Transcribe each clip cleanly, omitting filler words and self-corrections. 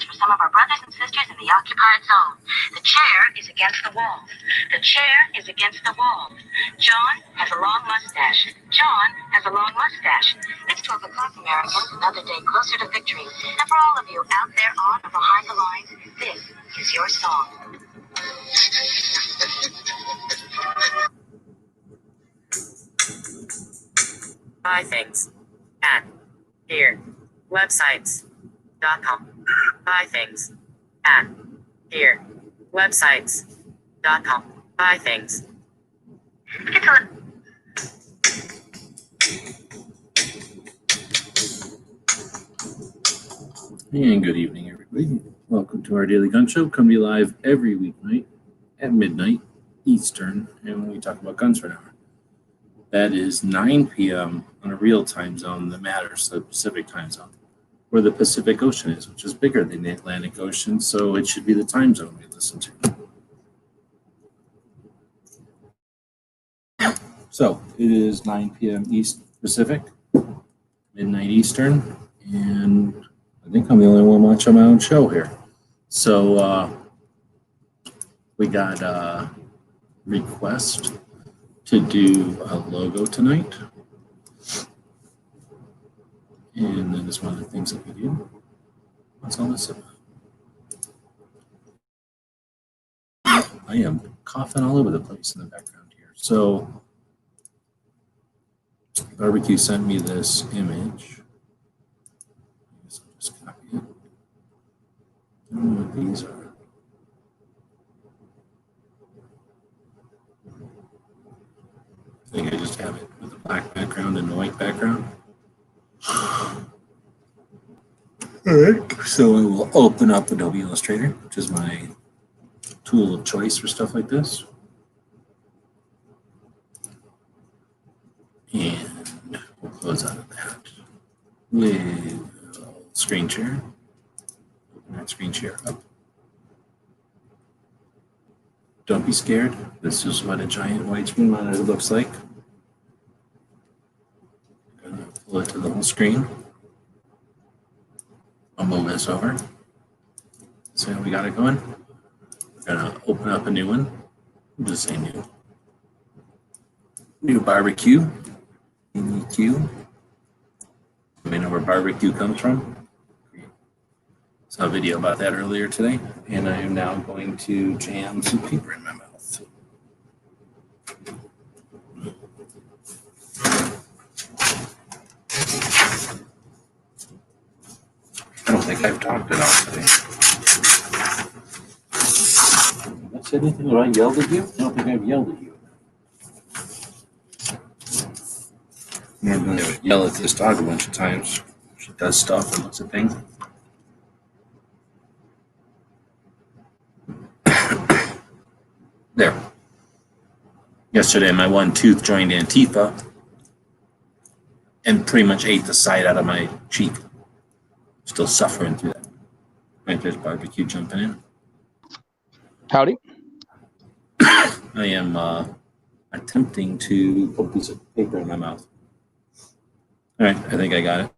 for some of our brothers and sisters in the occupied zone. The chair is against the wall. The chair is against the wall. John has a long mustache. John has a long mustache. It's 12 o'clock, Americans, another day closer to victory. And for all of you out there on or behind the lines, this is your song. Buy things at here websites.com. Buy things at here websites.com. Buy things. And good evening, everybody. Welcome to our Daily Gun Show. Come to you live every weeknight at midnight Eastern, and we talk about guns for an hour. That is 9 p.m. on a real time zone that matters, the Pacific time zone, where the Pacific Ocean is, which is bigger than the Atlantic Ocean, so it should be the time zone we listen to. So it is 9 p.m. East Pacific, midnight Eastern, and I think I'm the only one watching my own show here. So we got a request to do a logo tonight. And that is one of the things that we do. What's all this about? I am coughing all over the place in the background here. So Barbecue sent me this image. I guess I'll just copy it. I don't know what these are. I think I just have it with a black background and a white background. All right, so I will open up Adobe Illustrator, which is my tool of choice for stuff like this. And we'll close out of that with a screen share. Open that screen share up. Don't be scared. This is what a giant widescreen monitor looks like. I'm going to pull it to the whole screen. I'll move this over. So we got it going. We're going to open up a new one. We'll just say new. New barbecue. MEQ. You know where barbecue comes from. Saw a video about that earlier today, and I am now going to jam some paper in my mouth. I don't think I've talked at all today. Have I said anything or I yelled at you? I don't think I've yelled at you. Normally I would yell at this dog a bunch of times. She does stuff and looks at things. There. Yesterday, my one tooth joined Antifa and pretty much ate the side out of my cheek. Still suffering through that. Right, there's barbecue jumping in. Howdy. I am attempting to put a piece of paper in my mouth. All right, I think I got it.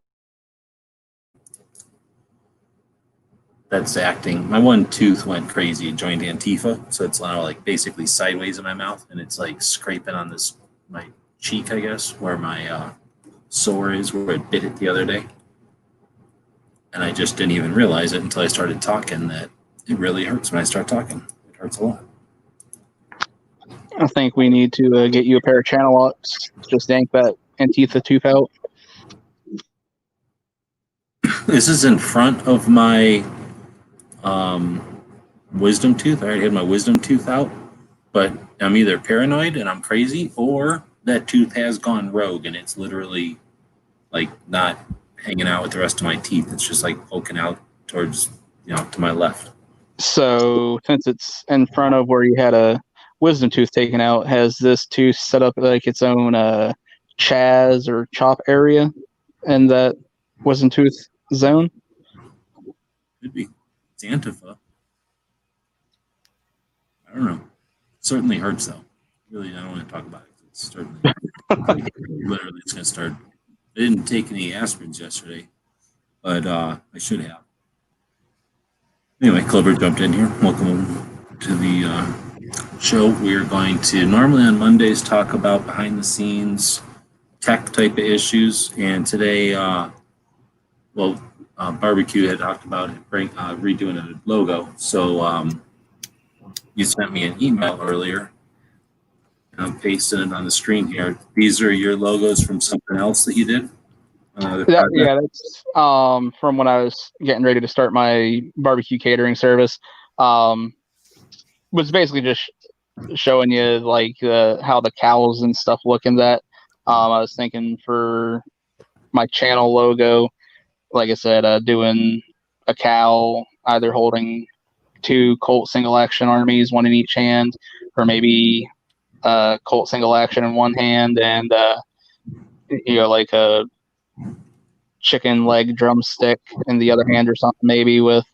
That's acting. My one tooth went crazy and joined Antifa, so it's now like basically sideways in my mouth, and it's like scraping on this my cheek, I guess, where my sore is, where it bit it the other day. And I just didn't even realize it until I started talking that it really hurts when I start talking. It hurts a lot. I think we need to get you a pair of channel locks. Just yank that Antifa tooth out. This is in front of my wisdom tooth. I already had my wisdom tooth out, but I'm either paranoid and I'm crazy, or that tooth has gone rogue and it's literally like not hanging out with the rest of my teeth. It's just like poking out towards, to my left. So since it's in front of where you had a wisdom tooth taken out, has this tooth set up like its own chaz or chop area in that wisdom tooth zone? Could be. It's Antifa. I don't know. It certainly hurts though. Really, I don't want to talk about it. It's certainly literally it's gonna start. I didn't take any aspirins yesterday, but I should have. Anyway, Clover jumped in here. Welcome to the show. We are going to normally on Mondays talk about behind the scenes tech type of issues, and today, Barbecue had talked about redoing a logo. So you sent me an email earlier. I'm pasting it on the screen here. These are your logos from something else that you did. That's from when I was getting ready to start my barbecue catering service. Was basically just showing you like how the cows and stuff look in that. I was thinking for my channel logo, like I said, doing a cow either holding 2 Colt single action armies, one in each hand, or maybe Colt single action in one hand and like a chicken leg drumstick in the other hand or something, maybe with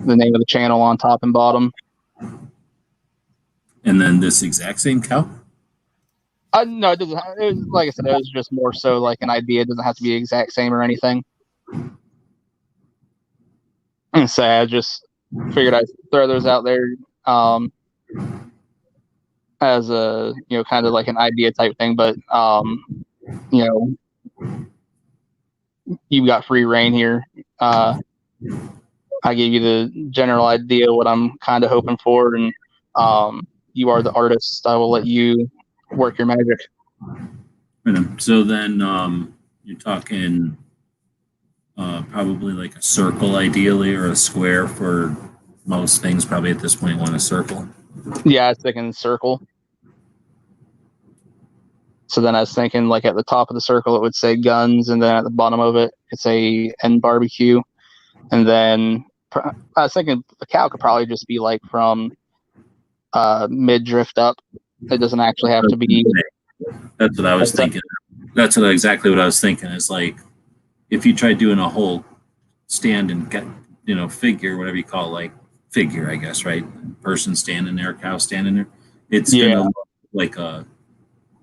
the name of the channel on top and bottom. And then this exact same cow? No, it doesn't. It was, like I said, it was just more so like an idea. It doesn't have to be exact same or anything. And so I just figured I'd throw those out there as a kind of like an idea type thing. But you've got free reign here. I gave you the general idea what I'm kind of hoping for, and you are the artist. I will let you work your magic. So then you're talking probably like a circle ideally, or a square for most things. Probably at this point want a circle. Yeah, I was thinking circle. So then I was thinking like at the top of the circle it would say guns, and then at the bottom of it it's a end barbecue. And then I was thinking the cow could probably just be like from mid drift up. It doesn't actually have to be. That's what I was thinking. That's exactly what I was thinking. Is like if you try doing a whole stand and get figure, whatever you call it, like figure, I guess, right? Person standing there, cow standing there. It's gonna look like a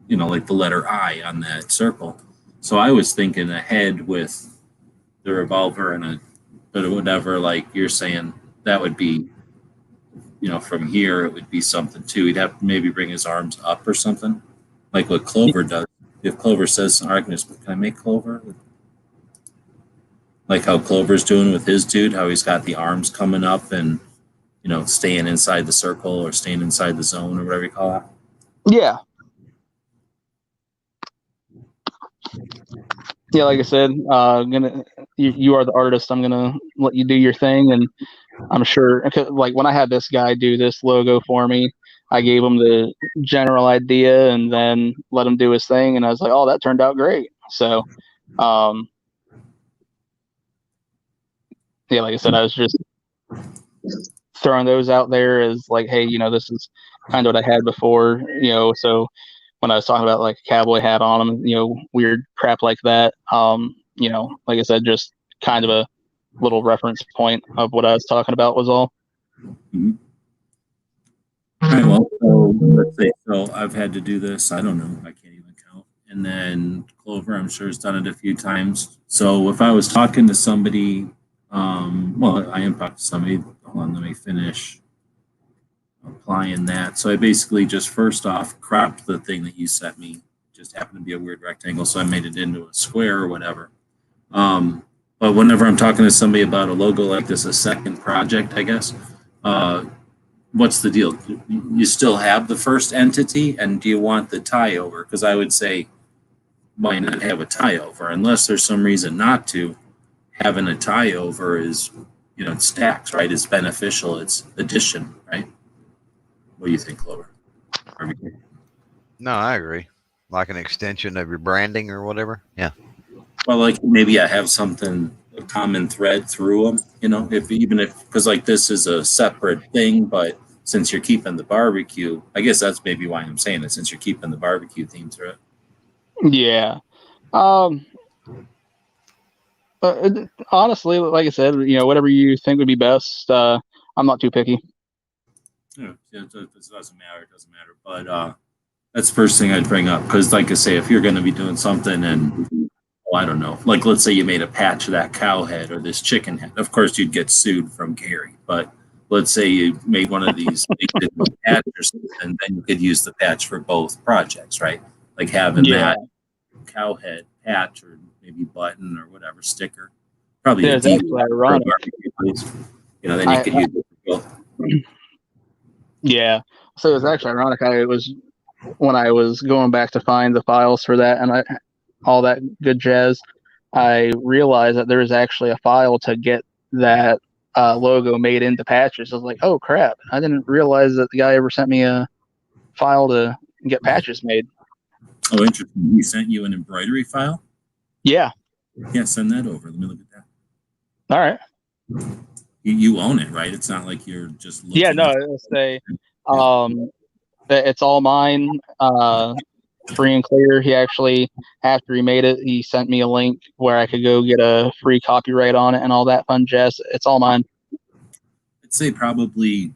like the letter I on that circle. So I was thinking a head with the revolver and but whatever, like you're saying, that would be, from here, it would be something too. He'd have to maybe bring his arms up or something, like what Clover does. If Clover says, can I make Clover? Like how Clover's doing with his dude, how he's got the arms coming up and, staying inside the circle or staying inside the zone or whatever you call it. Yeah. Yeah, like I said, you are the artist. I'm gonna let you do your thing, and I'm sure. Like when I had this guy do this logo for me, I gave him the general idea, and then let him do his thing, and I was like, "Oh, that turned out great." So, yeah, like I said, I was just throwing those out there as like, hey, this is kind of what I had before, so. When I was talking about like a cowboy hat on them, weird crap like that. Like I said, just kind of a little reference point of what I was talking about was all. Mm-hmm. All right, well, so let's say, I've had to do this. I don't know. I can't even count. And then Clover, I'm sure, has done it a few times. So if I was talking to somebody, I am talking to somebody. Hold on, let me finish applying that. So I basically just first off cropped the thing that you sent me. Just happened to be a weird rectangle, so I made it into a square or whatever. But whenever I'm talking to somebody about a logo like this, a second project, I guess, what's the deal? You still have the first entity, and do you want the tie over? Because I would say, why not have a tie over? Unless there's some reason not to, having a tie over is, it stacks, right? It's beneficial. It's addition, right? What do you think, Clover? No, I agree. Like an extension of your branding or whatever. Yeah. Well, like maybe I have something, a common thread through them, because like this is a separate thing, but since you're keeping the barbecue, I guess that's maybe why I'm saying it, since you're keeping the barbecue theme through it. Yeah. Honestly, like I said, whatever you think would be best. I'm not too picky. Yeah, it doesn't matter. But that's the first thing I'd bring up, because like I say, if you're going to be doing something and, I don't know, like let's say you made a patch of that cow head or this chicken head, of course you'd get sued from Gary. But But let's say you made one of these patch or something, then you could use the patch for both projects, right? Like having that cow head patch or maybe button or whatever sticker. Probably Yeah, a it's deep actually ironic. then you could use it for both. Yeah. So it was actually ironic. I was when I was going back to find the files for that and all that good jazz, I realized that there was actually a file to get that logo made into patches. I was like, oh crap! I didn't realize that the guy ever sent me a file to get patches made. Oh, interesting. He sent you an embroidery file? Yeah. Yeah, send that over. Let me look at that. All right. You own it, right? It's not like you're just looking. Yeah. No. It's all mine. Free and clear. He actually, after he made it, he sent me a link where I could go get a free copyright on it and all that fun jazz. It's all mine. I'd say probably,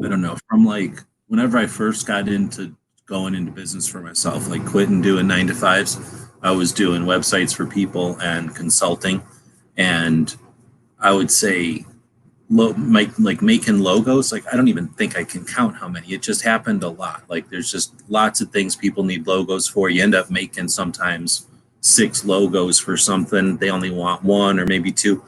I don't know, from like whenever I first got into going into business for myself, like quitting doing 9-to-5s, I was doing websites for people and consulting. And I would say making logos, like I don't even think I can count how many. It just happened a lot. Like there's just lots of things people need logos for. You end up making sometimes 6 logos for something. They only want 1 or maybe 2.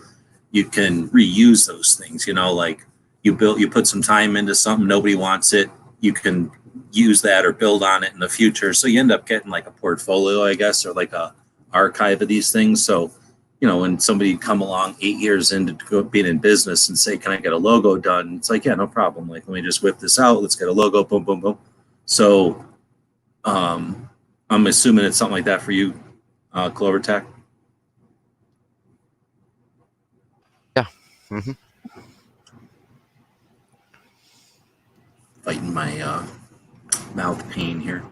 You can reuse those things, like you put some time into something, nobody wants it. You can use that or build on it in the future. So you end up getting like a portfolio, I guess, or like a archive of these things. So when somebody come along 8 years into being in business and say, can I get a logo done? It's like, yeah, no problem. Like, let me just whip this out. Let's get a logo, boom, boom, boom. So I'm assuming it's something like that for you, Clover Tech. Yeah. Mm-hmm. Fighting my mouth pain here.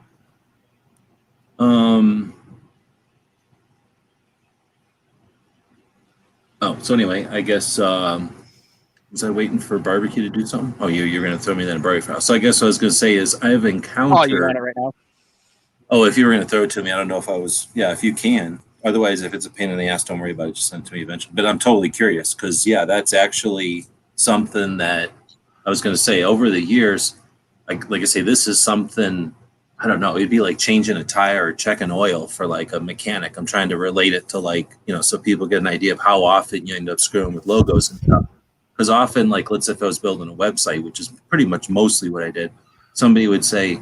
So anyway, I guess was I waiting for barbecue to do something? Oh, you're gonna throw me that embroidery file. So I guess what I was gonna say is I have encountered. Oh, you want it right now? Oh, if you were gonna throw it to me, I don't know if I was. Yeah, if you can. Otherwise, if it's a pain in the ass, don't worry about it. Just send it to me eventually. But I'm totally curious because that's actually something that I was gonna say over the years. Like I say, this is something. I don't know. It'd be like changing a tire or checking oil for like a mechanic. I'm trying to relate it to so people get an idea of how often you end up screwing with logos and stuff. Because often, like, let's say if I was building a website, which is pretty much mostly what I did, somebody would say,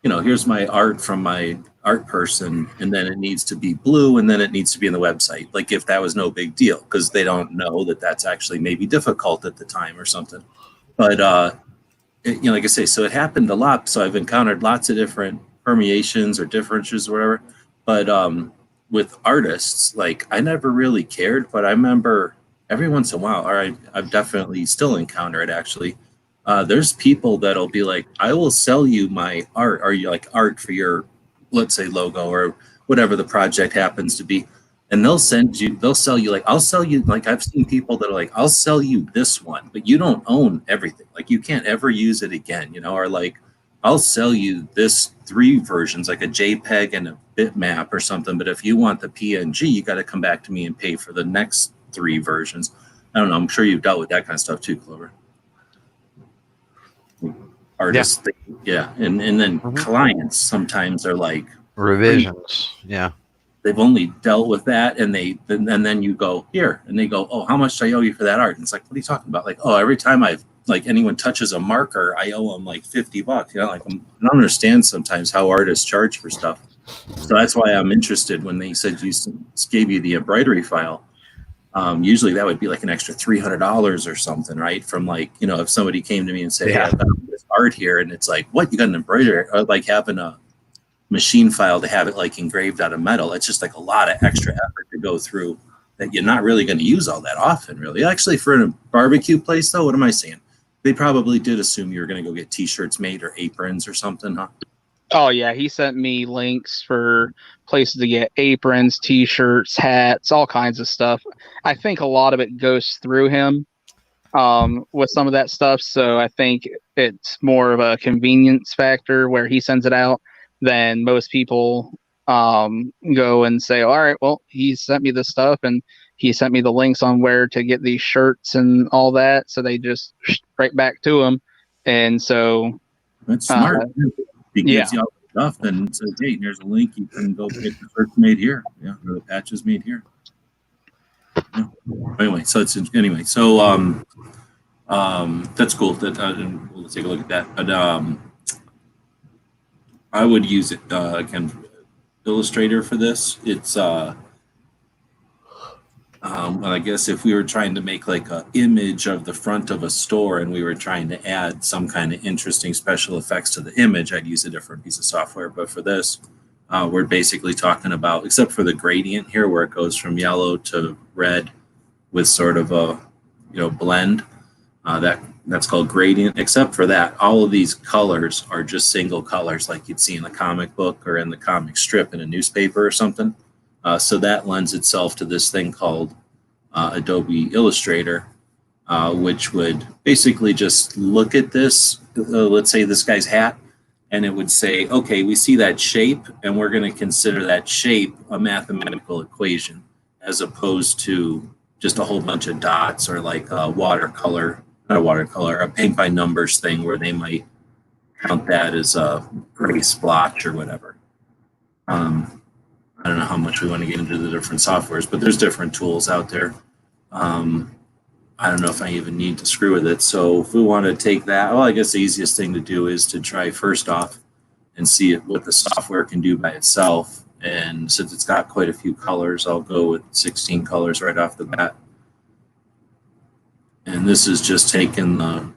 here's my art from my art person, and then it needs to be blue, and then it needs to be in the website. Like if that was no big deal, because they don't know that that's actually maybe difficult at the time or something. But like I say, so it happened a lot. So I've encountered lots of different permeations or differences or whatever. But with artists, like I never really cared, but I remember every once in a while, or I've definitely still encountered it actually. There's people that'll be like, I will sell you my art, or you like art for your, let's say, logo or whatever the project happens to be. And they'll sell you, like, I'll sell you, like, I've seen people that are like, I'll sell you this one, but you don't own everything. Like, you can't ever use it again, or like, I'll sell you this 3 versions, like a JPEG and a bitmap or something. But if you want the PNG, you got to come back to me and pay for the next 3 versions. I don't know. I'm sure you've dealt with that kind of stuff too, Clover. Artists, yeah. And then clients sometimes are like revisions. Yeah. They've only dealt with that, and then you go here, and they go, oh, how much do I owe you for that art? And it's like, what are you talking about? Like, oh, every time anyone touches a marker, I owe them like $50. Like I don't understand sometimes how artists charge for stuff. So that's why I'm interested when they said gave you the embroidery file. Usually that would be like an extra $300 or something, right? From like, if somebody came to me and said, hey, I've got this art here, and it's like, what, you got an embroidery? Or like having a machine file to have it like engraved out of metal. It's just like a lot of extra effort to go through that you're not really going to use all that often, really. Actually, for a barbecue place, though, what am I saying? They probably did assume you were going to go get T-shirts made or aprons or something, huh? Oh, yeah. He sent me links for places to get aprons, T-shirts, hats, all kinds of stuff. I think a lot of it goes through him with some of that stuff. So I think it's more of a convenience factor where he sends it out than most people go and say, all right, well, he sent me this stuff and he sent me the links on where to get these shirts and all that. So they just right back to him. And so That's smart. He yeah. gives you all the stuff, then says, hey, here's a link. You can go pick the shirts made here. Yeah, or the patches made here. Yeah. Anyway, so that's that's cool. That we'll take a look at that. But I would use it again, Illustrator for this. It's I guess if we were trying to make like an image of the front of a store and we were trying to add some kind of interesting special effects to the image, I'd use a different piece of software. But for this, we're basically talking about, except for the gradient here where it goes from yellow to red with sort of a blend, that's called gradient. Except for that, all of these colors are just single colors like you'd see in a comic book or in the comic strip in a newspaper or something. So that lends itself to this thing called Adobe Illustrator, which would basically just look at this, let's say this guy's hat, and it would say, okay, we see that shape, and we're going to consider that shape a mathematical equation, as opposed to just a whole bunch of dots or like a a paint by numbers thing where they might count that as a gray splotch or whatever. I don't know how much we want to get into the different softwares, but there's different tools out there. I don't know if I even need to screw with it. So if we want to take that, well, I guess the easiest thing to do is to try first off and see what the software can do by itself. And since it's got quite a few colors, I'll go with 16 colors right off the bat. And this is just taking the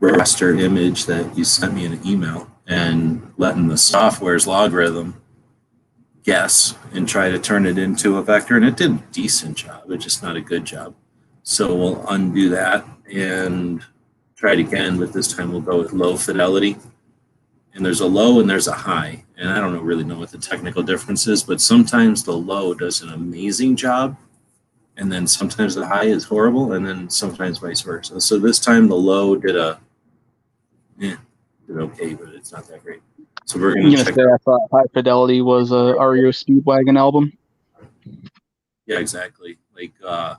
raster image that you sent me in an email and letting the software's logarithm guess and try to turn it into a vector. And it did a decent job. It's just not a good job. So we'll undo that and try it again, but this time we'll go with low fidelity. And there's a low and there's a high. And I don't really know what the technical difference is, but sometimes the low does an amazing job. And then sometimes the high is horrible, and then sometimes vice versa. So this time the low did okay, but it's not that great. So we're going to check. I thought High Fidelity was a REO Speedwagon album. Yeah, exactly. Like, I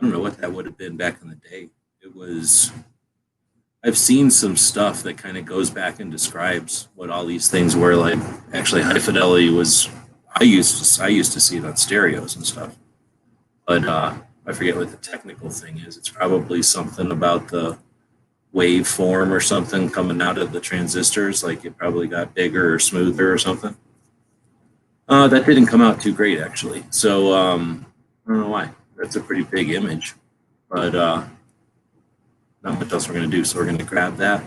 don't know what that would have been back in the day. It was, I've seen some stuff that kind of goes back and describes what all these things were. Like, actually, High Fidelity was, I used to see it on stereos and stuff. But I forget what the technical thing is. It's probably something about the waveform or something coming out of the transistors. Like it probably got bigger or smoother or something. That didn't come out too great, actually. So I don't know why. That's a pretty big image. But not much else we're going to do. So we're going to grab that.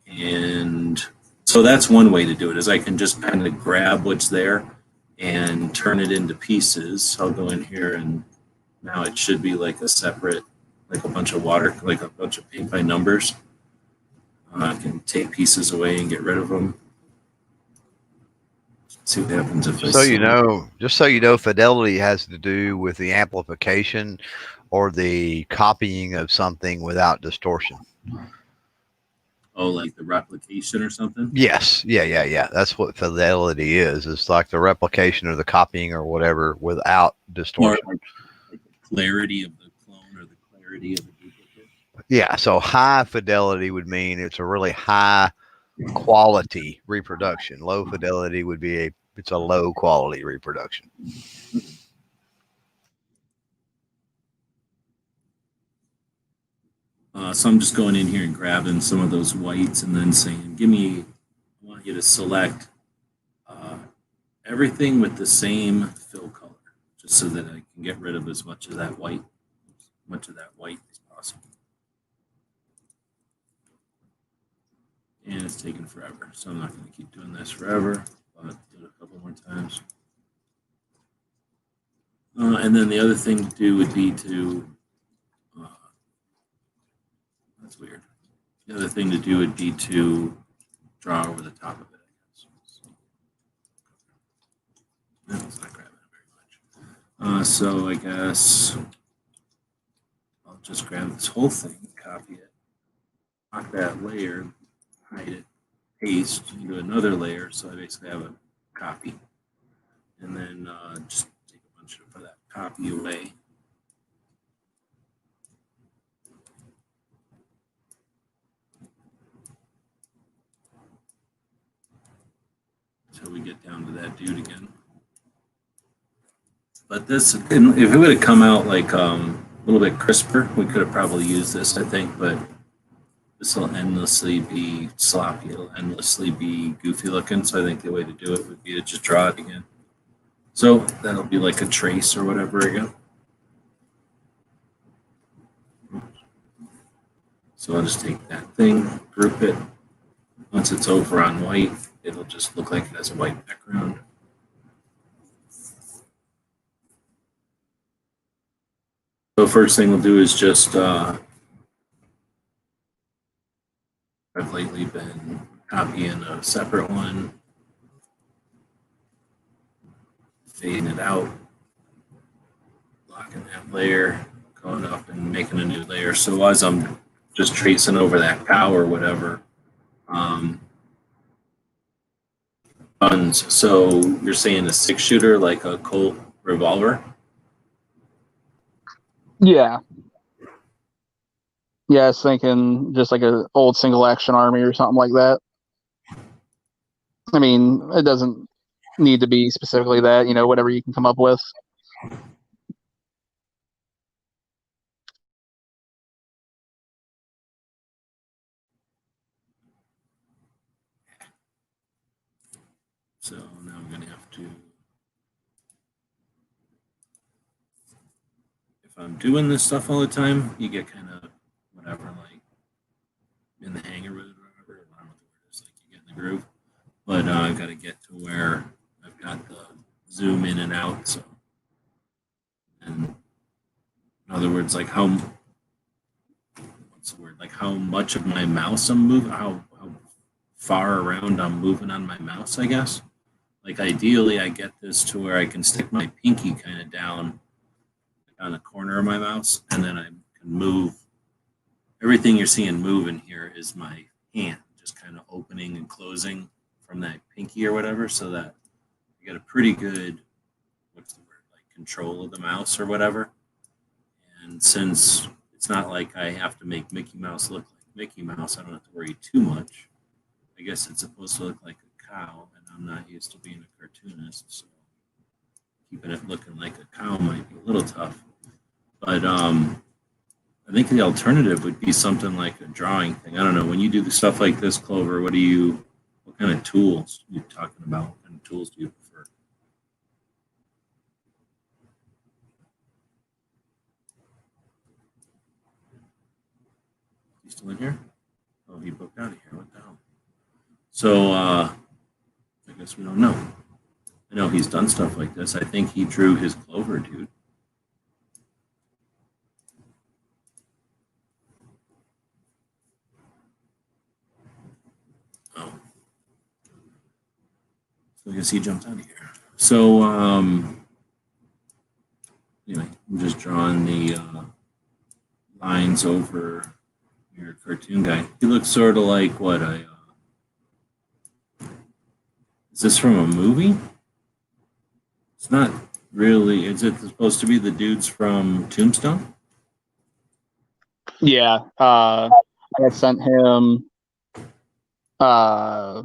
And so that's one way to do it, is I can just kind of grab what's there and turn it into pieces. I'll go in here and now it should be like a separate, like a bunch of paint by numbers. I can take pieces away and get rid of them. See what happens if just so you know, fidelity has to do with the amplification or the copying of something without distortion. Oh, like the replication or something? Yes. Yeah. That's what fidelity is. It's like the replication or the copying or whatever without distortion. Or like the clarity of the clone or the clarity of the duplicate. Yeah. So high fidelity would mean it's a really high quality reproduction. Low fidelity would be it's a low quality reproduction. So I'm just going in here and grabbing some of those whites and then saying, I want you to select everything with the same fill color, just so that I can get rid of as much of that white as possible. And it's taking forever, so I'm not going to keep doing this forever, but do it a couple more times. And then the other thing to do would be to, that's weird. The other thing to do would be to draw over the top of it, I guess. So, no, it's not grabbing it very much. So I guess I'll just grab this whole thing, copy it, lock that layer, hide it, paste into another layer, so I basically have a copy. And then just take a bunch of that copy away. Until we get down to that dude again. But this, if it would have come out like a little bit crisper, we could have probably used this, I think. But this will endlessly be sloppy. It'll endlessly be goofy looking. So I think the way to do it would be to just draw it again. So that'll be like a trace or whatever again. So I'll just take that thing, group it. Once it's over on white, it'll just look like it has a white background. So first thing we'll do is just, I've lately been copying a separate one, fading it out, locking that layer, going up and making a new layer. So as I'm just tracing over that cow or whatever, guns. So you're saying a 6-shooter, like a Colt revolver? Yeah. Yeah, I was thinking just like an old single action army or something like that. I mean, it doesn't need to be specifically that, whatever you can come up with. So now I'm going to have to, if I'm doing this stuff all the time, you get kind of whatever, like in the hang of it or whatever. I don't know what the word is, like you get in the groove. But I've got to get to where I've got the zoom in and out. So, and in other words, like what's the word? Like how much of my mouse I'm moving, how far around I'm moving on my mouse, I guess. Like ideally, I get this to where I can stick my pinky kind of down on the corner of my mouse, and then I can move. Everything you're seeing moving here is my hand, just kind of opening and closing from that pinky or whatever, so that you get a pretty good, what's the word, like control of the mouse or whatever. And since it's not like I have to make Mickey Mouse look like Mickey Mouse, I don't have to worry too much. I guess it's supposed to look like a cow, and I'm not used to being a cartoonist, so keeping it looking like a cow might be a little tough. But I think the alternative would be something like a drawing thing. I don't know. When you do the stuff like this, Clover, what kind of tools are you talking about? What kind of tools do you prefer? He's still in here? Oh, he booked out of here. What the hell? So I guess we don't know. I know he's done stuff like this. I think he drew his Clover dude. Oh. So I guess he jumped out of here. So anyway, I'm just drawing the lines over your cartoon guy. He looks sort of like what I. Is this from a movie? It's not really. Is it supposed to be the dudes from Tombstone? Yeah. I had sent him, I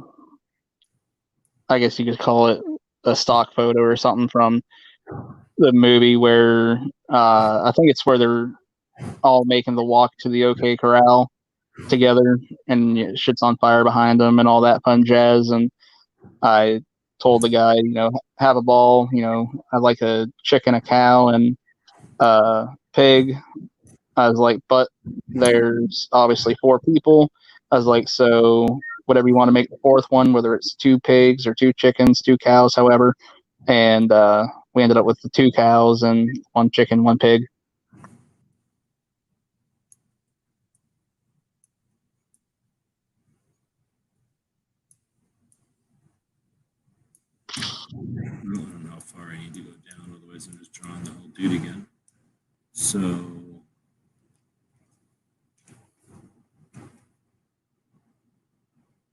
guess you could call it a stock photo or something from the movie where I think it's where they're all making the walk to the OK Corral together and shit's on fire behind them and all that fun jazz. And I told the guy, have a ball, I'd like a chicken, a cow, and a pig. I was like, but there's obviously 4 people. I was like, so whatever you want to make the 4th one, whether it's 2 pigs or 2 chickens, 2 cows, however. And we ended up with the 2 cows and 1 chicken, 1 pig. I don't know how far I need to go down, otherwise I'm just drawing the whole dude again. So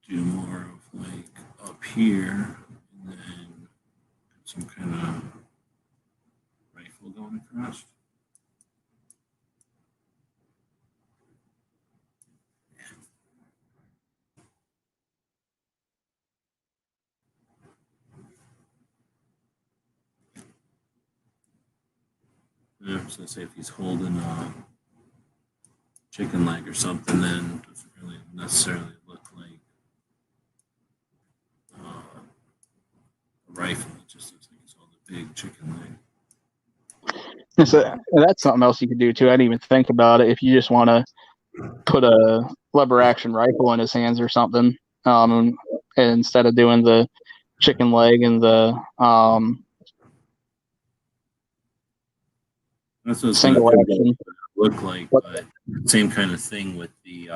do more of like up here, and then some kind of rifle going Yeah, so say if he's holding a chicken leg or something, then it doesn't really necessarily look like a rifle. It just looks like he's holding a big chicken leg. And so that's something else you could do too. I didn't even think about it. If you just want to put a lever action rifle in his hands or something, instead of doing the chicken leg and the That's what single action. Look like, but same kind of thing with the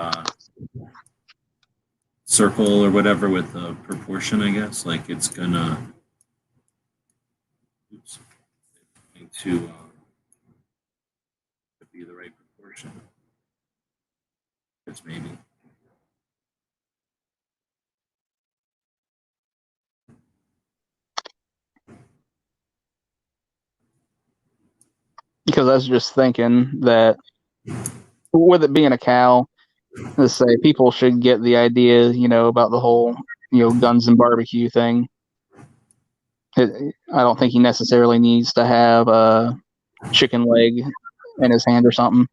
circle or whatever with the proportion, I guess. Like it's gonna to be the right proportion. It's maybe. Because I was just thinking that with it being a cow, let's say people should get the idea, about the whole, guns and barbecue thing. I don't think he necessarily needs to have a chicken leg in his hand or something.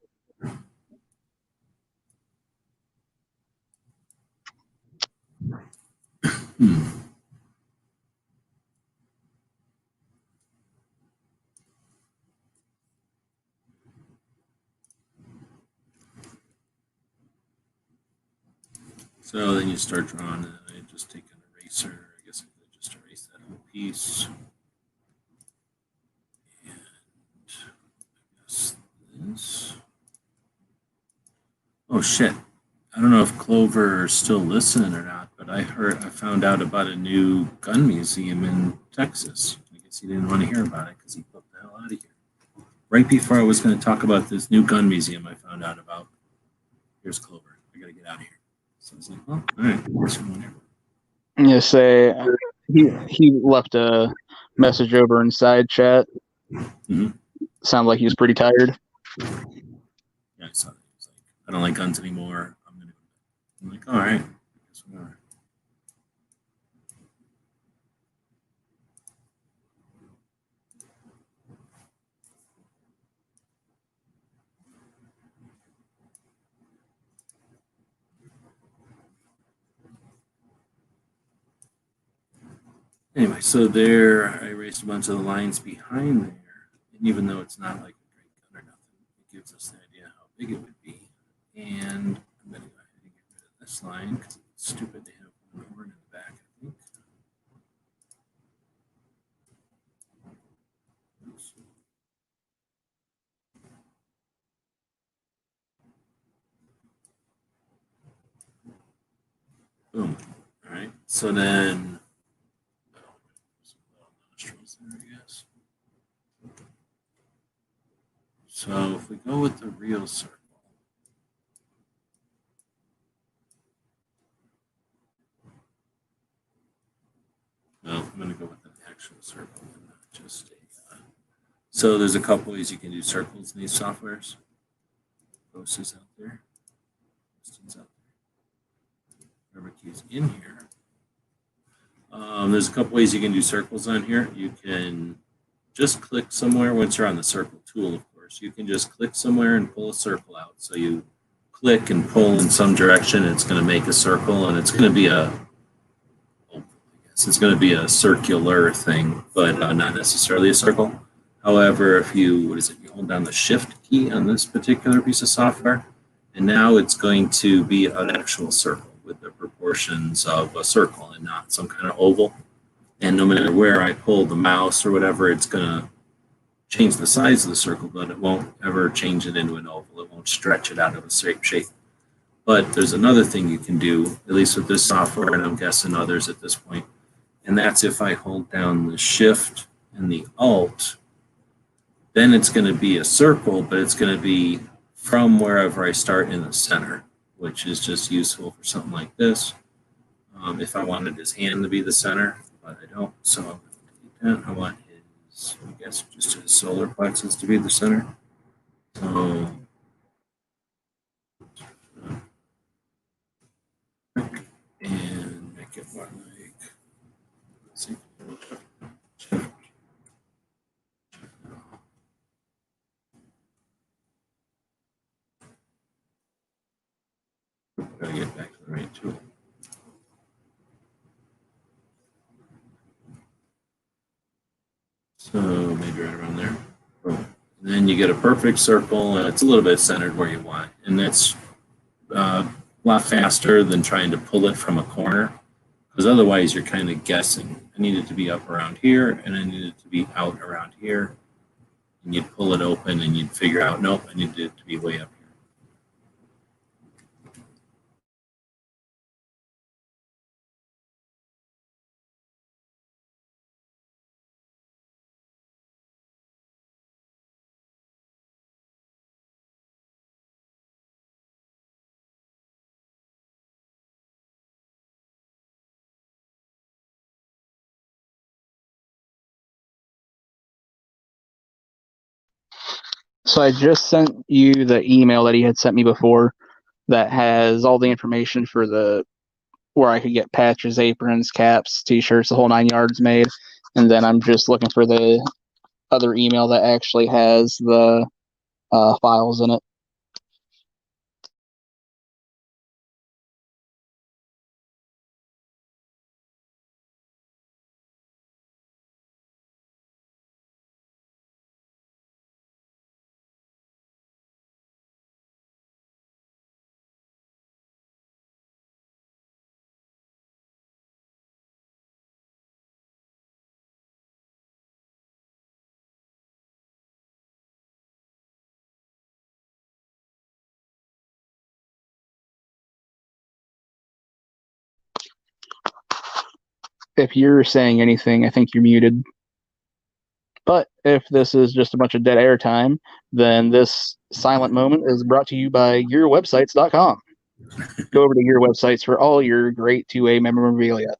So then you start drawing it. I just take an eraser. I guess I could just erase that whole piece. And I guess this. Oh shit. I don't know if Clover is still listening or not, but I found out about a new gun museum in Texas. I guess he didn't want to hear about it because he put the hell out of here. Right before I was going to talk about this new gun museum I found out about. Here's Clover. I got to get out of here. So I was like, well, all right. You say he left a message over in side chat. Mm-hmm. Sounds like he was pretty tired. Yeah, I saw that. He was like, I don't like guns anymore. I'm like, all right. I guess whatever. Anyway, so there I erased a bunch of the lines behind there. And even though it's not like a great gun or nothing, it gives us the idea how big it would be. And I'm going to go ahead and get rid of this line because it's stupid to have one horn in the back, I think. Oops. Boom. All right. So then, nostrils there, I guess. So if we go with the real circle, well, I'm going to go with an actual circle and not just a. So there's a couple ways you can do circles in these softwares. Post is out there. Pistons out there. Whatever key's in here. There's a couple ways you can do circles on here. You can just click somewhere once you're on the circle tool, of course. You can just click somewhere and pull a circle out. So you click and pull in some direction, and it's going to make a circle, and it's going to be it's going to be a circular thing, but not necessarily a circle. However, if you hold down the shift key on this particular piece of software, and now it's going to be an actual circle with the proportions of a circle and not some kind of oval. And no matter where I pull the mouse or whatever, it's going to change the size of the circle, but it won't ever change it into an oval. It won't stretch it out of a straight shape. But there's another thing you can do, at least with this software, and I'm guessing others at this point, and that's if I hold down the shift and the alt, then it's going to be a circle, but it's going to be from wherever I start in the center, which is just useful for something like this. If I wanted his hand to be the center, but I don't, so I want his, I guess, just his solar plexus to be the center. So, and make it more like, let's see. Gotta get back to the right tool. So maybe right around there. Boom. And then you get a perfect circle, and it's a little bit centered where you want. And that's a lot faster than trying to pull it from a corner, because otherwise you're kind of guessing. I need it to be up around here, and I need it to be out around here. And you'd pull it open, and you'd figure out, nope, I need it to be way up here. So I just sent you the email that he had sent me before that has all the information for the where I could get patches, aprons, caps, t-shirts, the whole 9 yards made. And then I'm just looking for the other email that actually has the files in it. If you're saying anything, I think you're muted. But if this is just a bunch of dead air time, then this silent moment is brought to you by yourwebsites.com. Go over to your websites for all your great 2A memorabilia.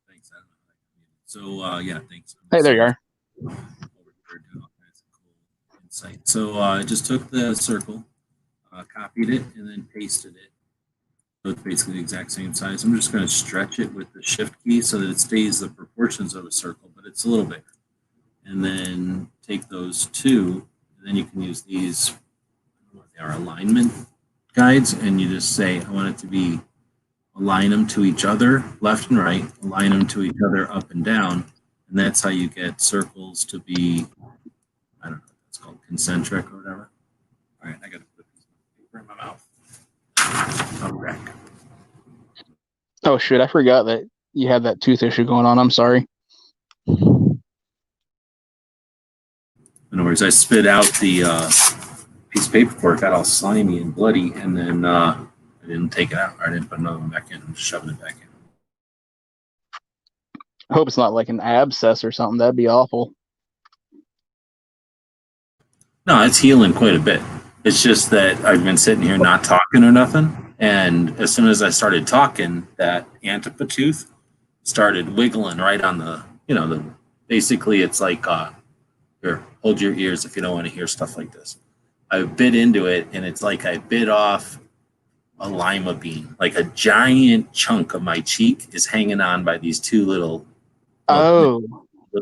Thanks. So, yeah, thanks. Hey, there you are. Over here doing all kinds of cool insight. So I just took the circle, copied it, and then pasted it. So it's basically the exact same size. I'm just going to stretch it with the shift key so that it stays the proportions of a circle, but it's a little bigger. And then take those two, and then you can use these, I don't know what they are, alignment guides, and you just say, I want it to be, align them to each other, left and right, align them to each other up and down, and that's how you get circles to be, I don't know, it's called concentric or whatever. All right, I got to put a piece of paper in my mouth. I'll be back. Oh, shoot, I forgot that you had that tooth issue going on. I'm sorry. In other words, I spit out the piece of paper before it got all slimy and bloody, and then I didn't take it out. I didn't put another one back in. I'm just shoving it back in. I hope it's not like an abscess or something. That'd be awful. No, it's healing quite a bit. It's just that I've been sitting here not talking or nothing. And as soon as I started talking, that antipatooth started wiggling right on the, basically it's like, here, hold your ears if you don't want to hear stuff like this. I bit into it, and it's like I bit off a lima bean. Like a giant chunk of my cheek is hanging on by these two little okay,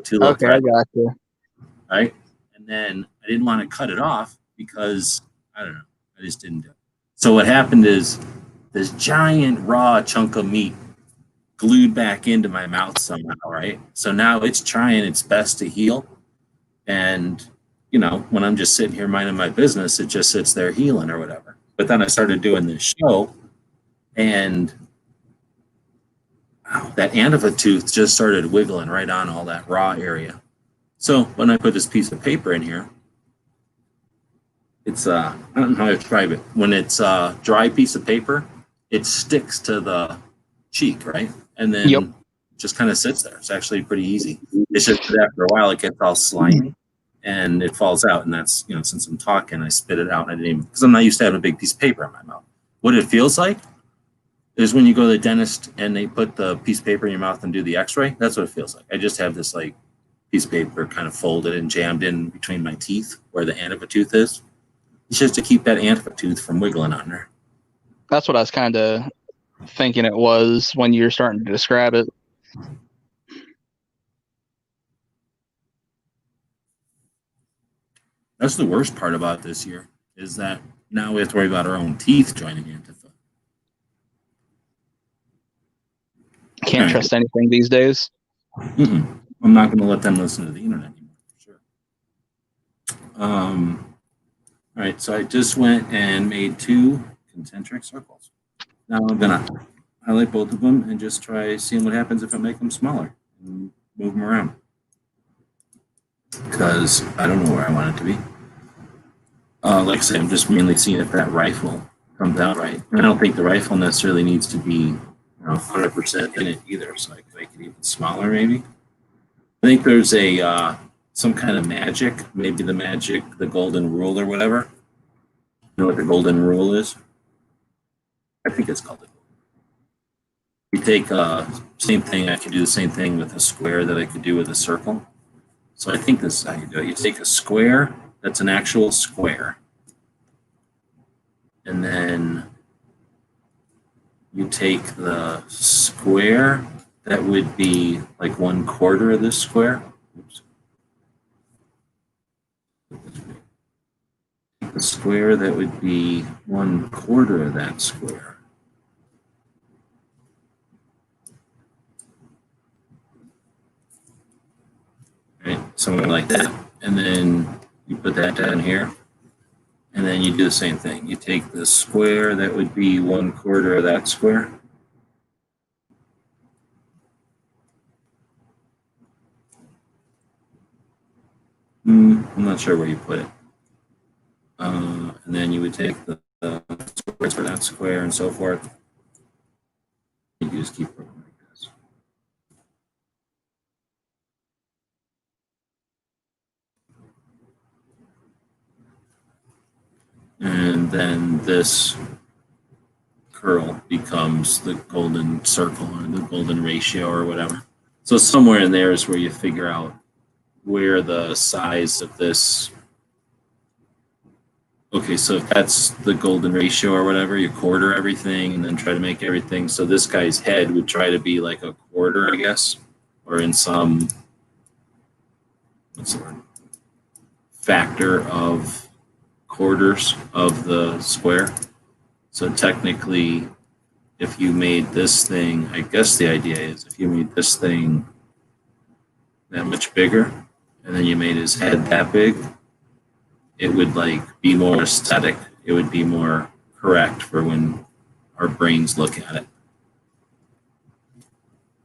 threads. I got you. Right? And then I didn't want to cut it off because, I don't know, I just didn't do it. So what happened is this giant raw chunk of meat glued back into my mouth somehow, right? So now it's trying its best to heal. And, when I'm just sitting here minding my business, it just sits there healing or whatever. But then I started doing this show, and that antipatooth just started wiggling right on all that raw area. So when I put this piece of paper in here, it's I don't know how to describe it. When it's a dry piece of paper, it sticks to the cheek, right? And then just kind of sits there. It's actually pretty easy. It's just that after a while it gets all slimy and it falls out. And that's, since I'm talking, I spit it out. And I didn't even, because I'm not used to having a big piece of paper in my mouth. What it feels like is when you go to the dentist and they put the piece of paper in your mouth and do the x-ray. That's what it feels like. I just have this like piece of paper kind of folded and jammed in between my teeth where the antipatooth is. It's just to keep that antipatooth from wiggling on there. That's what I was kind of thinking it was when you're starting to describe it. That's the worst part about this year, is that now we have to worry about our own teeth joining Antifa. Can't trust anything these days. I'm not going to let them listen to the internet anymore, for sure. All right, so I just went and made 2 concentric circles. Now I'm going to highlight both of them and just try seeing what happens if I make them smaller and move them around. Because I don't know where I want it to be. Like I said, I'm just mainly seeing if that rifle comes out right. I don't think the rifle necessarily needs to be 100% in it either, so I can make it even smaller maybe. I think there's a some kind of magic, maybe the golden rule or whatever. You know what the golden rule is? I think it's called it. You take same thing, I could do the same thing with a square that I could do with a circle. So I think this is how you do it. You take a square that's an actual square, and then you take the square that would be like 1/4 of this square. Oops. The square that would be 1/4 of that square. Right, something like that. And then you put that down here. And then you do the same thing. You take the square that would be 1/4 of that square. I'm not sure where you put it. And then you would take the squares for that square and so forth. You just keep going like this. And then this curl becomes the golden circle or the golden ratio or whatever. So somewhere in there is where you figure out where the size of this. Okay, so if that's the golden ratio or whatever, you quarter everything and then try to make everything. So this guy's head would try to be like a quarter, I guess, or in some, what's the word? Factor of quarters of the square. So technically, if you made this thing, I guess the idea is if you made this thing that much bigger, and then you made his head that big, it would like be more aesthetic. It would be more correct for when our brains look at it.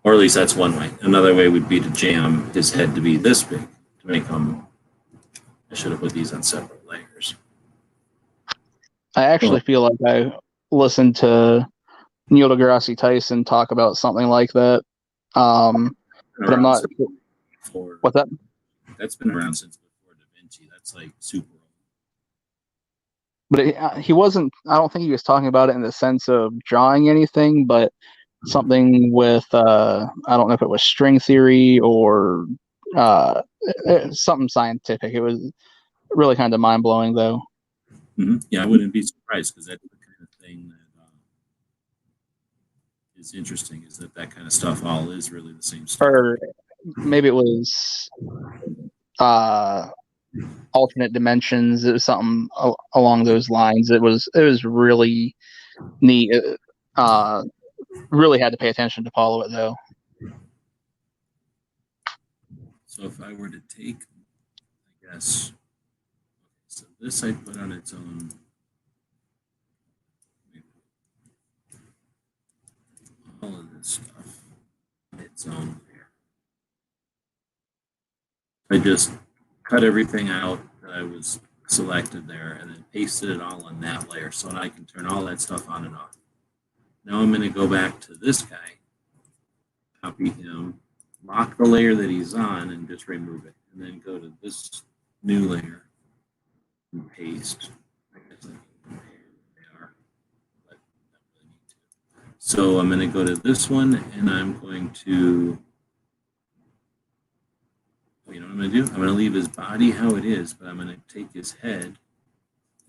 Or at least that's one way. Another way would be to jam his head to be this big, to make him, I should have put these on separate layers. I actually feel like I listened to Neil deGrasse Tyson talk about something like that. But I'm not. What's that? That's been around since before Da Vinci. That's like super old. But he wasn't. I don't think he was talking about it in the sense of drawing anything, but something with I don't know if it was string theory or something scientific. It was really kind of mind blowing, though. Mm-hmm. Yeah, I wouldn't be surprised because that's the kind of thing that is interesting. Is that kind of stuff all is really the same stuff. Or maybe it was alternate dimensions. It was something along those lines. It was really neat. Really had to pay attention to follow it, though. So if I were to take, I guess, so this I put on its own. All of this stuff on its own layer. I just cut everything out that I was selected there and then pasted it all on that layer so I can turn all that stuff on and off. Now I'm going to go back to this guy, copy him, lock the layer that he's on and just remove it. And then go to this new layer and paste. I guess they are, but not really need to. So I'm going to go to this one and I'm going to, you know what I'm going to do? I'm going to leave his body how it is, but I'm going to take his head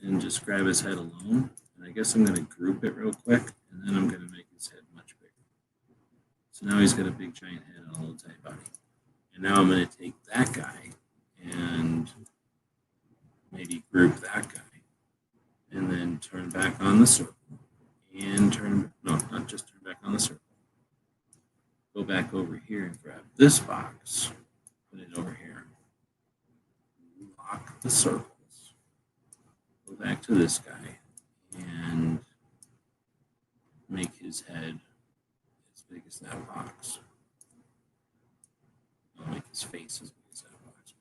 and just grab his head alone. And I guess I'm going to group it real quick, and then I'm going to make his head much bigger. So now he's got a big giant head and a little tiny body. And now I'm going to take that guy and maybe group that guy, and then turn back on the circle. And not just turn back on the circle. go back over here and grab this box, put it over here, lock the circles, go back to this guy, and make his head as big as that box. I'll make his face as big as that box.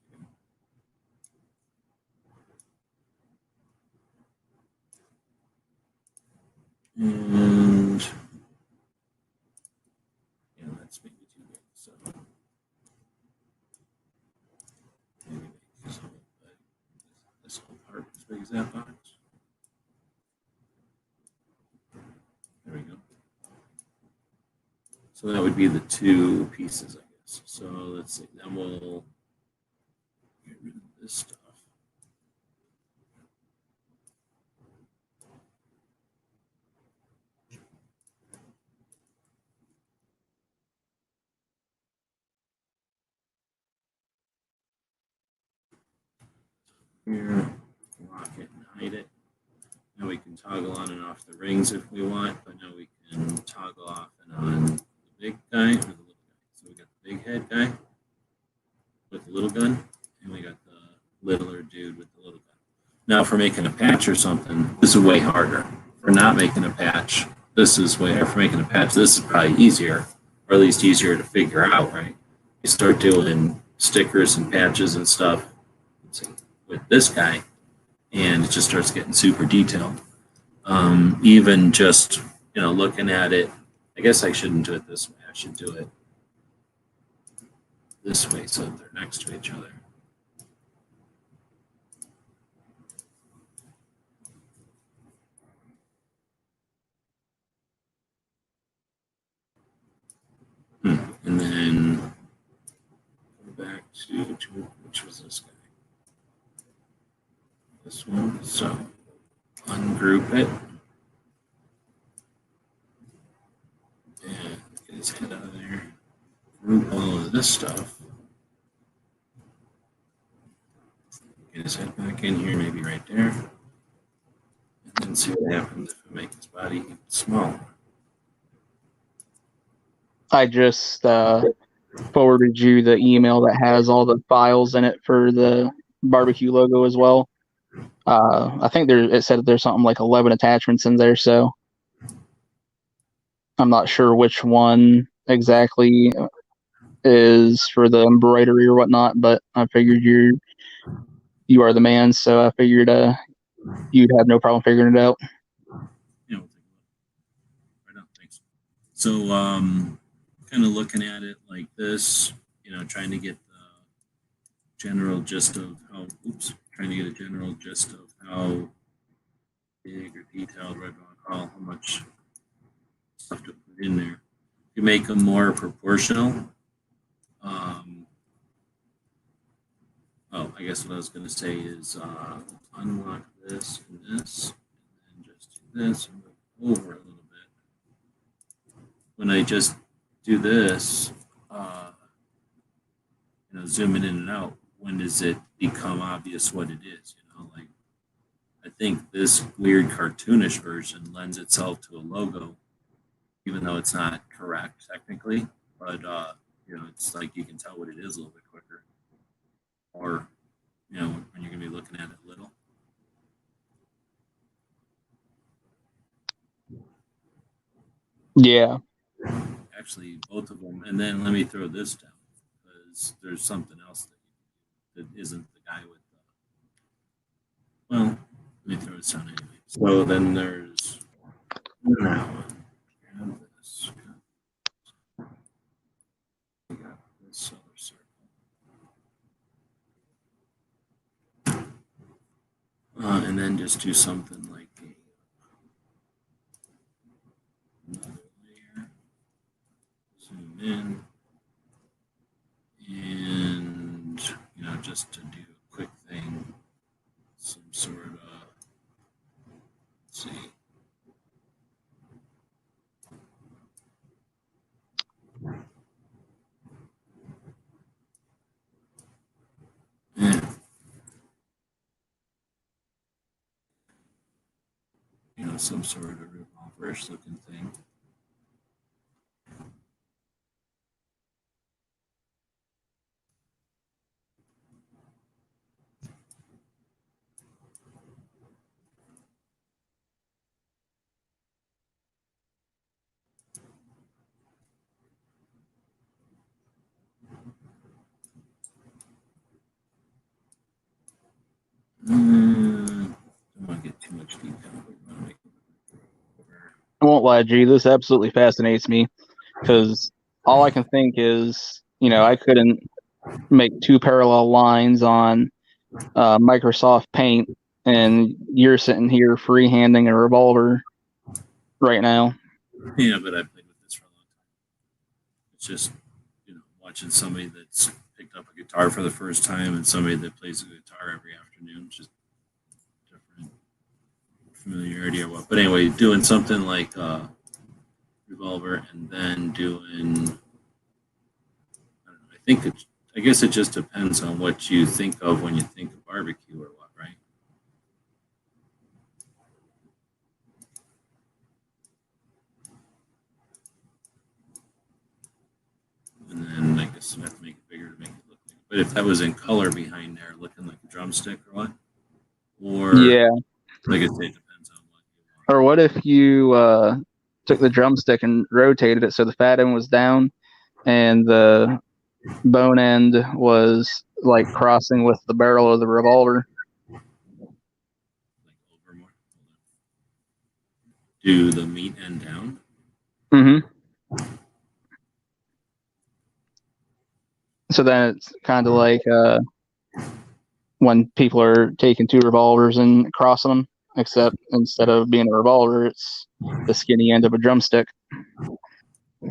And yeah, that's maybe too big. So maybe make this whole part as big as that box. There we go. So that would be the two pieces, I guess. So let's see. Then we'll get rid of this stuff. Here, lock it and hide it. Now we can toggle on and off the rings if we want, but now we can toggle off and on the big guy or the little guy. So we got the big head guy with the little gun, and we got the littler dude with the little gun. Now, for making a patch or something, this is way harder. For not making a patch, this is way. Or for making a patch, this is probably easier, or at least easier to figure out, right? You start doing stickers and patches and stuff. Let's see, with this guy, and it just starts getting super detailed. Even just looking at it, I guess I shouldn't do it this way. I should do it this way so they're next to each other. And then go back to which was this guy? This one. So ungroup it and get his head out of there. Group all of this stuff. Get his head back in here, maybe right there. And then see what happens if I make his body smaller. I just forwarded you the email that has all the files in it for the barbecue logo as well. I think it said there's something like 11 attachments in there, so I'm not sure which one exactly is for the embroidery or whatnot, but I figured you are the man, so I figured you'd have no problem figuring it out. Yeah, we'll take a look. Right on, thanks. So, kind of looking at it like this, trying to get the general gist of how. Trying to get a general gist of how big or detailed, right, how much stuff to put in there. You make them more proportional. I guess what I was going to say is unlock this and this, and then just do this and move over a little bit. When I just do this, zooming in and out, when does it become obvious what it is? Like I think this weird cartoonish version lends itself to a logo, even though it's not correct technically. But it's like you can tell what it is a little bit quicker. Or when you're going to be looking at it little. Yeah. Actually, both of them. And then let me throw this down because there's something else that isn't the guy with the. Well, let me throw this down anyway. So then there's that one. Grab this. We got this solar circle. And then just do something like another layer. Zoom in. And, just to do a quick thing, some sort of, let's see. Yeah. Some sort of revolverish looking thing. I won't lie, G. This absolutely fascinates me because all I can think is, I couldn't make two parallel lines on Microsoft Paint, and you're sitting here freehanding a revolver right now. Yeah, but I played with this for a long time. It's just, watching somebody that's picked up a guitar for the first time and somebody that plays a guitar every afternoon, just different familiarity or what. But anyway, doing something like Revolver and then doing, I don't know, I guess it just depends on what you think of when you think of barbecue or what, right? And then I guess you have to make it bigger to make it look like. But if that was in color behind there, looking like a drumstick or what? Or, Yeah. like I say, it depends on what you want. Or what if you took the drumstick and rotated it so the fat end was down and the bone end was like crossing with the barrel of the revolver? Like over more. Do the meat end down? Mm-hmm. So then it's kind of like when people are taking two revolvers and crossing them, except instead of being a revolver, it's the skinny end of a drumstick. I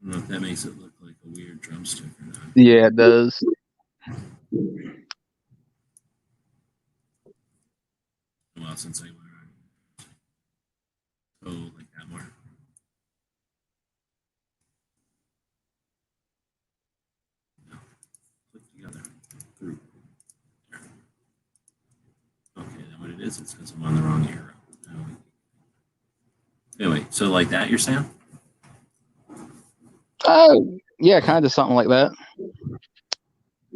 don't know if that makes it look like a weird drumstick or not. Yeah, it does. Well, since I went around. Oh, like that more. No. Click together. Group. There. Okay, then what it is, it's because I'm on the wrong arrow. Anyway, so like that, you're saying? Yeah, kind of something like that. I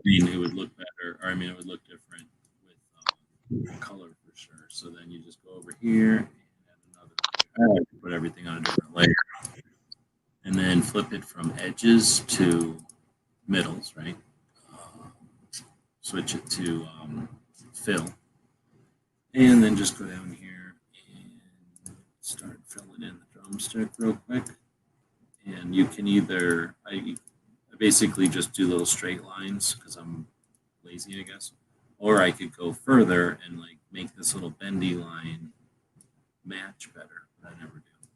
mean, it would look better, or I mean, it would look different with color for sure. So then you just go over here and add another layer. Put everything on a different layer. And then flip it from edges to middles, right? Switch it to fill. And then just go down here and start filling in the drumstick real quick. And you can either, I basically just do little straight lines because I'm lazy, I guess. Or I could go further and like make this little bendy line match better, but I never do.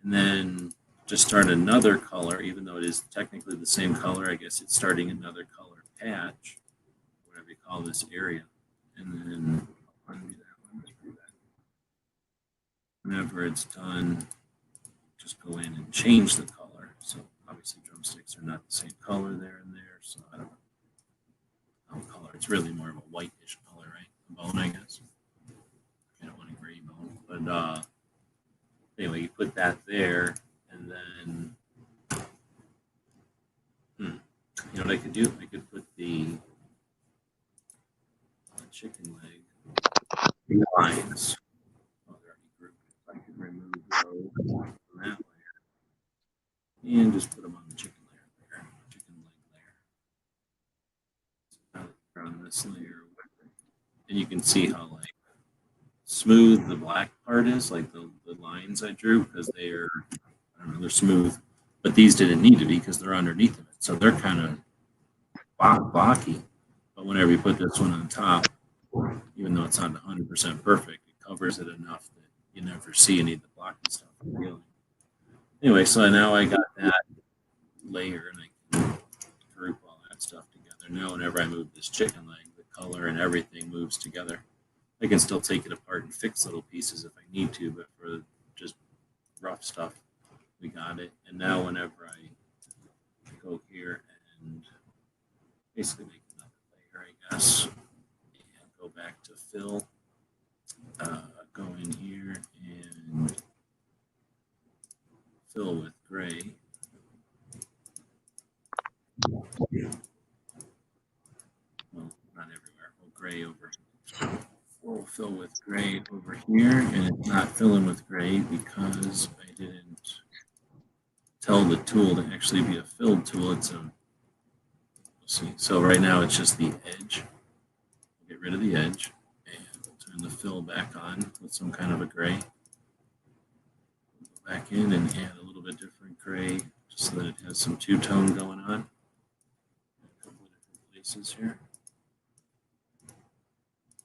And then just start another color, even though it is technically the same color. I guess it's starting another color patch, whatever you call this area. And then undo that one. Let's do that. Whenever it's done, just go in and change the color. So obviously drumsticks are not the same color there and there. So I don't know how color. It's really more of a whitish color, right? A bone, I guess. I don't want a gray bone. But anyway, you put that there, and then you know what I could do? I could put the chicken leg lines. Oh, they're already grouped. I could remove those from that layer and just put them on the chicken layer there. Chicken leg layer. So now they're on this layer with it. And you can see how like smooth the black part is, like the lines I drew, because they are, I don't know, they're smooth. But these didn't need to be because they're underneath of it. So they're kind of blocky. But whenever you put this one on top, even though it's not 100% perfect, it covers it enough that you never see any of the blocky stuff revealing. Anyway, so now I got that layer and I can group all that stuff together. Now whenever I move this chicken leg, the color and everything moves together. I can still take it apart and fix little pieces if I need to, but for just rough stuff, we got it. And now whenever I go here and basically make another layer, I guess, and go back to fill, go in here and fill with gray. Well, not everywhere. Well, gray over here. We'll fill with gray over here, and it's not filling with gray because I didn't tell the tool to actually be a filled tool. It's a, we'll see. So right now it's just the edge. Get rid of the edge turn the fill back on with some kind of a gray. Go back in and add a little bit different gray just so that it has some two-tone going on. A couple of different places here.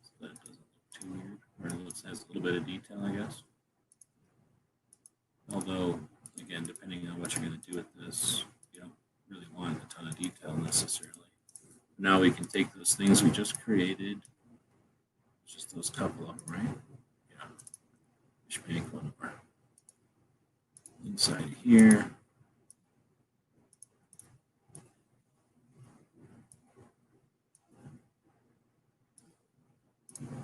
So that it doesn't look too weird. Or it has a little bit of detail, I guess. Although, again, depending on what you're going to do with this, you don't really want a ton of detail necessarily. Now we can take those things we just created, just those couple of them, right? Yeah. Just make one more inside here.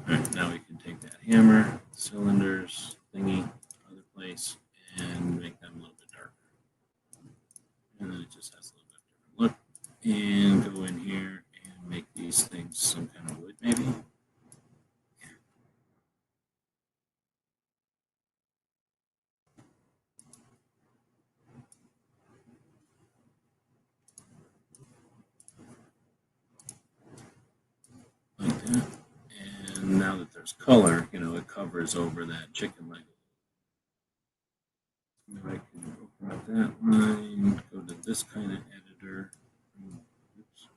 All right, now we can take that hammer, cylinders, thingy, other place, and make them a little bit darker. And then it just has a little bit different look. And go in here and make these things some kind of wood, maybe. Like that. And now that there's color, you know, it covers over that chicken leg. Maybe I can open up that line, go to this kind of editor. Oops.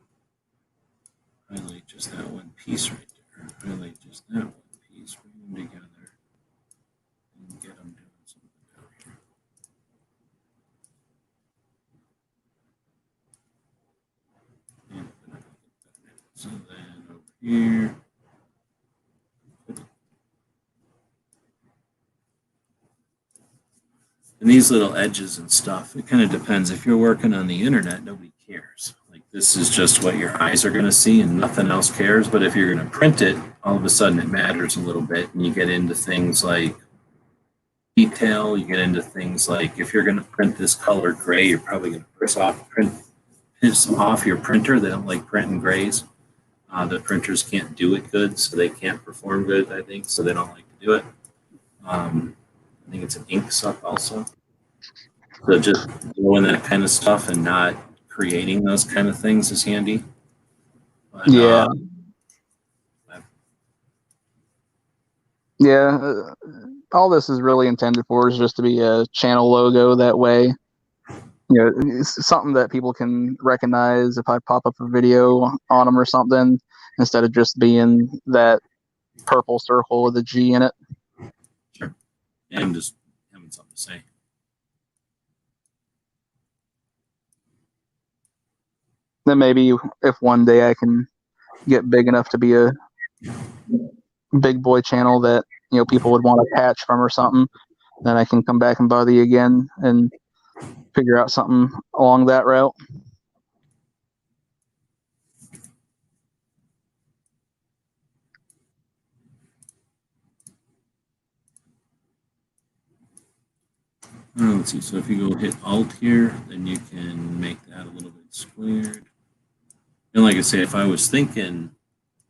Highlight just that one piece right there. Highlight just that one piece, bring them together, and get them doing something down here. So then over here. And these little edges and stuff, it kind of depends. If you're working on the internet, nobody cares. Like this is just what your eyes are going to see and nothing else cares. But if you're going to print it, all of a sudden it matters a little bit. And you get into things like detail. You get into things like if you're going to print this color gray, you're probably going to piss off your printer. They don't like printing grays. The printers can't do it good, so they can't perform good, I think. So they don't like to do it. I think it's an ink suck also. So just doing that kind of stuff and not creating those kind of things is handy. But, yeah. All this is really intended for is just to be a channel logo. That way, you know, it's something that people can recognize if I pop up a video on them or something, instead of just being that purple circle with a G in it. Sure. Yeah, I'm just having something to say. Then maybe if one day I can get big enough to be a big boy channel that, you know, people would want to patch from or something, then I can come back and bother you again and figure out something along that route. Let's see. So if you go hit Alt here, then you can make that a little bit squared. And like I say, if I was thinking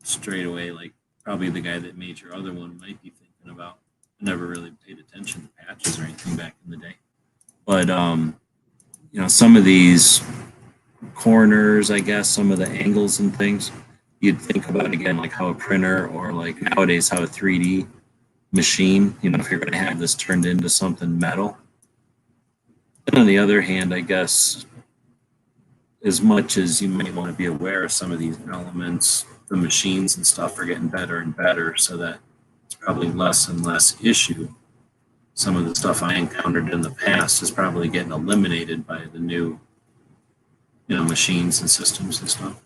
straight away, like probably the guy that made your other one might be thinking about, I never really paid attention to patches or anything back in the day. But, you know, some of these corners, I guess, some of the angles and things, you'd think about, again, like how a printer or like nowadays how a 3D machine, you know, if you're going to have this turned into something metal. And on the other hand, I guess, as much as you might want to be aware of some of these elements, the machines and stuff are getting better and better, so that it's probably less and less issue. Some of the stuff I encountered in the past is probably getting eliminated by the new, you know, machines and systems and stuff.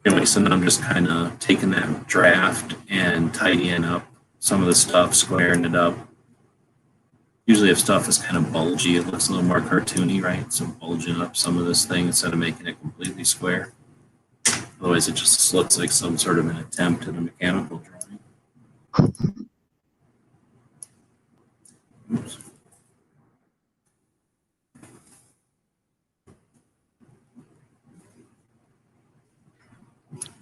Anyway, so now I'm just kind of taking that draft and tidying up some of the stuff, squaring it up. Usually if stuff is kind of bulgy, it looks a little more cartoony, right? So bulging up some of this thing instead of making it completely square. Otherwise it just looks like some sort of an attempt at a mechanical drawing. Oops.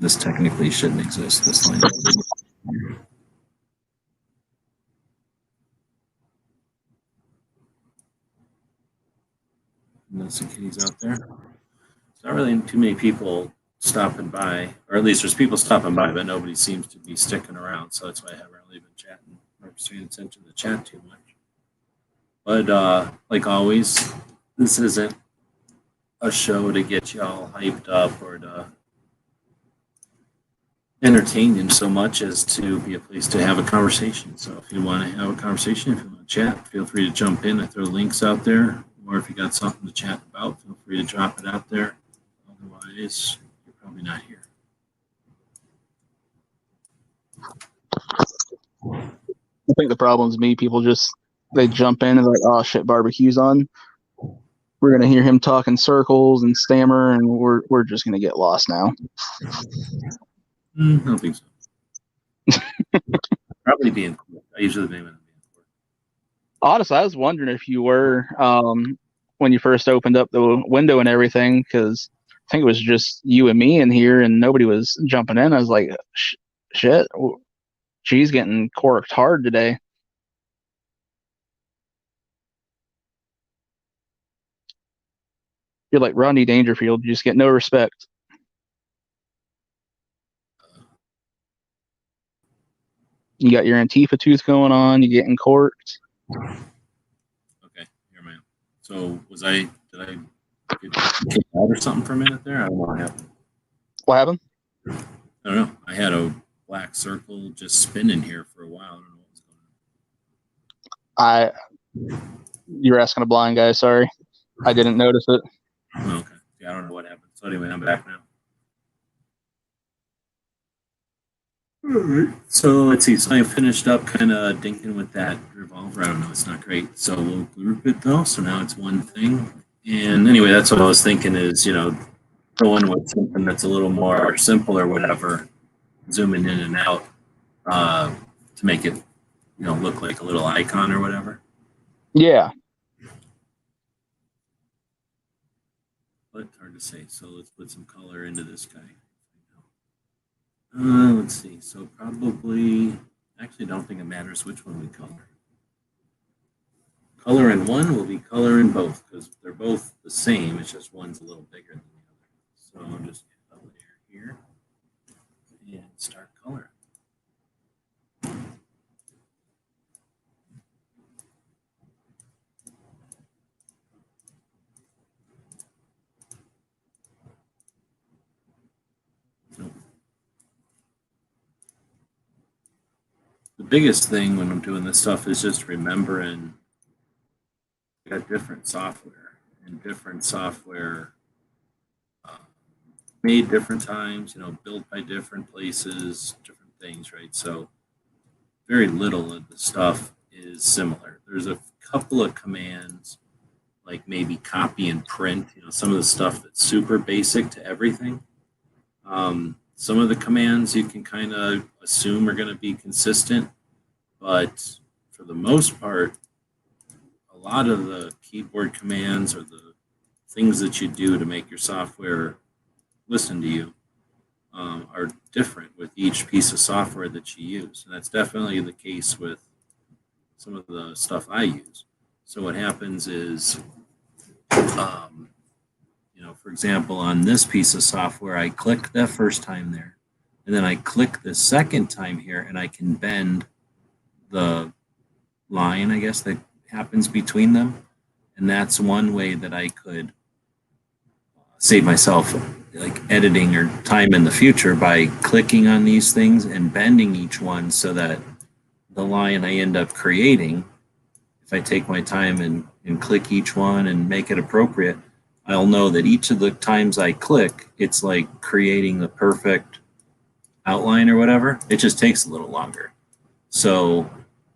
This technically shouldn't exist, this line. And there's some kitties out there. There's not really too many people stopping by, or at least there's people stopping by, but nobody seems to be sticking around. So that's why I haven't really been chatting or paying attention to the chat too much. But like always, this isn't a show to get you all hyped up or to entertain you so much as to be a place to have a conversation. So if you want to have a conversation, if you want to chat, feel free to jump in. I throw links out there, or if you got something to chat about, feel free to drop it out there. Otherwise, you're probably not here. I think the problem's me. People just, they jump in and they're like, oh shit, barbecue's on. We're gonna hear him talk in circles and stammer, and we're just gonna get lost now. I don't think so. Probably being cool. I usually blame it on being cool. Honestly, I was wondering if you were when you first opened up the window and everything, because I think it was just you and me in here, and nobody was jumping in. I was like, shit, she's getting corked hard today. You're like Rodney Dangerfield. You just get no respect. You got your Antifa tooth going on. You're getting corked. Okay, here, man. So did I get kicked out or something for a minute there? I don't know what happened. What happened? I don't know. I had a black circle just spinning here for a while. I don't know what was going on. You were asking a blind guy. Sorry, I didn't notice it. Oh, okay. Yeah, I don't know what happened. So anyway, I'm back now. All right. So let's see. So I finished up kind of dinking with that revolver. I don't know. It's not great. So we'll group it though. So now it's one thing. And anyway, that's what I was thinking is, going with something that's a little more simple or whatever, zooming in and out to make it, look like a little icon or whatever. Yeah. But hard to say. So let's put some color into this guy. Let's see. So probably, actually don't think it matters which one we color. Color in one will be color in both because they're both the same. It's just one's a little bigger than the other. So I'll just get a layer here and start coloring. The biggest thing when I'm doing this stuff is just remembering I got different software and different software made different times, built by different places, different things, right? So very little of the stuff is similar. There's a couple of commands like maybe copy and print, some of the stuff that's super basic to everything. Some of the commands you can kind of assume are going to be consistent, but for the most part, a lot of the keyboard commands or the things that you do to make your software listen to you are different with each piece of software that you use. And that's definitely the case with some of the stuff I use. So what happens is, for example, on this piece of software, I click the first time there, and then I click the second time here, and I can bend the line, I guess, that happens between them. And that's one way that I could save myself like editing or time in the future by clicking on these things and bending each one so that the line I end up creating, if I take my time and click each one and make it appropriate, I'll know that each of the times I click, it's like creating the perfect outline or whatever. It just takes a little longer. So,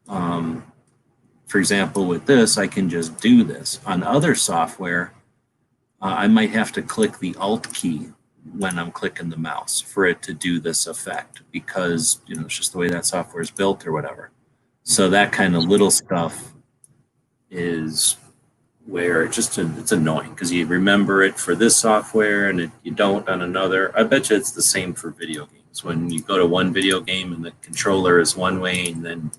for example, with this, I can just do this. On other software, I might have to click the Alt key when I'm clicking the mouse for it to do this effect because, it's just the way that software is built or whatever. So that kind of little stuff is where it's annoying because you remember it for this software and you don't on another. I bet you it's the same for video games. When you go to one video game and the controller is one way and then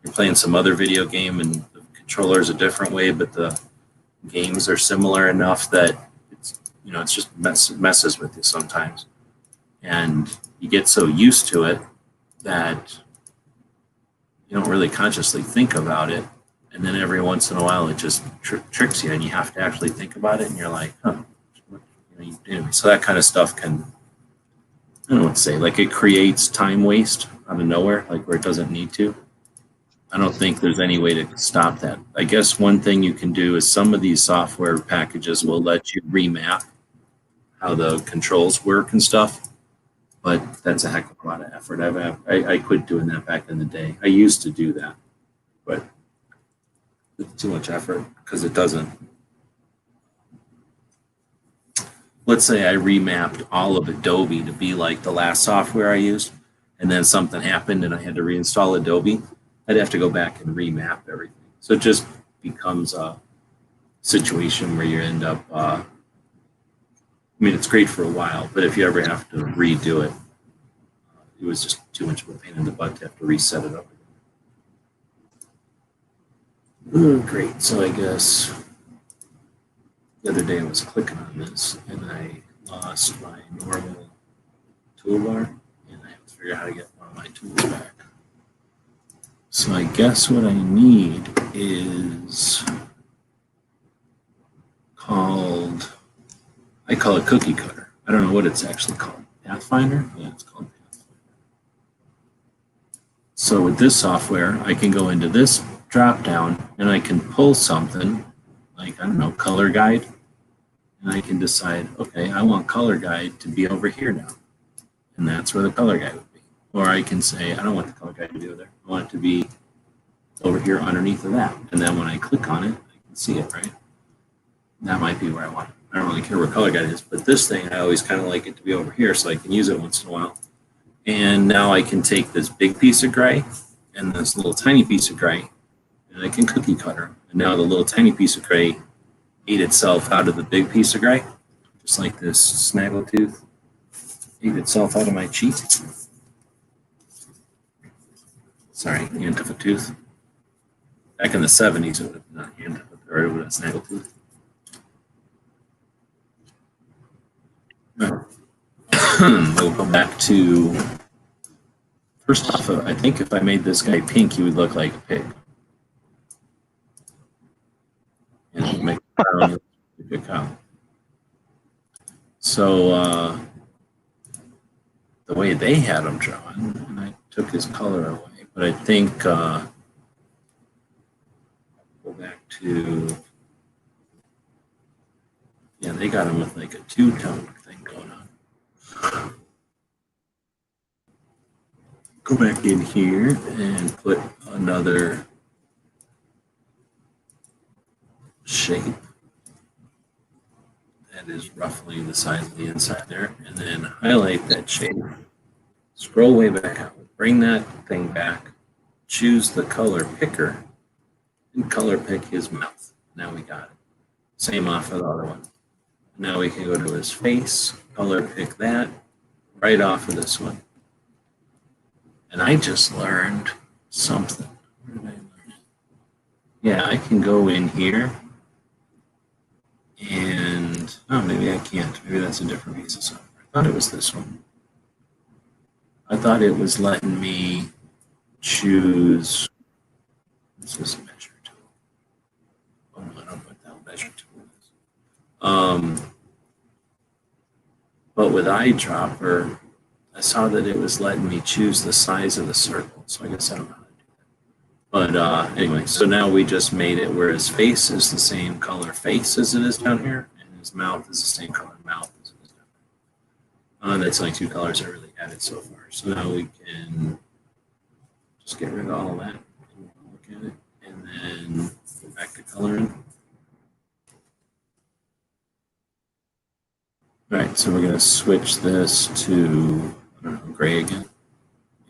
you're playing some other video game and the controller is a different way, but the games are similar enough that it's just messes with you sometimes. And you get so used to it that you don't really consciously think about it. And then every once in a while, it just tricks you, and you have to actually think about it. And you're like, huh. Anyway, so that kind of stuff can, I don't know what to say, like it creates time waste out of nowhere, like where it doesn't need to. I don't think there's any way to stop that. I guess one thing you can do is some of these software packages will let you remap how the controls work and stuff, but that's a heck of a lot of effort. I quit doing that back in the day. I used to do that, but it's too much effort because it doesn't. Let's say I remapped all of Adobe to be like the last software I used, and then something happened and I had to reinstall Adobe. I'd have to go back and remap everything. So it just becomes a situation where you end up, I mean, it's great for a while, but if you ever have to redo it, it was just too much of a pain in the butt to have to reset it up. Oh, great. So I guess the other day I was clicking on this and I lost my normal toolbar, and I have to figure out how to get one of my tools back. So I guess what I need is called, I call it Cookie Cutter. I don't know what it's actually called. Pathfinder? Yeah, it's called Pathfinder. So with this software, I can go into this drop down and I can pull something like, I don't know, color guide. And I can decide, okay, I want color guide to be over here now. And that's where the color guide would be. Or I can say, I don't want the color guide to be over there. I want it to be over here underneath of that. And then when I click on it, I can see it, right? That might be where I want it. I don't really care where color guide is, but this thing, I always kind of like it to be over here so I can use it once in a while. And now I can take this big piece of gray and this little tiny piece of gray, and I can cookie cutter. And now the little tiny piece of gray ate itself out of the big piece of gray, just like this snaggletooth ate itself out of my cheek. Sorry, the end of a tooth. Back in the 70s, it would have not hand, or it would have snaggletooth. We'll go back to, first off, I think if I made this guy pink, he would look like a pig. And he'd make a cow. So the way they had him drawn, and I took his color away, but I think go back to, yeah, they got him with like a two-tone thing going on. Go back in here and put another shape that is roughly the size of the inside there, and then highlight that shape. Scroll way back out, bring that thing back, choose the color picker, and color pick his mouth. Now we got it. Same off of the other one. Now we can go to his face, color pick that, right off of this one. And I just learned something. Where did I learn it? Yeah, I can go in here and, oh, maybe I can't. Maybe that's a different piece of software. I thought it was this one. I thought it was letting me choose, this is a measure tool. Oh no, I don't know what that measure tool is. But with eyedropper, I saw that it was letting me choose the size of the circle. So I guess I don't know how to do that. But anyway, so now we just made it where his face is the same color face as it is down here, and his mouth is the same color mouth as it is down there. That's only two colors I really added so far. So now we can just get rid of all of that. Look at it, and then go back to coloring. All right, so we're going to switch this to, I don't know, gray again.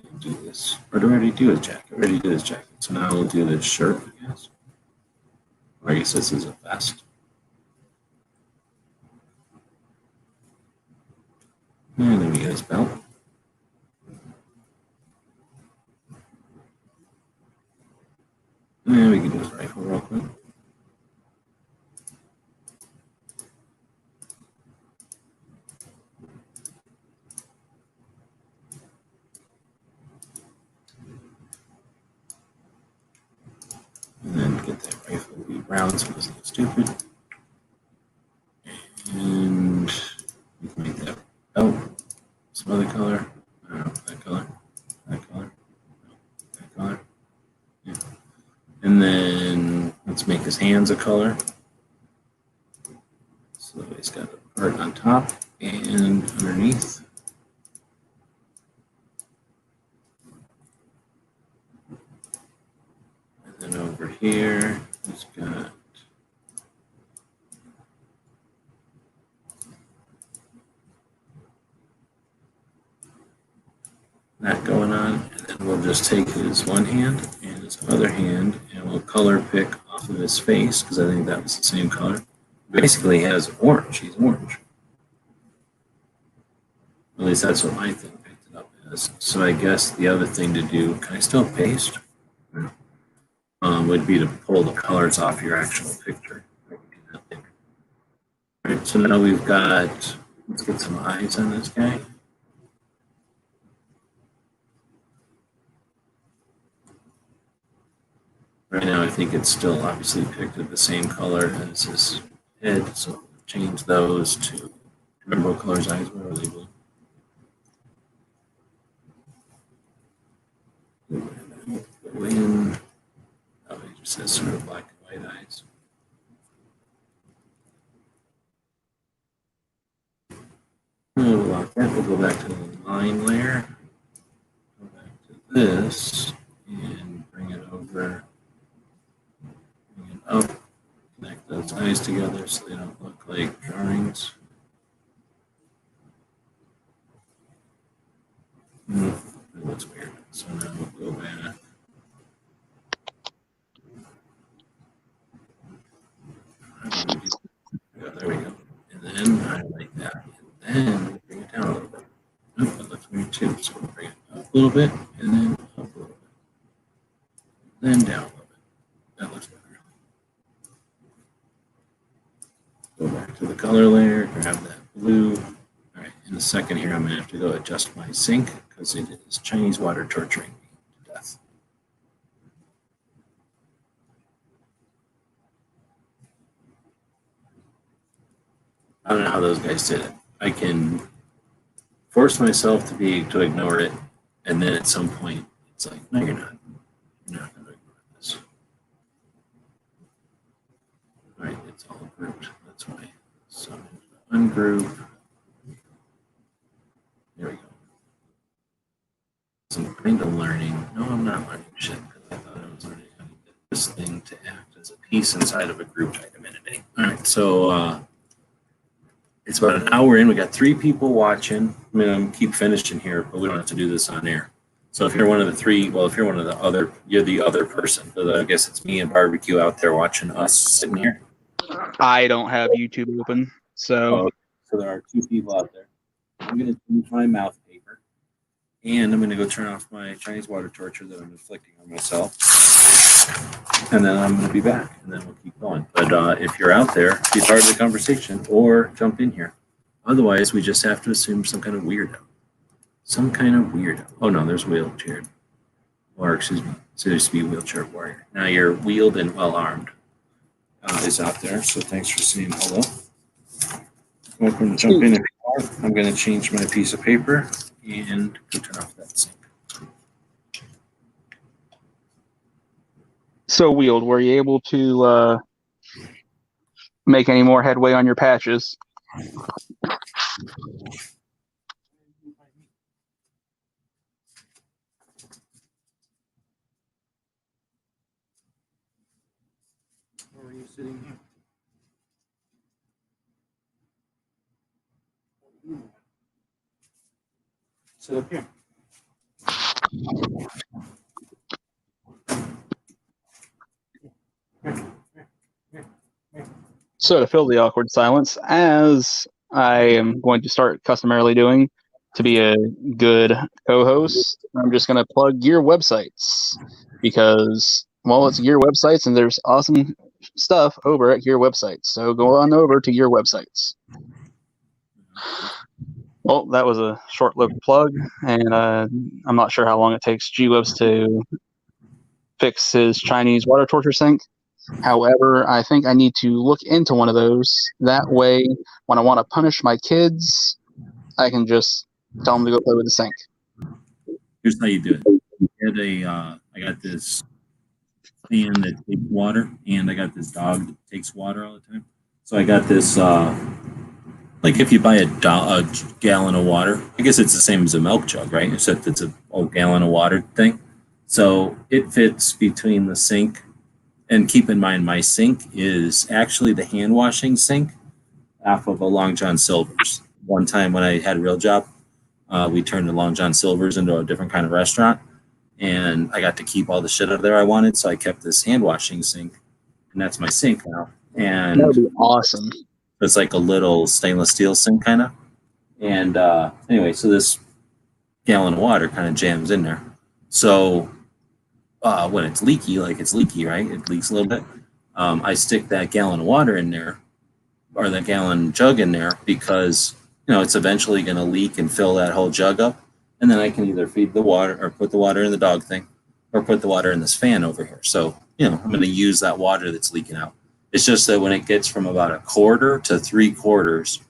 And do this. Or do I already do his jacket? I already did his jacket. So now we'll do this shirt, I guess. Or I guess this is a vest. And then we get his belt. And we can do his rifle real quick. get that rifle to be brown so it doesn't look stupid. And we can make that, some other color. I don't know, that color, that color. Yeah. And then let's make his hands a color. So he's got a part on top and underneath. And then over here, he's got that going on. And then we'll just take his one hand and his other hand and we'll color pick off of his face because I think that was the same color. Basically, he has orange. He's orange. At least that's what my thing picked it up as. So I guess the other thing to do, can I still paste? Would be to pull the colors off your actual picture. All right, so now we've got, let's get some eyes on this guy. Right now, I think it's still obviously picked at the same color as his head, so change those to, remember what color his eyes were, or they blue? Go in. Oh, he just has sort of black and white eyes. We'll lock that. We'll go back to the line layer. Go back to this and bring it over. Bring it up. Connect those eyes together so they don't look like drawings. That looks weird. So now we'll go back. There we go. And then highlight that. And then bring it down a little bit. Nope, that looks weird too. So we'll bring it up a little bit and then up a little bit. Then down a little bit. That looks better. Go back to the color layer, grab that blue. All right, in a second here, I'm going to have to go adjust my sync because it is Chinese water torturing me to death. I don't know how those guys did it. I can force myself to ignore it, and then at some point, it's like, no, you're not. You're not going to ignore this. All right, it's all grouped. That's why. So ungroup. There we go. So I'm kind of learning. No, I'm not learning shit because I thought I was learning how to get this thing to act as a piece inside of a group identity. All right, so it's about an hour in. We got 3 people watching. I'm going to keep finishing here, but we don't have to do this on air. So if you're one of the 3, well, if you're one of the other, you're the other person. So I guess it's me and Barbecue out there watching us sitting here. I don't have YouTube open, so So there are 2 people out there. I'm going to change my mouth paper, and I'm going to go turn off my Chinese water torture that I'm inflicting on myself. And then I'm going to be back, and then we'll keep going. But if you're out there, be part of the conversation or jump in here. Otherwise, we just have to assume some kind of weirdo. Some kind of weirdo. Oh, no, there's wheelchair. Or, excuse me, so there used to be wheelchair warrior. Now you're wheeled and well-armed is out there, so thanks for saying hello. Welcome to jump in if you are. I'm going to change my piece of paper and go turn off that sync. So, Wield, were you able to make any more headway on your patches? Where are you sitting here? Sit up here. So to fill the awkward silence, as I am going to start customarily doing to be a good co-host, I'm just going to plug Gear websites because, well, it's Gear websites and there's awesome stuff over at Gear websites. So go on over to Gear websites. Well, that was a short-lived plug, and I'm not sure how long it takes G-Webs to fix his Chinese water torture sink. However, I think I need to look into one of those. That way, when I want to punish my kids, I can just tell them to go play with the sink. Here's how you do it. You get I got this fan that takes water, and I got this dog that takes water all the time. So I got this, like if you buy a gallon of water, I guess it's the same as a milk jug, right? Except it's a gallon of water thing. So it fits between the sink, and keep in mind my sink is actually the hand washing sink off of a Long John Silver's. One time when I had a real job, we turned the Long John Silver's into a different kind of restaurant, and I got to keep all the shit out of there I wanted. So I kept this hand washing sink, and that's my sink now. And that would be awesome. It's like a little stainless steel sink kind of. And anyway, so this gallon of water kind of jams in there. So when it's leaky, right? It leaks a little bit. I stick that gallon of water in there, or the gallon jug in there, because it's eventually going to leak and fill that whole jug up. And then I can either feed the water or put the water in the dog thing, or put the water in this fan over here. So, I'm going to use that water that's leaking out. It's just that when it gets from about a quarter to 3/4,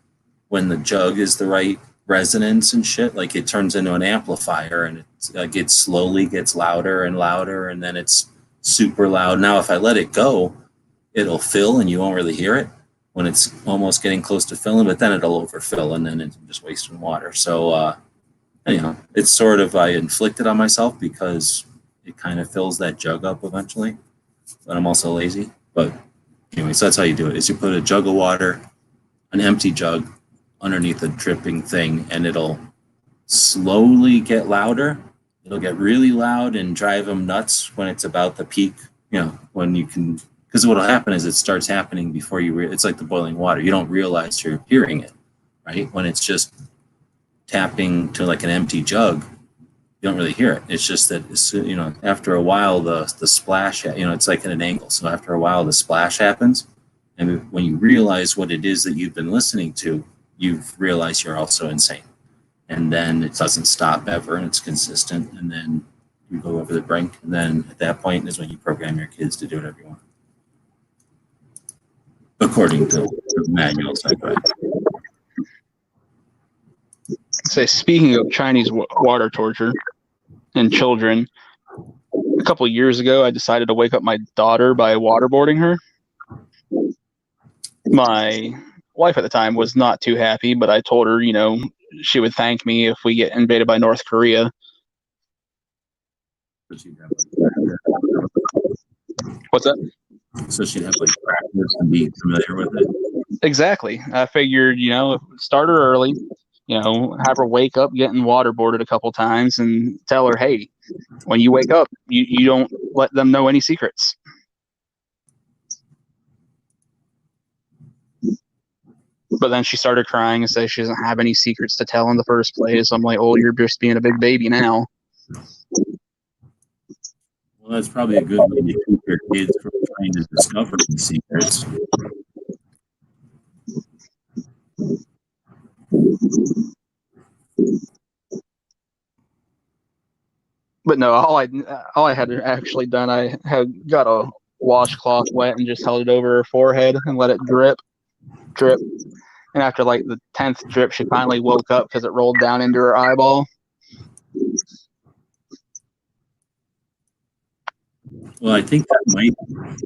when the jug is the right resonance and shit, like it turns into an amplifier, and it slowly gets louder and louder, and then it's super loud. Now, if I let it go, it'll fill and you won't really hear it when it's almost getting close to filling, but then it'll overfill and then it's just wasting water. So, it's sort of, I inflict it on myself because it kind of fills that jug up eventually, but I'm also lazy. But anyway, so that's how you do it, is you put a jug of water, an empty jug, underneath a dripping thing, and it'll slowly get louder. It'll get really loud and drive them nuts when it's about the peak, when you can, because what'll happen is it starts happening before it's like the boiling water. You don't realize you're hearing it, right? When it's just tapping to like an empty jug, you don't really hear it. It's just that, after a while, the splash, it's like at an angle. So after a while, the splash happens. And when you realize what it is that you've been listening to, you've realized you're also insane. And then it doesn't stop ever, and it's consistent. And then you go over the brink. And then at that point is when you program your kids to do whatever you want, according to the manuals I read. Say, speaking of Chinese water torture and children, a couple of years ago, I decided to wake up my daughter by waterboarding her. My wife at the time was not too happy, but I told her, she would thank me if we get invaded by North Korea. What's that? So she'd have practice and be familiar with it. Exactly. I figured, start her early, have her wake up getting waterboarded a couple times and tell her, hey, when you wake up, you don't let them know any secrets. But then she started crying and said she doesn't have any secrets to tell in the first place. I'm like, oh, you're just being a big baby now. Well, that's probably a good way to keep your kids from trying to discover these secrets. But no, all I had actually done, I had got a washcloth wet and just held it over her forehead and let it drip. And after like the 10th drip, she finally woke up because it rolled down into her eyeball. Well, I think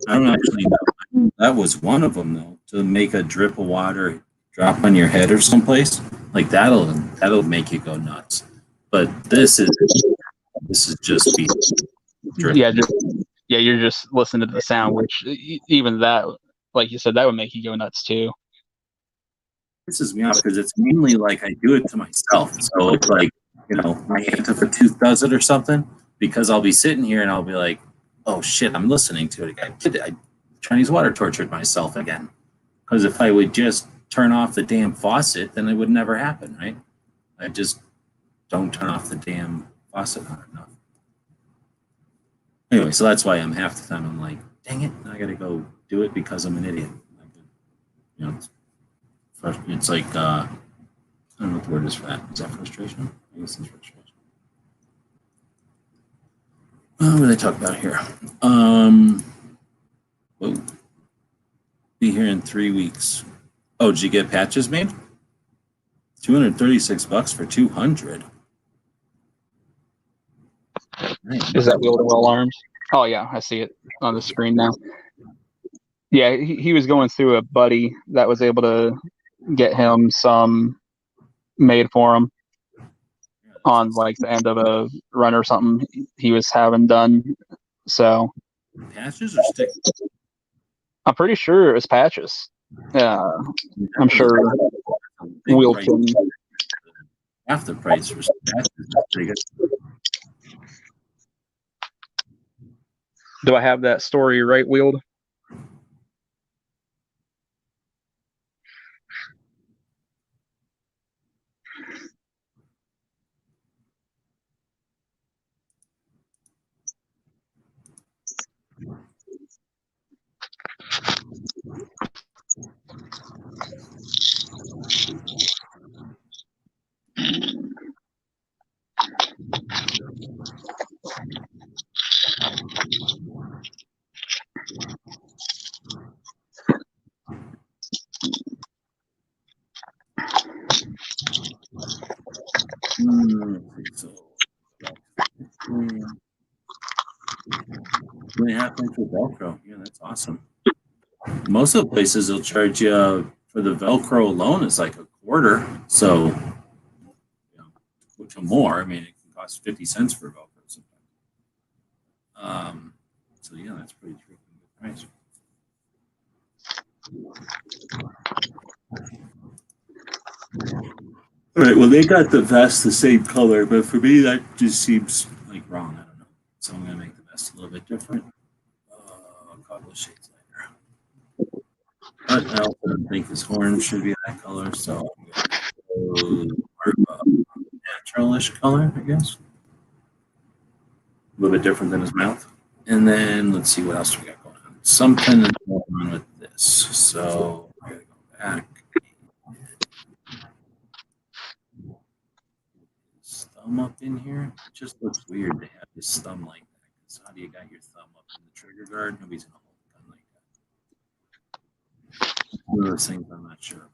I don't actually know. That was one of them, though, to make a drip of water drop on your head or someplace. Like that'll make you go nuts. But this is just be drip. Yeah, you're just listening to the sound, which even that, like you said, that would make you go nuts too. This is me off because it's mainly like I do it to myself. So it's like, my Antifa does it or something, because I'll be sitting here and I'll be like, oh shit, I'm listening to it again. I Chinese water tortured myself again. Because if I would just turn off the damn faucet, then it would never happen, right? I just don't turn off the damn faucet hard enough. Anyway, so that's why I'm half the time I'm like, dang it, I gotta go do it because I'm an idiot. It's like, I don't know what the word is for that. Is that frustration? I guess it's frustration. What did I talk about here? Whoa. Be here in 3 weeks. Oh, did you get patches made? $236 for 200. Nice. Is that Wheel to Well Arms? Oh yeah, I see it on the screen now. Yeah, he was going through a buddy that was able to get him some made for him on like the end of a run or something he was having done. So Patches or sticks? I'm pretty sure it was patches. I'm sure Big Wheel price. can. Half the price for patches. That's pretty good. Do I have that story right, Wheeled? So, 2.5 inch with Velcro. Yeah, that's awesome. Most of the places will charge you for the Velcro alone is like a quarter. So, which or more. I mean, it can cost 50 cents for Velcro sometimes. So yeah, that's pretty freaking good price. All right. Well, they got the vest the same color, but for me, that just seems like wrong. I don't know. So I'm gonna make the vest a little bit different. A couple of shades lighter. But I also don't think his horn should be that color, so I'm gonna go more of a naturalish color, I guess. A little bit different than his mouth. And then let's see what else we got going on. Something going on with this. So I gotta go back. His thumb up in here. It just looks weird to have his thumb like that. So how do you got your thumb up in the trigger guard? Nobody's gonna hold a gun like that. One of those things I'm not sure about.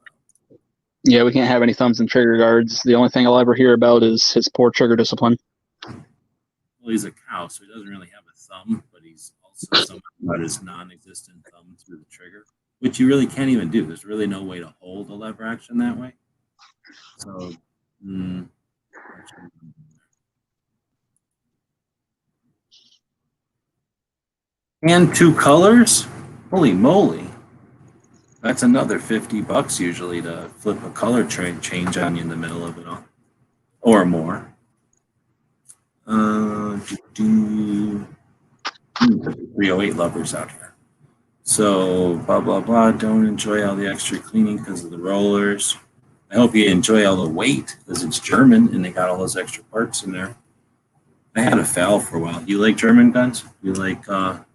Yeah, we can't have any thumbs and trigger guards. The only thing I'll ever hear about is his poor trigger discipline. Well, he's a cow, so he doesn't really have a thumb, but he's also somehow got his non-existent thumb through the trigger, which you really can't even do. There's really no way to hold a lever action that way. So, and 2 colors? Holy moly. That's another $50 usually to flip a color change on you in the middle of it all. Or more. 308 levers out here. So, blah, blah, blah. Don't enjoy all the extra cleaning because of the rollers. I hope you enjoy all the weight because it's German and they got all those extra parts in there. I had a FAL for a while. You like German guns? You like, or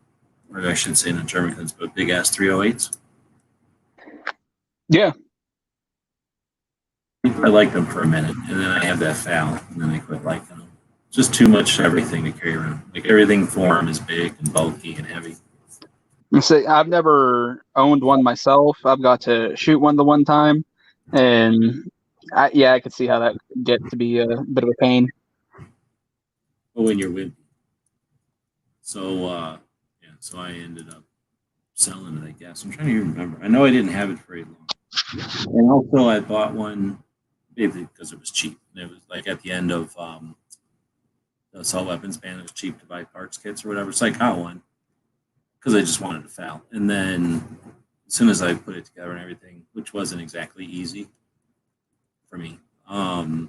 I should say not German guns, but big ass 308s? Yeah. I liked them for a minute and then I had that FAL and then I quit liking them. Just too much everything to carry around. Like everything for them is big and bulky and heavy. See, I've never owned one myself. I've got to shoot one the one time, and I could see how that could get to be a bit of a pain. But when you're with, so so I ended up selling it. I guess I'm trying to even remember. I know I didn't have it for very long, and also I bought one maybe because it was cheap. It was like at the end of the assault weapons ban. It was cheap to buy parts kits or whatever. So I got one because I just wanted to FAL. And then as soon as I put it together and everything, which wasn't exactly easy for me, I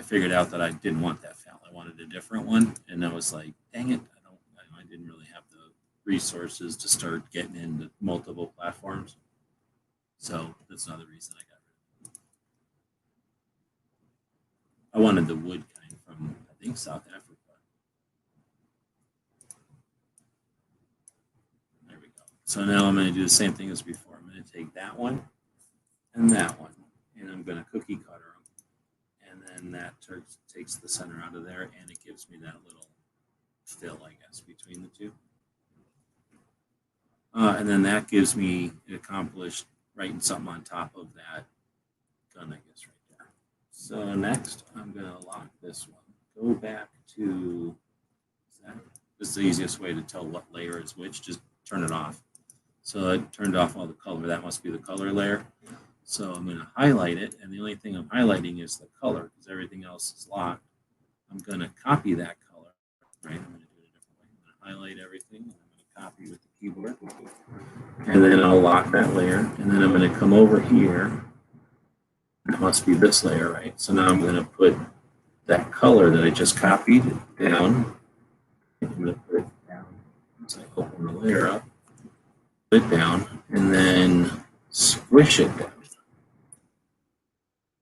figured out that I didn't want that FAL. I wanted a different one, and I was like, dang it, I didn't really have the resources to start getting into multiple platforms. So that's another reason I got rid of it. I wanted the wood kind from, I think, South Africa. There we go. So now I'm going to do the same thing as before. I'm going to take that one and that one, and I'm going to cookie cutter them. And then that takes the center out of there, and it gives me that little fill, I guess, between the two. And then that gives me it accomplished writing something on top of that gun, I guess, right there. So next, I'm going to lock this one. Go back to, this is the easiest way to tell what layer is which, just turn it off. So I turned off all the color. That must be the color layer. So I'm going to highlight it, and the only thing I'm highlighting is the color because everything else is locked. I'm going to copy that color, right? I'm going to do it a different way. I'm going to highlight everything, and I'm going to copy with the keyboard. And then I'll lock that layer, and then I'm going to come over here. That must be this layer, right? So now I'm going to put that color that I just copied down. I'm going to put it down. So I open the layer up, put it down, and then squish it down.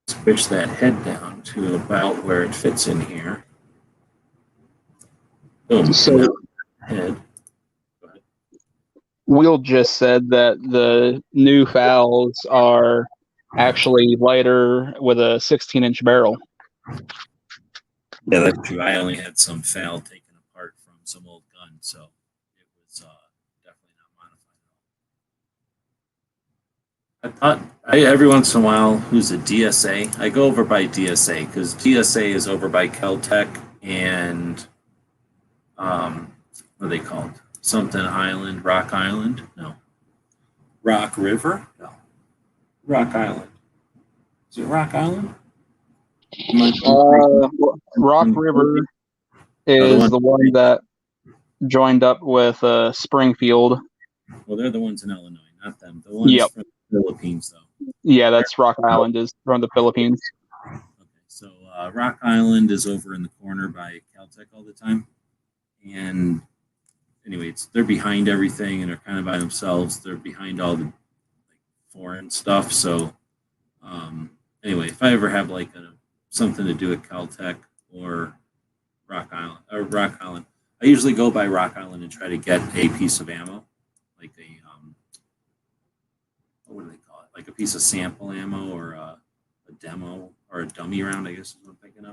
Squish that head down to about where it fits in here. Boom. So head. Will just said that the new FALs are actually lighter with a 16-inch barrel. Yeah, that's true. I only had some FAL taken apart from some old gun, so it was definitely not modified. I thought every once in a while, who's a DSA? I go over by DSA because DSA is over by Kel-Tec and what are they called? Something Island, Rock Island? No. Rock River? No. Rock Island. Is it Rock Island? Rock River is the one that joined up with Springfield. Well, they're the ones in Illinois, not them. The ones from the Philippines, though. Yeah, that's Rock Island is from the Philippines. Okay, so Rock Island is over in the corner by Kel-Tec all the time. And anyway, they're behind everything and they're kind of by themselves. They're behind all the foreign stuff. So anyway, if I ever have something to do with Kel-Tec or Rock Island, I usually go by Rock Island and try to get a piece of ammo, like a what do they call it? Like a piece of sample ammo or a demo or a dummy round, I guess is what I'm thinking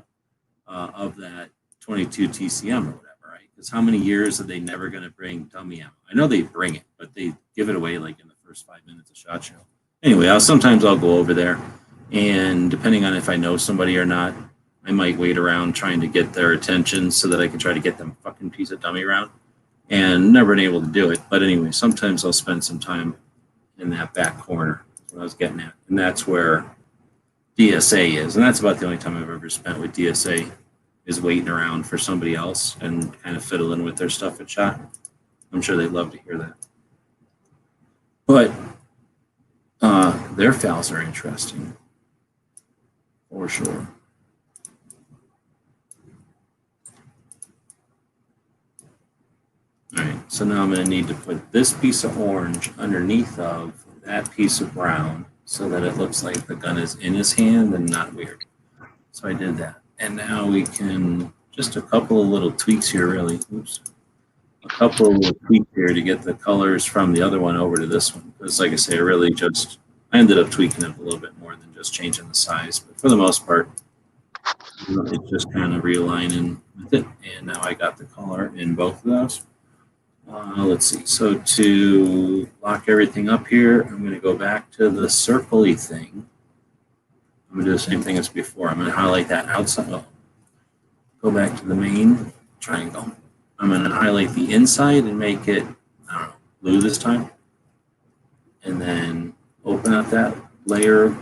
of that 22 TCM or whatever, right? Because how many years are they never going to bring dummy ammo? I know they bring it, but they give it away like in the first 5 minutes of SHOT Show. Anyway, sometimes I'll go over there, and depending on if I know somebody or not, I might wait around trying to get their attention so that I can try to get them a fucking piece of dummy round, and never been able to do it. But anyway, sometimes I'll spend some time in that back corner. That's what I was getting at, and that's where DSA is, and that's about the only time I've ever spent with DSA is waiting around for somebody else and kind of fiddling with their stuff at SHOT. I'm sure they'd love to hear that. But their FALs are interesting, for sure. All right, so now I'm going to need to put this piece of orange underneath of that piece of brown so that it looks like the gun is in his hand and not weird. So I did that. And now we can, just a couple of little tweaks here, really. Oops. A couple of little tweaks here to get the colors from the other one over to this one. Because like I say, I ended up tweaking it a little bit more than just changing the size. But for the most part, it's just kind of realigning with it. And now I got the color in both of those. Let's see. So to lock everything up here, I'm going to go back to the circle-y thing. I'm going to do the same thing as before. I'm going to highlight that outside. Oh, go back to the main triangle. I'm going to highlight the inside and make it, I don't know, blue this time. And then open up that layer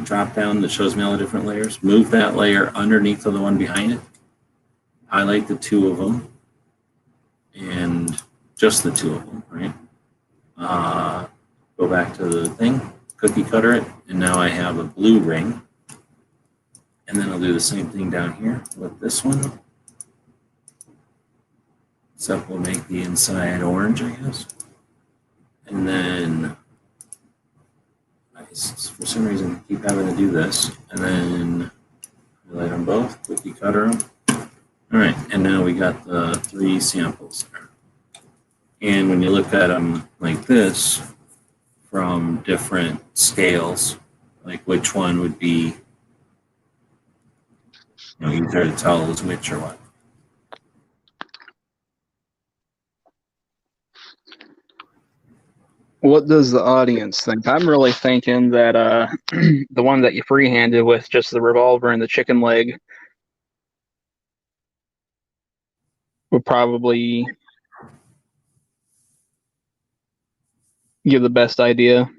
drop down that shows me all the different layers. Move that layer underneath of the one behind it. Highlight the two of them. And just the two of them, right? Go back to the thing, cookie cutter it, and now I have a blue ring. And then I'll do the same thing down here with this one. Except we'll make the inside orange, I guess. And then, nice. For some reason, I keep having to do this. And then highlight them both, cookie cutter them. All right, and now we got the 3 samples there. And when you look at them like this, from different scales, like which one would be, easier to tell is which or what. What does the audience think? I'm really thinking that the one that you free-handed with just the revolver and the chicken leg would probably give the best idea.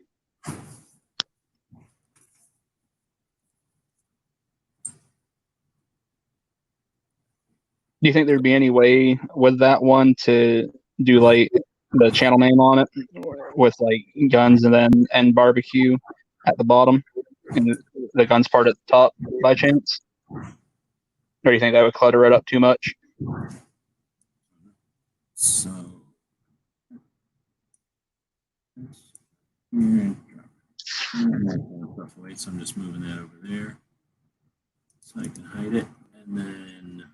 Do you think there'd be any way with that one to do like the channel name on it with like guns and then and barbecue at the bottom and the guns part at the top by chance? Or do you think that would clutter it up too much? So, so I'm just moving that over there so I can hide it. And then,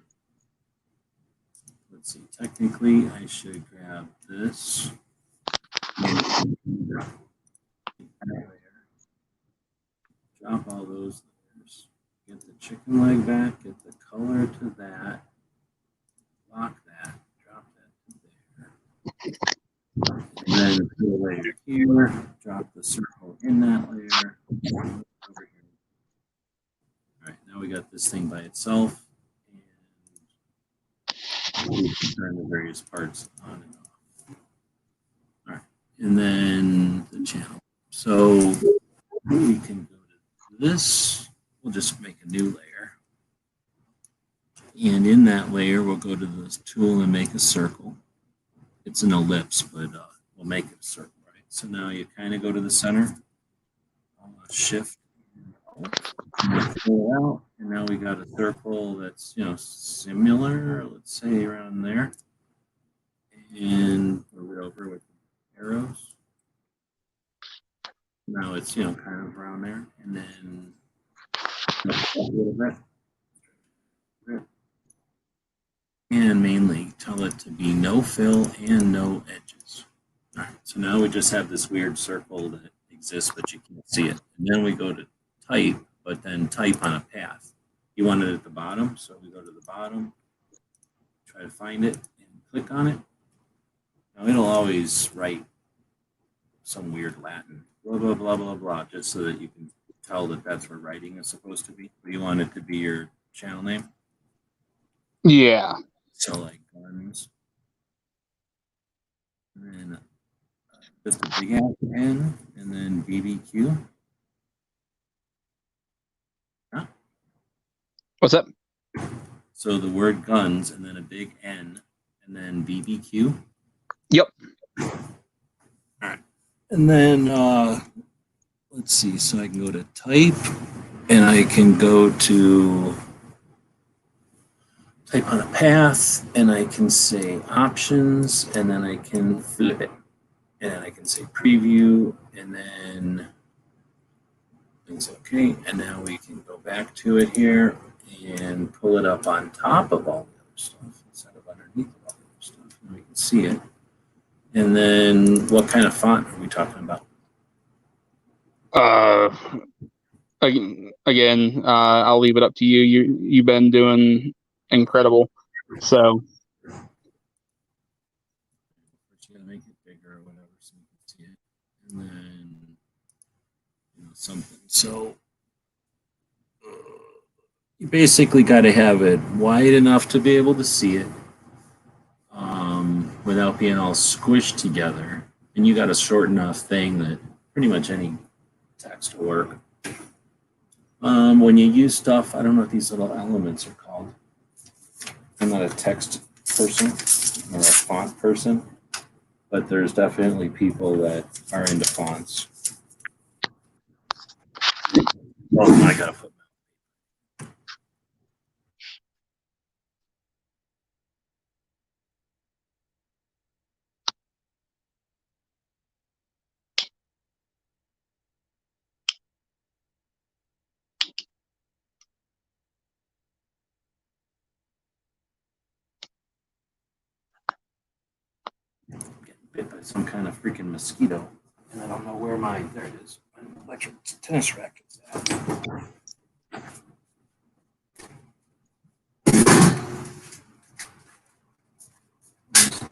let's see, technically I should grab this. Drop all those layers. Get the chicken leg back, get the color to that, lock that, drop that to there. And then put a layer here, drop the circle in that layer. Over here. All right, now we got this thing by itself. And we can turn the various parts on and off. All right, and then the channel. So we can go to this. We'll just make a new layer. And in that layer, we'll go to this tool and make a circle. It's an ellipse, but we'll make it a circle, right? So now you kind of go to the center, shift, pull it out, and now we got a circle that's, similar, let's say around there. And move it over with arrows. Now it's, kind of around there. And then a little bit. And mainly tell it to be no fill and no edges. All right, so now we just have this weird circle that exists, but you can't see it. And then we go to type, but then type on a path. You want it at the bottom, so we go to the bottom, try to find it, and click on it. Now it'll always write some weird Latin, blah, blah, blah, blah, blah, just so that you can tell that that's where writing is supposed to be. But you want it to be your channel name. Yeah. So like guns, and then just a big N, and then BBQ. Huh? What's that? So the word guns, and then a big N, and then BBQ. Yep. All right. And then let's see. So I can go to type, and I can go to type on a path, and I can say options, and then I can flip it. And then I can say preview, and then it's okay. And now we can go back to it here and pull it up on top of all the other stuff instead of underneath all the other stuff. And we can see it. And then what kind of font are we talking about? Again, I'll leave it up to you. You've been doing incredible. So You gotta make it bigger or whatever so you can see it. And then something. So you basically got to have it wide enough to be able to see it without being all squished together. And you got a short enough thing that pretty much any text will work. When you use stuff, I don't know what these little elements are called. I'm not a text person or a font person, but there's definitely people that are into fonts. Oh, I gotta put. Getting bit by some kind of freaking mosquito, and I don't know where mine. There it is. My electric tennis racket's at.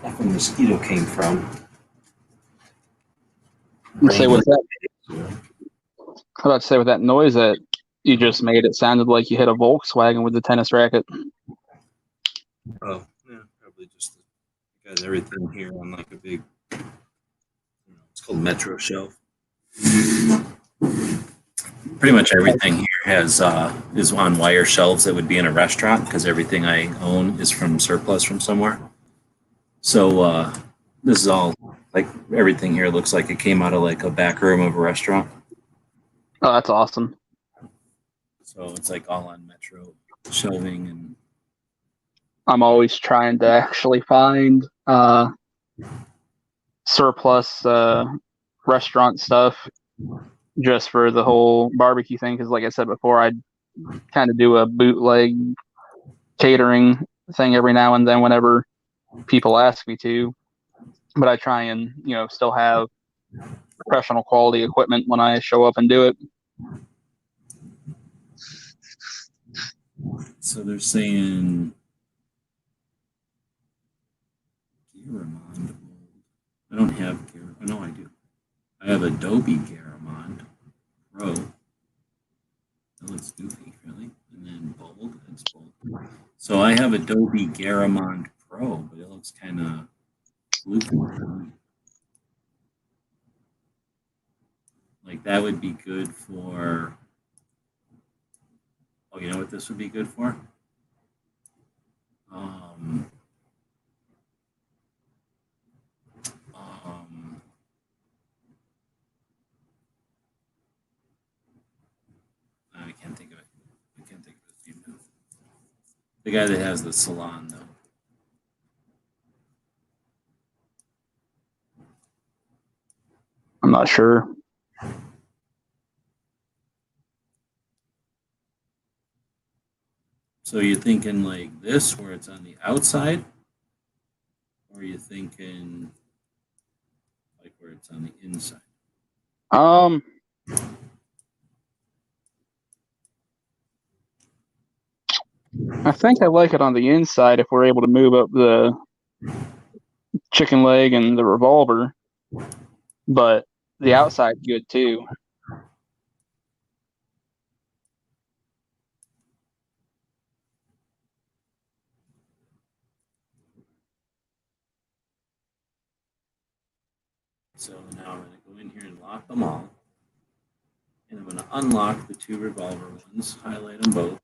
Where the mosquito came from. Say with that, I about to say with that noise that you just made, it sounded like you hit a Volkswagen with the tennis racket. Oh, yeah, probably just got everything here on like a big, it's called Metro shelf. Pretty much everything here has is on wire shelves that would be in a restaurant because everything I own is from surplus from somewhere. So this is all like everything here looks like it came out of like a back room of a restaurant. Oh, that's awesome. So it's like all on Metro shelving and I'm always trying to actually find surplus restaurant stuff just for the whole barbecue thing. Because, like I said before, I kind of do a bootleg catering thing every now and then whenever people ask me to. But I try and still have professional quality equipment when I show up and do it. so they're saying Garamond. I don't have Garamond. Oh, no, I do. I have Adobe Garamond Pro. That looks goofy, really. And then bold. It's bold. So I have Adobe Garamond Pro, but it looks kind of goofy. Like that would be good for. Oh, you know what this would be good for? I can't think of it. I can't think of his name now. The guy that has the salon, though. I'm not sure. So you're thinking like this, where it's on the outside, or are you thinking like where it's on the inside? I think I like it on the inside if we're able to move up the chicken leg and the revolver, but the outside's good too. So now I'm going to go in here and lock them all. And I'm going to unlock the two revolver ones, highlight them both,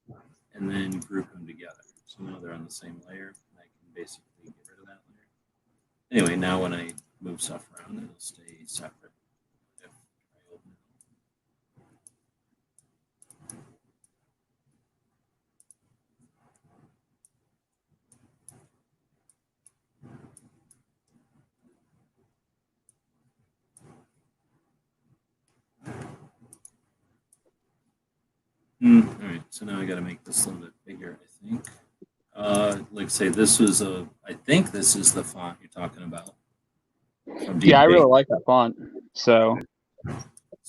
and then group them together. So now they're on the same layer. And I can basically get rid of that layer. Anyway, now when I move stuff around, it'll stay separate. If I open it. All right, so now I got to make this a little bit bigger, I think. Like say this was I think this is the font you're talking about. Yeah, I really like that font. So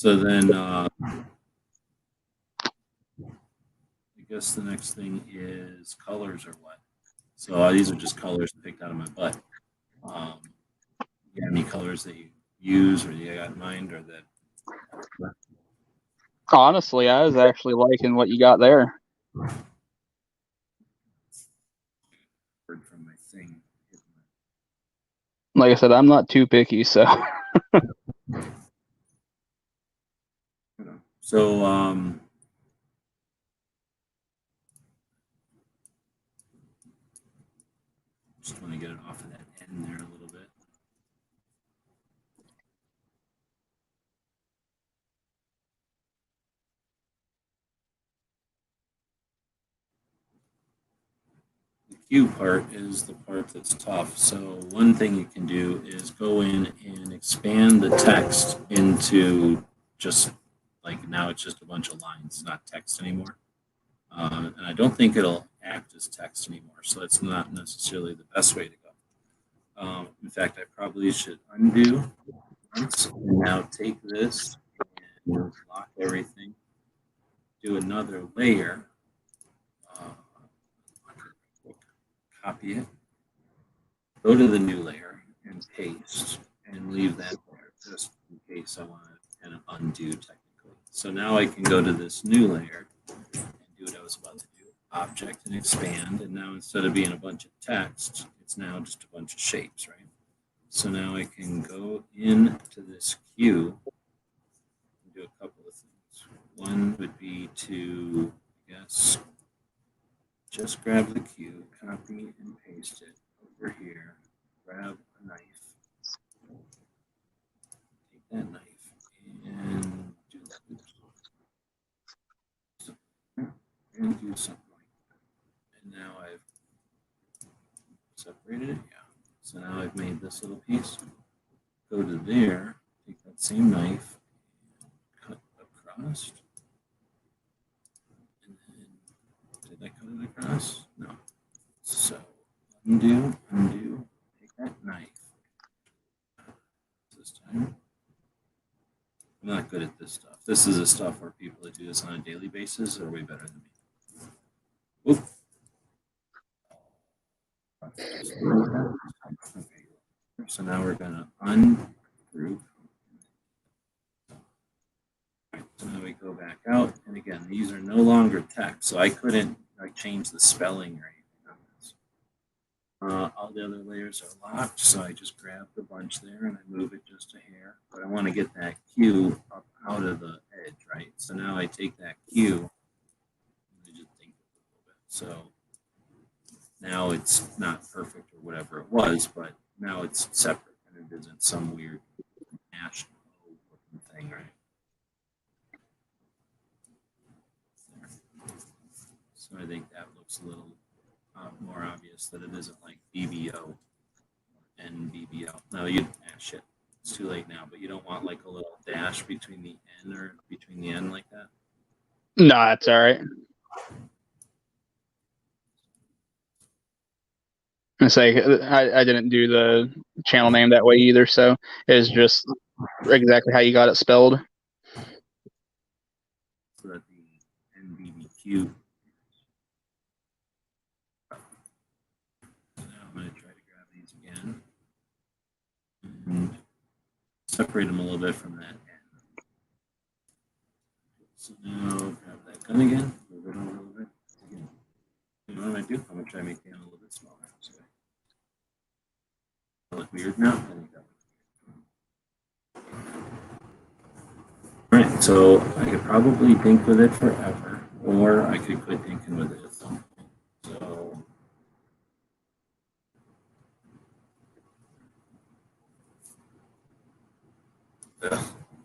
then I guess the next thing is colors or what? So these are just colors picked out of my butt. You got any colors that you use or you got in mind or that? honestly, I was actually liking what you got there. From my thing. Like I said, I'm not too picky, so. So just want to get it off of that end there a little bit. The Q part is the part that's tough. So one thing you can do is go in and expand the text into just like now it's just a bunch of lines, not text anymore. And I don't think it'll act as text anymore. So that's not necessarily the best way to go. In fact, I probably should undo once and now take this and lock everything. Do another layer. Copy it. Go to the new layer and paste and leave that there. just in case I want to kind of undo technically. So now I can go to this new layer and do what I was about to do. Object and expand. And now instead of being a bunch of text, it's now just a bunch of shapes, right? So now I can go into this queue and do a couple of things. One would be to, I guess, just grab the queue, copy and paste it over here, grab a knife, take that knife and do and do something like that. And now I've separated it, yeah. So now I've made this little piece. Go to there, take that same knife, cut across. And then, did I cut it across? No. So undo, take that knife. This time. I'm not good at this stuff. This is the stuff where people that do this on a daily basis are way better than me. Oop. Okay. So now we're gonna ungroup. So now we go back out, and again, these are no longer text, so I couldn't like change the spelling or anything on this. All the other layers are locked, so I just grab the bunch there and I move it just a hair. But I want to get that cue up out of the edge, right? So now I take that cue and I just think a little bit. So now it's not perfect or whatever it was, but now it's separate and it isn't some weird national thing, right? So I think that looks a little more obvious that it isn't like BBO and BBO. No, shit. It's too late now, but you don't want like a little dash between the N or between the N like that. No, that's all right. I say I didn't do the channel name that way either, so it's just exactly how you got it spelled. So that the NBBQ. So now I'm going to try to grab these again and separate them a little bit from that N. So now grab that gun again, move it over a little bit. Again. You know what I'm going to do? I'm going to try to make the N a little bit smaller. So that look weird now? I think that looks weird. All right, so I could probably think with it forever, or I could quit thinking with it at some point. So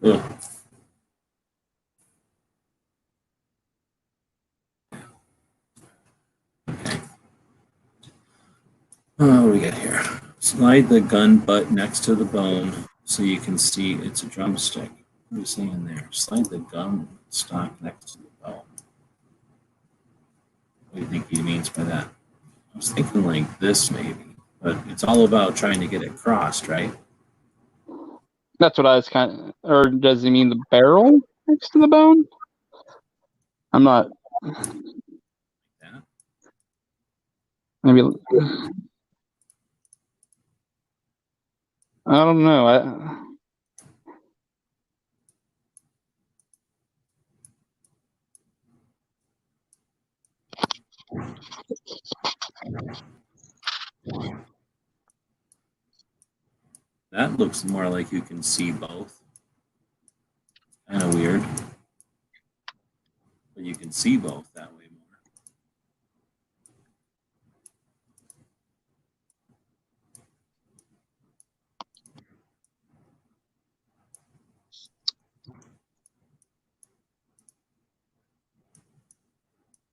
ugh. Okay. What do we got here? Slide the gun butt next to the bone so you can see it's a drumstick. What are you seeing there? Slide the gun stock next to the bone. What do you think he means by that? I was thinking like this maybe, but it's all about trying to get it crossed, right? That's what I was kind of. Or does he mean the barrel next to the bone? I'm not. Yeah. Maybe. I don't know. That looks more like you can see both. Kind of weird. But you can see both that way more.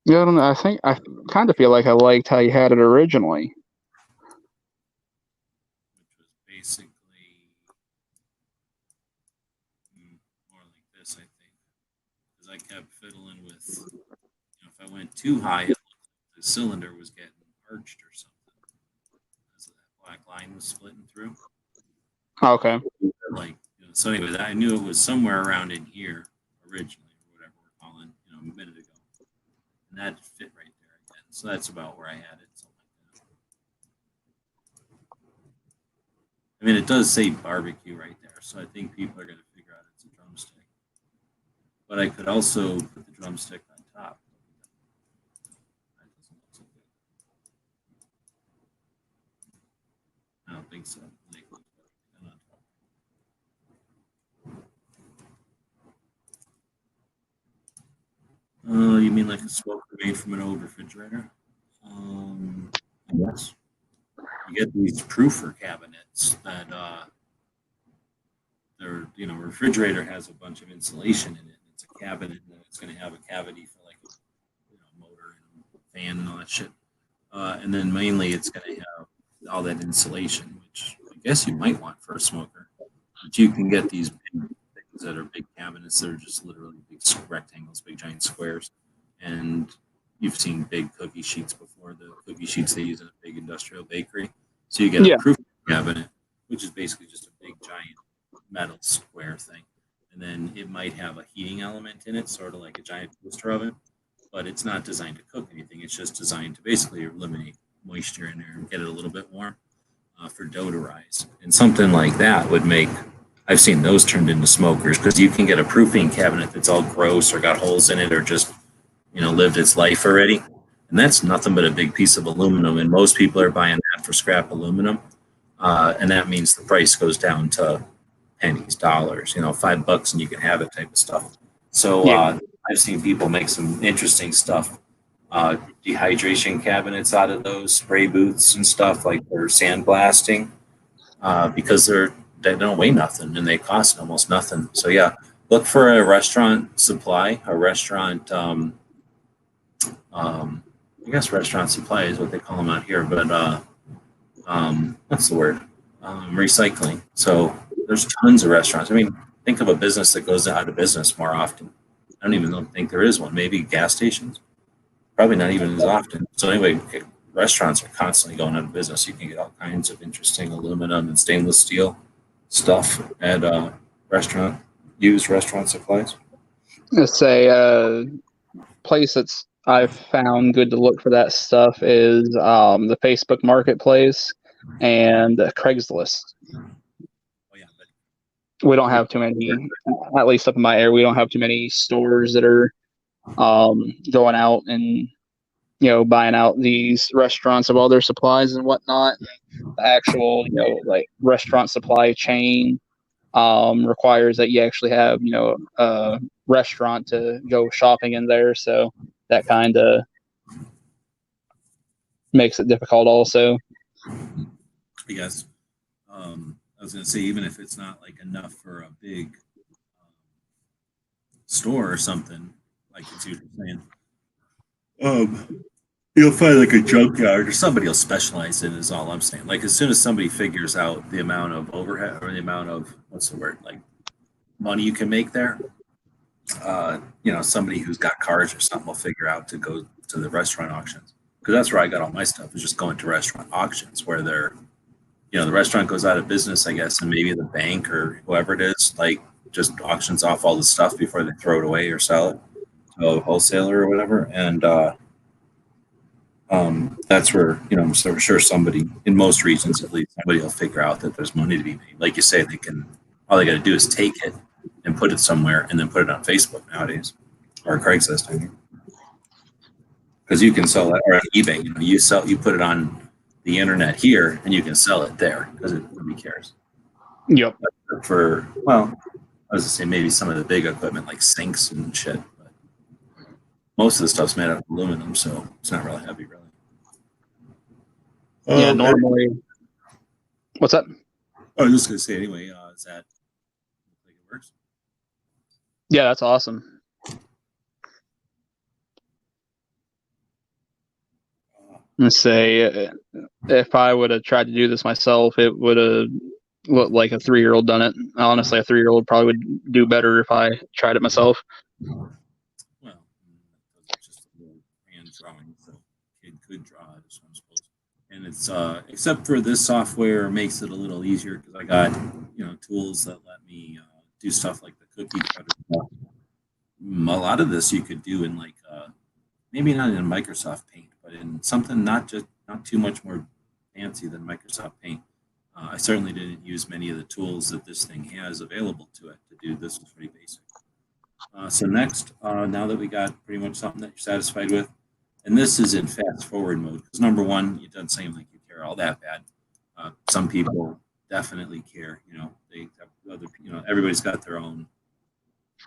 Yeah, I don't know. I kind of feel like I liked how you had it originally. Which was basically more like this, I think. Because I kept fiddling with, if I went too high, it looked like the cylinder was getting arched or something. Because that black line was splitting through. Okay. Like, so anyway, I knew it was somewhere around in here originally, or whatever we're calling, a minute ago. And that fit right there again. So that's about where I had it. Something like I mean, it does say barbecue right there, so I think people are going to figure out it's a drumstick. But I could also put the drumstick on top. That doesn't look so good. I don't think so. You mean like a smoker made from an old refrigerator? Yes. You get these proofer cabinets that they're, refrigerator has a bunch of insulation in it. It's a cabinet and it's going to have a cavity for like a motor and fan and all that shit. And then mainly it's going to have all that insulation, which I guess you might want for a smoker. But you can get these big things that are big cabinets that are just literally big rectangles, big giant squares. And you've seen big cookie sheets before, the cookie sheets they use in a big industrial bakery. So you get a proof cabinet, which is basically just a big giant metal square thing. And then it might have a heating element in it, sort of like a giant toaster oven, but it's not designed to cook anything. It's just designed to basically eliminate moisture in there and get it a little bit warm for dough to rise. And something like that would make, I've seen those turned into smokers, because you can get a proofing cabinet that's all gross or got holes in it or just, lived its life already. And that's nothing but a big piece of aluminum. And most people are buying that for scrap aluminum. And that means the price goes down to pennies, dollars, $5 and you can have it type of stuff. So I've seen people make some interesting stuff. Dehydration cabinets out of those, spray booths and stuff, like they're sandblasting, because they don't weigh nothing and they cost almost nothing. So yeah, look for a restaurant supply, a restaurant, I guess restaurant supply is what they call them out here, but what's the word? Recycling. So there's tons of restaurants. I mean, think of a business that goes out of business more often. I don't even think there is one. Maybe gas stations, probably not even as often. So anyway, restaurants are constantly going out of business. You can get all kinds of interesting aluminum and stainless steel stuff at used restaurant supplies. Let's say place that's I've found good to look for that stuff is the Facebook Marketplace and Craigslist. Oh yeah, we don't have too many, at least up in my area, we don't have too many stores that are going out and buying out these restaurants of all their supplies and whatnot. The actual like restaurant supply chain requires that you actually have a restaurant to go shopping in there, so that kind of makes it difficult also. Yes. I was going to say, even if it's not like enough for a big store or something, like it's usually saying, you'll find like a junkyard or somebody will specialize in it, is all I'm saying. Like as soon as somebody figures out the amount of overhead or the amount of, like money you can make there, somebody who's got cars or something will figure out to go to the restaurant auctions. Because that's where I got all my stuff, is just going to restaurant auctions where they're, the restaurant goes out of business, I guess, and maybe the bank or whoever it is, like just auctions off all the stuff before they throw it away or sell it to a wholesaler or whatever. And that's where, I'm so sure somebody, in most regions at least, somebody will figure out that there's money to be made. Like you say, all they got to do is take it and put it somewhere and then put it on Facebook nowadays, or Craigslist, I mean. Because you can sell that, or on eBay, you put it on the internet here and you can sell it there, because nobody cares. Yep. But I was going to say maybe some of the big equipment like sinks and shit, but most of the stuff's made out of aluminum, so it's not really heavy, really. Yeah, normally. What's that? I was just going to say anyway, is that like it works? Yeah, that's awesome. Let's say if I would have tried to do this myself, it would have looked like a 3-year-old done it. Honestly, a 3-year-old probably would do better if I tried it myself. Well, it's just a little hand drawing, so a kid could draw it, I suppose. And it's except for this software makes it a little easier, because I got tools that let me do stuff like the cookie cutter. A lot of this you could do in like maybe not in Microsoft Paint, but in something not too much more fancy than Microsoft Paint. I certainly didn't use many of the tools that this thing has available to it to do. This was pretty basic. So next, now that we got pretty much something that you're satisfied with, and this is in fast forward mode, because number one, it doesn't seem like you care all that bad. Some people definitely care, they have other, everybody's got their own,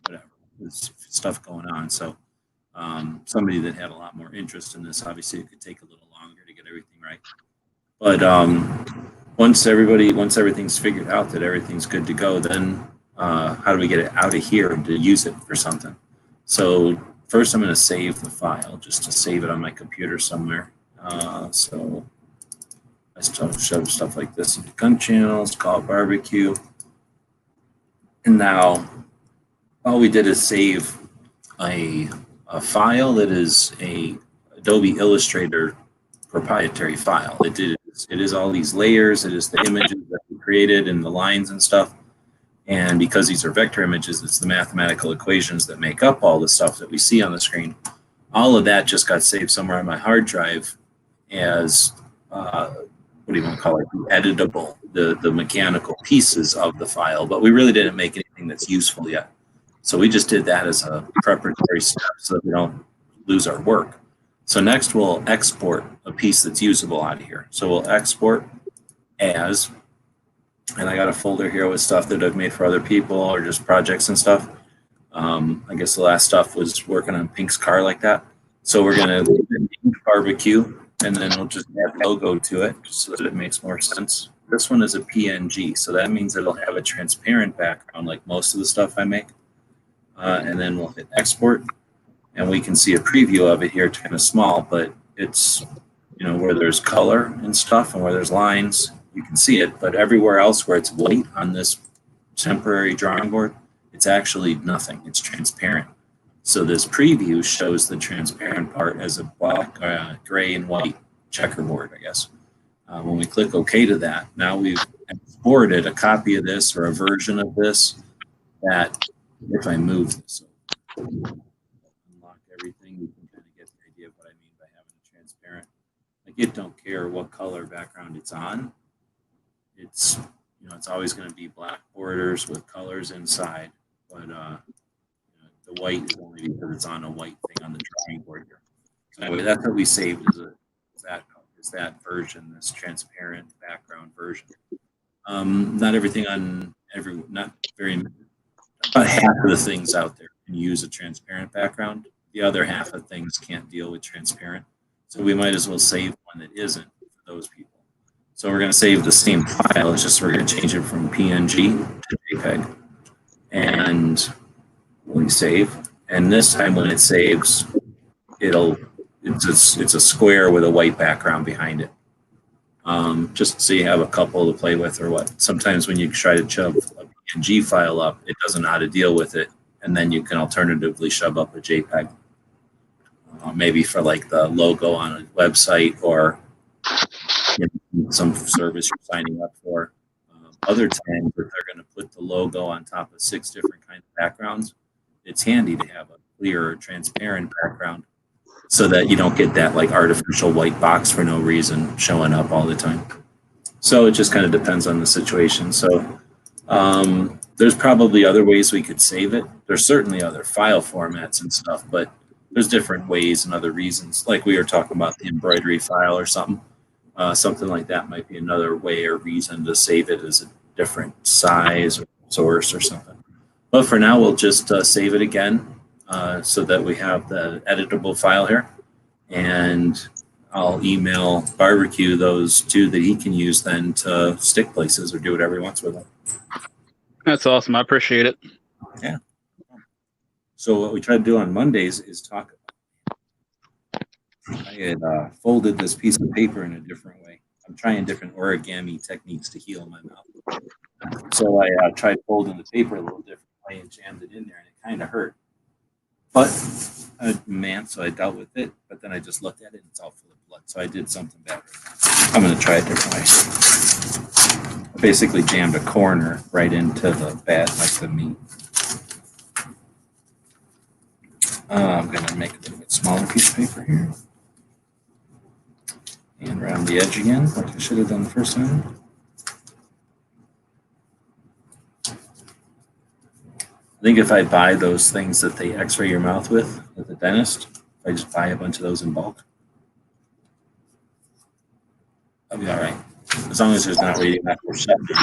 whatever, there's stuff going on. So somebody that had a lot more interest in this, obviously it could take a little longer to get everything right. But once everything's figured out that everything's good to go, then how do we get it out of here to use it for something? So first I'm going to save the file just to save it on my computer somewhere. So I shove stuff like this into gun channels, call it barbecue. And now all we did is save a file that is a Adobe Illustrator proprietary file. It is all these layers. It is the images that we created and the lines and stuff. And because these are vector images, it's the mathematical equations that make up all the stuff that we see on the screen. All of that just got saved somewhere on my hard drive as, what do you want to call it, editable, the mechanical pieces of the file. But we really didn't make anything that's useful yet. So we just did that as a preparatory step so that we don't lose our work. So next we'll export a piece that's usable out of here. So we'll export as, and I got a folder here with stuff that I've made for other people or just projects and stuff. I guess the last stuff was working on Pink's car like that. So we're going to leave it named barbecue, and then we'll just add logo to it just so that it makes more sense. This one is a PNG, so that means it'll have a transparent background like most of the stuff I make. And then we'll hit export, and we can see a preview of it here. It's kind of small, but it's, where there's color and stuff and where there's lines, you can see it. But everywhere else where it's white on this temporary drawing board, it's actually nothing. It's transparent. So this preview shows the transparent part as a black, gray and white checkerboard, I guess. When we click OK to that, now we've exported a copy of this or a version of this that, if I move this, unlock everything, you can kind of get the idea of what I mean by having a transparent. Like, it don't care what color background it's on. It's, it's always going to be black borders with colors inside, but the white is only because it's on a white thing on the drawing board here. So anyway, that's what we saved is that version, this transparent background version. Not everything on not very. About half of the things out there can use a transparent background. The other half of things can't deal with transparent. So we might as well save one that isn't for those people. So we're going to save the same file. It's just we're going to change it from PNG to JPEG. And we save. And this time when it saves, it's a square with a white background behind it. Just so you have a couple to play with or what. Sometimes when you try to shove a PNG file up, it doesn't know how to deal with it, and then you can alternatively shove up a JPEG, maybe for like the logo on a website or some service you're signing up for. Other times, if they're going to put the logo on top of 6 different kinds of backgrounds, it's handy to have a clear, transparent background so that you don't get that like artificial white box for no reason showing up all the time. So it just kind of depends on the situation. So there's probably other ways we could save it. There's certainly other file formats and stuff, but there's different ways and other reasons. Like we were talking about the embroidery file or something. Something like that might be another way or reason to save it as a different size or source or something. But for now, we'll just save it again so that we have the editable file here. And I'll email Barbecue those 2 that he can use then to stick places or do whatever he wants with them. That's awesome. I appreciate it. Yeah. So what we try to do on Mondays is talk. I had folded this piece of paper in a different way. I'm trying different origami techniques to heal my mouth. So I tried folding the paper a little different way and jammed it in there, and it kind of hurt. But so I dealt with it. But then I just looked at it, and it's all full of blood. So I did something better. I'm going to try a different way. I basically jammed a corner right into the bad, like the meat. I'm going to make a little bit smaller piece of paper here. And around the edge again, like I should have done the first time. I think if I buy those things that they X-ray your mouth with at the dentist, if I just buy a bunch of those in bulk, I'll be all right. As long as there's not radioactive septic.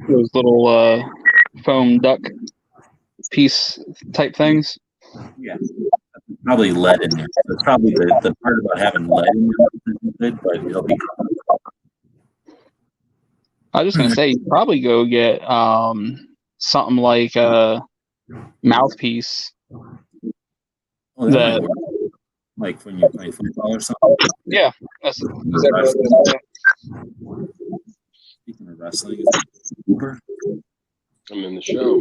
Those little foam duck piece type things. Yeah, probably lead in there. That's probably the part about having lead in your mouth isn't good, but it'll be. I was just gonna say, you probably go get something like a mouthpiece. Well, that might work. Like when you play football or something. Yeah, that's exactly what I was gonna say. Speaking of wrestling, is it Cooper? I'm in the show,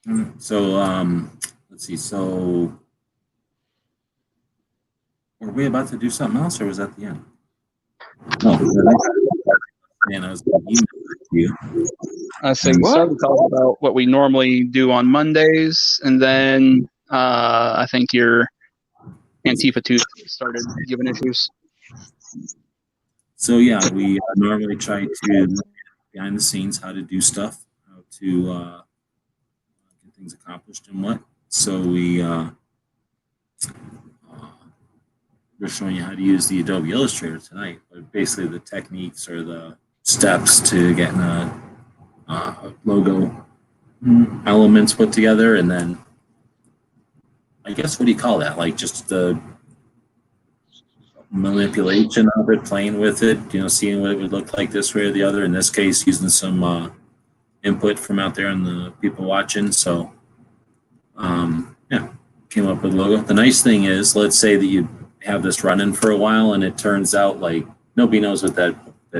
man. So let's see. So were we about to do something else, or was that the end? No, man, I was going to email it to you. I say we started to talk about what we normally do on Mondays, and then I think your Antifa tooth started giving issues. So yeah, we normally try to look behind the scenes how to do stuff, how to get things accomplished and what. So we're showing you how to use the Adobe Illustrator tonight, but basically the techniques or the steps to getting a logo elements put together, and then I guess what do you call that? Like just the manipulation of it, playing with it, seeing what it would look like this way or the other. In this case, using some input from out there and the people watching. So yeah, came up with a logo. The nice thing is, let's say that you have this running for a while and it turns out like nobody knows what that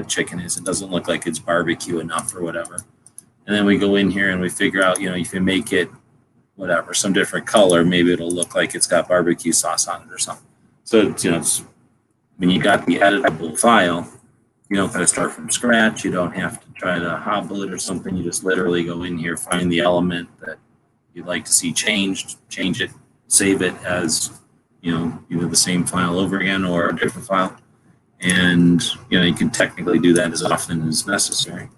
chicken is. It doesn't look like it's barbecue enough or whatever. And then we go in here and we figure out, if you make it whatever, some different color, maybe it'll look like it's got barbecue sauce on it or something. So it's when you got the editable file, you don't got to start from scratch. You don't have to try to hobble it or something. You just literally go in here, find the element that you'd like to see changed, change it, save it as, either the same file over again or a different file. And, you can technically do that as often as necessary.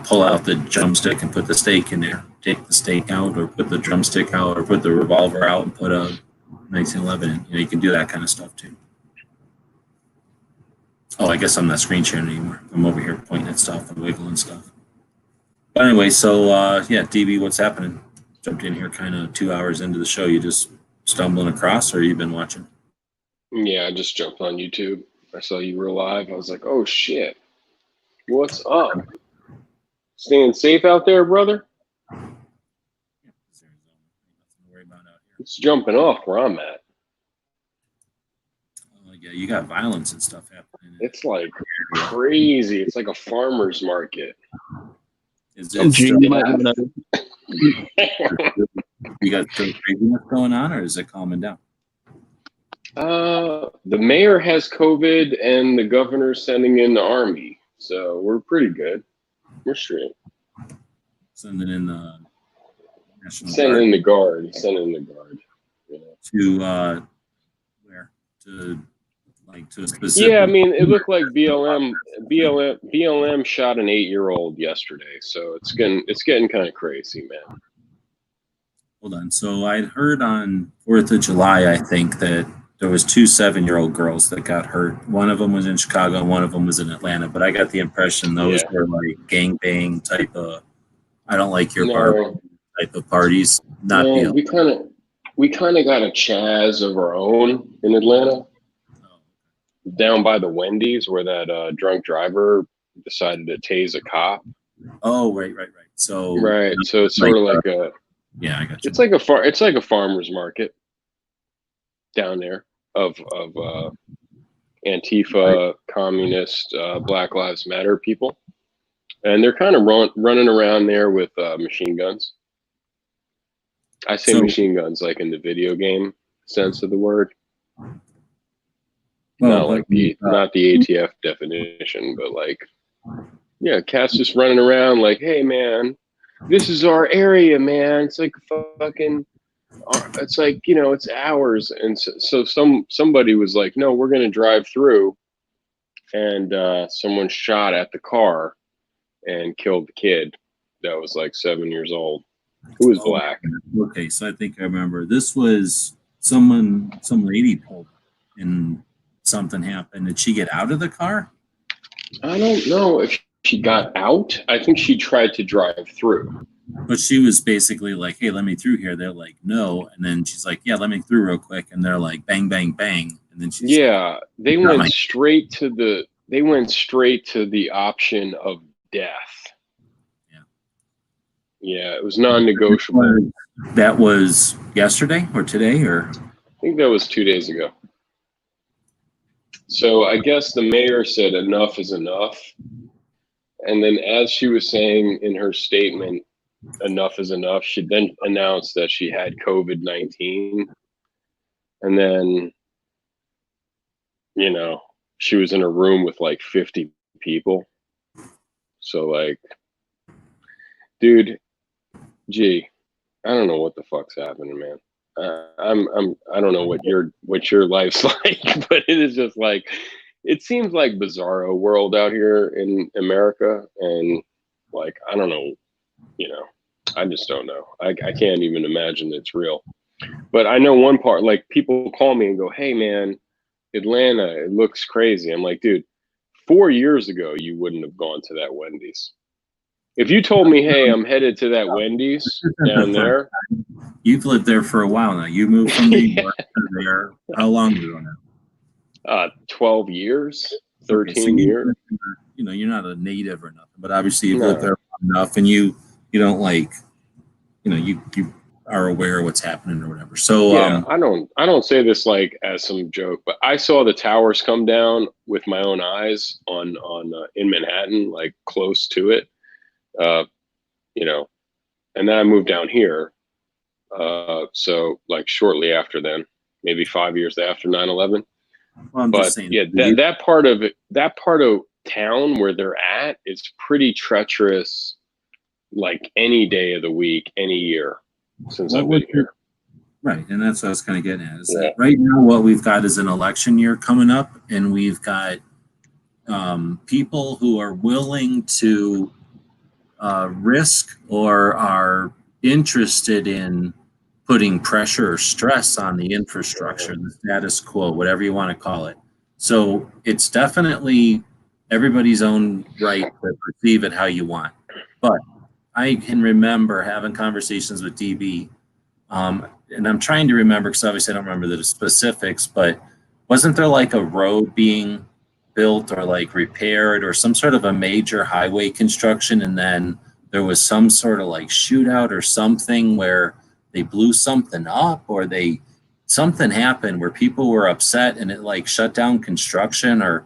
Pull out the drumstick and put the steak in there. Take the steak out or put the drumstick out or put the revolver out and put a 1911 in. You can do that kind of stuff too. Oh, I guess I'm not screen sharing anymore. I'm over here pointing at stuff and wiggling stuff. But anyway, so yeah, DB, what's happening? Jumped in here kind of 2 hours into the show. You just stumbling across, or you been watching? Yeah, I just jumped on YouTube. I saw you were live. I was like, oh shit, what's up? Staying safe out there, brother? It's jumping off where I'm at. Yeah, you got violence and stuff happening. It's like crazy. It's like a farmer's market. Is it still, You got some craziness going on, or is it calming down? The mayor has COVID and the governor's sending in the army. So we're pretty good. We're straight. Sending in the National Sending Guard. in the guard. Sending in the guard. Yeah. To where? To like to a specific. Yeah, I mean, it looked like BLM shot an 8-year-old yesterday. So it's getting kind of crazy, man. Hold on. So I'd heard on 4th of July, I think, that there was 2 7-year-old girls that got hurt. One of them was in Chicago and one of them was in Atlanta. But I got the impression those were like gangbang type of, I don't like your bar type of parties. Not no, we kind of got a Chaz of our own in Atlanta. Down by the Wendy's where that drunk driver decided to tase a cop. Oh, right. So so it's sort of like a yeah, I got you. It's like a farmer's market down there of Antifa, communist, Black Lives Matter people, and they're kind of running around there with machine guns. I say machine guns like in the video game sense of the word. Not the ATF definition, but like, yeah, cats just running around like, hey man, this is our area, man. It's like fucking, it's like, it's ours. And so somebody was like, no, we're gonna drive through and someone shot at the car and killed the kid that was like 7 years old, who was black. Okay, so I think I remember. This was some lady pulled and something happened. Did she get out of the car? I don't know if she got out. I think she tried to drive through. But she was basically like, "Hey, let me through here." They're like, "No," and then she's like, "Yeah, let me through real quick." And they're like, "Bang, bang, bang," and then she's Yeah, they Not went my- straight to the option of death. Yeah. Yeah, it was non-negotiable. That was yesterday or today or I think that was 2 days ago. So I guess the mayor said enough is enough. And then as she was saying in her statement, enough is enough, she then announced that she had COVID-19. And then, she was in a room with like 50 people. So like, dude, gee, I don't know what the fuck's happening, man. I don't know what your life's like, but it is just like, it seems like bizarro world out here in America, and like I don't know, I just don't know. I can't even imagine it's real. But I know one part, like people call me and go, "Hey man, Atlanta, it looks crazy." I'm like, dude, 4 years ago you wouldn't have gone to that Wendy's. If you told me, "Hey, I'm headed to that Wendy's down there," You've lived there for a while now. You moved from New York to there. How long ago now? 12 years, 13 Okay, so years. You're not a native or nothing, but obviously you've No. lived there enough, and you don't like, you are aware of what's happening or whatever. So Yeah, I don't say this like as some joke, but I saw the towers come down with my own eyes on in Manhattan, like close to it, and then I moved down here. So like shortly after then, maybe 5 years after 9/11. well, I'm But just saying, yeah, that part of town where they're at is pretty treacherous, like any day of the week, any year since What I've would been here. right, and that's what I was kind of getting at. Is Yeah. that right now what we've got is an election year coming up, and we've got people who are willing to risk or are interested in putting pressure or stress on the infrastructure, the status quo, whatever you want to call it. So it's definitely everybody's own right to perceive it how you want. But I can remember having conversations with DB, and I'm trying to remember because obviously I don't remember the specifics, but wasn't there like a road being built or like repaired or some sort of a major highway construction, and then there was some sort of like shootout or something where they blew something up or something happened where people were upset and it like shut down construction? Or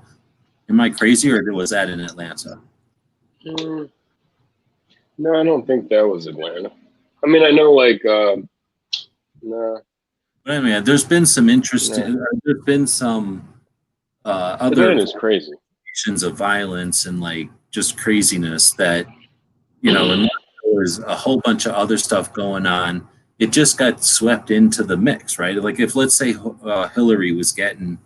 am I crazy, or was that in Atlanta? No, I don't think that was Atlanta. I mean, I know like, no. But I mean, there's been some interesting, there's been some other Atlanta's crazy. situations of violence and like just craziness that, and there was a whole bunch of other stuff going on. It just got swept into the mix, right? Like if, let's say, Hillary was getting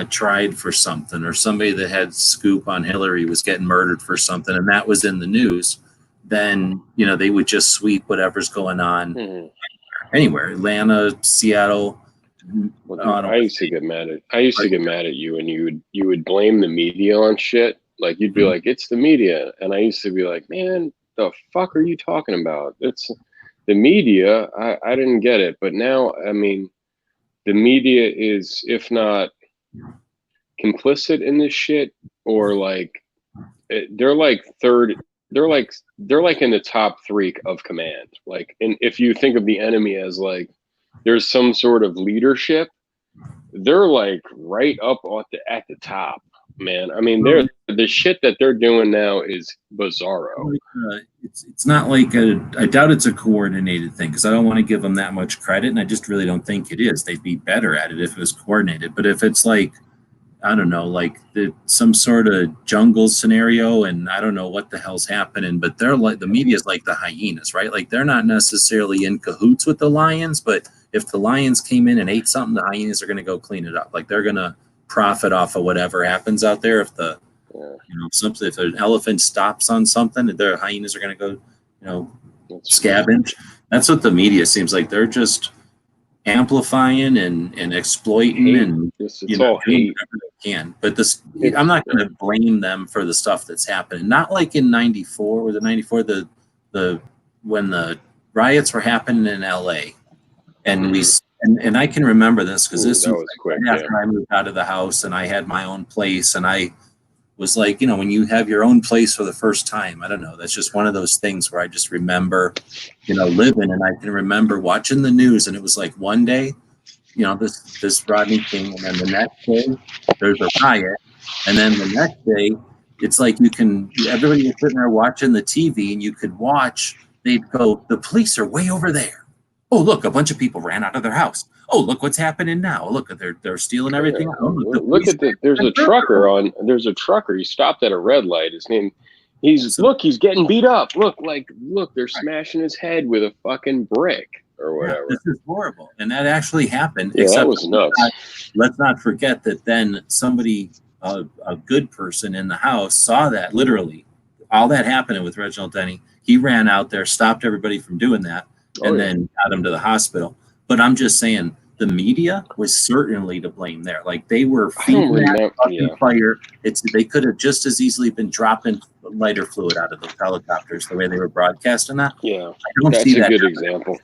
tried for something, or somebody that had scoop on Hillary was getting murdered for something, and that was in the news, then, they would just sweep whatever's going on anywhere, Atlanta, Seattle. Well, I used to get mad at you, and you would blame the media on shit. Like you'd be like, "It's the media," and I used to be like, "Man, the fuck are you talking about? It's the media." I didn't get it, but now, I mean, the media is, if not complicit in this shit, or like they're like third. They're like in the top 3 of command. Like, and if you think of the enemy as like there's some sort of leadership, they're like right up at the top, man. I mean, the shit that they're doing now is bizarro. It's not like I doubt it's a coordinated thing, because I don't want to give them that much credit, and I just really don't think it is. They'd be better at it if it was coordinated. But if it's like, I don't know, like some sort of jungle scenario, and I don't know what the hell's happening, but they're like, the media's like the hyenas, right? Like they're not necessarily in cahoots with the lions, but if the lions came in and ate something, the hyenas are going to go clean it up. Like they're going to profit off of whatever happens out there. If the something, if an elephant stops on something, their hyenas are going to go, scavenge. That's what the media seems like. They're just amplifying and exploiting hate. And it's all hate. Whatever they can. But I'm not going to blame them for the stuff that's happening. Not like in '94. Was it '94? When the riots were happening in LA, and and I can remember this because this was quick, after I moved out of the house and I had my own place, and I was like, when you have your own place for the first time, I don't know, that's just one of those things where I just remember, living, and I can remember watching the news, and it was like one day, this Rodney King, and then the next day there's a riot, and then the next day it's like everybody was sitting there watching the TV, and you could watch, they'd go, the police are way over there. Oh, look, a bunch of people ran out of their house. Oh, look what's happening now. Look, they're stealing everything. Yeah. Oh, look at there's a trucker. He stopped at a red light. His name, he's getting beat up. Look, they're smashing his head with a fucking brick or whatever. This is horrible. And that actually happened. Yeah, that was nuts. Let's not forget that then somebody, a good person in the house saw that, literally. All that happening with Reginald Denny. He ran out there, stopped everybody from doing that, and then got him to the hospital. But I'm just saying, the media was certainly to blame there. Like, they were feeding that fucking fire. They could have just as easily been dropping lighter fluid out of those helicopters the way they were broadcasting that. Yeah, I don't that's see a that good happening. example.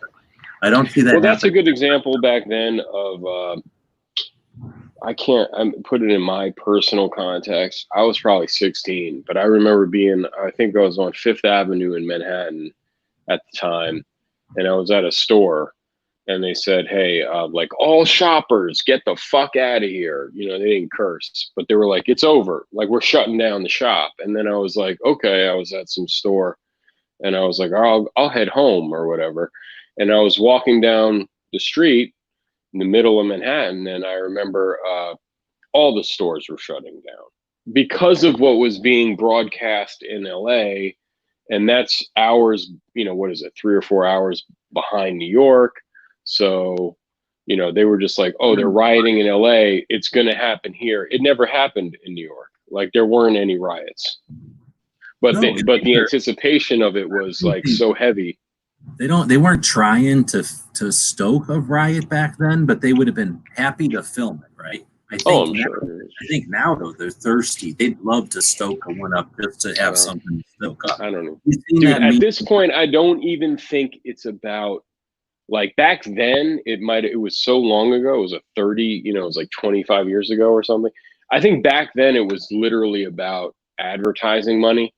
I don't see that. Well, that's a good example back then of. I'm put it in my personal context. I was probably 16, but I remember I think I was on Fifth Avenue in Manhattan at the time, and I was at a store. And they said, hey, all shoppers, get the fuck out of here. They didn't curse, but they were like, it's over. Like, we're shutting down the shop. And then I was like, okay, I was at some store and I was like, I'll head home or whatever. And I was walking down the street in the middle of Manhattan. And I remember all the stores were shutting down because of what was being broadcast in LA. And that's hours, what is it, 3 or 4 hours behind New York. So, they were just like, oh, they're rioting in LA. It's going to happen here. It never happened in New York. Like, there weren't any riots. But the anticipation of it was like so heavy. They weren't trying to stoke a riot back then, but they would have been happy to film it, right? I'm sure. I think now, though, they're thirsty. They'd love to stoke one up just to have something to stoke up. I don't know. Dude, at this point, I don't even think it's about, like, back then, it was so long ago. It was it was like 25 years ago or something. I think back then it was literally about advertising money.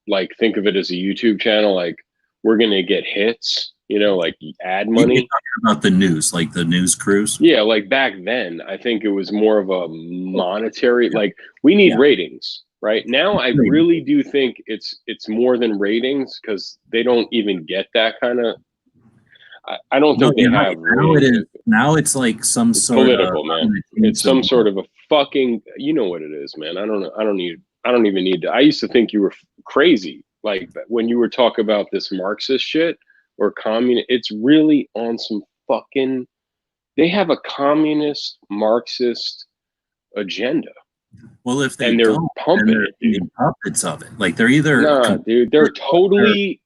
Like, think of it as a YouTube channel. Like, we're going to get hits, like ad money. You're talking about the news, like the news crews? Yeah, like back then, I think it was more of a monetary, like, we need ratings. Right now, I really do think it's more than ratings, because they don't even get that kind of. I don't think they have. Now it's like some sort political, man. It's some sort of a fucking. You know what it is, man. I don't know. I don't even need to. I used to think you were crazy, like, when you were talking about this Marxist shit or communist. It's really on some fucking. They have a communist Marxist agenda. Well, if they they're pumping it, dude. Puppets of it. Like, they're either dude. They're totally.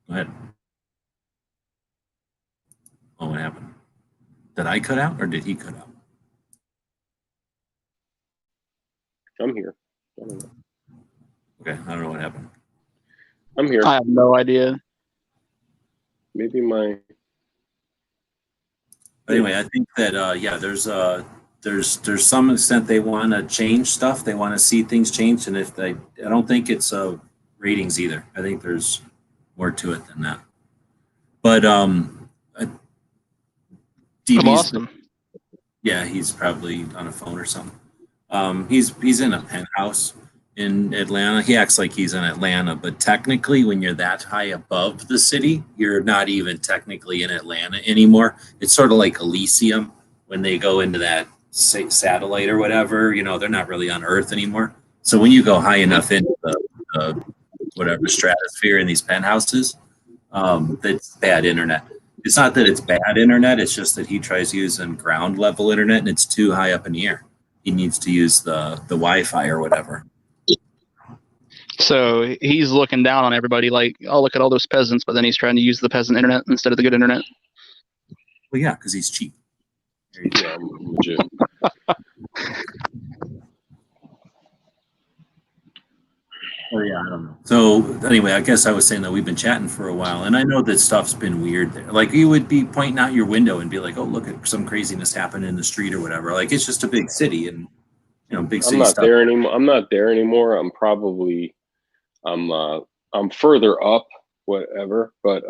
Go ahead. Oh, what happened? Did I cut out or did he cut out? I'm here. I don't know. Okay, I don't know what happened. I'm here. I have no idea. Maybe my. Anyway, I think that there's some extent they want to change stuff. They want to see things change, and I don't think it's ratings either. I think there's more to it than that. But DB's awesome. Yeah, he's probably on a phone or something. He's in a penthouse in Atlanta. He acts like he's in Atlanta, but technically, when you're that high above the city, you're not even technically in Atlanta anymore. It's sort of like Elysium when they go into that satellite or whatever. They're not really on Earth anymore. So when you go high enough into the whatever stratosphere in these penthouses, that's bad internet. It's not that it's bad internet. It's just that he tries using ground level internet and it's too high up in the air. He needs to use the Wi-Fi or whatever. So he's looking down on everybody like, oh, look at all those peasants, but then he's trying to use the peasant internet instead of the good internet. Well, yeah, because he's cheap. Yeah, legit. Oh yeah, I don't know. So anyway, I guess I was saying that we've been chatting for a while, and I know that stuff's been weird there. Like you would be pointing out your window and be like, "Oh, look at some craziness happening in the street or whatever." Like it's just a big city, and big city I'm not stuff. there anymore. I'm not there anymore. I'm probably, I'm further up, whatever. But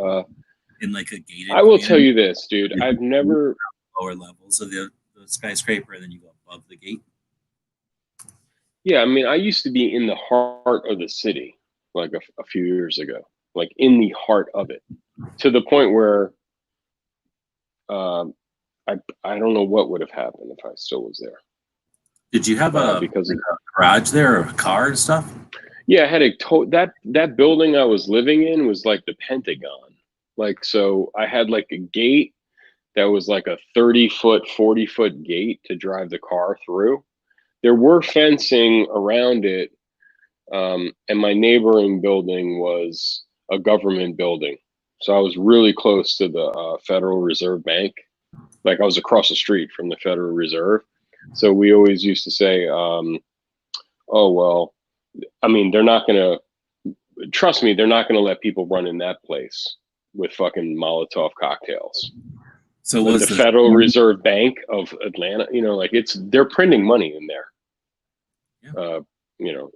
In like a gated. I will tell you this, dude. I've never lower levels of the skyscraper, and then you go above the gate. Yeah, I mean, I used to be in the heart of the city, like a few years ago, like in the heart of it, to the point where I don't know what would have happened if I still was there. Did you have a garage there or a car and stuff? Yeah, I had that building I was living in was like the Pentagon. Like, so I had like a gate that was like a 30-foot, 40-foot gate to drive the car through. There were fencing around it, and my neighboring building was a government building. So I was really close to the Federal Reserve Bank. Like I was across the street from the Federal Reserve. So we always used to say, oh, well, I mean, they're not going to, trust me, they're not going to let people run in that place with fucking Molotov cocktails. So like was the Federal Reserve Bank of Atlanta, like they're printing money in there. Yeah.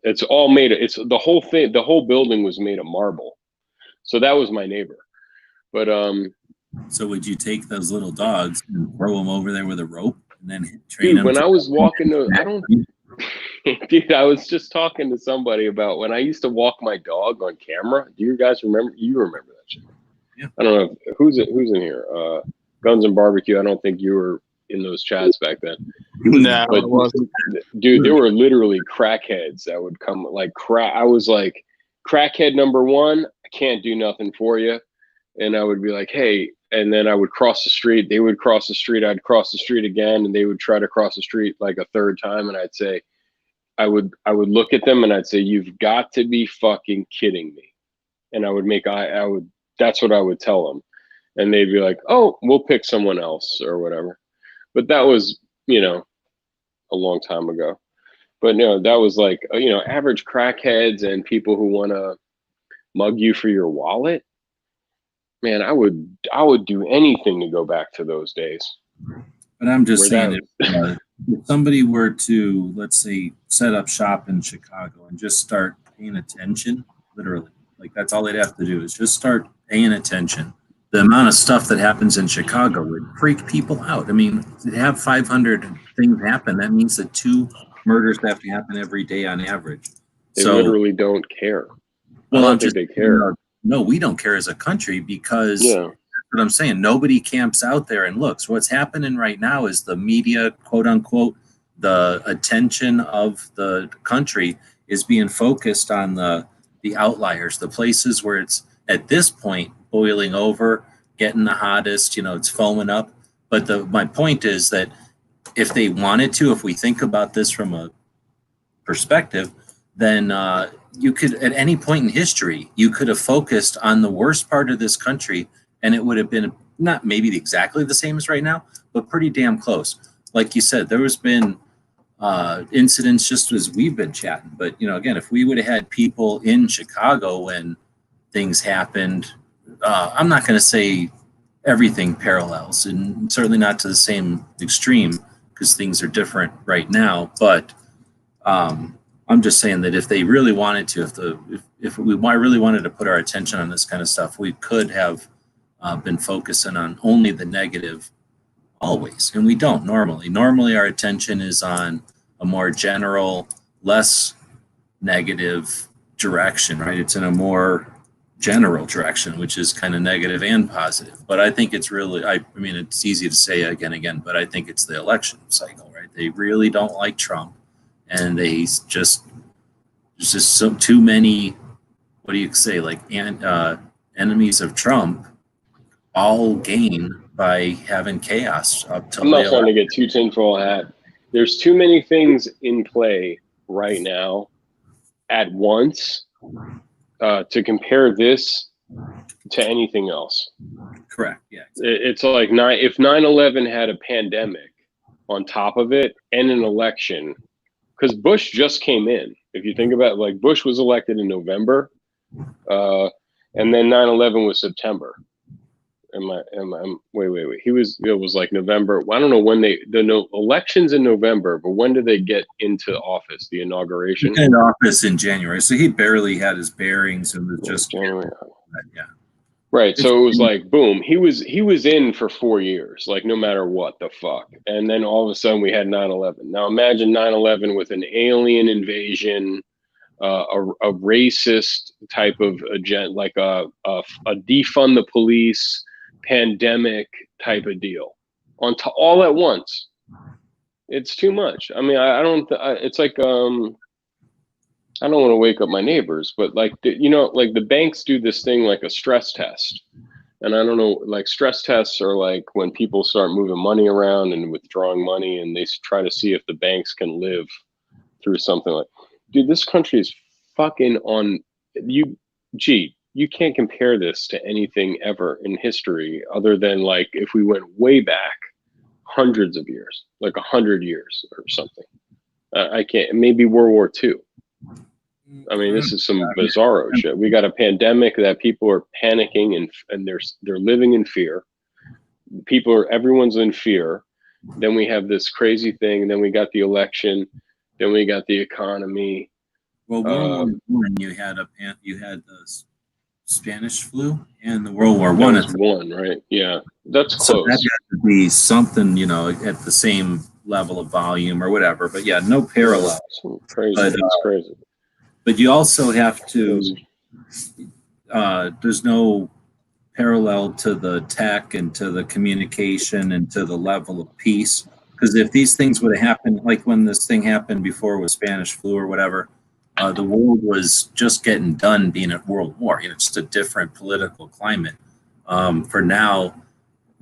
It's all made, it's the whole thing, the whole building was made of marble. So that was my neighbor. But, so would you take those little dogs and throw them over there with a rope and then train them? When I was walking dude, I was just talking to somebody about when I used to walk my dog on camera. Do you guys remember? You remember that shit? Yeah. I don't know who's in here. Guns and Barbecue. I don't think you were in those chats back then. No, but it wasn't. Dude, there were literally crackheads that would come like I was like, crackhead number one, I can't do nothing for you. And I would be like, hey, and then I would cross the street. They would cross the street. I'd cross the street again, and they would try to cross the street like a third time. And I'd say, I would look at them and I'd say, you've got to be fucking kidding me. And that's what I would tell them. And they'd be like, oh, we'll pick someone else or whatever. But that was, a long time ago. But no, that was like, average crackheads and people who want to mug you for your wallet. Man, I would do anything to go back to those days. But I'm just saying, if somebody were to, let's say, set up shop in Chicago and just start paying attention, literally, like that's all they'd have to do is just start paying attention. The amount of stuff that happens in Chicago would freak people out. I mean, to have 500 things happen, that means that 2 murders have to happen every day on average. They literally don't care. Well, I don't think they care. No, we don't care as a country because that's what I'm saying. Nobody camps out there and looks. What's happening right now is the media, quote unquote, the attention of the country is being focused on the outliers, the places where it's at this point boiling over, getting the hottest, it's foaming up. But my point is that if they wanted to, if we think about this from a perspective, then you could, at any point in history, you could have focused on the worst part of this country, and it would have been not maybe exactly the same as right now, but pretty damn close. Like you said, there has been incidents just as we've been chatting. But, again, if we would have had people in Chicago when things happened, I'm not going to say everything parallels, and certainly not to the same extreme because things are different right now. But I'm just saying that if they really wanted to, if we really wanted to put our attention on this kind of stuff, we could have been focusing on only the negative always, and we don't normally. Normally, our attention is on a more general, less negative direction, right? It's in a more general direction, which is kind of negative and positive. But I think it's really, I mean, it's easy to say again, but I think it's the election cycle, right? They really don't like Trump. And there's just too many, what do you say, like enemies of Trump all gain by having chaos up till I'm not the trying to get too tinfoil hat. There's too many things in play right now at once to compare this to anything else. Correct. Yeah. It's like if 9/11 had a pandemic on top of it and an election, because Bush just came in. If you think about it, like Bush was elected in November, and then 9/11 was September. Wait. It was like November. I don't know when elections in November, but when did they get into office? The inauguration? In office in January. So he barely had his bearings and was just January. Yeah. Right. So it was like, boom, he was in for 4 years, like no matter what the fuck. And then all of a sudden we had 9/11. Now imagine 9/11 with an alien invasion, a racist type of agenda, like a defund the police pandemic type of deal all at once. It's too much. I mean, it's like, I don't want to wake up my neighbors, but like, like the banks do this thing like a stress test. And I don't know, like stress tests are like when people start moving money around and withdrawing money and they try to see if the banks can live through something like, dude, this country is fucking on you. Gee, you can't compare this to anything ever in history other than like if we went way back hundreds of years, like 100 years or something. I can't, maybe World War II. I mean, this is some bizarro shit. We got a pandemic that people are panicking and they're living in fear. Everyone's in fear. Then we have this crazy thing. And then we got the election. Then we got the economy. Well, World War I, you had the Spanish flu and the World War I. That's one, right? Yeah, that's close. So that had to be something, at the same level of volume or whatever. But yeah, no parallel. Crazy. That's crazy. But you also have to, there's no parallel to the tech and to the communication and to the level of peace. Because if these things would have happened, like when this thing happened before with Spanish flu or whatever, the world was just getting done being at World War. Just a different political climate. For now,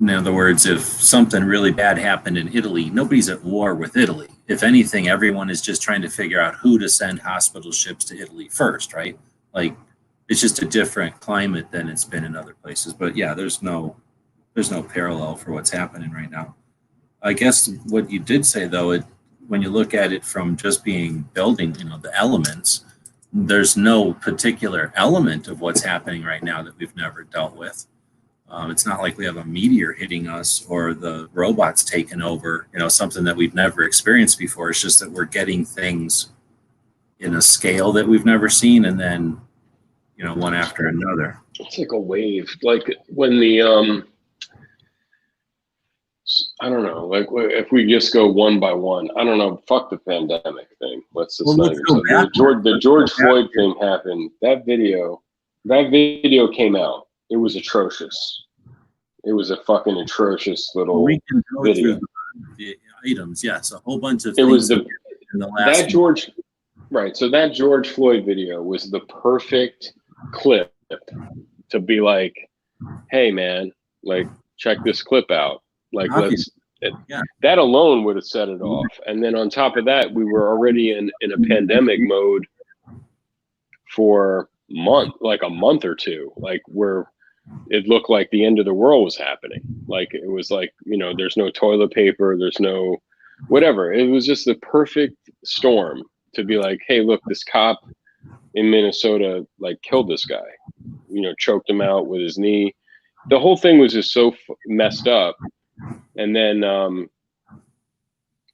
in other words, if something really bad happened in Italy, nobody's at war with Italy. If anything, everyone is just trying to figure out who to send hospital ships to Italy first, right? Like, it's just a different climate than it's been in other places. But yeah, there's no parallel for what's happening right now. I guess what you did say, though, when you look at it from just being building, the elements, there's no particular element of what's happening right now that we've never dealt with. It's not like we have a meteor hitting us or the robots taking over, something that we've never experienced before. It's just that we're getting things in a scale that we've never seen, and then, one after another. It's like a wave. Like when the, I don't know, like if we just go one by one, I don't know, fuck the pandemic thing. Let's just the George Floyd thing happened. That video came out. It was atrocious. It was a fucking atrocious little video. The items, yes, a whole bunch of things. It was in the last that George, right? So that George Floyd video was the perfect clip to be like, "Hey, man, like check this clip out." Like, that alone would have set it off. And then on top of that, we were already in a pandemic mode for a month or two, like where it looked like the end of the world was happening. Like it was like, there's no toilet paper, there's no whatever. It was just the perfect storm to be like, hey, look, this cop in Minnesota like killed this guy, choked him out with his knee. The whole thing was just so messed up. And then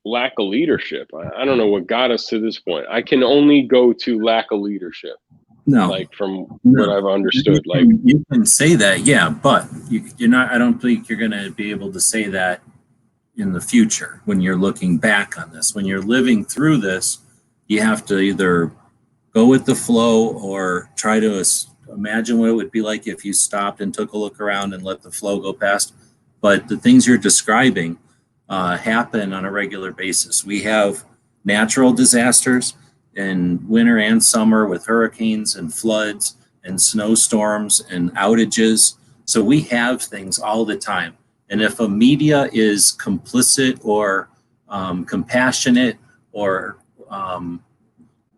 lack of leadership. I don't know what got us to this point. I can only go to lack of leadership. No, like from what I've understood, like you can say that, yeah, but you're not. I don't think you're going to be able to say that in the future when you're looking back on this. When you're living through this, you have to either go with the flow or try to imagine what it would be like if you stopped and took a look around and let the flow go past. But the things you're describing happen on a regular basis. We have natural disasters in winter and summer with hurricanes and floods and snowstorms and outages. So we have things all the time. And if a media is complicit or compassionate or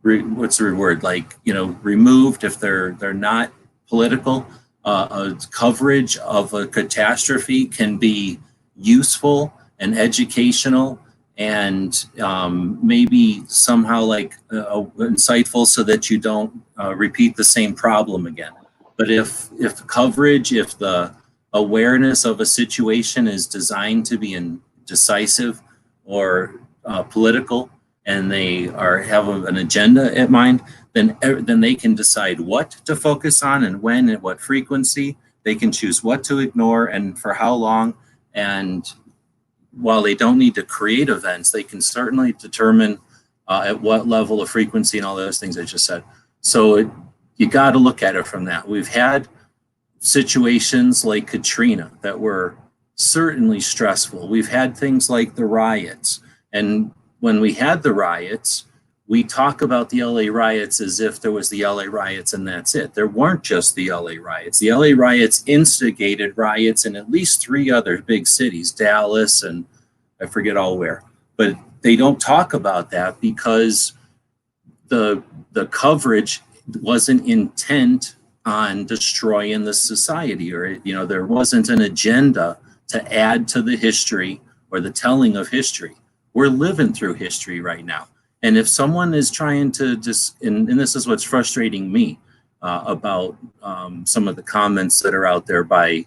what's the word, like, removed, if they're not political, coverage of a catastrophe can be useful and educational and maybe somehow insightful so that you don't repeat the same problem again. But if coverage, if the awareness of a situation is designed to be indecisive or political, and they have an agenda at mind, then they can decide what to focus on and when and what frequency. They can choose what to ignore and for how long. And while they don't need to create events, they can certainly determine at what level of frequency and all those things I just said. So you got to look at it from that. We've had situations like Katrina that were certainly stressful. We've had things like the riots. And when we had the riots, we talk about the LA riots as if there was the LA riots and that's it. There weren't just the LA riots. The LA riots instigated riots in at least 3 other big cities, Dallas and I forget all where. But they don't talk about that because the coverage wasn't intent on destroying the society, or there wasn't an agenda to add to the history or the telling of history. We're living through history right now. And if someone is trying to and this is what's frustrating me about some of the comments that are out there by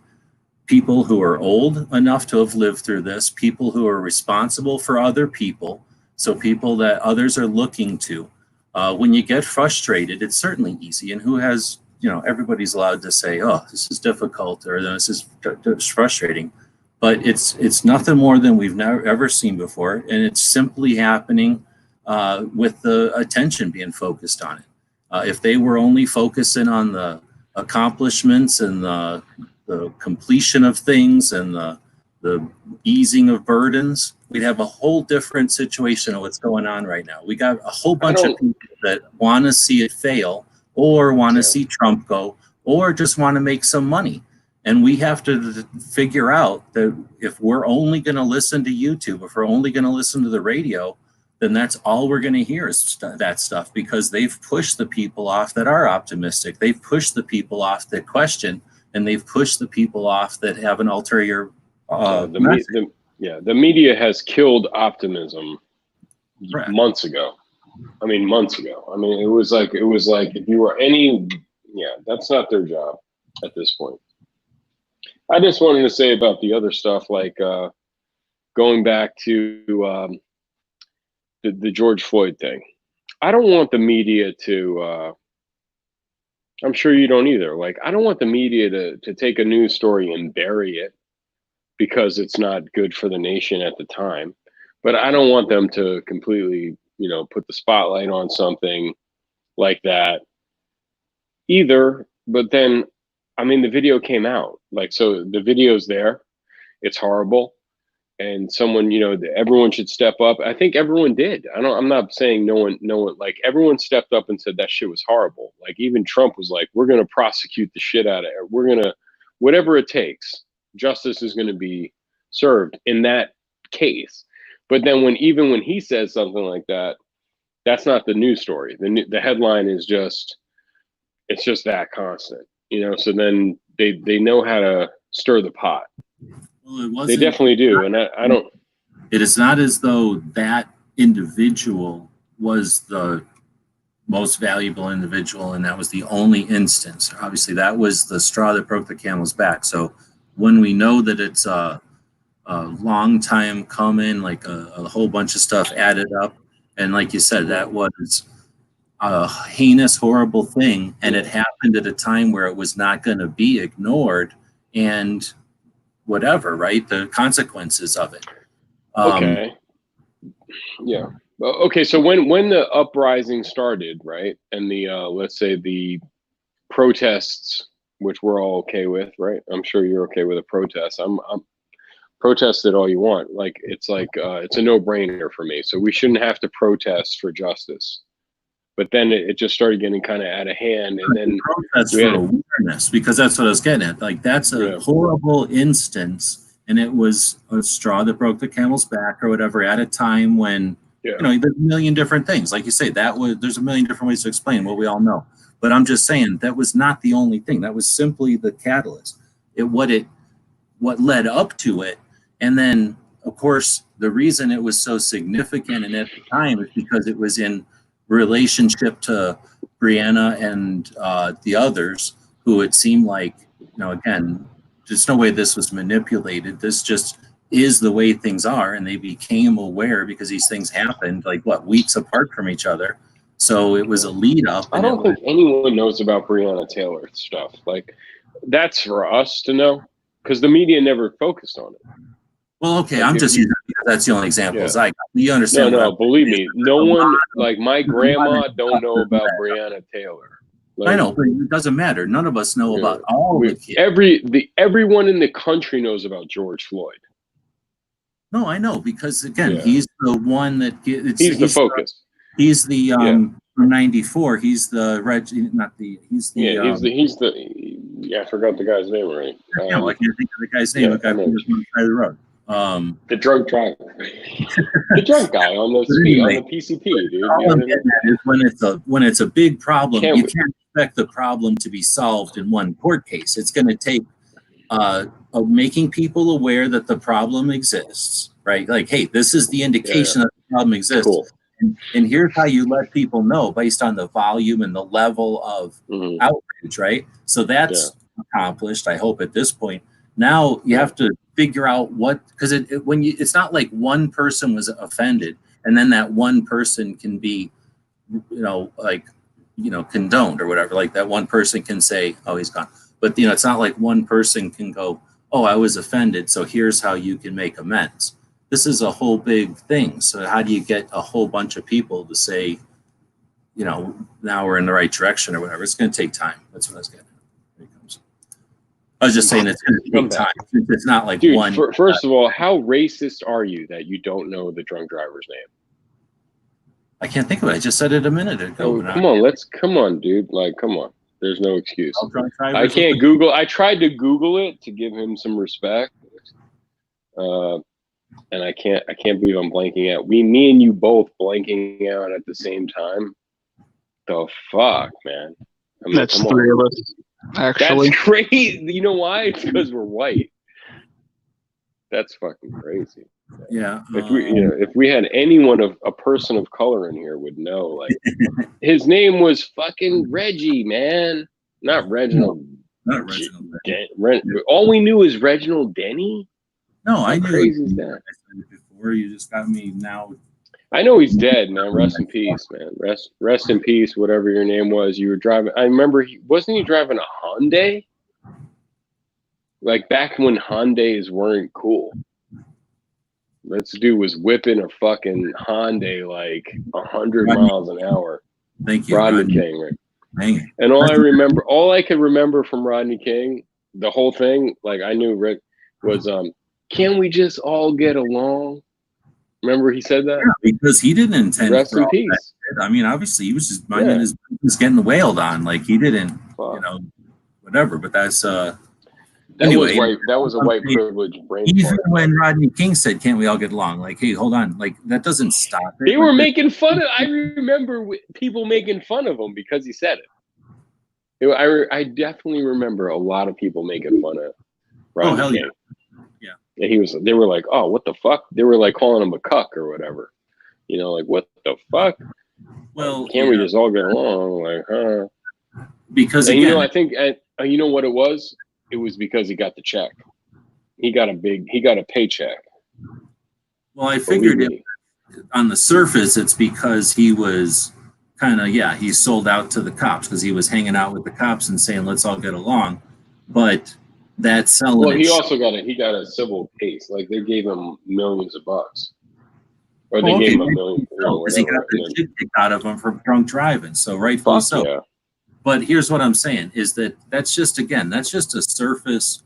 people who are old enough to have lived through this, people who are responsible for other people, so people that others are looking to. When you get frustrated, it's certainly easy. And who has, everybody's allowed to say, oh, this is difficult or this is frustrating. But it's nothing more than we've never ever seen before, and it's simply happening with the attention being focused on it. If they were only focusing on the accomplishments and the completion of things and the easing of burdens, we'd have a whole different situation of what's going on right now. We got a whole bunch of people that want to see it fail or want to see Trump go or just want to make some money. And we have to figure out that if we're only going to listen to YouTube, if we're only going to listen to the radio, then that's all we're going to hear is that stuff, because they've pushed the people off that are optimistic. They've pushed the people off that question, and they've pushed the people off that have an ulterior the media has killed optimism months ago. I mean, months ago. I mean, it was like if you were that's not their job at this point. I just wanted to say about the other stuff, like going back to the George Floyd thing. I don't want the media to, I'm sure you don't either. Like, I don't want the media to take a news story and bury it because it's not good for the nation at the time. But I don't want them to completely, put the spotlight on something like that either. But then, I mean, the video came out, so the video's there. It's horrible. And someone, everyone should step up. I think everyone did. I'm not saying no one, like everyone stepped up and said that shit was horrible. Like even Trump was like, we're going to prosecute the shit out of it. We're going to, whatever it takes, justice is going to be served in that case. But then when he says something like that, that's not the news story. The headline is it's just that constant. So then they know how to stir the pot. Well, they definitely do, and I don't. It is not as though that individual was the most valuable individual, and that was the only instance. Obviously, that was the straw that broke the camel's back. So when we know that it's a long time coming, like a whole bunch of stuff added up, and like you said, that was a heinous, horrible thing, and it happened at a time where it was not going to be ignored, and whatever, right? The consequences of it. Okay. Yeah. Okay. So when the uprising started, right, and the let's say the protests, which we're all okay with, right? I'm sure you're okay with a protest. I'm protest it all you want. It's a no-brainer for me. So we shouldn't have to protest for justice. but then it just started getting kind of out of hand, and then That's we for had- awareness, because that's what I was getting at. Like, that's a Yeah. horrible instance, and it was a straw that broke the camel's back or whatever at a time when, Yeah. you know, there's a million different things. Like you say, there's a million different ways to explain what we all know. But I'm just saying that was not the only thing. That was simply the catalyst. What led up to it. And then, of course, the reason it was so significant and at the time is because it was in relationship to Brianna and the others, who it seemed like, you know, again, there's no way this was manipulated. This just is the way things are, and they became aware because these things happened like weeks apart from each other. So it was a lead up. I don't think anyone knows about Breonna Taylor stuff. Like, that's for us to know, because the media never focused on it. Well, okay, Like, I'm if just you- using because that's the only example. Yeah. Is you understand? No, what I'm- believe me, no one, like my grandma, of don't know stuff about that- Breonna Taylor. Like, I know, but it doesn't matter. None of us know Yeah. about all the kids. everyone in the country knows about George Floyd. No, I know, because again, Yeah. he's the one that He's the focus. He's the from '94. He's the He's the He's the. Yeah, I forgot the guy's name already. I can't think of the guy's name. yeah, The guy I know. from the side of the road. The drunk driver, the drunk guy on the speed on the PCP, dude. All I'm getting at is when it's a big problem, Can't you we- can't expect the problem to be solved in one court case. It's going to take making people aware that the problem exists, right? Like, hey, this is the indication that the problem exists. Cool. And here's how you let people know based on the volume and the level of Mhm. outrage, right? So that's accomplished, I hope, at this point. Now you have to figure out what, because it's not like one person was offended and then that one person can be, condoned or whatever. Like that one person can say, oh, he's gone. But, it's not like one person can go, oh, I was offended, so here's how you can make amends. This is a whole big thing. So how do you get a whole bunch of people to say, now we're in the right direction or whatever? It's going to take time. That's what I was getting at. Here it comes. I was just saying it's going to take time. It's not like Dude, one. first of all, how racist are you that you don't know the drunk driver's name? I can't think of it. I just said it a minute ago. Oh, come on, dude. Like, come on. There's no excuse. Try I can't Google. I tried to Google it to give him some respect. And I can't believe I'm blanking out. Me and you both blanking out at the same time. The fuck, man. I mean, That's come on. three of us, actually. That's crazy. You know why? It's because we're white. That's fucking crazy. Yeah. If we had anyone of a person of color in here would know, like his name was fucking Reggie, man, not Reginald. Not Reginald. All we knew is Reginald Denny. No, I knew crazy is that? I said it before. You just got me now. I know he's dead, man. Rest in peace, man. Rest in peace, whatever your name was. You were driving. I remember wasn't he driving a Hyundai? Like back when Hyundais weren't cool. This dude was whipping a fucking Hyundai like 100 miles an hour. Thank you, Rodney King, right? Dang it. And all I could remember from Rodney King, the whole thing, like I knew Rick was, can we just all get along? Remember he said that? Yeah, because he didn't intend Rest for in all peace. that shit. I mean, obviously he was just minding his business, getting wailed on. Like he didn't, whatever. But that's anyway. That was a white privilege brain. Even when Rodney King said, "Can't we all get along?" Like, hey, hold on, like that doesn't stop it. They were making fun of. I remember people making fun of him because he said it. I definitely remember a lot of people making fun of Rodney hell King. Yeah. And they were like, oh, what the fuck? They were like calling him a cuck or whatever. Like, what the fuck? Well, can't we just all get along? Like, huh? Because and, again, I think, you know what it was? It was because he got the check. He got a paycheck. Well, I figured on the surface, it's because he was kind of, he sold out to the cops because he was hanging out with the cops and saying, let's all get along. But that's selling. Well, he also got a civil case. Like they gave him millions of bucks. Or they gave him $1 million. Because he got the shit kicked out of him for drunk driving. So rightfully so. Yeah. But here's what I'm saying is that's just a surface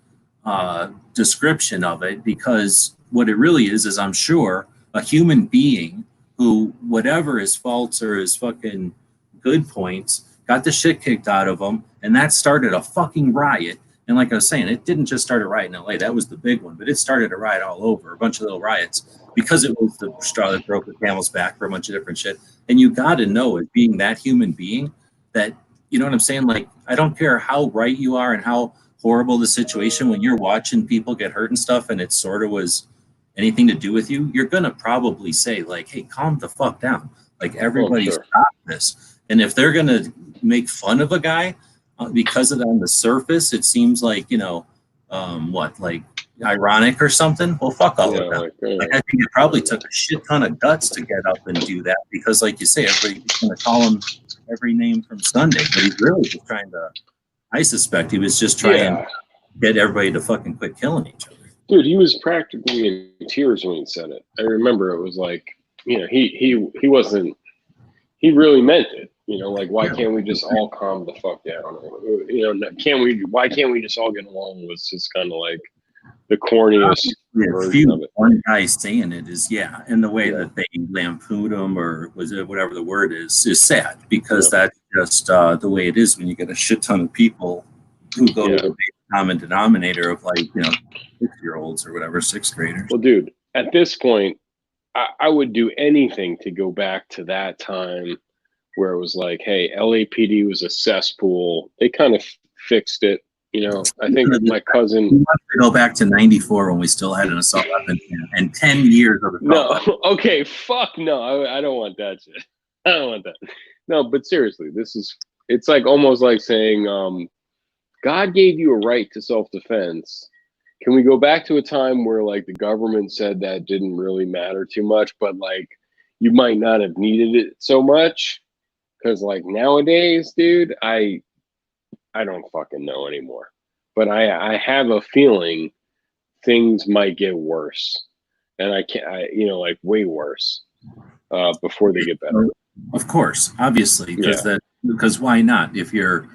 description of it, because what it really is I'm sure a human being who, whatever his faults or his fucking good points, got the shit kicked out of them, and that started a fucking riot. And like I was saying, it didn't just start a riot in LA. That was the big one, but it started a riot all over, a bunch of little riots, because it was the straw that broke the camel's back for a bunch of different shit. And you got to know, as being that human being, that, you know what I'm saying? Like, I don't care how right you are and how horrible the situation, when you're watching people get hurt and stuff, and it sort of was anything to do with you, you're going to probably say, like, hey, calm the fuck down. Like, everybody stop this. And if they're going to make fun of a guy because of that on the surface, it seems like, you know, like ironic or something. Well, fuck all of that. Like, I think it probably took a shit ton of guts to get up and do that, because, like you say, everybody's going to call him every name from Sunday, but he's really just trying to, I suspect he was just trying to get everybody to fucking quit killing each other. Dude, he was practically in tears when he said it. I remember it was like, you know, he wasn't, he really meant it. You know, like, why can't we just all calm the fuck down? You know, why can't we just all get along? Was just kind of like the corniest version of it. One guy saying it is, and the way that they lampoon him, or was it whatever the word is sad, because that's just the way it is when you get a shit ton of people who go to the common denominator of, like, you know, 6-year-olds or whatever, 6th graders. Well, dude, at this point, I would do anything to go back to that time where it was like, hey, LAPD was a cesspool. They kind of fixed it. You know, I think my cousin. We have to go back to '94 when we still had an assault weapon and 10 years of assault weapon. Okay, fuck no. I don't want that shit. I don't want that. No, but seriously, it's like almost like saying, God gave you a right to self-defense. Can we go back to a time where, like, the government said that didn't really matter too much, but, like, you might not have needed it so much? Because, like, nowadays, dude, I don't fucking know anymore. But I have a feeling things might get worse. And you know, like, way worse before they get better. Of course, obviously, because why not? If you're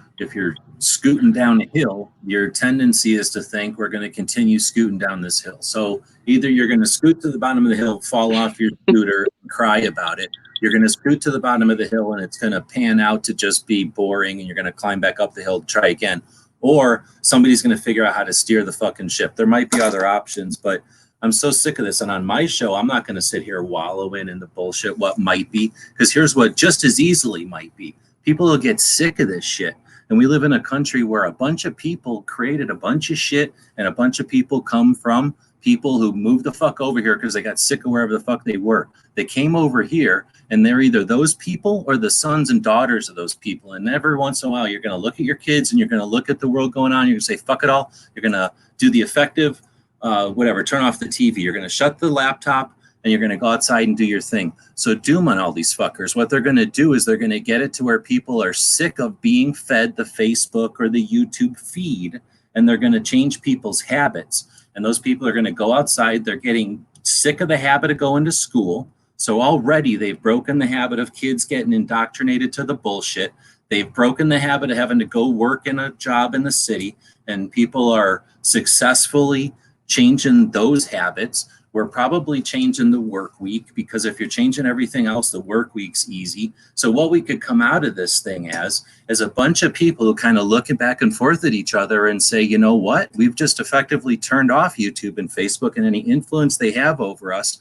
scooting down a hill, your tendency is to think we're going to continue scooting down this hill. So either you're going to scoot to the bottom of the hill, fall off your scooter, and cry about it. You're going to scoot to the bottom of the hill, and it's going to pan out to just be boring, and you're going to climb back up the hill to try again. Or somebody's going to figure out how to steer the fucking ship. There might be other options, but I'm so sick of this. And on my show, I'm not going to sit here wallowing in the bullshit what might be, because here's what just as easily might be. People will get sick of this shit. And we live in a country where a bunch of people created a bunch of shit, and a bunch of people come from people who moved the fuck over here because they got sick of wherever the fuck they were. They came over here, and they're either those people or the sons and daughters of those people. And every once in a while, you're going to look at your kids, and you're going to look at the world going on. You're going to say, fuck it all. You're going to do the effective, turn off the TV. You're going to shut the laptop, and you're going to go outside and do your thing. So doom on all these fuckers. What they're going to do is they're going to get it to where people are sick of being fed the Facebook or the YouTube feed, and they're going to change people's habits. And those people are going to go outside. They're getting sick of the habit of going to school. So already they've broken the habit of kids getting indoctrinated to the bullshit. They've broken the habit of having to go work in a job in the city, and people are successfully changing those habits. We're probably changing the work week, because if you're changing everything else, the work week's easy. So what we could come out of this thing as a bunch of people who kind of look back and forth at each other and say, you know what, we've just effectively turned off YouTube and Facebook and any influence they have over us.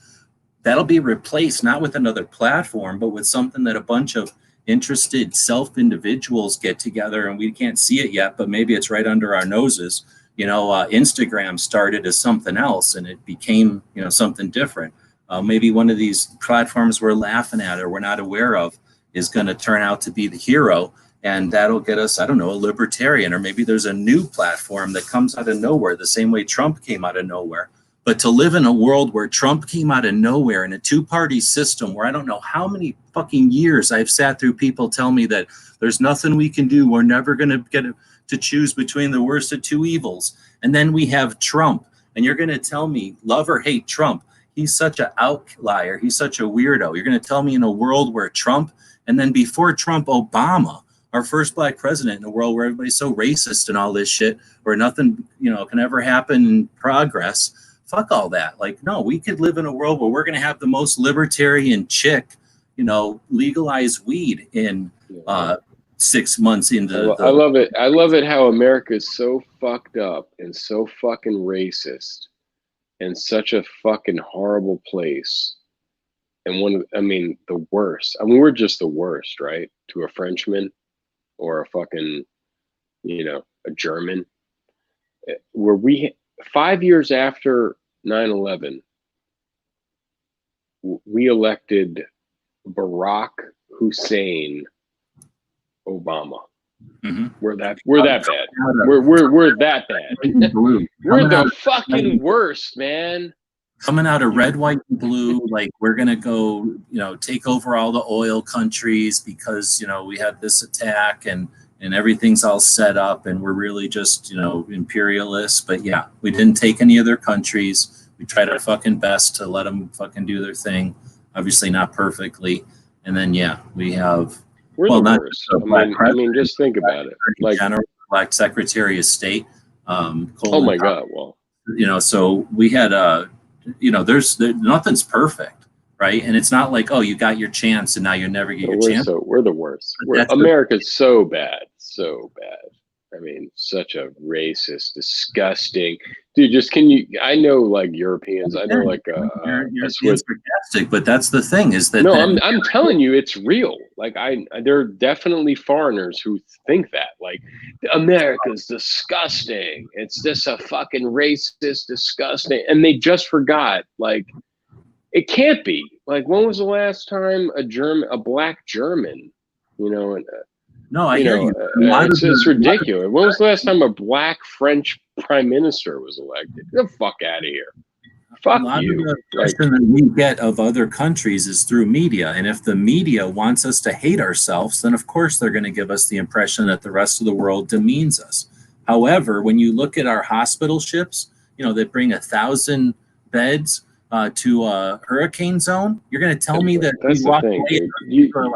That'll be replaced not with another platform, but with something that a bunch of interested self-individuals get together, and we can't see it yet, but maybe it's right under our noses. You know, Instagram started as something else, and it became, you know, something different. Maybe one of these platforms we're laughing at or we're not aware of is going to turn out to be the hero, and that'll get us, I don't know, a libertarian. Or maybe there's a new platform that comes out of nowhere, the same way Trump came out of nowhere. But to live in a world where Trump came out of nowhere in a two-party system where I don't know how many fucking years I've sat through people tell me that there's nothing we can do, we're never going to get to choose between the worst of two evils. And then we have Trump, and you're going to tell me, love or hate Trump, he's such an outlier, he's such a weirdo. You're going to tell me in a world where Trump, and then before Trump, Obama, our first black president, in a world where everybody's so racist and all this shit, where nothing, you know, can ever happen in progress. Fuck all that. Like, no, we could live in a world where we're going to have the most libertarian chick legalize weed in 6 months into I love it. I love it how America is so fucked up and so fucking racist and such a fucking horrible place. And the worst. I mean, we're just the worst, right? To a Frenchman or a fucking, a German. Where 5 years after 9/11, we elected Barack Hussein Obama. Mm-hmm. We're that bad. We're that bad. We're the fucking worst, man. Coming out of red, white, and blue, like we're gonna go, take over all the oil countries because we had this attack and everything's all set up and we're really just imperialists. But yeah, we didn't take any other countries. We tried our fucking best to let them fucking do their thing. Obviously not perfectly. And then we have we're the worst. I mean, just think about it. Like General, Black Secretary of State. Oh my God! Well, so we had there's nothing's perfect, right? And it's not like, oh, you got your chance and now you never get your chance. We're the worst. America's so bad. I mean, such a racist, disgusting dude. I know like Europeans. I know like Europeans fantastic, but that's the thing is that I'm telling you, it's real. Like there are definitely foreigners who think that like America's disgusting. It's just a fucking racist, disgusting, and they just forgot like it can't be. Like when was the last time a black German, No, I hear you. It's ridiculous. When was the last time a black French prime minister was elected? Get the fuck out of here. Fuck you. The question that we get of other countries is through media. And if the media wants us to hate ourselves, then of course they're going to give us the impression that the rest of the world demeans us. However, when you look at our hospital ships, that bring 1,000 beds to a hurricane zone, you're going to tell me that that's the thing.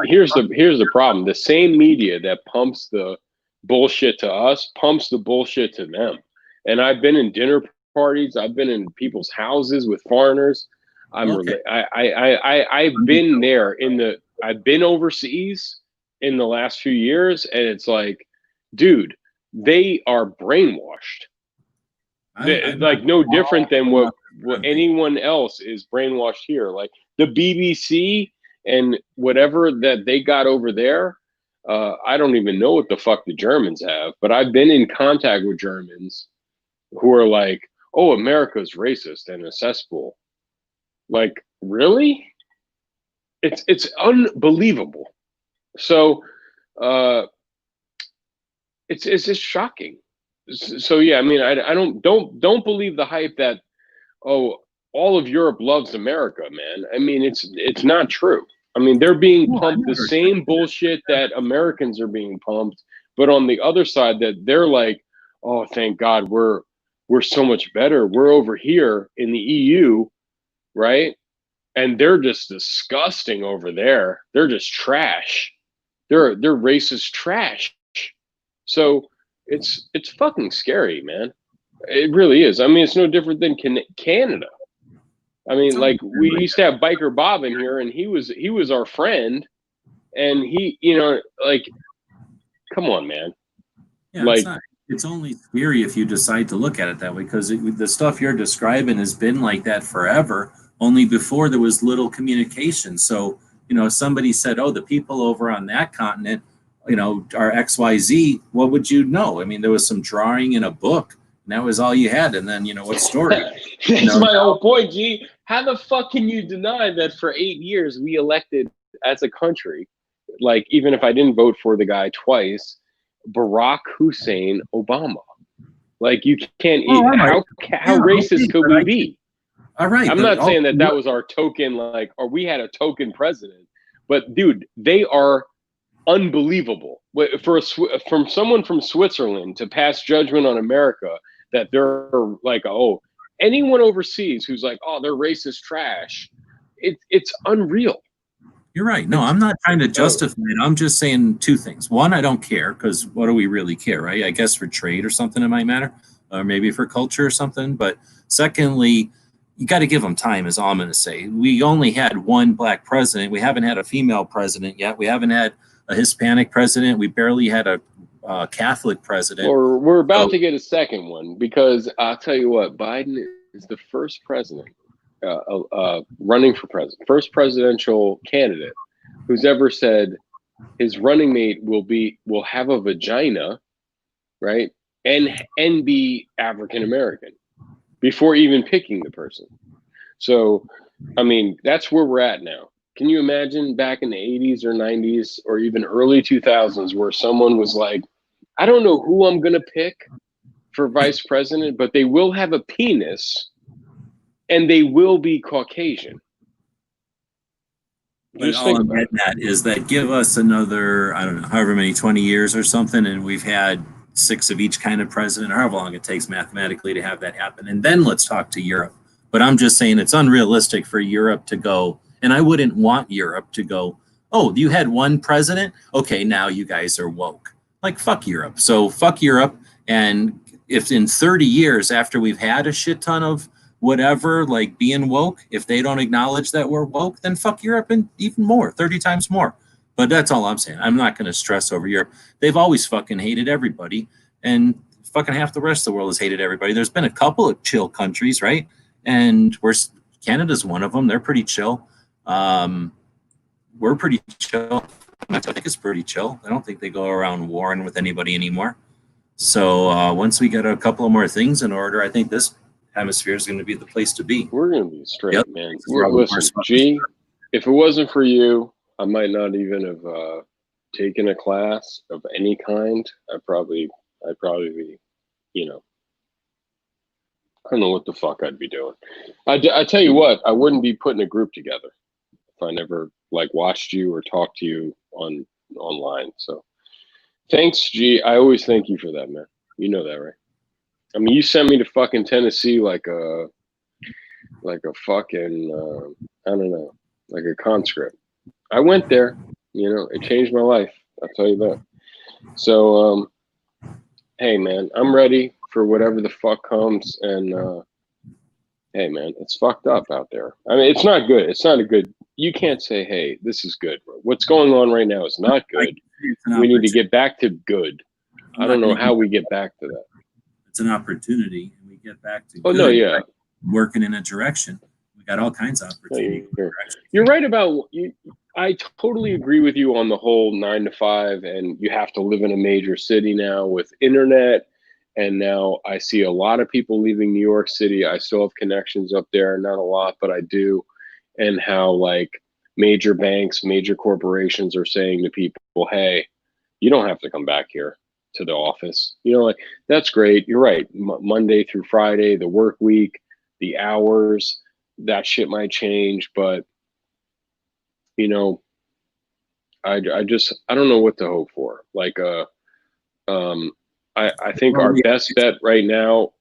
Here's the problem. The same media that pumps the bullshit to us pumps the bullshit to them. And I've been in dinner parties. I've been in people's houses with foreigners. I've been there I've been overseas in the last few years, and it's like, dude, they are brainwashed. Like no different than what anyone else is brainwashed here. Like the BBC and whatever that they got over there, I don't even know what the fuck the Germans have, but I've been in contact with Germans who are like, oh, America's racist and a cesspool. Like, really? It's unbelievable. So it's just shocking. So yeah, I mean, I don't believe the hype that, oh, all of Europe loves America, man. I mean, it's not true. I mean, they're being pumped the same bullshit that Americans are being pumped, but on the other side, that they're like, oh, thank God, we're so much better. We're over here in the EU, right? And they're just disgusting over there. They're just trash. They're racist trash. So it's fucking scary, man. It really is. I mean, it's no different than Canada. I mean, like we used to have Biker Bob in here, and he was our friend, and he, like, come on, man. Yeah, like it's only scary if you decide to look at it that way, because the stuff you're describing has been like that forever. Only before there was little communication. So somebody said, "Oh, the people over on that continent, are XYZ." What would you know? I mean, there was some drawing in a book. And that was all you had, and then what story? That's my whole point, G. How the fuck can you deny that for 8 years we elected as a country, like even if I didn't vote for the guy twice, Barack Hussein Obama? Like you can't. How racist could we be? All right. I'm not saying that was our token, like, or we had a token president, but dude, they are unbelievable. From someone from Switzerland to pass judgment on America that they're like, oh, anyone overseas who's like, oh, they're racist trash. It's unreal. You're right. No, I'm not trying to justify it. I'm just saying two things. One, I don't care, because what do we really care, right? I guess for trade or something it might matter, or maybe for culture or something. But secondly, you got to give them time, is all I'm going to say. We only had one black president. We haven't had a female president yet. We haven't had a Hispanic president. We barely had a Catholic president. Or we're about to get a second one, because I'll tell you what, Biden is the first president running for president, first presidential candidate who's ever said his running mate will have a vagina, right, and be African American before even picking the person. So, I mean, that's where we're at now. Can you imagine back in the 80s or 90s or even early 2000s where someone was like, I don't know who I'm going to pick for vice president, but they will have a penis and they will be Caucasian. But all I'm getting at is that give us another, I don't know, however many, 20 years or something, and we've had 6 of each kind of president, or however long it takes mathematically to have that happen. And then let's talk to Europe. But I'm just saying it's unrealistic for Europe to go, and I wouldn't want Europe to go, oh, you had one president? Okay, now you guys are woke. Like, fuck Europe. So fuck Europe. And if in 30 years after we've had a shit ton of whatever, like being woke, if they don't acknowledge that we're woke, then fuck Europe and even more, 30 times more. But that's all I'm saying. I'm not going to stress over Europe. They've always fucking hated everybody, and fucking half the rest of the world has hated everybody. There's been a couple of chill countries, right? And Canada's one of them. They're pretty chill. We're pretty chill. I think it's pretty chill. I don't think they go around warring with anybody anymore. So once we get a couple of more things in order, I think this hemisphere is going to be the place to be. We're going to be straight, man. Listen, G, if it wasn't for you, I might not even have taken a class of any kind. I'd probably be, you know, I don't know what the fuck I'd be doing. I tell you what, I wouldn't be putting a group together if I never like watched you or talked to you online. So thanks, G. I always thank you for that, man. You know that, right? I mean, you sent me to fucking Tennessee like a fucking I don't know, like a conscript. I went there, you know, it changed my life. I'll tell you that. So hey man, I'm ready for whatever the fuck comes, and hey man, it's fucked up out there. I mean, it's not good. It's not a good, you can't say, hey, this is good. What's going on right now is not good. We need to get back to good. I don't know how we get back to that. It's an opportunity, and we get back to good, no, yeah, working in a direction. We got all kinds of opportunities. You're right about you. I totally agree with you on the whole 9 to 5, and you have to live in a major city now with internet. And now I see a lot of people leaving New York City. I still have connections up there, not a lot, but I do. And how like major banks, major corporations are saying to people, hey, you don't have to come back here to the office. You know, like, that's great. You're right. Monday through Friday, the work week, the hours, that shit might change, but you know, I don't know what to hope for. Like, I think our best bet right now,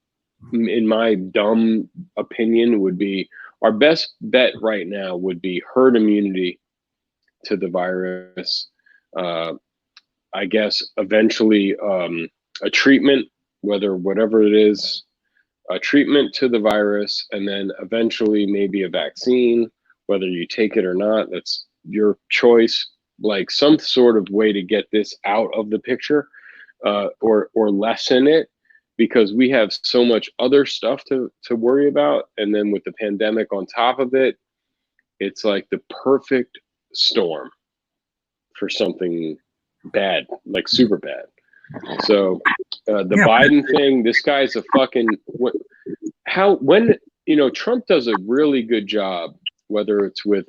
in my dumb opinion, would be herd immunity to the virus. I guess eventually a treatment, whatever it is, a treatment to the virus, and then eventually maybe a vaccine, whether you take it or not, that's your choice. Like some sort of way to get this out of the picture, or lessen it, because we have so much other stuff to worry about. And then with the pandemic on top of it, it's like the perfect storm for something bad, like super bad. So the Biden thing, this guy's a fucking, when, you know, Trump does a really good job, whether it's with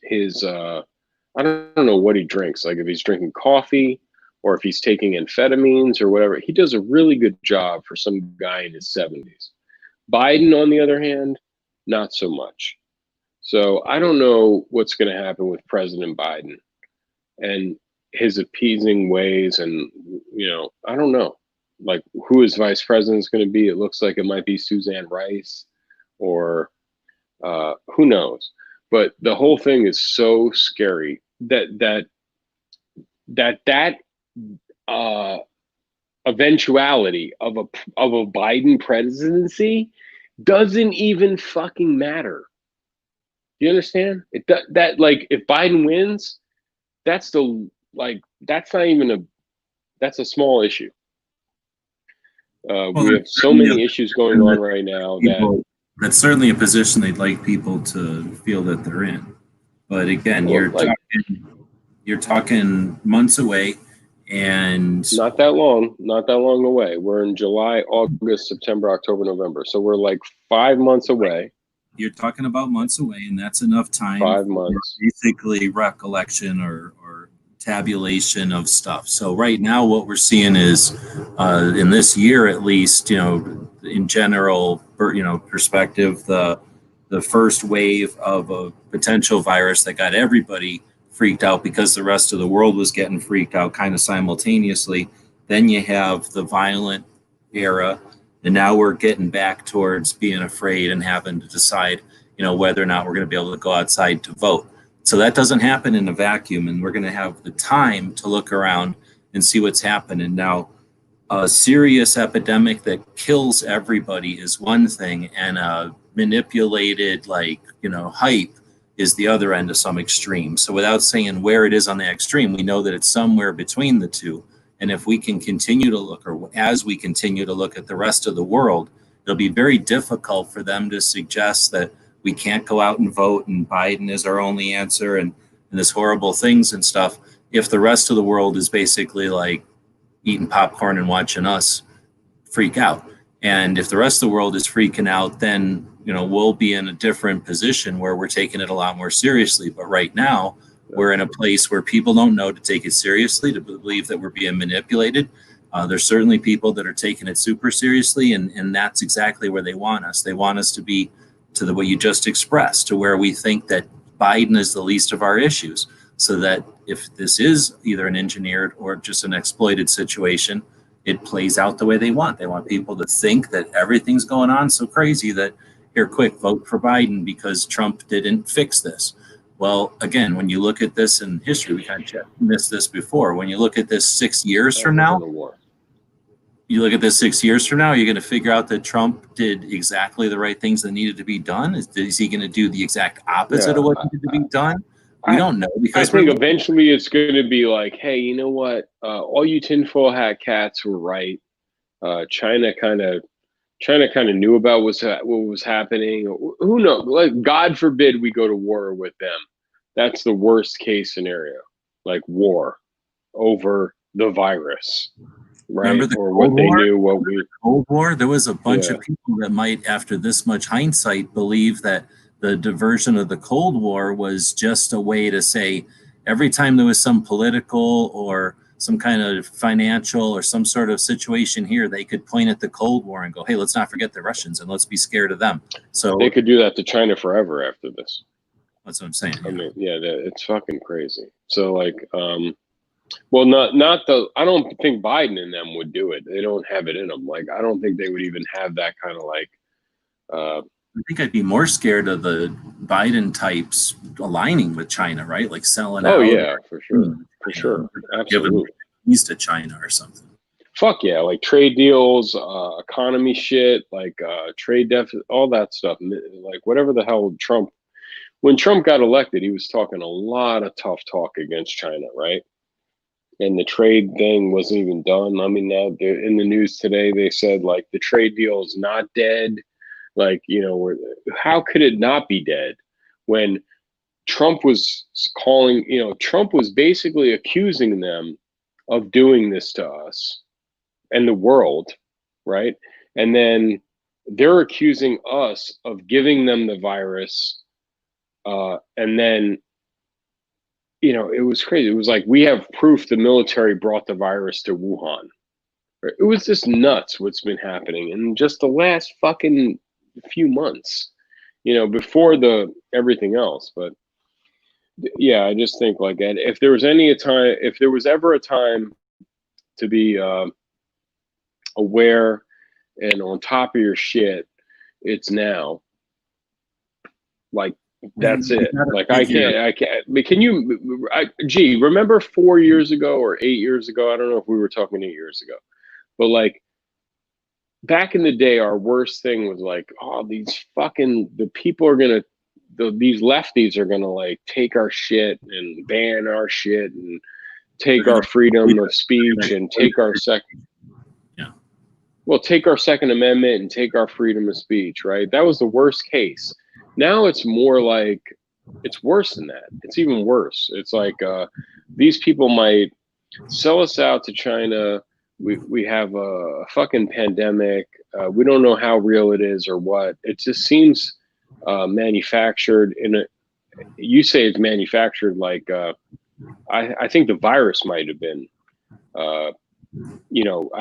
his, I don't know what he drinks, like if he's drinking coffee or if he's taking amphetamines or whatever, he does a really good job for some guy in his 70s. Biden, on the other hand, not so much. So I don't know what's going to happen with President Biden and his appeasing ways. And, you know, I don't know, like, who his vice president is going to be. It looks like it might be Suzanne Rice, or who knows. But the whole thing is so scary that eventuality of a Biden presidency doesn't even fucking matter. Do you understand? That like if Biden wins, that's that's not even that's a small issue. We have so many issues going on right now that's certainly a position they'd like people to feel that they're in. But again, you're talking months away, and not that long away. We're in July, August, September, October, November. So we're like 5 months away. You're talking about months away, and that's enough time 5 months. basically recollection or tabulation of stuff. So right now what we're seeing is in this year, at least, in general, perspective, the first wave of a potential virus that got everybody freaked out because the rest of the world was getting freaked out kind of simultaneously. Then you have the violent era, and now we're getting back towards being afraid and having to decide, whether or not we're going to be able to go outside to vote. So that doesn't happen in a vacuum, and we're going to have the time to look around and see what's happening. Now, a serious epidemic that kills everybody is one thing, and a manipulated, hype is the other end of some extreme. So without saying where it is on the extreme, we know that it's somewhere between the two. And if we can continue to look, or as we continue to look at the rest of the world, it'll be very difficult for them to suggest that we can't go out and vote and Biden is our only answer and this horrible things and stuff, if the rest of the world is basically like eating popcorn and watching us freak out. And if the rest of the world is freaking out, then we'll be in a different position where we're taking it a lot more seriously. But right now, we're in a place where people don't know to take it seriously, to believe that we're being manipulated. There's certainly people that are taking it super seriously, and that's exactly where they want us. They want us to be to what you just expressed, to where we think that Biden is the least of our issues, so that if this is either an engineered or just an exploited situation, it plays out the way they want. They want people to think that everything's going on so crazy that, here, quick, vote for Biden because Trump didn't fix this. Well, again, when you look at this in history, we kind of missed this before. When you look at this 6 years from now, you're going to figure out that Trump did exactly the right things that needed to be done. Is he going to do the exact opposite of what needed to be done? We don't know, because I think eventually it's going to be like, hey, you know what? All you tinfoil hat cats were right. China kind of knew about what was happening. Who knows? Like, God forbid we go to war with them. That's the worst case scenario. Like war over the virus. Right? Remember the Cold War? There was a bunch of people that might, after this much hindsight, believe that the diversion of the Cold War was just a way to say every time there was some political or some kind of financial or some sort of situation here, they could point at the Cold War and go, hey, let's not forget the Russians and let's be scared of them. So they could do that to China forever after this. That's what I'm saying. I mean, it's fucking crazy. So like, well, not the. I don't think Biden and them would do it. They don't have it in them. Like, I don't think they would even have that kind of like. I think I'd be more scared of the Biden types aligning with China, right? Like selling out. Oh yeah, for sure, absolutely. East to China or something. Fuck yeah, like trade deals, economy shit, like trade deficit, all that stuff. Like whatever the hell Trump. When Trump got elected, he was talking a lot of tough talk against China, right? And the trade thing wasn't even done. I mean, now in the news today, they said like the trade deal is not dead. Like, how could it not be dead when Trump was calling, Trump was basically accusing them of doing this to us and the world, right? And then they're accusing us of giving them the virus. And then, it was crazy. It was like, we have proof the military brought the virus to Wuhan. It was just nuts what's been happening in just the last fucking few months, before everything else. But yeah, I just think like that. If there was ever a time to be aware and on top of your shit, it's now. Like, that's it. Like, I can't. Remember 4 years ago or 8 years ago? I don't know if we were talking 8 years ago, but like back in the day, our worst thing was like, oh, the people are gonna, these lefties are gonna like take our shit and ban our shit and take our freedom of speech and take our take our Second Amendment and take our freedom of speech, right? That was the worst case. Now it's more like, it's worse than that. It's even worse. It's like these people might sell us out to China. We have a fucking pandemic. We don't know how real it is or what. It just seems manufactured you say it's manufactured like, I think the virus might have been, I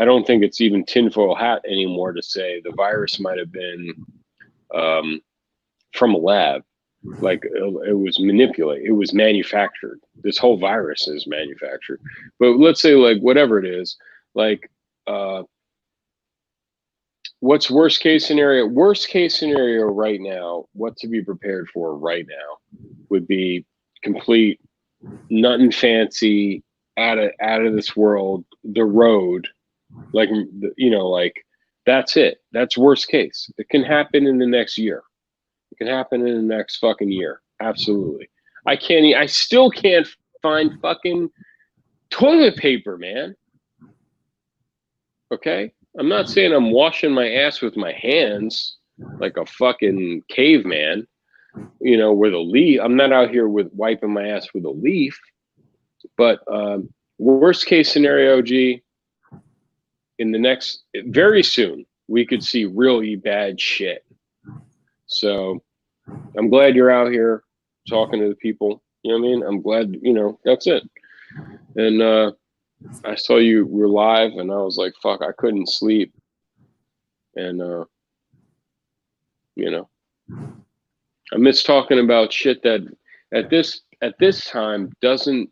don't think it's even tinfoil hat anymore to say the virus might have been from a lab. Like it was manipulated. It was manufactured. This whole virus is manufactured. But let's say like whatever it is, like what's worst case scenario? Worst case scenario right now, what to be prepared for right now would be complete nothing fancy, out of this world, the road, like like that's it. That's worst case. It can happen in the next year. It can happen in the next fucking year. Absolutely. I still can't find fucking toilet paper, man. Okay? I'm not saying I'm washing my ass with my hands like a fucking caveman, with a leaf. I'm not out here with wiping my ass with a leaf. But worst case scenario, G, in the next, very soon, we could see really bad shit. So I'm glad you're out here talking to the people. You know what I mean? I'm glad, that's it. And I saw you were live and I was like, fuck, I couldn't sleep. And, I miss talking about shit that at this time doesn't,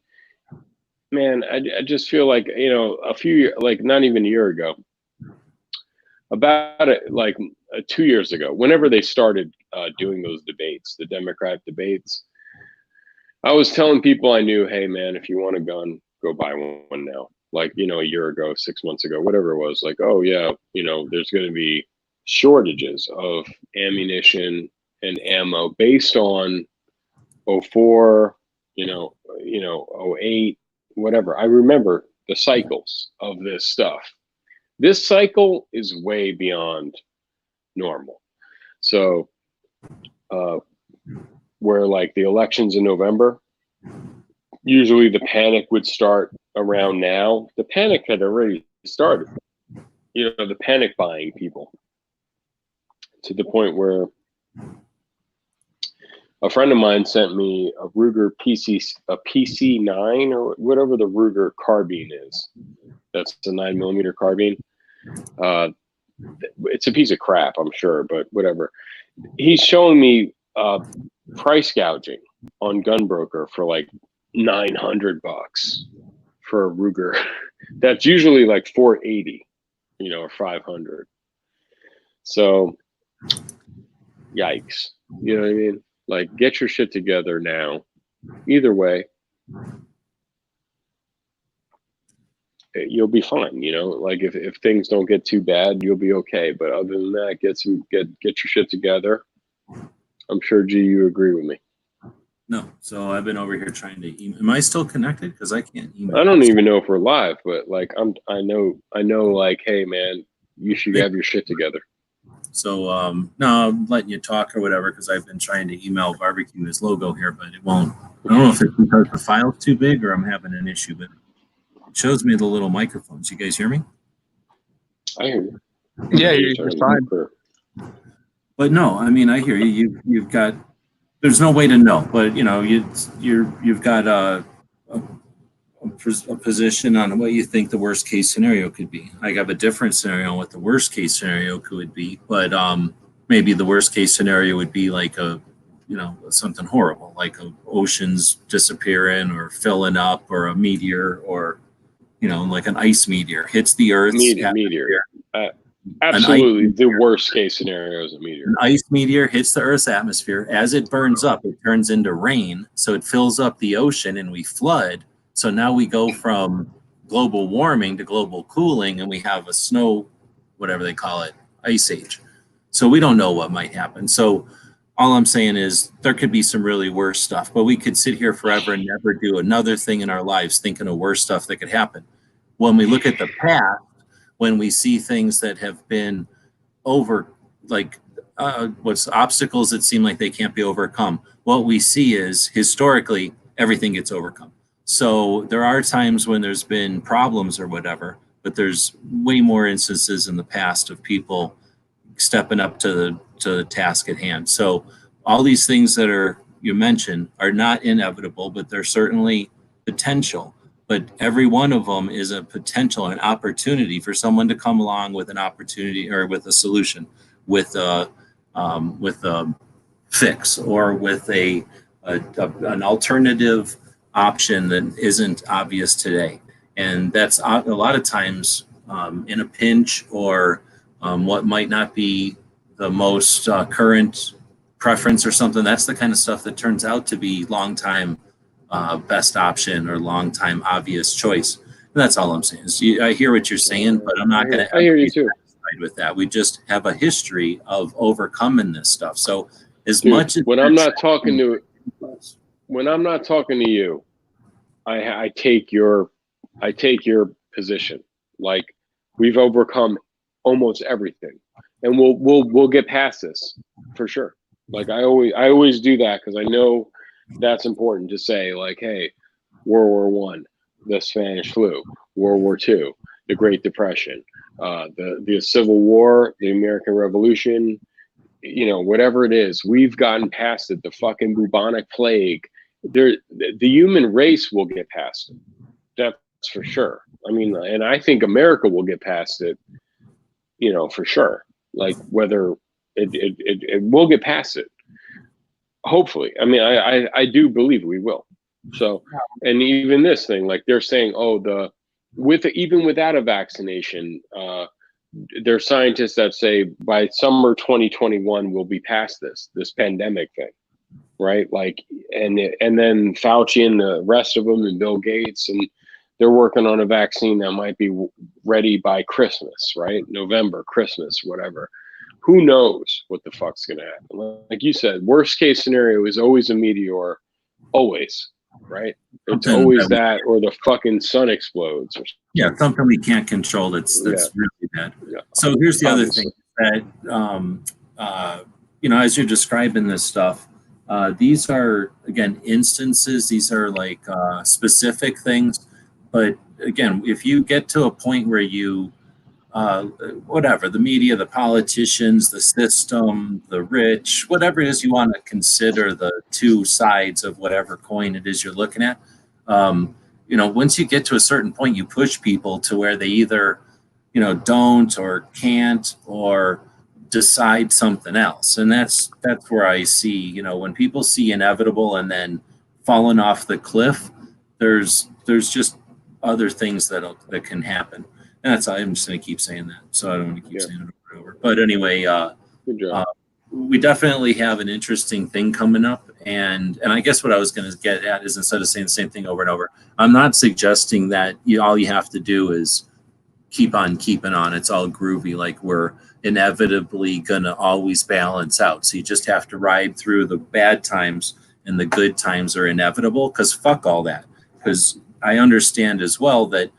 man, I just feel like, a few years, like not even a year ago, about it, like 2 years ago, whenever they started doing those debates, the Democrat debates, I was telling people I knew, hey man, if you want a gun, go buy one now. Like, a year ago, 6 months ago, whatever it was, like, oh yeah, there's going to be shortages of ammunition and ammo based on 04, 08, whatever. I remember the cycles of this stuff. This cycle is way beyond normal. So, where like the elections in November, usually the panic would start around now. The panic had already started. The panic buying people, to the point where a friend of mine sent me a Ruger PC9 or whatever the Ruger carbine is. That's a 9mm carbine. It's a piece of crap, I'm sure, but whatever. He's showing me price gouging on Gunbroker for like $900 for a Ruger. That's usually like $480, or $500. So, yikes. You know what I mean? Like, get your shit together now. Either way, you'll be fine. Like if things don't get too bad, you'll be okay. But other than that, get your shit together. I'm sure, G, you agree with me. No. So I've been over here trying to email. Am I still connected? Because I can't email. I don't even know if we're live, but like I know like, hey man, you should have your shit together. So no, I'm letting you talk or whatever, because I've been trying to email Barbecue his logo here, but it won't. I don't know if it's because the file's too big or I'm having an issue, but it shows me the little microphones. You guys hear me? I hear you. Yeah, you're fine. But no, I mean, I hear you. You've got. There's no way to know, but you've got a position on what you think the worst case scenario could be. I have a different scenario on what the worst case scenario could be, but maybe the worst case scenario would be like something horrible, like oceans disappearing or filling up, or a meteor, or like an ice meteor hits the Earth. Meteor. Absolutely, the worst case scenario is a meteor. An ice meteor hits the Earth's atmosphere. As it burns up, it turns into rain, so it fills up the ocean and we flood. So now we go from global warming to global cooling, and we have a snow, whatever they call it, ice age. So we don't know what might happen. So all I'm saying is there could be some really worse stuff, but we could sit here forever and never do another thing in our lives thinking of worse stuff that could happen. When we look at the past, when we see things that have been over, like what's obstacles that seem like they can't be overcome, what we see is historically everything gets overcome. So there are times when there's been problems or whatever, but there's way more instances in the past of people stepping up to the task at hand. So all these things that are you mentioned are not inevitable, but they're certainly potential. But every one of them is a potential, an opportunity for someone to come along with an opportunity or with a solution, with a fix, or with an alternative option that isn't obvious today. And that's a lot of times in a pinch, or what might not be the most current preference or something. That's the kind of stuff that turns out to be long time best option or long time obvious choice. And that's all I'm saying. I hear what you're saying, but I'm not going to. I hear you too. With that, we just have a history of overcoming this stuff. So as Dude, much as when I'm not talking to you, I take your position. Like, we've overcome almost everything, and we'll get past this for sure. Like, I always do that because I know that's important to say. Like, hey, World War I, the Spanish flu, World War II, the Great Depression, the Civil War, the American Revolution, whatever it is, we've gotten past it. The fucking bubonic plague, the human race will get past it. That's for sure. I mean, and I think America will get past it, for sure. Like, whether it will get past it. Hopefully. I mean, I do believe we will. So, and even this thing, like they're saying, even without a vaccination, there are scientists that say by summer 2021 we'll be past this pandemic thing, right? Like, and then Fauci and the rest of them and Bill Gates, and they're working on a vaccine that might be ready by Christmas, right? November, Christmas, whatever. Who knows what the fuck's gonna happen? Like you said, worst case scenario is always a meteor, always, right? It's always that, or the fucking sun explodes. Yeah, something we can't control. That's really bad. Yeah. So here's the other thing that as you're describing this stuff, these are, again, instances. These are like specific things. But again, if you get to a point where you the media, the politicians, the system, the rich, whatever it is you want to consider the two sides of whatever coin it is you're looking at. Once you get to a certain point, you push people to where they either, don't or can't or decide something else. And that's where I see, when people see inevitable and then falling off the cliff, there's just other things that can happen. And that's, I'm just going to keep saying that. So I don't want to keep saying it over and over. But anyway, good job. We definitely have an interesting thing coming up. And I guess what I was going to get at is, instead of saying the same thing over and over, I'm not suggesting that all you have to do is keep on keeping on. It's all groovy. Like, we're inevitably going to always balance out. So you just have to ride through the bad times, and the good times are inevitable, because fuck all that. Because I understand as well that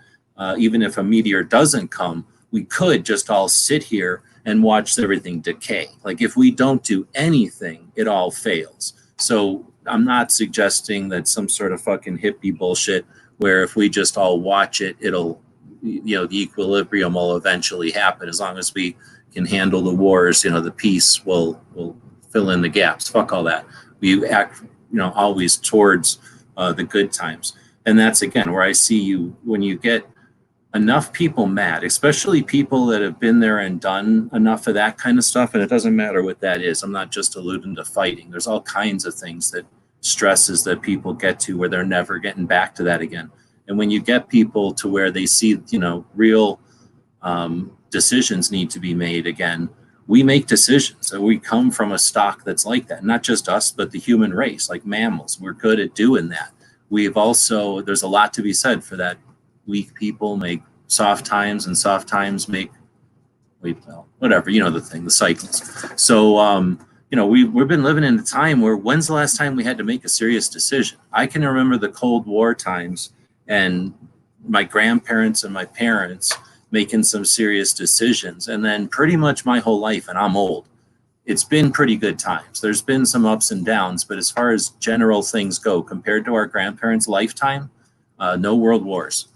even if a meteor doesn't come, we could just all sit here and watch everything decay. Like, if we don't do anything, it all fails. So I'm not suggesting that some sort of fucking hippie bullshit where if we just all watch it, it'll, the equilibrium will eventually happen. As long as we can handle the wars, the peace will fill in the gaps. Fuck all that. We act, always towards the good times. And that's, again, where I see you, when you get enough people mad, especially people that have been there and done enough of that kind of stuff. And it doesn't matter what that is. I'm not just alluding to fighting. There's all kinds of things, that stresses that people get to where they're never getting back to that again. And when you get people to where they see, real decisions need to be made again, we make decisions. So we come from a stock that's like that. Not just us, but the human race, like mammals. We're good at doing that. There's a lot to be said for that. Weak people make soft times, and soft times make wait, well, whatever, you know, the thing, the cycles. So, you know, we've been living in a time where when's the last time we had to make a serious decision? I can remember the Cold War times and my grandparents and my parents making some serious decisions. And then pretty much my whole life, and I'm old, it's been pretty good times. There's been some ups and downs, but as far as general things go, compared to our grandparents' lifetime, no world wars,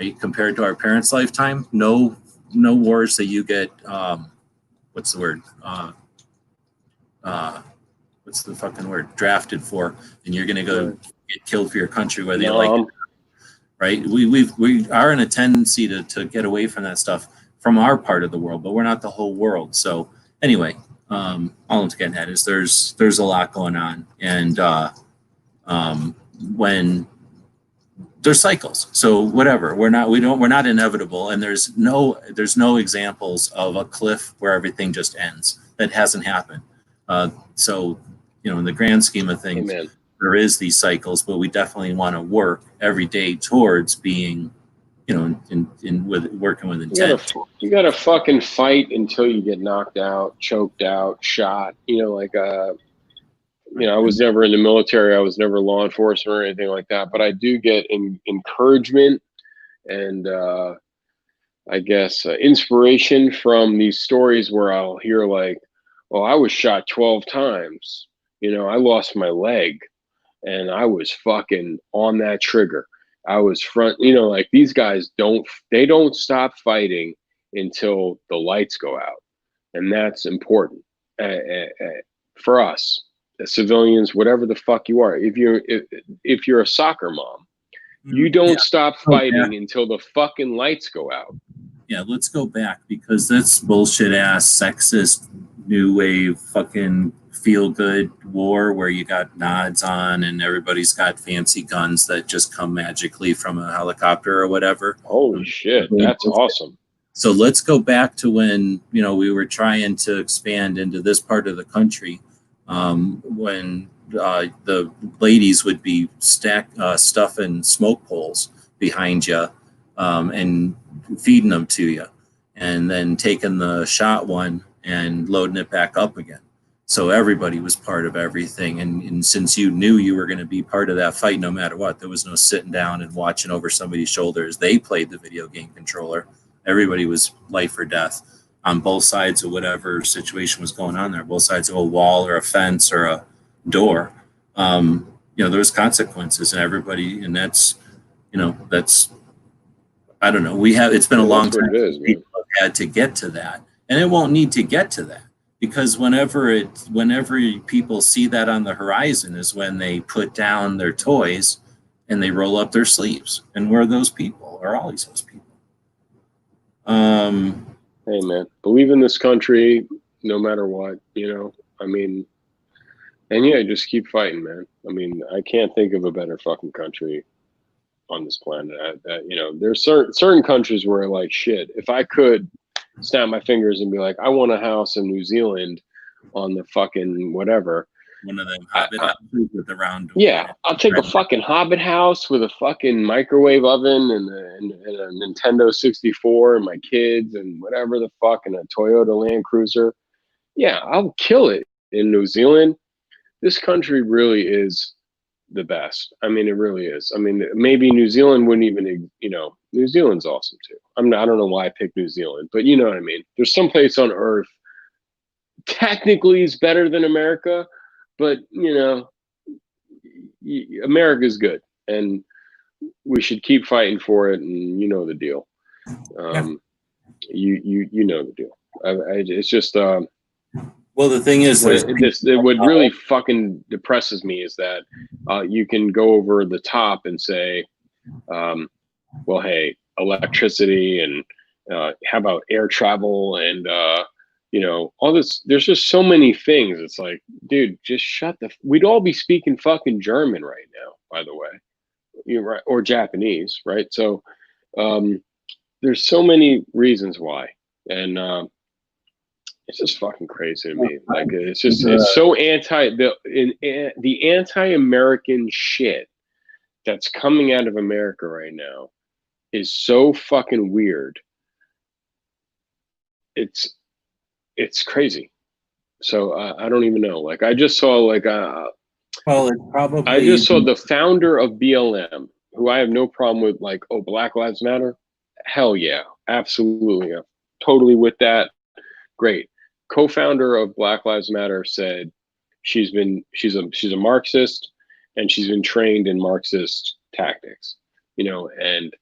right? Compared to our parents' lifetime, no wars that you get, what's the word? What's the fucking word? Drafted for, and you're going to go get killed for your country, whether you like it, right? We are in a tendency to get away from that stuff from our part of the world, but we're not the whole world. So anyway, all I'm getting at is there's a lot going on, and when there's cycles, so whatever, we're not inevitable, and there's no examples of a cliff where everything just ends. That hasn't happened. So you know, in the grand scheme of things, Amen. There is these cycles, but we definitely want to work every day towards being, you know, with working with intent. You gotta fucking fight until you get knocked out, choked out, shot. You know, like you know, I was never in the military. I was never law enforcement or anything like that. But I do get encouragement and I guess inspiration from these stories where I'll hear like, "Oh, I was shot 12 times. You know, I lost my leg, and I was fucking on that trigger. I was front." You know, like these guys don't stop fighting until the lights go out, and that's important for us as civilians, whatever the fuck you are. If you're a soccer mom, you don't stop fighting until the fucking lights go out. Yeah, let's go back, because that's bullshit ass sexist new wave fucking feel good war where you got nods on and everybody's got fancy guns that just come magically from a helicopter or whatever. Holy shit, that's awesome. So let's go back to when, you know, we were trying to expand into this part of the country, when the ladies would be stuffing smoke poles behind you and feeding them to you, and then taking the shot one and loading it back up again. So everybody was part of everything. And since you knew you were going to be part of that fight, no matter what, there was no sitting down and watching over somebody's shoulders. They played the video game controller. Everybody was life or death on both sides of whatever situation was going on there, both sides of a wall or a fence or a door. You know, there was consequences, and everybody, and that's, you know, that's, I don't know. It's been a long time since people have had to get to that, and it won't need to get to that, because whenever people see that on the horizon is when they put down their toys and they roll up their sleeves. And we're those people, or always those people. Hey man, believe in this country no matter what, you know. I mean, and yeah, just keep fighting, man. I mean, I can't think of a better fucking country on this planet. You know, there's certain countries where like, shit, if I could snap my fingers and be like, I want a house in New Zealand on the fucking whatever. One of them Hobbit houses with the round door. Yeah, I'll take a fucking Hobbit house with a fucking microwave oven and a Nintendo 64 and my kids and whatever the fuck, and a Toyota Land Cruiser. Yeah, I'll kill it in New Zealand. This country really is the best. I mean, it really is. I mean, maybe New Zealand wouldn't even, you know, New Zealand's awesome too. I don't know why I picked New Zealand, but you know what I mean? There's some place on earth technically is better than America, but you know, America's good, and we should keep fighting for it. And you know the deal. You know the deal. It's just well, the thing is, what really fucking depresses me is that you can go over the top and say, well, hey, electricity and how about air travel and you know, all this. There's just so many things. It's like, dude, just we'd all be speaking fucking German right now, by the way. You're right, or Japanese, right? So there's so many reasons why, and it's just fucking crazy to me. Like it's so the anti-American shit that's coming out of America right now is so fucking weird. it's crazy. So I don't even know. Like I just saw Well, it's probably. I just saw the founder of BLM, who I have no problem with. Like, oh, Black Lives Matter. Hell yeah, absolutely, I'm totally with that. Great. Co-founder of Black Lives Matter said she's a Marxist and she's been trained in Marxist tactics. And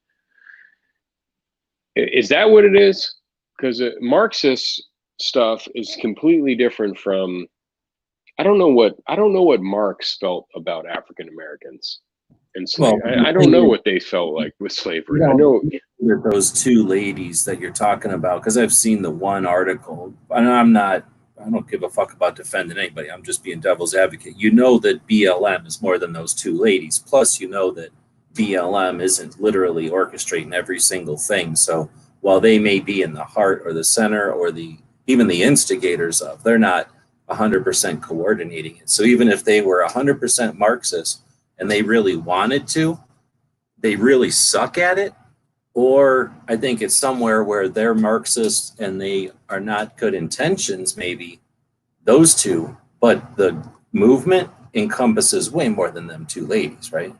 is that what it is? Because Marxist stuff is completely different from. I don't know what Marx felt about African Americans and slavery. Well, I don't know what they felt like with slavery. I know that those two ladies that you're talking about, because I've seen the one article, and I don't give a fuck about defending anybody. I'm just being devil's advocate. You know that BLM is more than those two ladies. Plus, you know that BLM isn't literally orchestrating every single thing. So while they may be in the heart or the center or even the instigators of, they're not 100% coordinating it. So even if they were 100% Marxist and they really wanted to, they really suck at it. Or I think it's somewhere where they're Marxist and they are not good intentions, maybe those two, but the movement encompasses way more than them two ladies, right?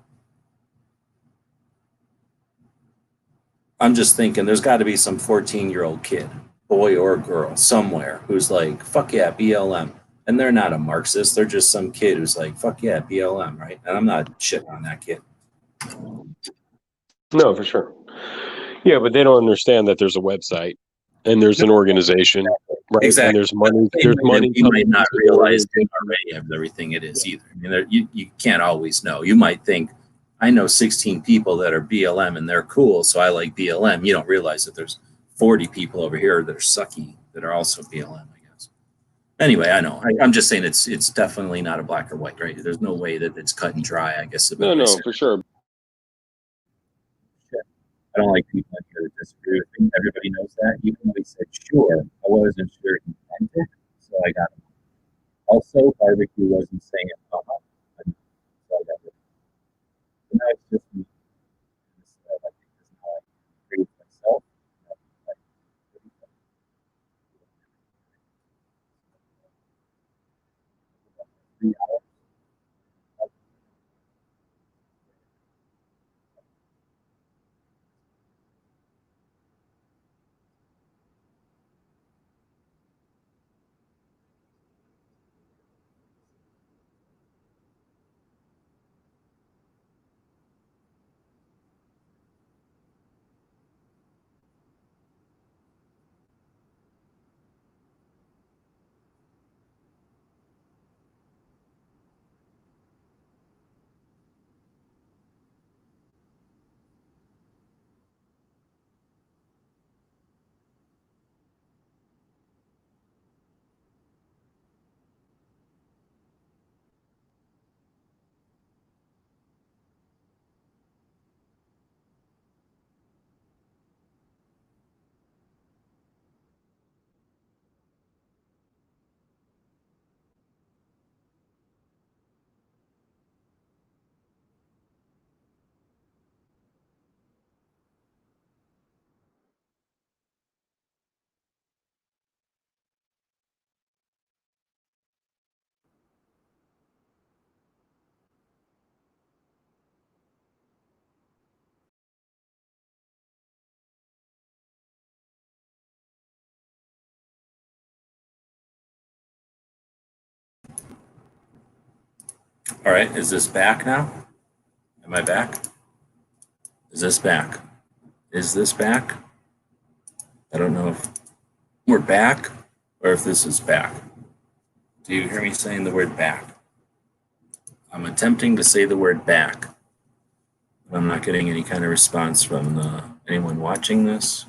I'm just thinking there's got to be some 14-year-old kid, boy or girl, somewhere who's like, fuck yeah, BLM. And they're not a Marxist. They're just some kid who's like, fuck yeah, BLM, right? And I'm not shitting on that kid. no, for sure. Yeah, but they don't understand that there's a website and there's an organization, right? Exactly. And there's money. There's money. You might not realize they already have everything it is either. I mean, you can't always know. You might think, I know 16 people that are BLM and they're cool, so I like BLM. You don't realize that there's 40 people over here that are sucky that are also BLM, I guess. Anyway, I know. I'm just saying it's definitely not a black or white, right? There's no way that it's cut and dry, I guess. No, for sure. I don't like people in here that disagree with me. Everybody knows that. Even though he said sure, I wasn't sure he meant it, so I got him. Also, barbecue wasn't saying so I got it. And now it's just me. I think this is how I agree with myself. 3 hours. All right, is this back now? Am I back? Is this back? Is this back? I don't know if we're back or if this is back. Do you hear me saying the word back? I'm attempting to say the word back. I'm not getting any kind of response from anyone watching this.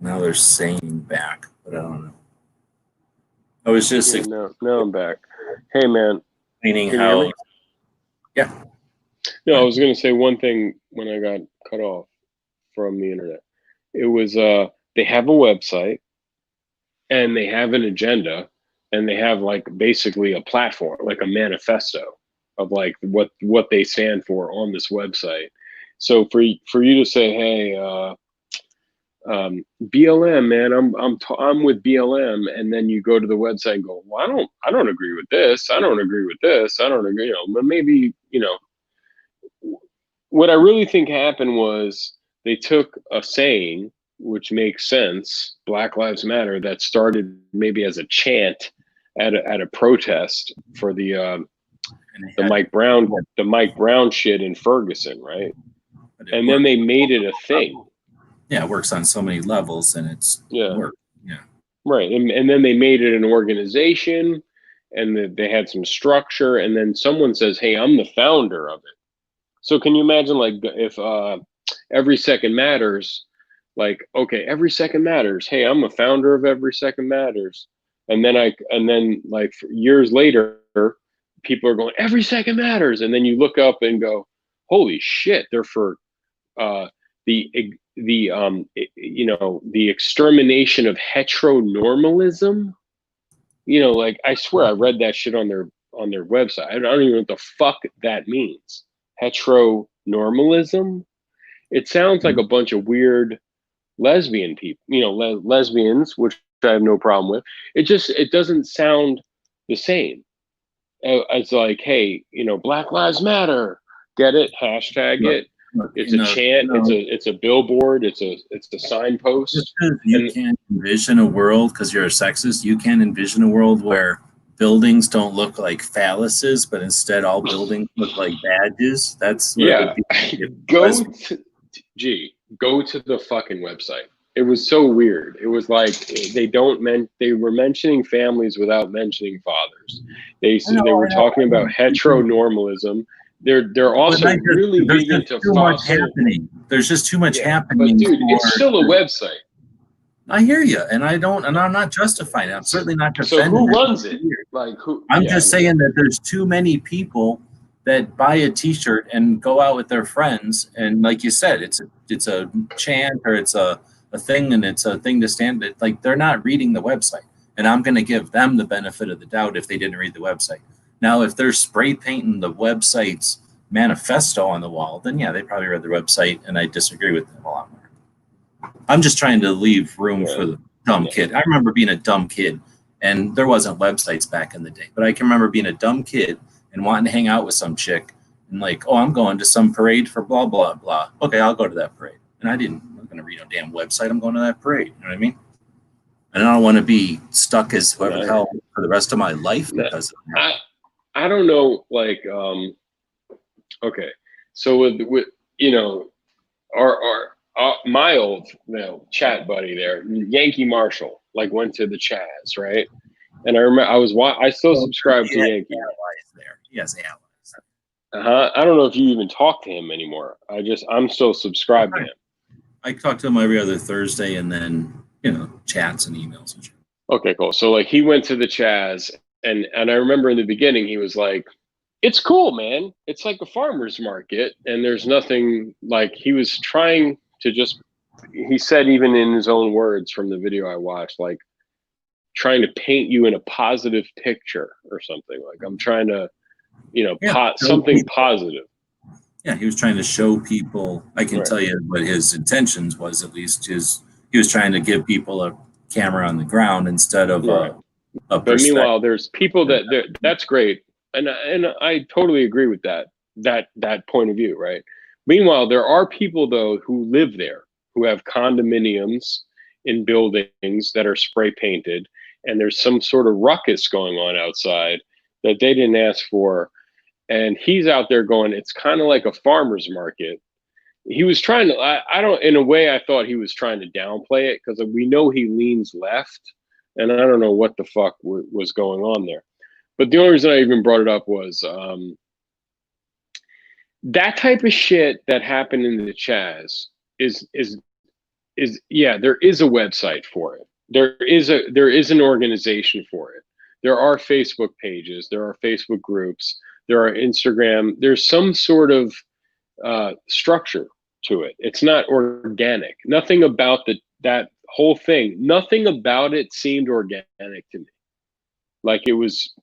Now they're saying back, but I don't know. I was just now I'm back. Hey, man. explaining how. Yeah. No, I was going to say one thing when I got cut off from the internet. It was they have a website and they have an agenda and they have like basically a platform, like a manifesto of like what they stand for on this website. So for you to say, hey, BLM, man, I'm with BLM, and then you go to the website and go, well, I don't agree with this. I don't agree with this. I don't agree. But maybe, what I really think happened was they took a saying, which makes sense, Black Lives Matter, that started maybe as a chant at a protest for the Mike Brown shit in Ferguson, right? And then they made it a thing. Yeah, it works on so many levels, and it's work. Yeah, right. And then they made it an organization, and they had some structure. And then someone says, "Hey, I'm the founder of it." So can you imagine, like, if Every Second Matters, like, okay, Every Second Matters. Hey, I'm a founder of Every Second Matters, and then like years later, people are going, Every Second Matters, and then you look up and go, holy shit, they're for the extermination of heteronormalism. Like, I swear I read that shit on their website. I don't even know what the fuck that means. Heteronormalism. It sounds like a bunch of weird lesbian people, lesbians, which I have no problem with. It doesn't sound the same. It's like, hey, Black Lives Matter. Get it? Hashtag it. It's a chant. It's a billboard. It's a signpost. You can't envision a world, because you're a sexist. You can't envision a world where buildings don't look like phalluses, but instead all buildings look like badges. That's what it would be. Go to the fucking website. It was so weird. It was like they were mentioning families without mentioning fathers. They were talking about heteronormalism. They're also really big into fossil. There's just too much happening. But dude, it's still a website. I hear you, and I'm not justifying it. I'm certainly not defending. So who runs it? Like who? I'm just saying that there's too many people that buy a T-shirt and go out with their friends, and like you said, it's a chant, or it's a thing, and it's a thing to stand. Like, they're not reading the website, and I'm going to give them the benefit of the doubt if they didn't read the website. Now, if they're spray painting the website's manifesto on the wall, then yeah, they probably read the website, and I disagree with them a lot more. I'm just trying to leave room for the dumb kid. I remember being a dumb kid, and there wasn't websites back in the day, but I can remember being a dumb kid and wanting to hang out with some chick, and like, oh, I'm going to some parade for blah, blah, blah. Okay, I'll go to that parade. And I'm not going to read no damn website. I'm going to that parade. You know what I mean? And I don't want to be stuck as whoever the hell for the rest of my life because of that. I don't know, like, okay, so with my old chat buddy there, Yankee Marshall, like, went to the Chaz, right? And I remember I still subscribe to Yankee. There, he has allies. I don't know if you even talk to him anymore. I'm still subscribed to him. I talk to him every other Thursday, and then chats and emails and shit. Okay, cool. So like, he went to the Chaz, and I remember in the beginning he was like, "It's cool, man. It's like a farmer's market, and there's nothing." Like, he was trying to he said, even in his own words from the video I watched, like, trying to paint you in a positive picture or something. Like, I'm trying to, something positive. Yeah, he was trying to show people. I can tell you what his intentions was. At least he was trying to give people a camera on the ground instead of a But meanwhile, there's people that's great, and I totally agree with that point of view, right? Meanwhile, there are people though who live there, who have condominiums in buildings that are spray painted, and there's some sort of ruckus going on outside that they didn't ask for. And he's out there going, it's kind of like a farmer's market. He was trying to, in a way, I thought he was trying to downplay it, because we know he leans left, and I don't know what the fuck was going on there. But the only reason I even brought it up was that type of shit that happened in the Chaz is there is a website for it. There is an organization for it. There are Facebook pages, there are Facebook groups, there are Instagram, there's some sort of structure to it. It's not organic. Nothing about that whole thing, nothing about it seemed organic to me. Like, it was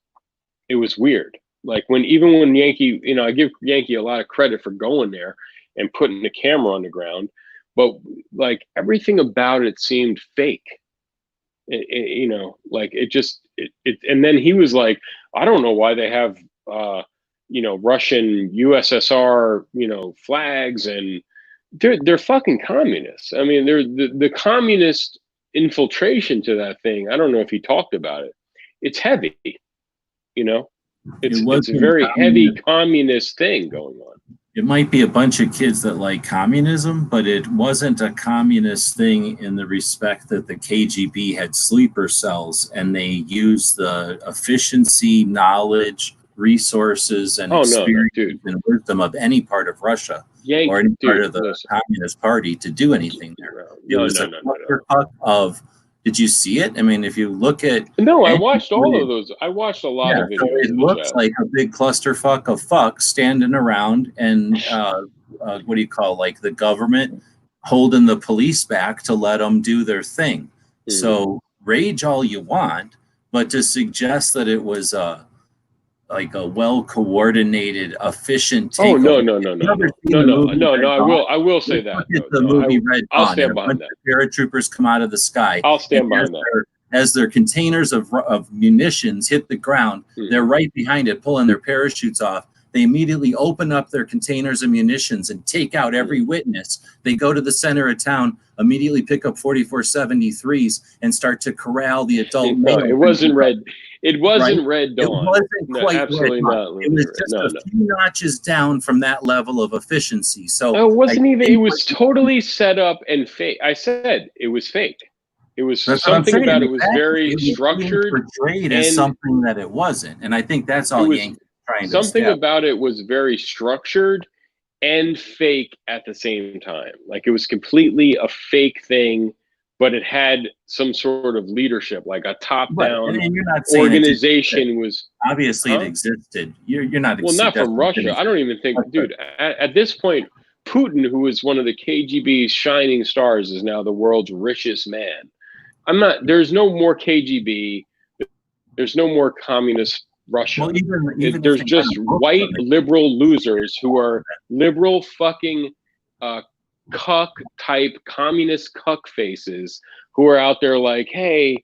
weird. Like, when Yankee, I give Yankee a lot of credit for going there and putting the camera on the ground, but like everything about it seemed fake. You know, like it just and then he was like, I don't know why they have you know, Russian USSR, you know, flags, and they're fucking communists. I mean, they're the communist infiltration to that thing. I don't know if he talked about it. It's heavy, you know. It's a very heavy communist thing going on. It might be a bunch of kids that like communism, but it wasn't a communist thing in the respect that the KGB had sleeper cells and they used the efficiency, knowledge, resources, and experience and wisdom of any part of Russia or any part of the Communist Party to do anything there. It was a clusterfuck of. Did you see it? I mean, if you look at I watched all of those. I watched a lot of videos. So it looks like a big clusterfuck of fucks standing around, and what do you call, like, the government holding the police back to let them do their thing. Mm-hmm. So rage all you want, but to suggest that it was like a well-coordinated, efficient takeover. No. I will say that. The movie Red Dawn. I'll stand behind that. Paratroopers come out of the sky. I'll stand behind that. As their containers of munitions hit the ground, they're right behind it, pulling their parachutes off. They immediately open up their containers of munitions and take out every witness. They go to the center of town, immediately pick up 4473s and start to corral the adult male. It wasn't Red. It wasn't Red Dawn. It wasn't quite absolutely Red Dawn. It was just a few notches down from that level of efficiency. So it wasn't even. It was totally set up and fake. I said it was fake. It was something about it was very structured, portrayed as something that it wasn't. And I think that's all Yankee trying to something about it was very structured and fake at the same time. Like it was completely a fake thing, but it had some sort of leadership, like a top-down organization was. Obviously, it existed. You're not. Well, not from Russia. I don't even think, dude. At this point, Putin, who was one of the KGB's shining stars, is now the world's richest man. There's no more KGB. There's no more communist Russia. Well, even there's just white liberal losers who are liberal fucking cuck type communist cuck faces who are out there like, hey,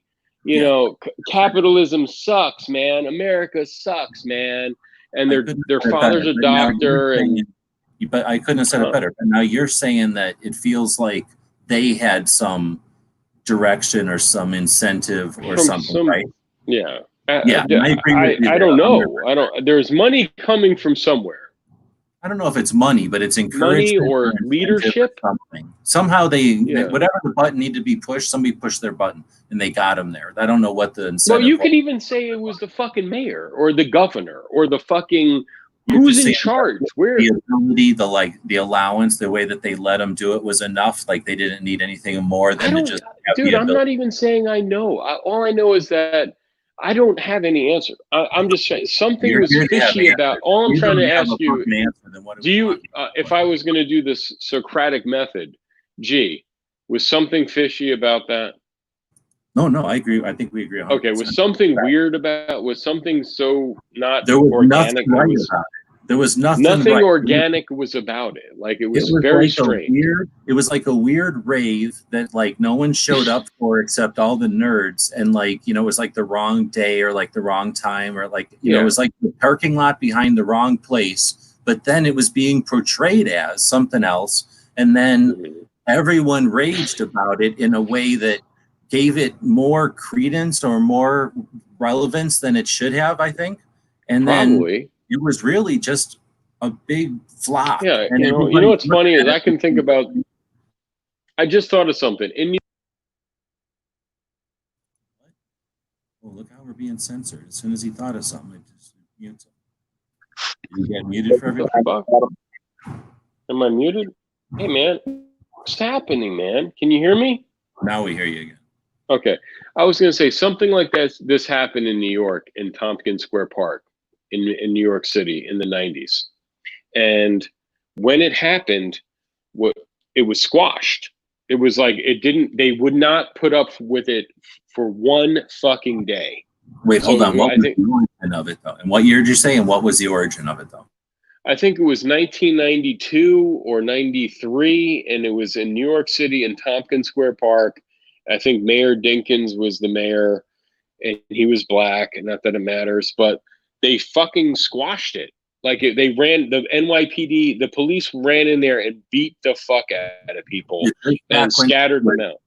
you know, capitalism sucks, man. America sucks, man. And their father's a doctor. But I couldn't have said it better. But now you're saying that it feels like they had some direction or some incentive or something, right? Yeah. I agree with you. I don't know. There's money coming from somewhere. I don't know if it's money, but it's encouragement money or leadership. Or something. Somehow whatever the button needed to be pushed, somebody pushed their button and they got them there. I don't know what the incentive. Well, you could even say it was the fucking mayor or the governor or the fucking who's in charge. Where the ability, the allowance, the way that they let them do it was enough. Like they didn't need anything more than to just. Dude, I'm not even saying I know. All I know is that I don't have any answer. I'm just saying something was fishy about. All I'm trying to ask you: do you, if I was going to do this Socratic method, was something fishy about that? No, I agree. I think we agree. 100%. Okay, was something weird about? Was something so not there was organic? Nothing right about it. There was nothing right. Organic was about it. Like it was very strange. It was like a weird rave that like no one showed up for except all the nerds, and like it was like the wrong day or like the wrong time or like it was like the parking lot behind the wrong place. But then it was being portrayed as something else, and then everyone raged about it in a way that gave it more credence or more relevance than it should have, I think. And then it was really just a big flop. Yeah, and you know what's funny is I can think about. I just thought of something. Look how we're being censored. As soon as he thought of something, it just mutes him. You get muted for everybody. Am I muted? Hey man, what's happening, man? Can you hear me? Now we hear you again. Okay, I was going to say something like this. This happened in New York in Tompkins Square Park. In New York City in the 90s. And when it happened, it was squashed. It was like they would not put up with it for one fucking day. Wait, hold on. What was the origin of it though? And what year did you say? And what was the origin of it though? I think it was 1992 or 93, and it was in New York City in Tompkins Square Park. I think Mayor Dinkins was the mayor, and he was black, and not that it matters, but they fucking squashed it. Like they ran the NYPD, the police ran in there and beat the fuck out of people and scattered them out.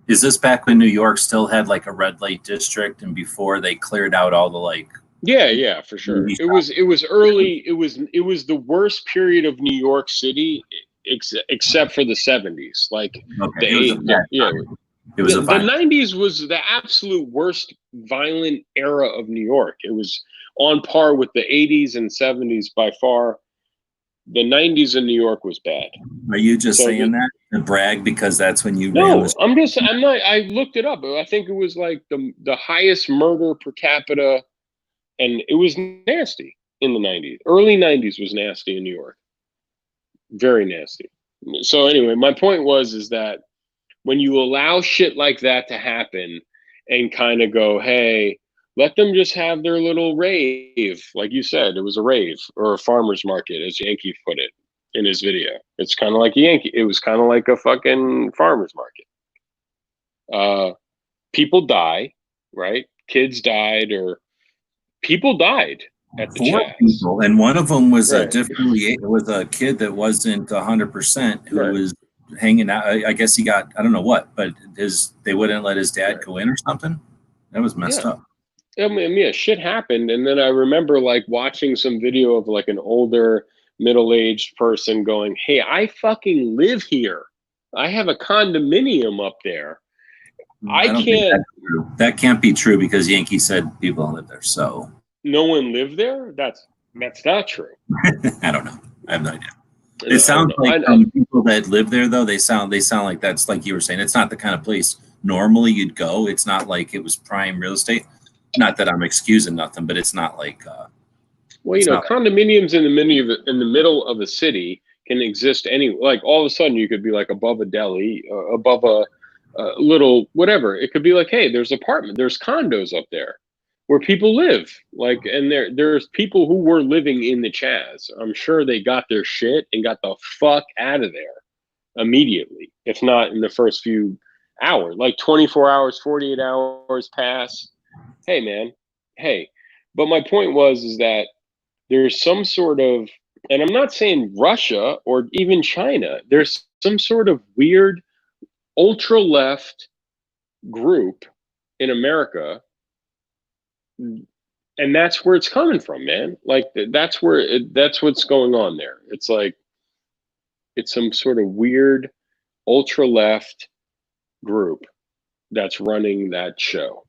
Is this back when New York still had like a red light district, and before they cleared out all the like? Yeah, for sure. It was early. It was the worst period of New York City, except for the 70s. Like the 90s was the absolute worst violent era of New York. It was on par with the 80s and 70s by far. The 90s in New York was bad. Are you just saying that to brag because that's when you? No, I'm not. I looked it up. I think it was like the highest murder per capita. And it was nasty in the 90s. Early 90s was nasty in New York. Very nasty. So anyway, my point is that when you allow shit like that to happen and kind of go, hey, let them just have their little rave. Like you said, it was a rave or a farmer's market, as Yankee put it in his video. It's kind of like Yankee. It was kind of like a fucking farmer's market. People die, right? Kids died or people died at the Chaz. People, and one of them was a kid that wasn't 100% who was hanging out. I guess he got, I don't know what, but they wouldn't let his dad go in or something. That was messed up. I mean, shit happened, and then I remember like watching some video of like an older middle-aged person going, "Hey, I fucking live here. I have a condominium up there. I can't." That can't be true because Yankee said people don't live there. So no one lived there. That's not true. I don't know. I have no idea. It sounds like people that live there, though. They sound like that's like you were saying. It's not the kind of place normally you'd go. It's not like it was prime real estate. Not that I'm excusing nothing, but it's not like. Well, condominiums in the middle of a city can exist like all of a sudden you could be like above a deli, above a little whatever. It could be like, hey, there's condos up there where people live. Like, and there's people who were living in the Chaz. I'm sure they got their shit and got the fuck out of there immediately, if not in the first few hours. Like 24 hours, 48 hours pass. Hey, man. Hey. But my point is that there's some sort of, and I'm not saying Russia or even China, there's some sort of weird ultra-left group in America, and that's where it's coming from, man. Like, that's what's going on there. It's like, it's some sort of weird ultra-left group that's running that show.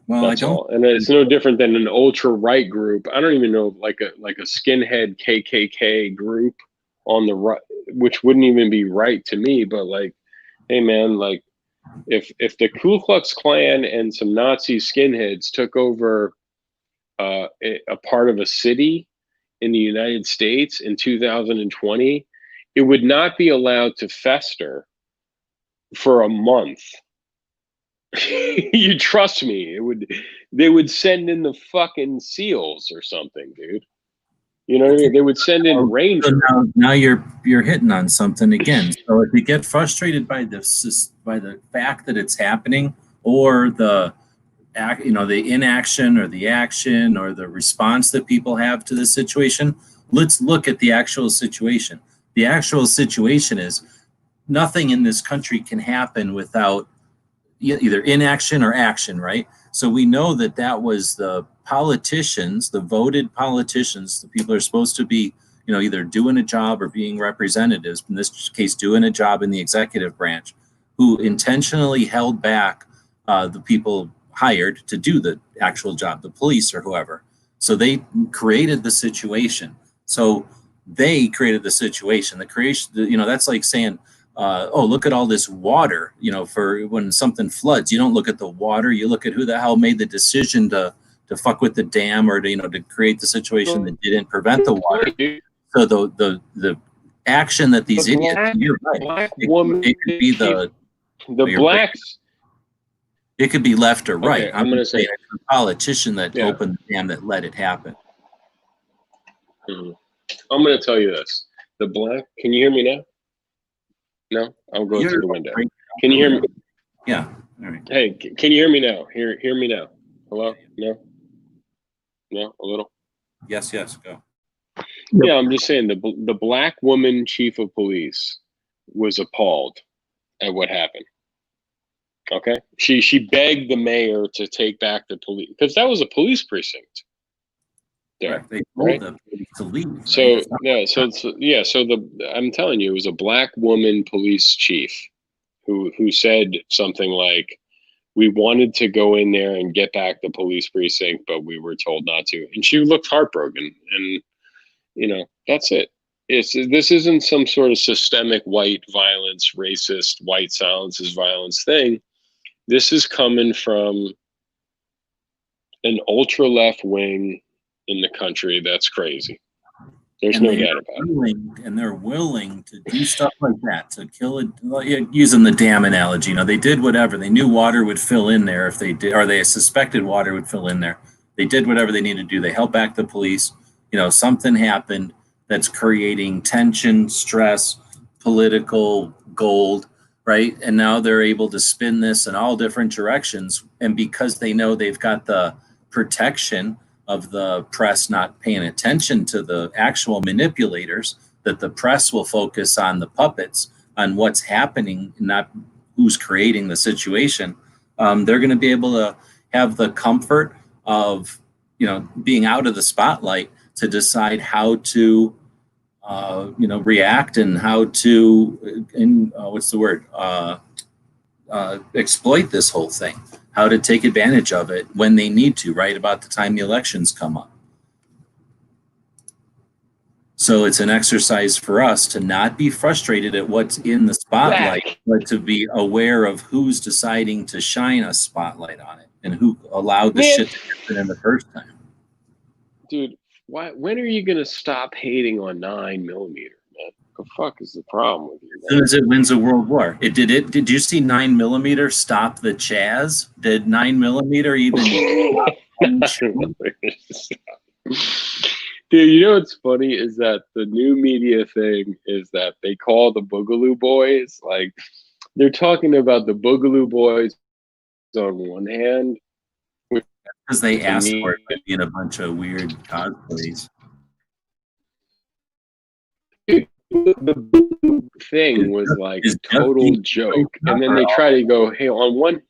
Well, that's all. And it's no different than an ultra right group. I don't even know, like a skinhead KKK group on the right, which wouldn't even be right to me. But like, hey man, like if the Ku Klux Klan and some Nazi skinheads took over a part of a city in the United States in 2020, it would not be allowed to fester for a month. You trust me? They would send in the fucking SEALs or something, dude. You know what I mean? They would send in Rangers. So now you're hitting on something again. So if you get frustrated by the fact that it's happening, or the inaction or the action or the response that people have to the situation, let's look at the actual situation. The actual situation is nothing in this country can happen without either inaction or action, right? So we know that was the politicians, the voted politicians, the people are supposed to be, either doing a job or being representatives, in this case, doing a job in the executive branch, who intentionally held back the people hired to do the actual job, the police or whoever. So they created the situation. The creation, that's like saying, look at all this water, for when something floods. You don't look at the water, you look at who the hell made the decision to fuck with the dam or to create the situation that didn't prevent the water. So the action that these idiots, you're right. It could be the blacks. It could be left or right. Okay, I'm going to say it's the politician that opened the dam that let it happen. Mm-hmm. I'm going to tell you this. The black, can you hear me now? No? I'll go through the window. Can you hear me? Yeah. All right. Hey, can you hear me now? Hear me now. Hello? No? No? A little? Yes, go. Yeah, I'm just saying the black woman chief of police was appalled at what happened. Okay? She begged the mayor to take back the police because that was a police precinct. There, Right. They told right? them to leave. Right? So I'm telling you, it was a black woman police chief who said something like, "We wanted to go in there and get back the police precinct, but we were told not to." And she looked heartbroken. And that's it. This isn't some sort of systemic white violence, racist white silences violence thing. This is coming from an ultra left wing in the country that's crazy. There's no doubt about it. And they're willing to do stuff like that, to kill it, using the dam analogy. They did whatever. They knew water would fill in there if they did, or they suspected water would fill in there. They did whatever they needed to do. They held back the police. Something happened that's creating tension, stress, political gold, right? And now they're able to spin this in all different directions. And because they know they've got the protection of the press not paying attention to the actual manipulators, that the press will focus on the puppets, on what's happening, not who's creating the situation. They're going to be able to have the comfort of, being out of the spotlight to decide how to, react and how to, exploit this whole thing. How to take advantage of it when they need to, right about the time the elections come up. So it's an exercise for us to not be frustrated at what's in the spotlight, but to be aware of who's deciding to shine a spotlight on it and who allowed the shit to happen in the first time. Dude, when are you going to stop hating on 9mm, man? The fuck is the problem with you? As soon as it wins a world war. Did you see 9mm stop the Chaz? Did 9mm even Dude, what's funny is that the new media thing is that they call the Boogaloo Boys, like, they're talking about the Boogaloo Boys on one hand. Because they asked for it in a bunch of weird cosplays. The Boogaloo thing was like a total joke. And then they try to go, hey, on one,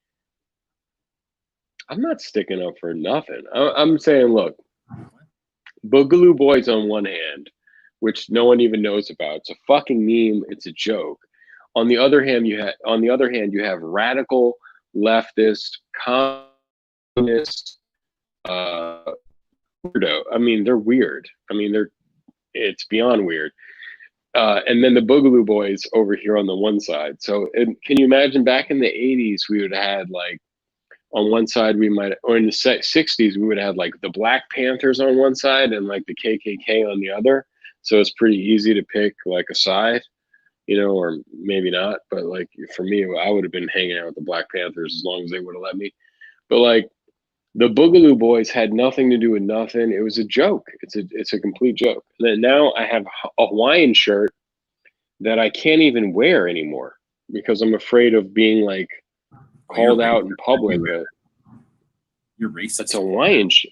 I'm not sticking up for nothing. I'm saying, look, Boogaloo Boys on one hand, which no one even knows about. It's a fucking meme. It's a joke. On the other hand, you have radical leftist, communist, weirdo. I mean, they're weird. I mean, it's beyond weird. And then the Boogaloo Boys over here on the one side. So can you imagine back in the 80s, we would have had like, on one side or in the 60s, we would have had like the Black Panthers on one side and like the KKK on the other. So it's pretty easy to pick like a side, or maybe not. But like for me, I would have been hanging out with the Black Panthers as long as they would have let me. But like the Boogaloo Boys had nothing to do with nothing. It was a joke. It's a complete joke. And then now I have a Hawaiian shirt that I can't even wear anymore because I'm afraid of being like called out in public. You're racist. It's a Hawaiian shirt.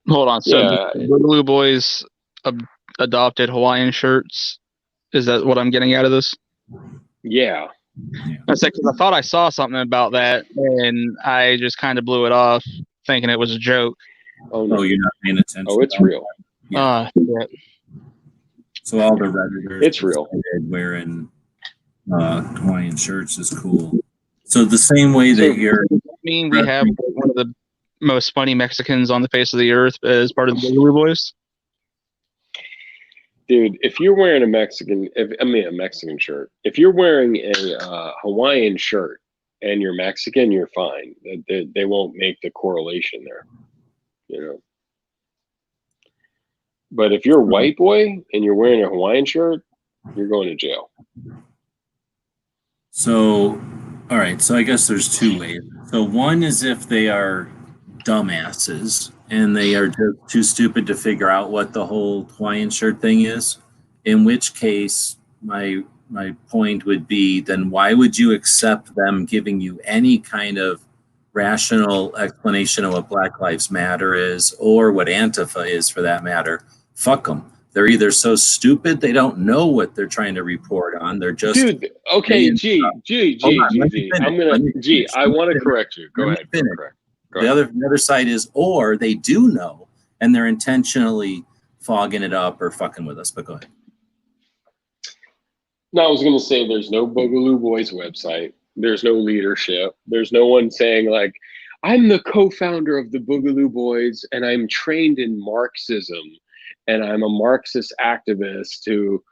Hold on. So the Boogaloo Boys adopted Hawaiian shirts. Is that what I'm getting out of this? Yeah. I said because I thought I saw something about that, and I just kind of blew it off, thinking it was a joke. Oh no, you're not paying attention. Oh, it's real. Yeah. So all the Redditors, it's real. Wearing Hawaiian shirts is cool. So the same way that you're. Does that mean we have one of the most funny Mexicans on the face of the earth as part of the Boogaloo Boys? Dude, if you're wearing a Mexican shirt, if you're wearing a Hawaiian shirt and you're Mexican, you're fine. They won't make the correlation there, But if you're a white boy and you're wearing a Hawaiian shirt, you're going to jail. So, all right. So I guess there's two ways. So one is if they are dumbasses and they are just too stupid to figure out what the whole Hawaiian shirt thing is, in which case my point would be, then why would you accept them giving you any kind of rational explanation of what Black Lives Matter is, or what Antifa is for that matter? Fuck them. They're either so stupid they don't know what they're trying to report on. They're just Dude, okay, G. I'm gonna G. I want to correct you. Go ahead. Correct. The other side is, or they do know and they're intentionally fogging it up or fucking with us. But go ahead. No, I was gonna say there's no Boogaloo Boys website. There's no leadership. There's no one saying like, I'm the co-founder of the Boogaloo Boys and I'm trained in Marxism and I'm a Marxist activist who,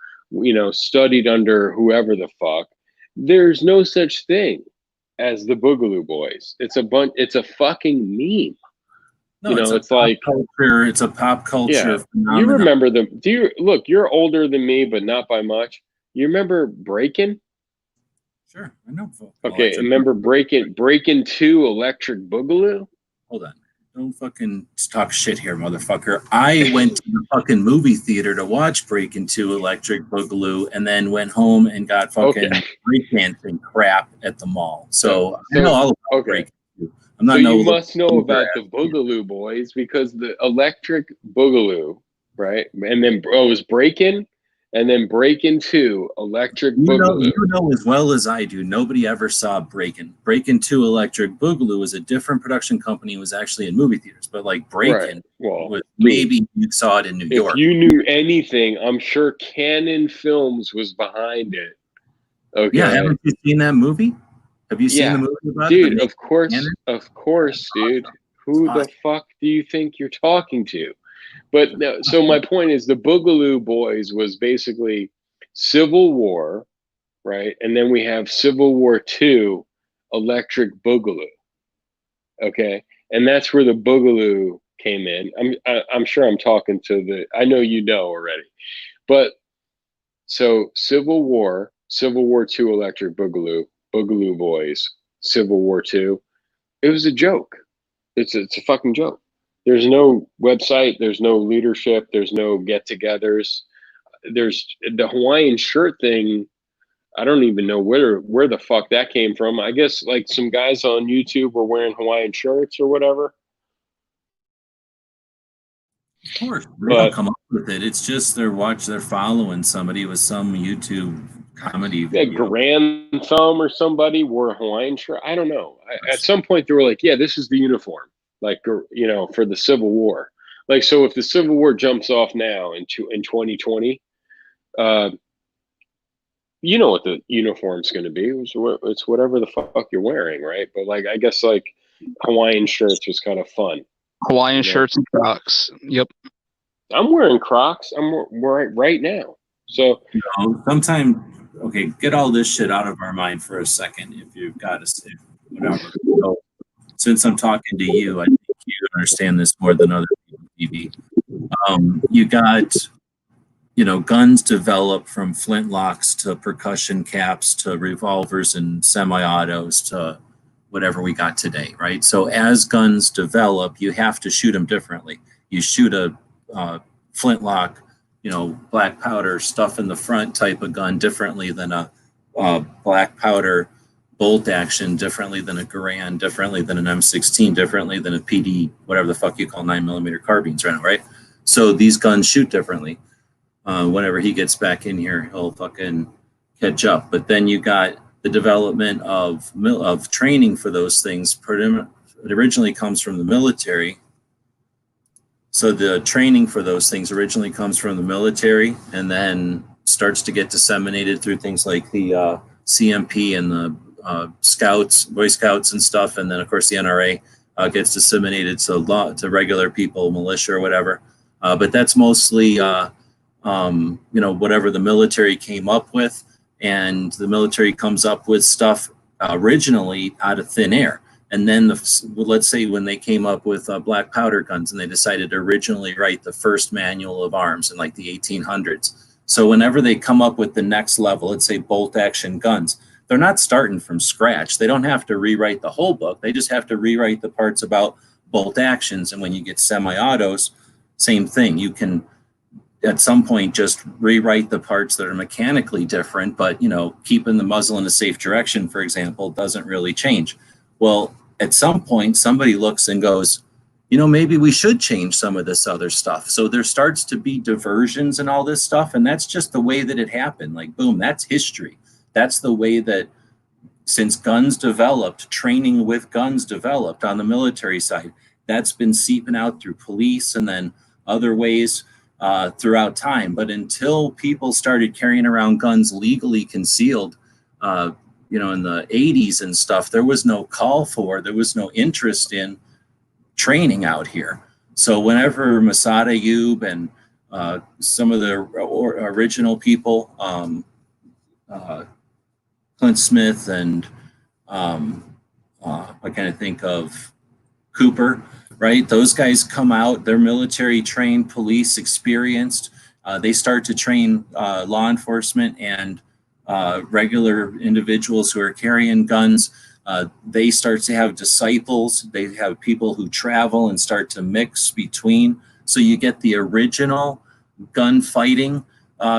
studied under whoever the fuck. There's no such thing as the Boogaloo Boys. It's a fucking meme. No, it's like culture. It's a pop culture. Yeah. Phenomenon. You remember you're older than me, but not by much. You remember Breakin'? Sure, I know. Okay, remember Breakin' 2 Electric Boogaloo? Hold on. Don't fucking talk shit here, motherfucker. I went to the fucking movie theater to watch Breakin' 2 Electric Boogaloo and then went home and got fucking breakdancing crap at the mall. So I know all about Breakin' 2. I'm not you must know about the Boogaloo Boys because the Electric Boogaloo, right? And then it was Breakin'. And then Breakin' 2, Electric Boogaloo. You know as well as I do, nobody ever saw Breakin'. Breakin' 2, Electric Boogaloo was a different production company. It was actually in movie theaters. But like Breakin', maybe you saw it in New York. If you knew anything, I'm sure Canon Films was behind it. Okay. Yeah, haven't you seen that movie? Have you seen the movie about it? Dude, of course, dude. Who the fuck do you think you're talking to? But no, so my point is the Boogaloo Boys was basically Civil War, right? And then we have Civil War II, Electric Boogaloo. Okay. And that's where the Boogaloo came in. I'm sure I'm talking to I know you know already. But so Civil War II, Electric Boogaloo, Boogaloo Boys, Civil War II. It was a joke. It's a fucking joke. There's no website. There's no leadership. There's no get-togethers. There's the Hawaiian shirt thing. I don't even know where the fuck that came from. I guess like some guys on YouTube were wearing Hawaiian shirts or whatever. Of course, they don't come up with it. It's just they're following somebody with some YouTube comedy video. Grand Thumb or somebody wore a Hawaiian shirt. I don't know. At some point they were like, yeah, this is the uniform. Like, for the Civil War. Like, so if the Civil War jumps off now in 2020, you know what the uniform's going to be. It's whatever the fuck you're wearing, right? But like, I guess like Hawaiian shirts was kind of fun. Hawaiian shirts and Crocs. Yep. I'm wearing Crocs. I'm wearing right now. So sometime, okay, get all this shit out of our mind for a second. If you've got to say whatever. So, since I'm talking to you, I think you understand this more than other people, TV. You got, guns developed from flintlocks to percussion caps to revolvers and semi-autos to whatever we got today, right? So as guns develop, you have to shoot them differently. You shoot a flintlock, black powder stuff in the front type of gun differently than a black powder bolt action, differently than a Garand, differently than an M16, differently than a PD, whatever the fuck you call 9mm carbines right now, right? So these guns shoot differently. Whenever he gets back in here, he'll fucking catch up. But then you got the development of training for those things. It originally comes from the military. So the training for those things originally comes from the military and then starts to get disseminated through things like the CMP and the Scouts, Boy Scouts and stuff. And then of course the NRA gets disseminated to regular people, militia or whatever. But that's mostly, whatever the military came up with, and the military comes up with stuff originally out of thin air. And then let's say when they came up with black powder guns and they decided to originally write the first manual of arms in like the 1800s. So whenever they come up with the next level, let's say bolt action guns, they're not starting from scratch. They don't have to rewrite the whole book. They just have to rewrite the parts about bolt actions. And when you get semi-autos, same thing. You can at some point just rewrite the parts that are mechanically different, but keeping the muzzle in a safe direction, for example, doesn't really change. Well, at some point, somebody looks and goes, maybe we should change some of this other stuff. So there starts to be diversions and all this stuff. And that's just the way that it happened. Like, boom, that's history. That's the way that since guns developed, training with guns developed on the military side, that's been seeping out through police and then other ways throughout time. But until people started carrying around guns legally concealed, in the 80s and stuff, there was no call for, there was no interest in training out here. So whenever Mossad Ayub and some of the original people, Clint Smith and I kind of think of Cooper, right? Those guys come out, they're military trained, police experienced. They start to train law enforcement and regular individuals who are carrying guns. They start to have disciples. They have people who travel and start to mix between. So you get the original gunfighting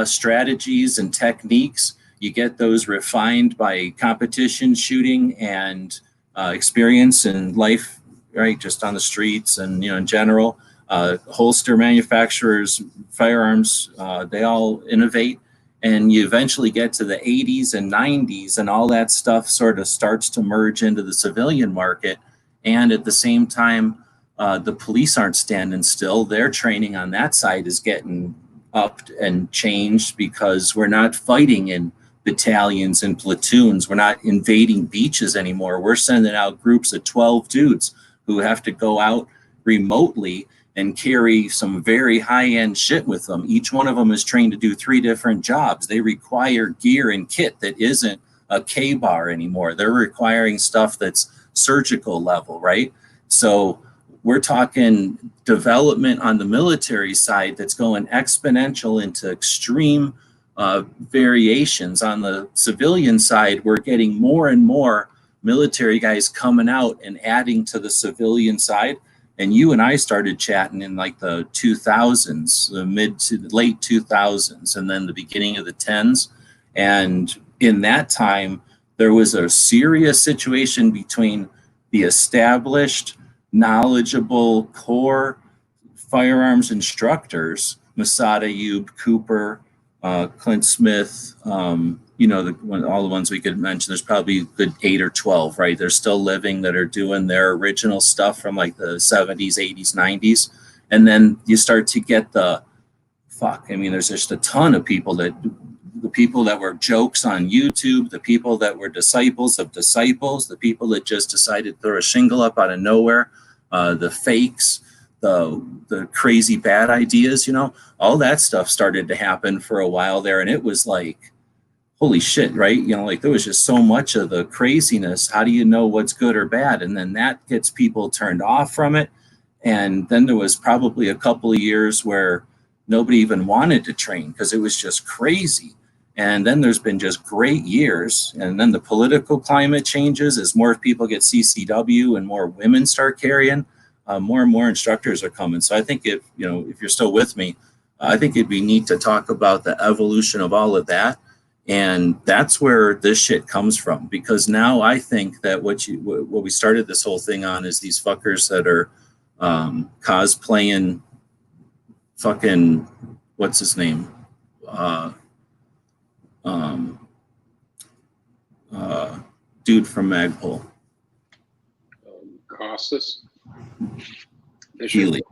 strategies and techniques. You get those refined by competition shooting and experience in life, right? Just on the streets and, in general. Holster manufacturers, firearms, they all innovate. And you eventually get to the 80s and 90s, and all that stuff sort of starts to merge into the civilian market. And at the same time, the police aren't standing still. Their training on that side is getting upped and changed because we're not fighting in battalions and platoons. We're not invading beaches anymore. We're sending out groups of 12 dudes who have to go out remotely and carry some very high-end shit with them. Each one of them is trained to do 3 different jobs. They require gear and kit that isn't a K-bar anymore. They're requiring stuff that's surgical level, right? So we're talking development on the military side that's going exponential into extreme variations. On the civilian side, we're getting more and more military guys coming out and adding to the civilian side. And you and I started chatting in like the 2000s, the mid to the late 2000s, and then the beginning of the 10s. And in that time, there was a serious situation between the established, knowledgeable core firearms instructors, Mossad Ayub, Cooper, Clint Smith, all the ones we could mention. There's probably a good 8 or 12, right? They're still living that are doing their original stuff from like the 70s, 80s, 90s. And then you start to get there's just a ton of people the people that were jokes on YouTube, the people that were disciples of disciples, the people that just decided to throw a shingle up out of nowhere, the fakes, the crazy bad ideas, all that stuff started to happen for a while there. And it was like, holy shit, right? There was just so much of the craziness. How do you know what's good or bad? And then that gets people turned off from it. And then there was probably a couple of years where nobody even wanted to train because it was just crazy. And then there's been just great years. And then the political climate changes as more people get CCW and more women start carrying, more and more instructors are coming. So I think if you're still with me, I think it'd be neat to talk about the evolution of all of that. And that's where this shit comes from, because now I think that what we started this whole thing on is these fuckers that are cosplaying fucking, what's his name? Dude from Magpul. Costas? Healy.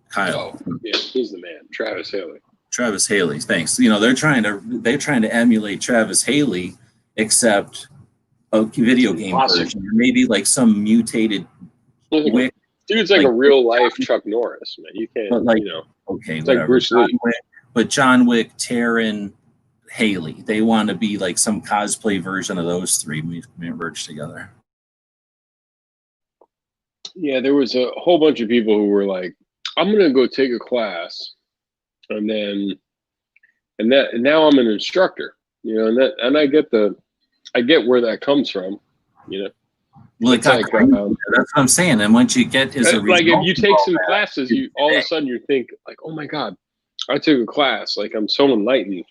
Kyle. Oh, yeah, he's the man. Travis Haley. Travis Haley, thanks. They're trying to emulate Travis Haley, except a video game version, maybe like some mutated. Dude's like a real life Chuck Norris, man. You can't, okay, it's whatever. like Bruce Lee. But John Wick, Taron, Haley, they want to be like some cosplay version of those three merged together. Yeah, there was a whole bunch of people who were like, "I'm gonna go take a class." And now I'm an instructor, and I get where that comes from, Well, It's like, that's what I'm saying. And once you get as a like result if you take of all some that, classes, you all of a sudden you think like, oh my god, I took a class, like I'm so enlightened,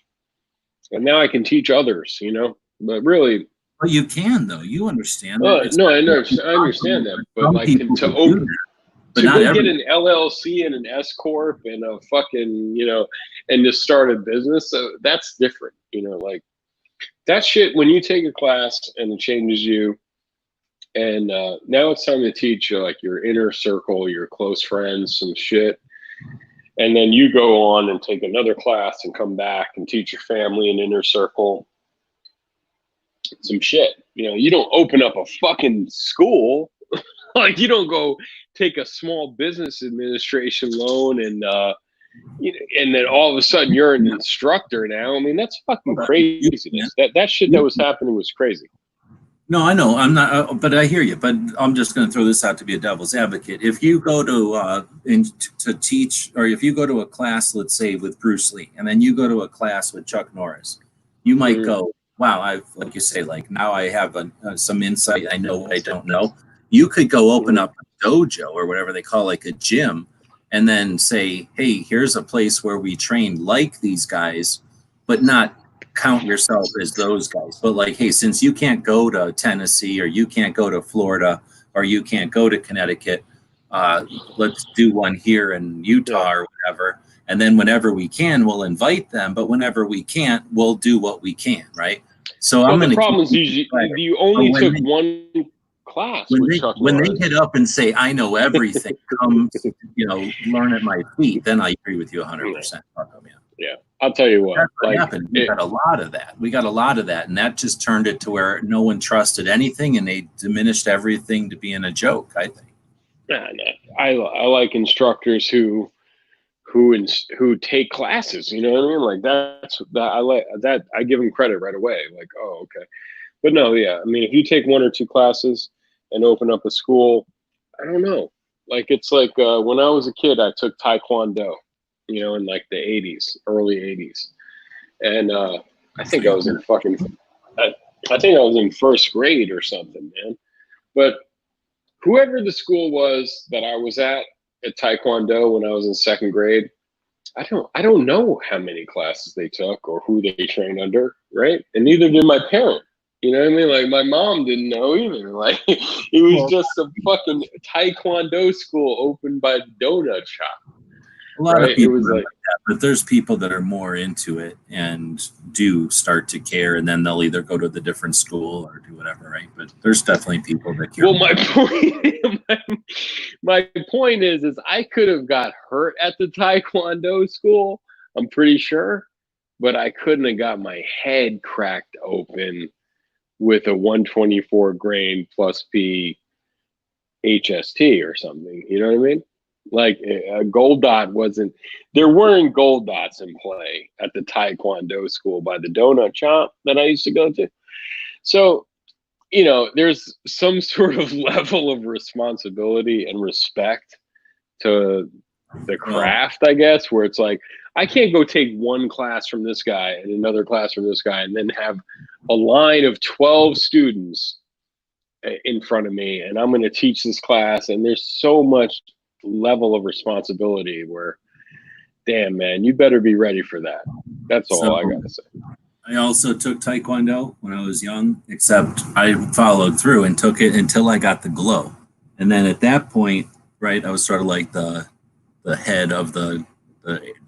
and now I can teach others, you know. But really, but you can though. You understand no, that. I understand that, but Some like people to can do open that, but to not go get everyone. an LLC and an S corp and a fucking, you know, and to start a business, that's different, you know. Like that shit, when you take a class and it changes you, and now it's time to teach like your inner circle, your close friends, some shit. And then you go on and take another class and come back and teach your family and inner circle some shit. You know, you don't open up a fucking school. Like you don't go take a small business administration loan and you know, and then all of a sudden you're an instructor now. I mean, that's fucking craziness. That shit that was happening was crazy. No, I know. I'm not, but I hear you. But I'm just going to throw this out to be a devil's advocate. If you go to to teach, or if you go to a class, let's say with Bruce Lee, and then you go to a class with Chuck Norris, you might go, "Wow, I've like you say, like now I have some insight. I know what I don't know." You could go open up a dojo or whatever they call like a gym, and then say, "Hey, here's a place where we train like these guys, but not." Count yourself as those guys, but like, hey, since you can't go to Tennessee or you can't go to Florida or you can't go to Connecticut, let's do one here in Utah or whatever. And then whenever we can, we'll invite them. But whenever we can't, we'll do what we can, right? So well, I'm going the to. problem is you only took one class with Chuck when Norris. they get up and say, "I know everything," come, you know, learn at my feet. Then I agree with you 100%. Yeah, I'll tell you what. That's what like, happened. We got a lot of that. We got a lot of that, and that just turned it to where no one trusted anything, and they diminished everything to being a joke. I think. Nah. I like instructors who take classes. You know what I mean? Like that. I like that. I give them credit right away. Like, oh, okay. But no, yeah. I mean, if you take one or two classes and open up a school, I don't know. Like it's like when I was a kid, I took Taekwondo. You know, in like the 80s, early 80s. And I think I was in I think I was in first grade or something, man. But whoever the school was that I was at Taekwondo when I was in second grade, I don't know how many classes they took or who they trained under, right? And neither did my parent. You know what I mean? Like my mom didn't know either. Like it was just a fucking Taekwondo school opened by the donut shop. A lot of people are like that, but there's people that are more into it and do start to care, and then they'll either go to the different school or do whatever, right? But there's definitely people that care. Well, my point is I could have got hurt at the Taekwondo school, I'm pretty sure, but I couldn't have got my head cracked open with a 124 grain plus P HST or something. You know what I mean? Like a gold dot there weren't gold dots in play at the Taekwondo school by the donut shop that I used to go to. So, you know, there's some sort of level of responsibility and respect to the craft, I guess, where it's like, I can't go take one class from this guy and another class from this guy and then have a line of 12 students in front of me and I'm going to teach this class. And there's so much level of responsibility where, damn, man, you better be ready for that. That's all I gotta say. I also took Taekwondo when I was young, except I followed through and took it until I got the glow. And then at that point, right, I was sort of like the head of the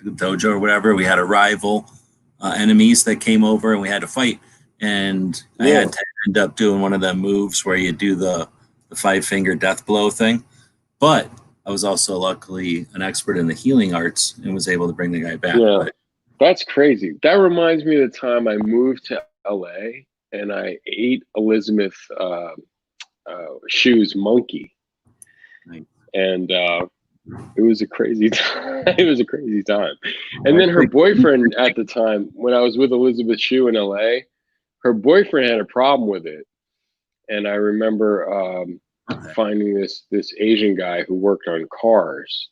dojo or whatever. We had a rival enemies that came over and we had to fight. And I had to end up doing one of the moves where you do the 5-finger death blow thing. But I was also luckily an expert in the healing arts and was able to bring the guy back. Yeah, that's crazy. That reminds me of the time I moved to LA and I ate Elizabeth Shu's monkey. Nice. And it was a crazy time. It was a crazy time. And then her boyfriend at the time, when I was with Elizabeth Shue in LA, her boyfriend had a problem with it. And I remember finding this Asian guy who worked on cars,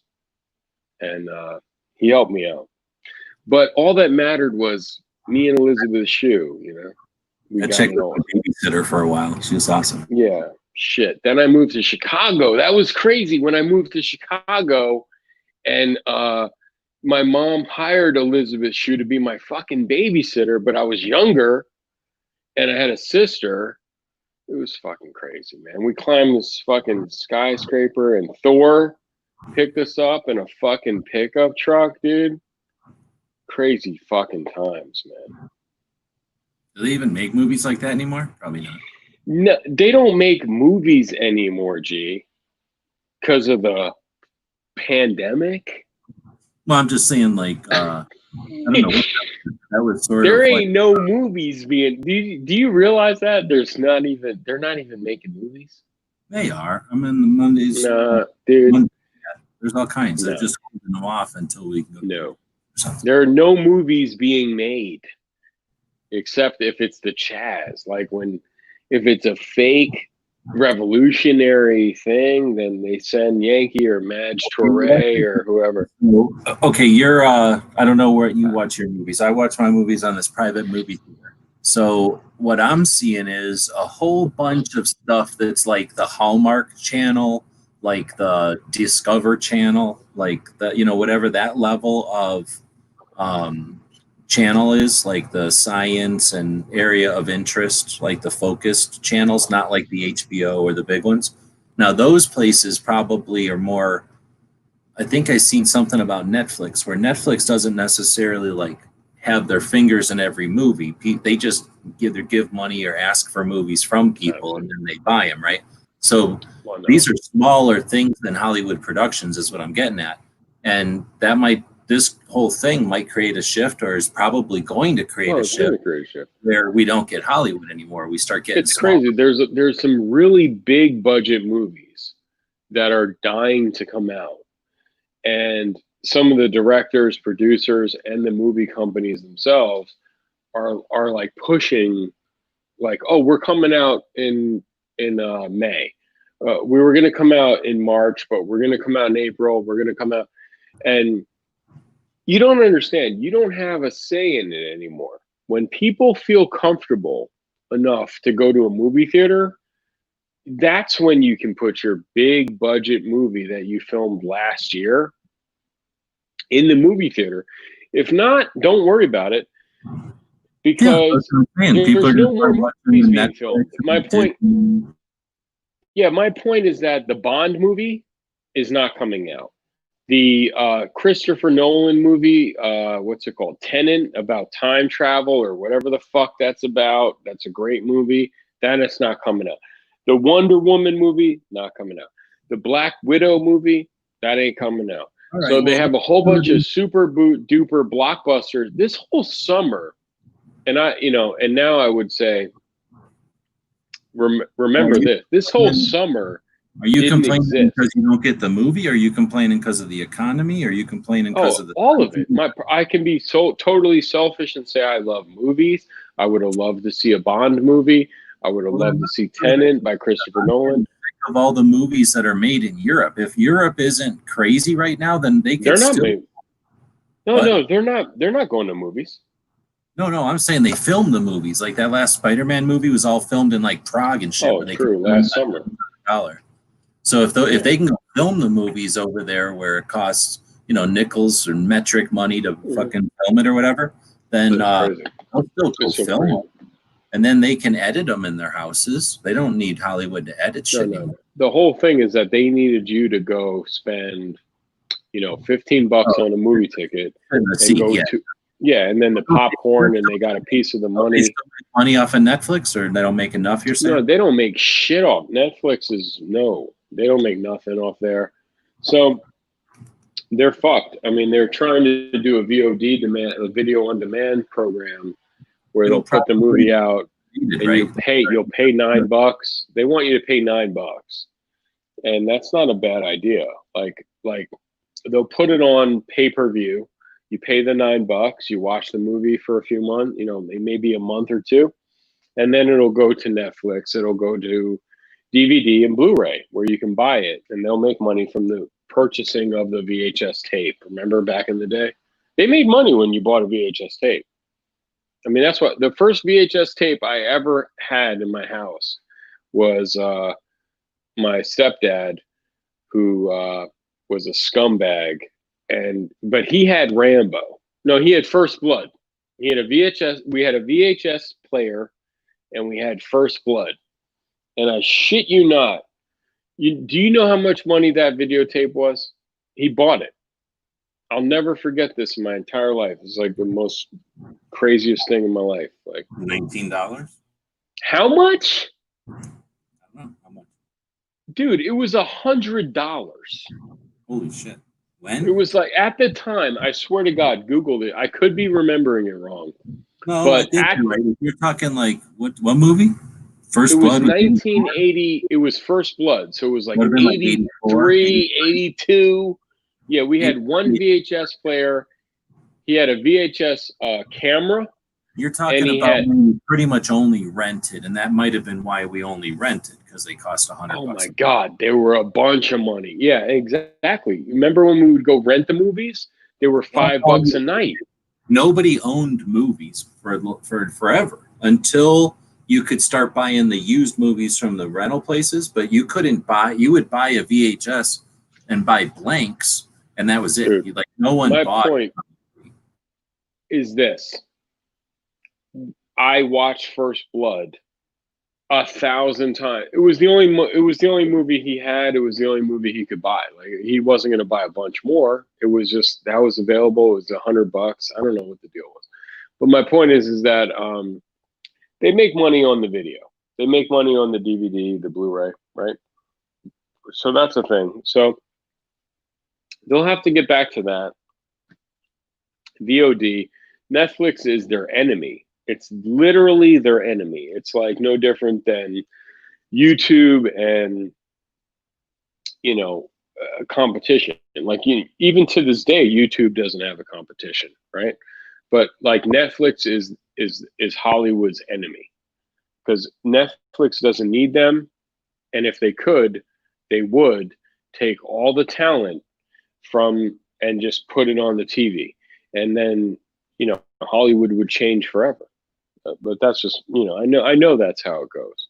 and he helped me out. But all that mattered was me and Elizabeth Shue. You know, that chick was a babysitter for a while. She was awesome. Yeah, shit. Then I moved to Chicago. That was crazy when I moved to Chicago, and my mom hired Elizabeth Shue to be my fucking babysitter, but I was younger and I had a sister. It was fucking crazy, man. We climbed this fucking skyscraper, and Thor picked us up in a fucking pickup truck, dude. Crazy fucking times, man. Do they even make movies like that anymore? Probably not. No, they don't make movies anymore, G, because of the pandemic. Well, I'm just saying, like, I don't know. That was sort There of ain't no movies being. Do you realize that they're not even making movies? They are. I mean, the Mondays. Nah, dude. Monday, there's all kinds. No. They're just holding them off until we can go. No, or something. there are no movies being made, except if it's the Chaz. Like if it's a fake revolutionary thing, then they send Yankee or Madge Torre or whoever. Okay, you're. I don't know where you watch your movies. I watch my movies on this private movie theater. So what I'm seeing is a whole bunch of stuff that's like the Hallmark Channel, like the Discover Channel, like the whatever that level of channel is, like the science and area of interest, like the focused channels, not like the HBO or the big ones. Now those places probably are more. I think I seen something about Netflix where Netflix doesn't necessarily like have their fingers in every movie. They just either give money or ask for movies from people and then they buy them, right? So these are smaller things than Hollywood productions is what I'm getting at. And this whole thing might create a shift, or is probably going to create a shift where we don't get Hollywood anymore. We start getting. It's crazy. There's some really big budget movies that are dying to come out, and some of the directors, producers, and the movie companies themselves are like pushing, like, oh, we're coming out in May. We were going to come out in March, but we're going to come out in April. We're going to come out, and you don't understand. You don't have a say in it anymore. When people feel comfortable enough to go to a movie theater, that's when you can put your big budget movie that you filmed last year in the movie theater. If not, don't worry about it, because people are no more movies being filmed. My point is that the Bond movie is not coming out. The Christopher Nolan movie, what's it called? Tenet, about time travel or whatever the fuck that's about. That's a great movie. That is not coming out. The Wonder Woman movie, not coming out. The Black Widow movie, that ain't coming out. Right, so they have a whole bunch of super duper blockbusters this whole summer. And and now I would say, remember this whole summer. Are you complaining because you don't get the movie? Are you complaining because of the economy? Are you complaining because of all of it? I can be so totally selfish and say I love movies. I would have loved to see a Bond movie. I would have loved to see Tenet by Christopher Nolan. Of all the movies that are made in Europe, if Europe isn't crazy right now, then they're not made. No, they're not. They're not going to movies. No, I'm saying they filmed the movies. Like that last Spider-Man movie was all filmed in like Prague and shit. Oh, true. Last summer. So if they can go film the movies over there where it costs nickels or metric money to fucking film it or whatever, then they'll still go film them, and then they can edit them in their houses. They don't need Hollywood to edit shit. No. The whole thing is that they needed you to go spend, $15 on a movie ticket and go to. Yeah, and then the popcorn, and they got a piece of the money. They still make money off of Netflix, or they don't make enough? You're saying? No, they don't make shit off Netflix. They don't make nothing off there. So they're fucked. I mean, they're trying to do a a video on demand program, where they'll put the movie out, and you'll pay $9. They want you to pay $9, and that's not a bad idea. Like they'll put it on pay-per-view. You pay the $9, you watch the movie for a few months, maybe a month or two, and then it'll go to Netflix. It'll go to DVD and Blu-ray where you can buy it, and they'll make money from the purchasing of the VHS tape. Remember back in the day? They made money when you bought a VHS tape. I mean, that's what the first VHS tape I ever had in my house was my stepdad, who was a scumbag, but he had Rambo. No, he had First Blood. He had a VHS. We had a VHS player, and we had First Blood. And I shit you not. Do you know how much money that videotape was? He bought it. I'll never forget this in my entire life. It's like the most craziest thing in my life. Like $19. how much? I don't know how much. Dude, it was $100. Holy shit! When? It was like at the time. I swear to God, Googled it. I could be remembering it wrong. No, but I think you're right. You're talking like what movie? First It was Blood. 1980. It was First Blood, so it was like Would've been like 83, 82. Yeah, we had one VHS player. He had a VHS camera. You're talking And he about had- when you pretty much only rented, and that might have been why we only rented, because they cost $100. Oh my God, they were a bunch of money. Yeah, exactly. Remember when we would go rent the movies? They were $5 a night. Nobody owned movies for forever until you could start buying the used movies from the rental places, but you couldn't buy. You would buy a VHS and buy blanks, and that was it. Dude, Like no one My bought. point is this: I watched First Blood 1,000 times. It was the only movie he had. It was the only movie he could buy. Like he wasn't going to buy a bunch more. It was just that was available. It was $100. I don't know what the deal was, but my point is that they make money on the video. They make money on the DVD, the Blu-ray, right? So that's a thing. So they'll have to get back to that. VOD. Netflix is their enemy. It's literally their enemy. It's like no different than YouTube and, competition. Like even to this day, YouTube doesn't have a competition, right? But like Netflix is Hollywood's enemy, because Netflix doesn't need them, and if they could, they would take all the talent from and just put it on the TV, and then Hollywood would change forever. But that's just I know that's how it goes.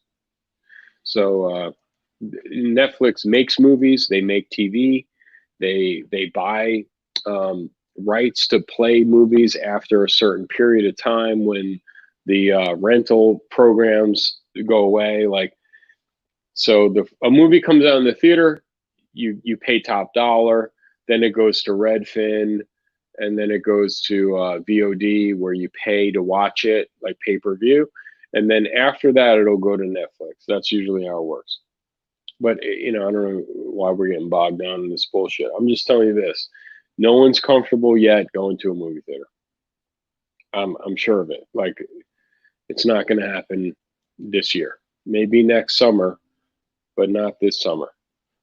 So Netflix makes movies, they make TV, they buy rights to play movies after a certain period of time when the rental programs go away. Like, so a movie comes out in the theater, you pay top dollar, then it goes to Redfin, and then it goes to VOD where you pay to watch it, like pay-per-view, and then after that it'll go to Netflix. That's usually how it works. But I don't know why we're getting bogged down in this bullshit. I'm just telling you this. No one's comfortable yet going to a movie theater. I'm sure of it. Like, it's not going to happen this year. Maybe next summer, but not this summer.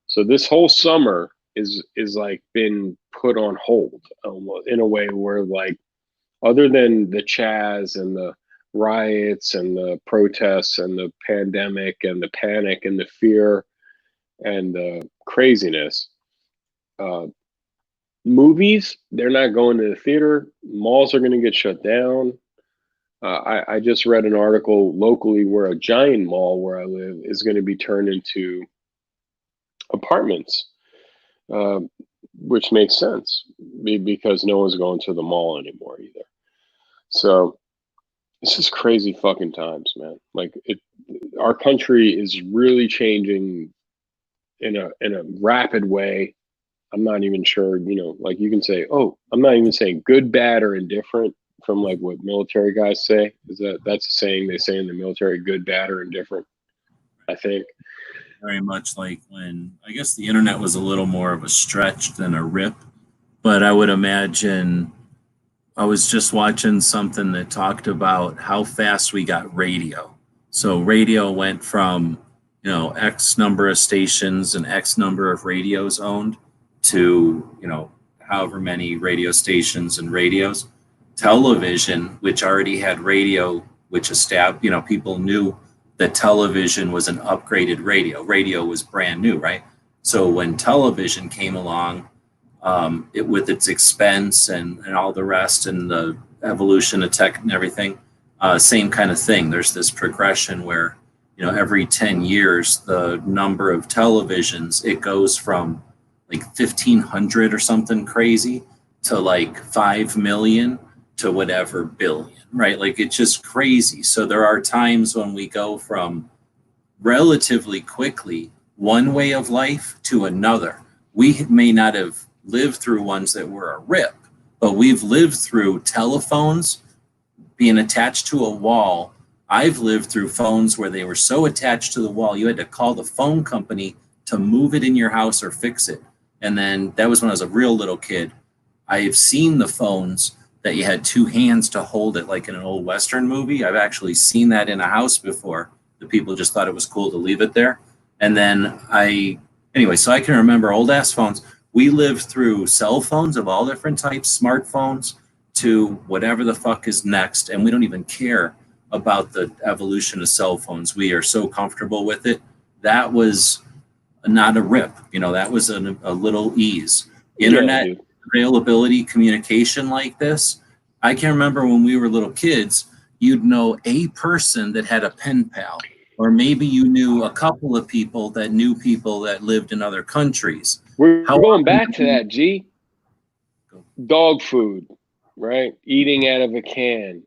So this whole summer is like been put on hold almost, in a way where, like, other than the Chaz and the riots and the protests and the pandemic and the panic and the fear and the craziness, movies, they're not going to the theater. Malls are going to get shut down. I just read an article locally where a giant mall where I live is going to be turned into apartments, which makes sense because no one's going to the mall anymore either. So this is crazy fucking times, man. Like, our country is really changing in a rapid way. I'm not even sure, like, you can say, oh, I'm not even saying good, bad, or indifferent from like what military guys say. That's a saying they say in the military: good, bad, or indifferent, I think. Very much like when, I guess, the internet was a little more of a stretch than a rip, but I would imagine, I was just watching something that talked about how fast we got radio. So radio went from, X number of stations and X number of radios owned to, however many radio stations and radios. Television, which already had radio, which established, people knew that television was an upgraded radio. Radio was brand new, right? So when television came along, it with its expense and all the rest and the evolution of tech and everything, same kind of thing. There's this progression where every 10 years, the number of televisions, it goes from like 1,500 or something crazy to like 5 million to whatever billion, right? Like it's just crazy. So there are times when we go from relatively quickly one way of life to another. We may not have lived through ones that were a rip, but we've lived through telephones being attached to a wall. I've lived through phones where they were so attached to the wall, you had to call the phone company to move it in your house or fix it. And then that was when I was a real little kid. I've seen the phones that you had two hands to hold it, like in an old Western movie. I've actually seen that in a house before. The people just thought it was cool to leave it there. And then so I can remember old ass phones. We lived through cell phones of all different types, smartphones, to whatever the fuck is next. And we don't even care about the evolution of cell phones. We are so comfortable with it. That was not a rip, that was a little ease. Internet availability, communication like this. I can remember when we were little kids, you'd know a person that had a pen pal, or maybe you knew a couple of people that knew people that lived in other countries. We're going back to that, G. Dog food, right? Eating out of a can.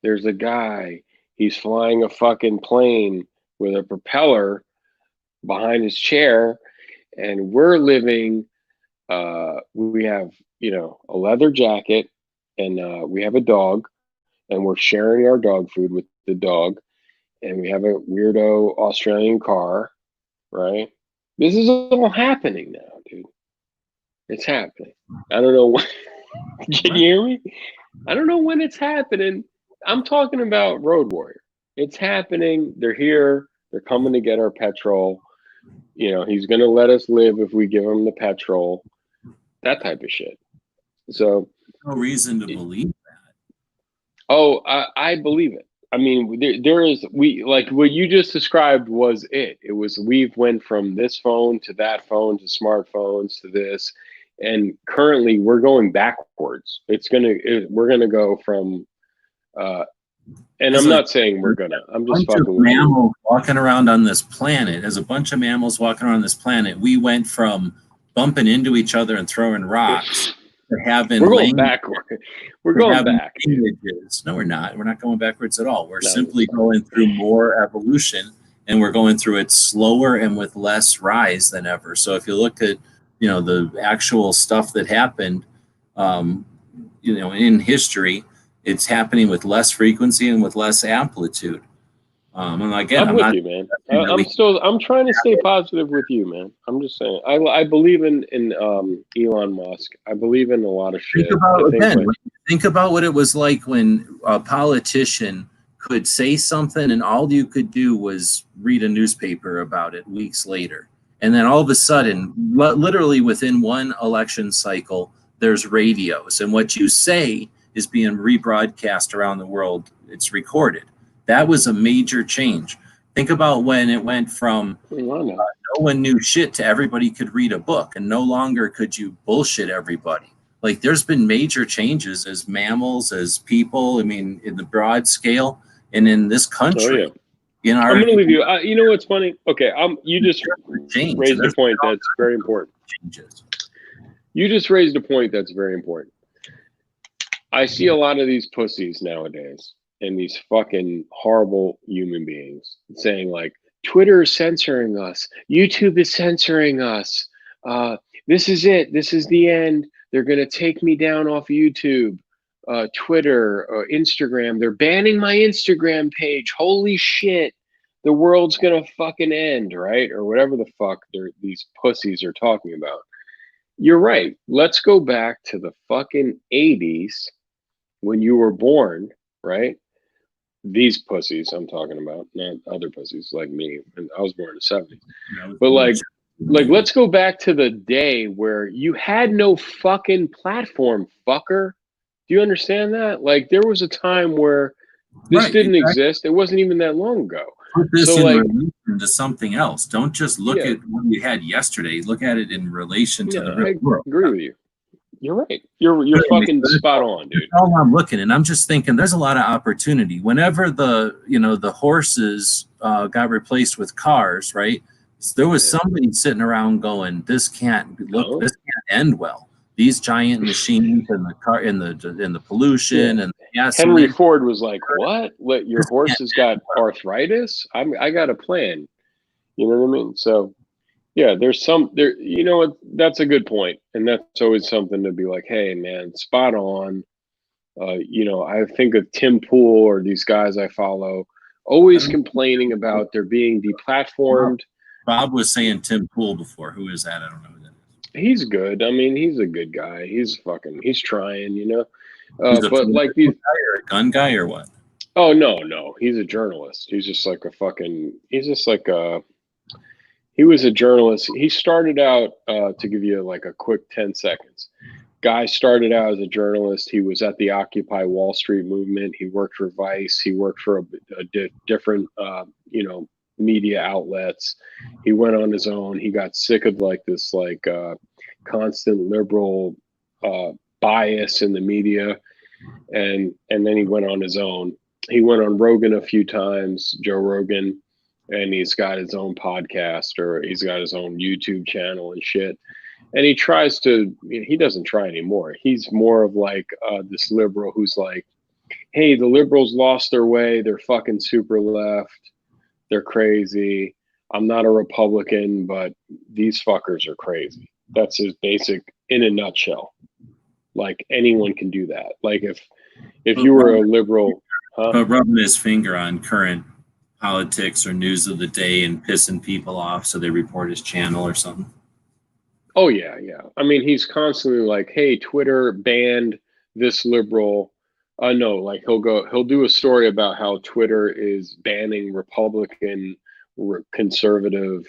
There's a guy, he's flying a fucking plane with a propeller behind his chair, and we're living, we have, a leather jacket, and we have a dog, and we're sharing our dog food with the dog, and we have a weirdo Australian car, right? This is all happening now, dude. It's happening. I don't know when. Can you hear me? I don't know when it's happening. I'm talking about Road Warrior. It's happening. They're here. They're coming to get our petrol. He's going to let us live if we give him the petrol. That type of shit. So no reason to believe that. Oh, I believe it. I mean, there is, like what you just described was it. It was, we've went from this phone to that phone to smartphones to this, and currently we're going backwards. We're gonna go from, and I'm not saying we're gonna. I'm just fucking with you. Mammals walking around on this planet. As a bunch of mammals walking around this planet, we went from bumping into each other and throwing rocks. We're going backward. We're going back. Images. No, we're not. We're not going backwards at all. We're simply going through more evolution, and we're going through it slower and with less rise than ever. So if you look at, the actual stuff that happened, in history, it's happening with less frequency and with less amplitude. And again, I'm with you, man. I'm trying to stay positive with you, man. I'm just saying. I believe in Elon Musk. I believe in a lot of shit. Think about what it was like when a politician could say something and all you could do was read a newspaper about it weeks later. And then all of a sudden, literally within one election cycle, there's radios. And what you say is being rebroadcast around the world. It's recorded. That was a major change. Think about when it went from no one knew shit to everybody could read a book, and no longer could you bullshit everybody. Like there's been major changes as mammals, as people, in the broad scale and in this country. Oh, yeah. I'm going to leave you. You know what's funny? Okay, you just raised a point that's very important. You just raised a point that's very important. I see a lot of these pussies nowadays, and these fucking horrible human beings saying like, Twitter is censoring us. YouTube is censoring us. This is it. This is the end. They're going to take me down off YouTube, Twitter, or Instagram. They're banning my Instagram page. Holy shit. The world's going to fucking end, right? Or whatever the fuck these pussies are talking about. You're right. Let's go back to the fucking 80s when you were born, right? These pussies I'm talking about, not other pussies like me. And I was born in the 70s. But like let's go back to the day where you had no fucking platform, fucker. Do you understand that? Like there was a time where this didn't exist. It wasn't even that long ago. Put this in relation to something else. Don't just look at what you had yesterday. Look at it in relation to the real world. I agree with you. You're right. You're fucking spot on, dude. That's all I'm looking, and I'm just thinking there's a lot of opportunity. Whenever the horses got replaced with cars, right? There was somebody sitting around going, "This can't end well." These giant machines and the car and the pollution and the Henry gasoline. Ford was like, "What? What? Your horse has got arthritis? I got a plan." You know what I mean? So, yeah, there's some there. You know what? That's a good point, and that's always something to be like, "Hey, man, spot on." I think of Tim Pool or these guys I follow, always complaining about they're being deplatformed. Bob was saying Tim Pool before. Who is that? I don't know who that is. He's good. I mean, he's a good guy. He's trying, He's a but like these guy or a gun guy or what? Oh no, he's a journalist. He was a journalist. He started out to give you like a quick 10 seconds. Guy started out as a journalist. He was at the Occupy Wall Street movement. He worked for Vice. He worked for different media outlets. He went on his own. He got sick of like this constant liberal bias in the media, and then he went on his own. He went on Rogan a few times, Joe Rogan, and he's got his own podcast or he's got his own YouTube channel and shit. And he tries to, he doesn't try anymore. He's more of like this liberal who's like, hey, the liberals lost their way. They're fucking super left. They're crazy. I'm not a Republican, but these fuckers are crazy. That's his basic, in a nutshell. Like anyone can do that. Like if you were a liberal, but rubbing his finger on current politics or news of the day and pissing people off so they report his channel or something. Oh yeah. I mean, he's constantly like, hey, Twitter banned this liberal. No, like he'll do a story about how Twitter is banning Republican conservative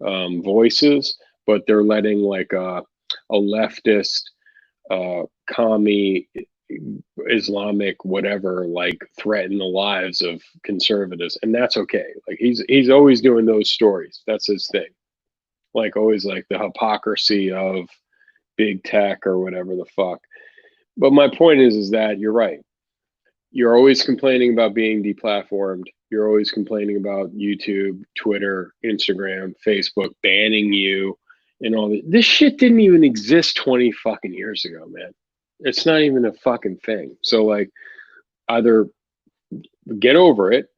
voices, but they're letting like a leftist commie Islamic whatever like threaten the lives of conservatives, and that's okay. Like he's always doing those stories. That's his thing. Like always like the hypocrisy of big tech or whatever the fuck. But my point is that you're right. You're always complaining about being deplatformed. You're always complaining about YouTube, Twitter, Instagram, Facebook banning you and all that. This shit didn't even exist 20 fucking years ago, man. It's not even a fucking thing. So like either get over it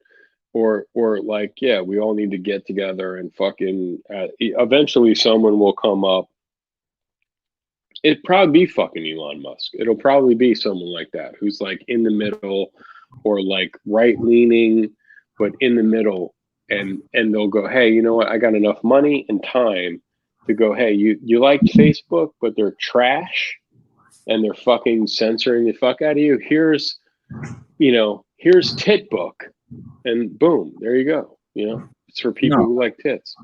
or like, yeah, we all need to get together and fucking eventually someone will come up. It'd probably be fucking Elon Musk. It'll probably be someone like that who's like in the middle or like right leaning, but in the middle, and they'll go, hey, you know what? I got enough money and time to go, hey, you like Facebook, but they're trash and they're fucking censoring the fuck out of you. Here's Titbook, and boom, there you go. It's for people who like tits.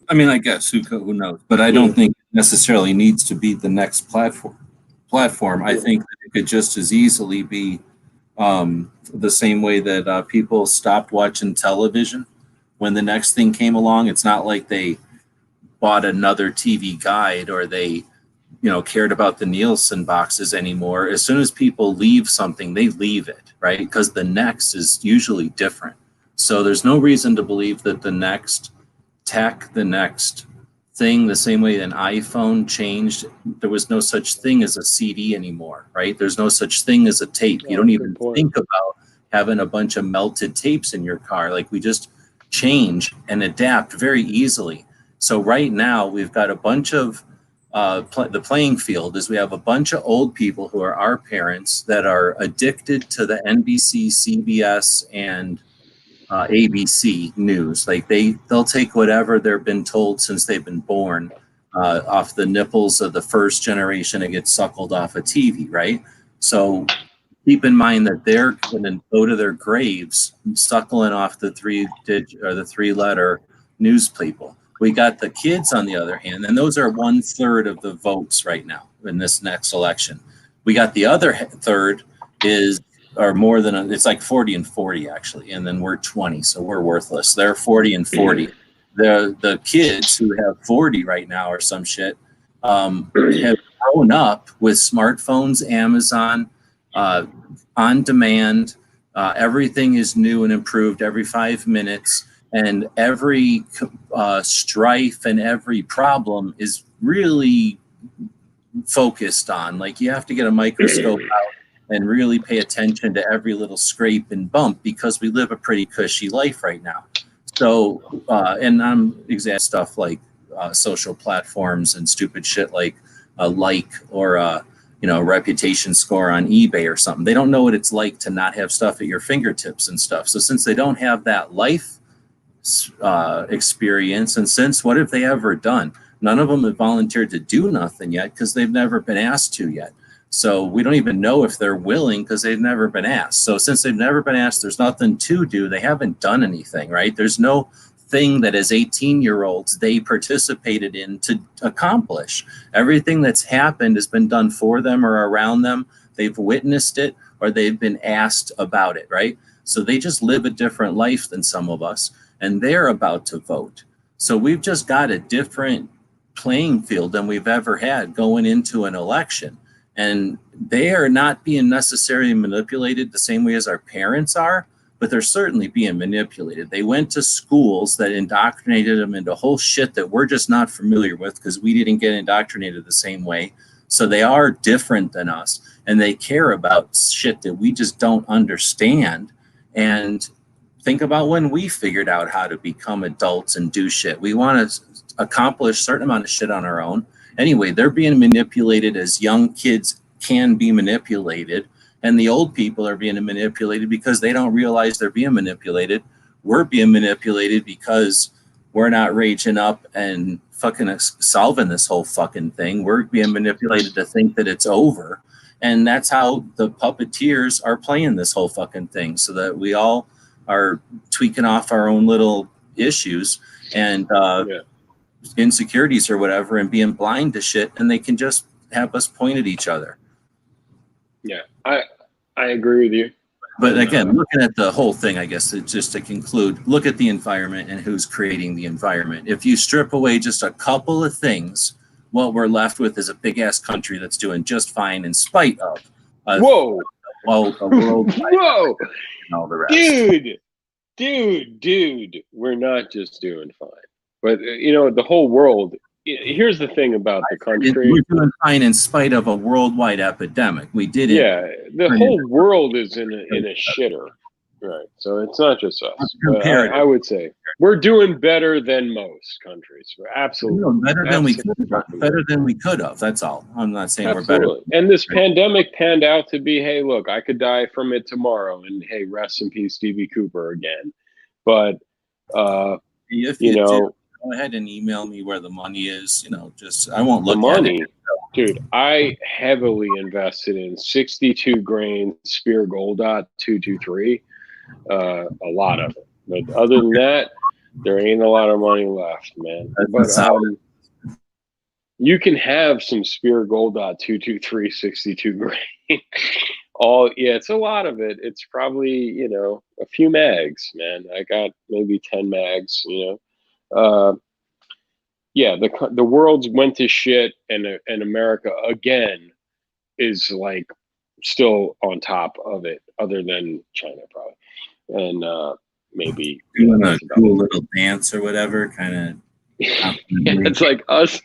I mean, I guess who knows, but I don't think it necessarily needs to be the next platform. I think that it could just as easily be the same way that people stopped watching television when the next thing came along. It's not like they bought another TV guide or they cared about the Nielsen boxes anymore. As soon as people leave something, they leave it, right? Because the next is usually different. So there's no reason to believe that the next tech, the next thing, the same way an iPhone changed, there was no such thing as a CD anymore, right? There's no such thing as a tape. You don't even think about having a bunch of melted tapes in your car. Like we just change and adapt very easily. So right now we've got a bunch of the playing field is we have a bunch of old people who are our parents that are addicted to the NBC, CBS, and ABC news. Like they'll take whatever they've been told since they've been born off the nipples of the first generation that gets suckled off a TV, right? So keep in mind that they're going to go to their graves suckling off the three-letter news people. We got the kids on the other hand, and those are 1/3 of the votes right now in this next election. We got the other third are more than it's like 40 and 40 actually, and then we're 20, so we're worthless. They're 40 and 40. The kids who have 40 right now or some shit, have grown up with smartphones, Amazon, on demand. Everything is new and improved every 5 minutes, and every strife and every problem is really focused on. Like, you have to get a microscope out and really pay attention to every little scrape and bump, because we live a pretty cushy life right now. So, and I'm examining stuff like social platforms and stupid shit like a like or a reputation score on eBay or something. They don't know what it's like to not have stuff at your fingertips and stuff. So since they don't have that life experience, and since what have they ever done? None of them have volunteered to do nothing yet because they've never been asked to yet. So we don't even know if they're willing because they've never been asked. So since they've never been asked, there's nothing to do. They haven't done anything, right? There's no thing that as 18-year-olds they participated in to accomplish. Everything that's happened has been done for them or around them. They've witnessed it or they've been asked about it, right? So they just live a different life than some of us, and they're about to vote. So we've just got a different playing field than we've ever had going into an election. And they are not being necessarily manipulated the same way as our parents are, but they're certainly being manipulated. They went to schools that indoctrinated them into whole shit that we're just not familiar with because we didn't get indoctrinated the same way. So they are different than us, and they care about shit that we just don't understand. And think about when we figured out how to become adults and do shit. We want to accomplish a certain amount of shit on our own. Anyway, they're being manipulated as young kids can be manipulated. And the old people are being manipulated because they don't realize they're being manipulated. We're being manipulated because we're not raging up and fucking solving this whole fucking thing. We're being manipulated to think that it's over. And that's how the puppeteers are playing this whole fucking thing, so that we all are tweaking off our own little issues and insecurities or whatever, and being blind to shit, and they can just have us point at each other. Yeah, I agree with you. But again, looking at the whole thing, I guess, just to conclude, look at the environment and who's creating the environment. If you strip away just a couple of things, what we're left with is a big-ass country that's doing just fine in spite of a world Whoa, and all the rest. Dude, we're not just doing fine. But, the whole world, here's the thing about the country. We're doing fine in spite of a worldwide epidemic. We did it. Yeah, the whole world is in a shitter. Right. So it's not just us. But I would say we're doing better than most countries. We're absolutely better than we could have. That's all. I'm not saying absolutely. We're better. And this pandemic panned out to be, hey, look, I could die from it tomorrow, and hey, rest in peace, DB Cooper again. But if you do, go ahead and email me where the money is. Just I won't look at it. Dude, I heavily invested in 62 grain Spear Gold Dot 223. A lot of it. But other than that, there ain't a lot of money left, man. But you can have some Spear Gold Dot 223 62 grain. It's a lot of it. It's probably, a few mags, man. I got maybe 10 mags, the world's went to shit, and America again is like still on top of it, other than China probably, and maybe doing a cool little dance or whatever, kind of. It's like us.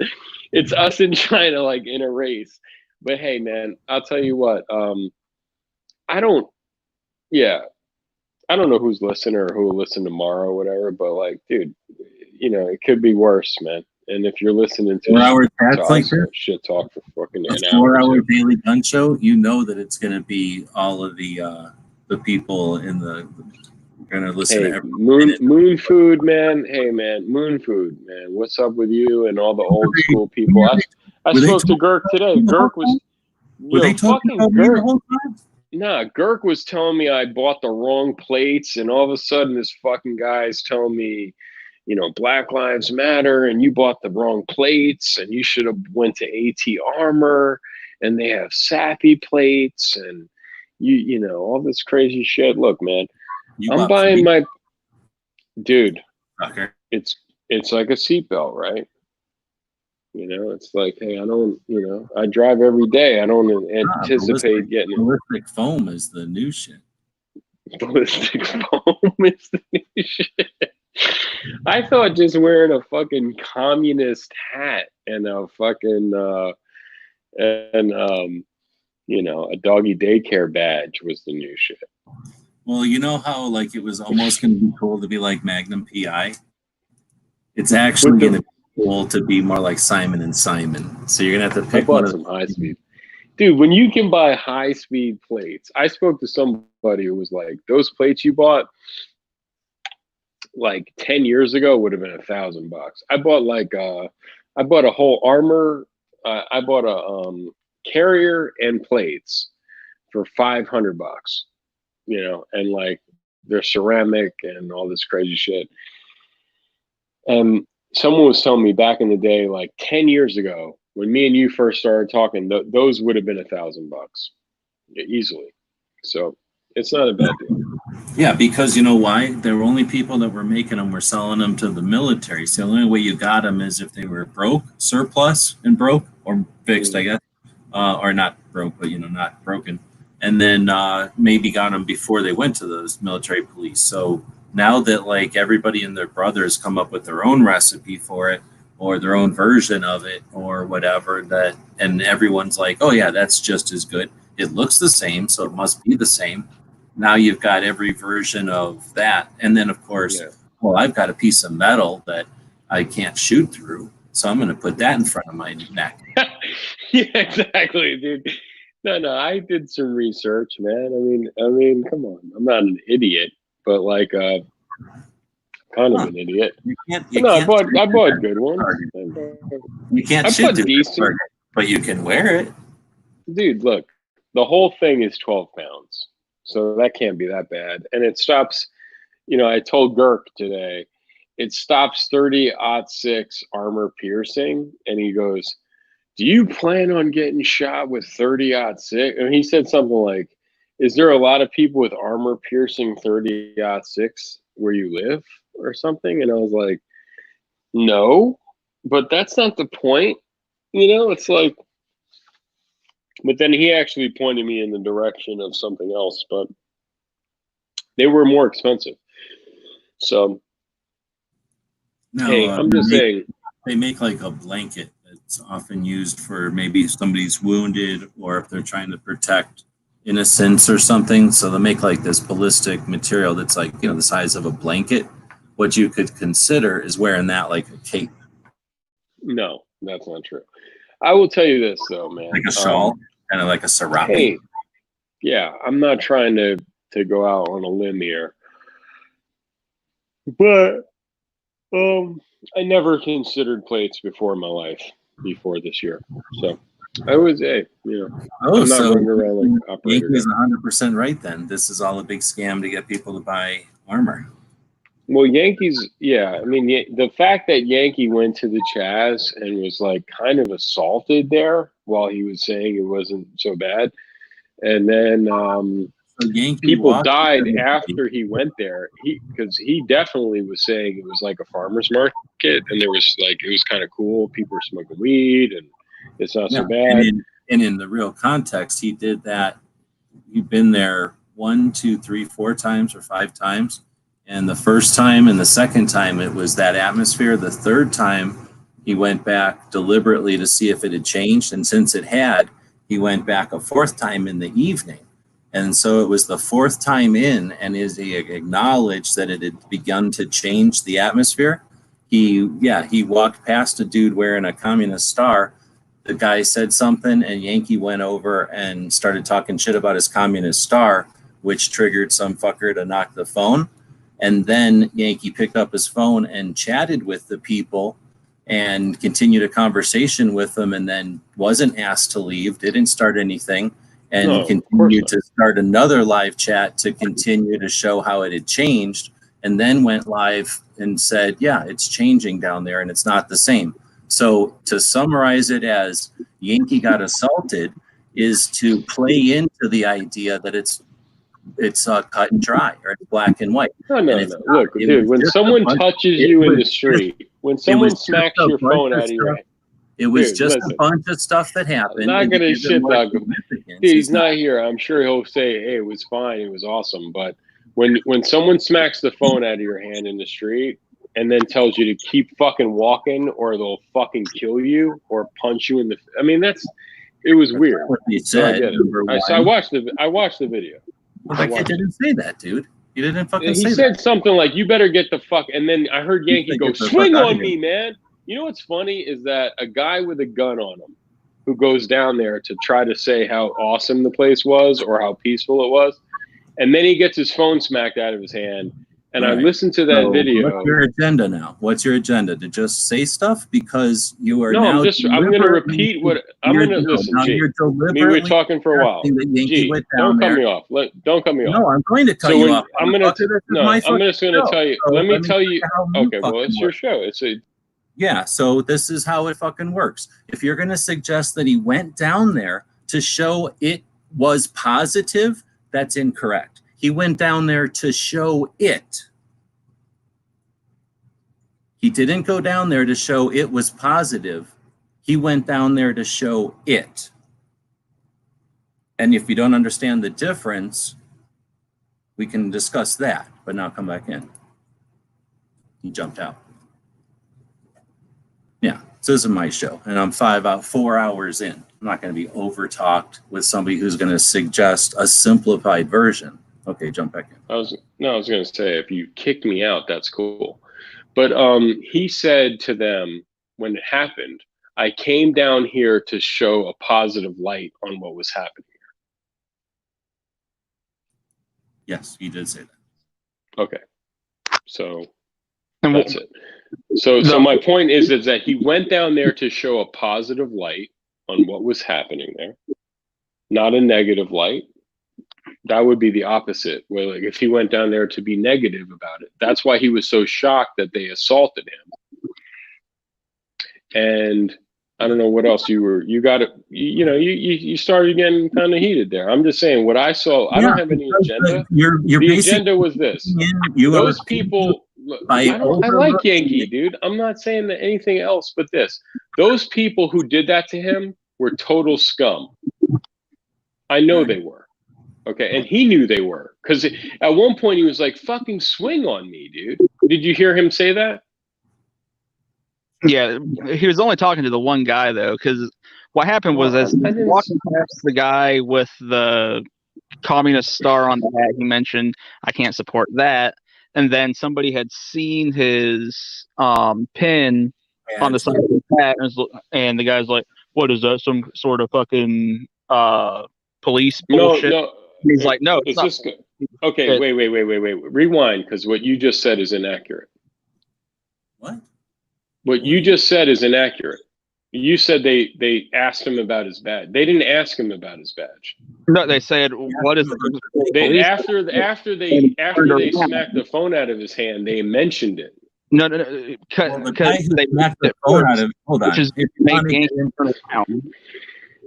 It's us in China, like in a race. But hey, man, I'll tell you what. I don't know who's listening or who will listen tomorrow or whatever. But like, dude, it could be worse, man. And if you're listening to 4 hour chats like this, shit talk for fucking an hour, 4 hour daily gun show, that it's going to be all of the people in the going to listen to every Moon Food, man. Hey, man, Moon Food, man. What's up with you and all the old school people? I spoke to Girk today. Girk was were they talking about me the whole time? Nah, Girk was telling me I bought the wrong plates, and all of a sudden this fucking guy's telling me, Black Lives Matter, and you bought the wrong plates, and you should have went to AT Armor, and they have Sappy plates, and all this crazy shit. Look, man, I'm buying my dude. Okay. It's like a seatbelt, right? You know, it's like, hey, I don't, you know, I drive every day. I don't anticipate getting ballistic foam is the new shit. ballistic foam is the new shit. I thought just wearing a fucking communist hat and a fucking you know, a doggy daycare badge was the new shit. Well, you know how like it was almost going to be cool to be like Magnum PI. It's actually going to be cool to be more like Simon and Simon. So you're going to have to pick one of some high speed. Dude, when you can buy high speed plates, I spoke to somebody who was like, those plates you bought like 10 years ago would have been $1,000. I bought like I bought a whole armor. I bought a carrier and plates for $500. You know, and like they're ceramic and all this crazy shit. And someone was telling me back in the day, like 10 years ago, when me and you first started talking, those would have been $1,000 easily. So it's not a bad deal. Yeah, because you know why? There were only people that were making them were selling them to the military. So the only way you got them is if they were broke, surplus, and broke, or fixed, I guess, or not broke, but you know, not broken. And then maybe got them before they went to those military police. So now that like everybody and their brothers come up with their own recipe for it or their own version of it or whatever, that and everyone's like, oh yeah, that's just as good. It looks the same, so it must be the same. Now you've got every version of that. And then of course, well, I've got a piece of metal that I can't shoot through. So I'm going to put that in front of my neck. Yeah, exactly, dude. No, I did some research, man. I mean, come on. I'm not an idiot, but like, kind of an idiot. I bought good ones. You can't shoot decent, but you can wear it. Dude, look, the whole thing is 12 pounds, so that can't be that bad. And it stops. You know, I told Girk today, it stops 30-06 armor piercing, and he goes, do you plan on getting shot with 30-06? And he said something like, is there a lot of people with armor piercing 30-06 where you live or something? And I was like, no, but that's not the point. You know, it's like, but then he actually pointed me in the direction of something else, but they were more expensive. So, no, hey, I'm just saying. They make like a blanket. It's often used for maybe somebody's wounded or if they're trying to protect innocents or something. So they make like this ballistic material that's like, you know, the size of a blanket. What you could consider is wearing that like a cape. No, that's not true. I will tell you this though, man. Like a shawl, kind of like a serape. Hey, yeah, I'm not trying to go out on a limb here, but I never considered plates before in my life. Before this year, so I was you know. Oh, I'm not so running around like operator. Yankee is 100% right. Then this is all a big scam to get people to buy armor. Well, Yankees, yeah. I mean, the fact that Yankee went to the Chaz and was like kind of assaulted there while he was saying it wasn't so bad, and then people died after he went there. Because he definitely was saying it was like a farmer's market, and there was like it was kind of cool. People were smoking weed, and it's not so bad. And in the real context, he did that. He'd been there 1, 2, 3, 4 times or 5 times, and the first time and the second time it was that atmosphere. The third time he went back deliberately to see if it had changed, and since it had, he went back a 4th time in the evening. And so it was the 4th time in, and as he acknowledged that it had begun to change the atmosphere, he walked past a dude wearing a communist star. The guy said something, and Yankee went over and started talking shit about his communist star, which triggered some fucker to knock the phone. And then Yankee picked up his phone and chatted with the people and continued a conversation with them, and then wasn't asked to leave, didn't start anything. And continued to start another live chat to continue to show how it had changed, and then went live and said, yeah, it's changing down there and it's not the same. So to summarize it as Yankee got assaulted is to play into the idea that it's cut and dry or it's black and white. No. Look, dude, when someone touches you in the street, when someone smacks your phone out of your hand, It was Dude, just listen. a bunch of stuff that happened. I'm not and to gonna give it shit more dog him. significance, Dude, he's not here. I'm sure he'll say, "Hey, it was fine. It was awesome." But when someone smacks the phone out of your hand in the street and then tells you to keep fucking walking or they'll fucking kill you or punch you in the, I mean, it was weird. what he So I said. get it. Number So I one. watched the video. Well, that kid didn't say that, dude. He didn't fucking He say said that. something like, "You better get the fuck," and then I heard Yankee said, go, "Get the "Swing fuck out on of me, here." man." You know what's funny is that a guy with a gun on him who goes down there to try to say how awesome the place was or how peaceful it was, and then he gets his phone smacked out of his hand. And I Right. listened to that So video. What's your agenda now? What's your agenda? To just say stuff because you are No, now I'm going to deliberately- repeat what I'm going to listen. Now G, you're we were deliberately talking for a while. suggesting that Yankee G, went down don't cut there. me off. Don't cut me off. No, I'm going to cut So you when off. I'm going to I'm just going to tell you. So let me me tell you. how you Okay, well, fucking it's your work. show. It's a Yeah, so this is how it fucking works. If you're going to suggest that he went down there to show it was positive, that's incorrect. He went down there to show it. He didn't go down there to show it was positive. He went down there to show it. And if you don't understand the difference, we can discuss that, but now come back in. He jumped out. Yeah, so this is my show, and I'm 4 hours in. I'm not going to be over-talked with somebody who's going to suggest a simplified version. Okay, jump back in. I was going to say, if you kicked me out, that's cool. But he said to them when it happened, "I came down here to show a positive light on what was happening." Yes, he did say that. Okay, so And that's it. So my point is that he went down there to show a positive light on what was happening there, not a negative light. That would be the opposite. Where like if he went down there to be negative about it, that's why he was so shocked that they assaulted him. And I don't know what else you got it. You started getting kind of heated there. I'm just saying what I saw. I don't have any agenda. The agenda was this. Those people. I like Yankee, dude. I'm not saying that anything else but this. Those people who did that to him were total scum. I know they were. Okay, and he knew they were. Because at one point he was like, "Fucking swing on me, dude." Did you hear him say that? Yeah, he was only talking to the one guy, though, because what happened was as walking past the guy with the communist star on the hat, he mentioned, "I can't support that." And then somebody had seen his pin on the side of his hat, and the guy's like, "What is that? Some sort of fucking police bullshit?" No. He's like, "No, it's not." This good? Okay, wait. Rewind, because what you just said is inaccurate. What? What you just said is inaccurate. You said they asked him about his badge. They didn't ask him about his badge. No, they said, "What is They it?" after they smacked the phone out of his hand, they mentioned it. No, because they smacked the phone out of it. Hold on. which is made Yankee turn around.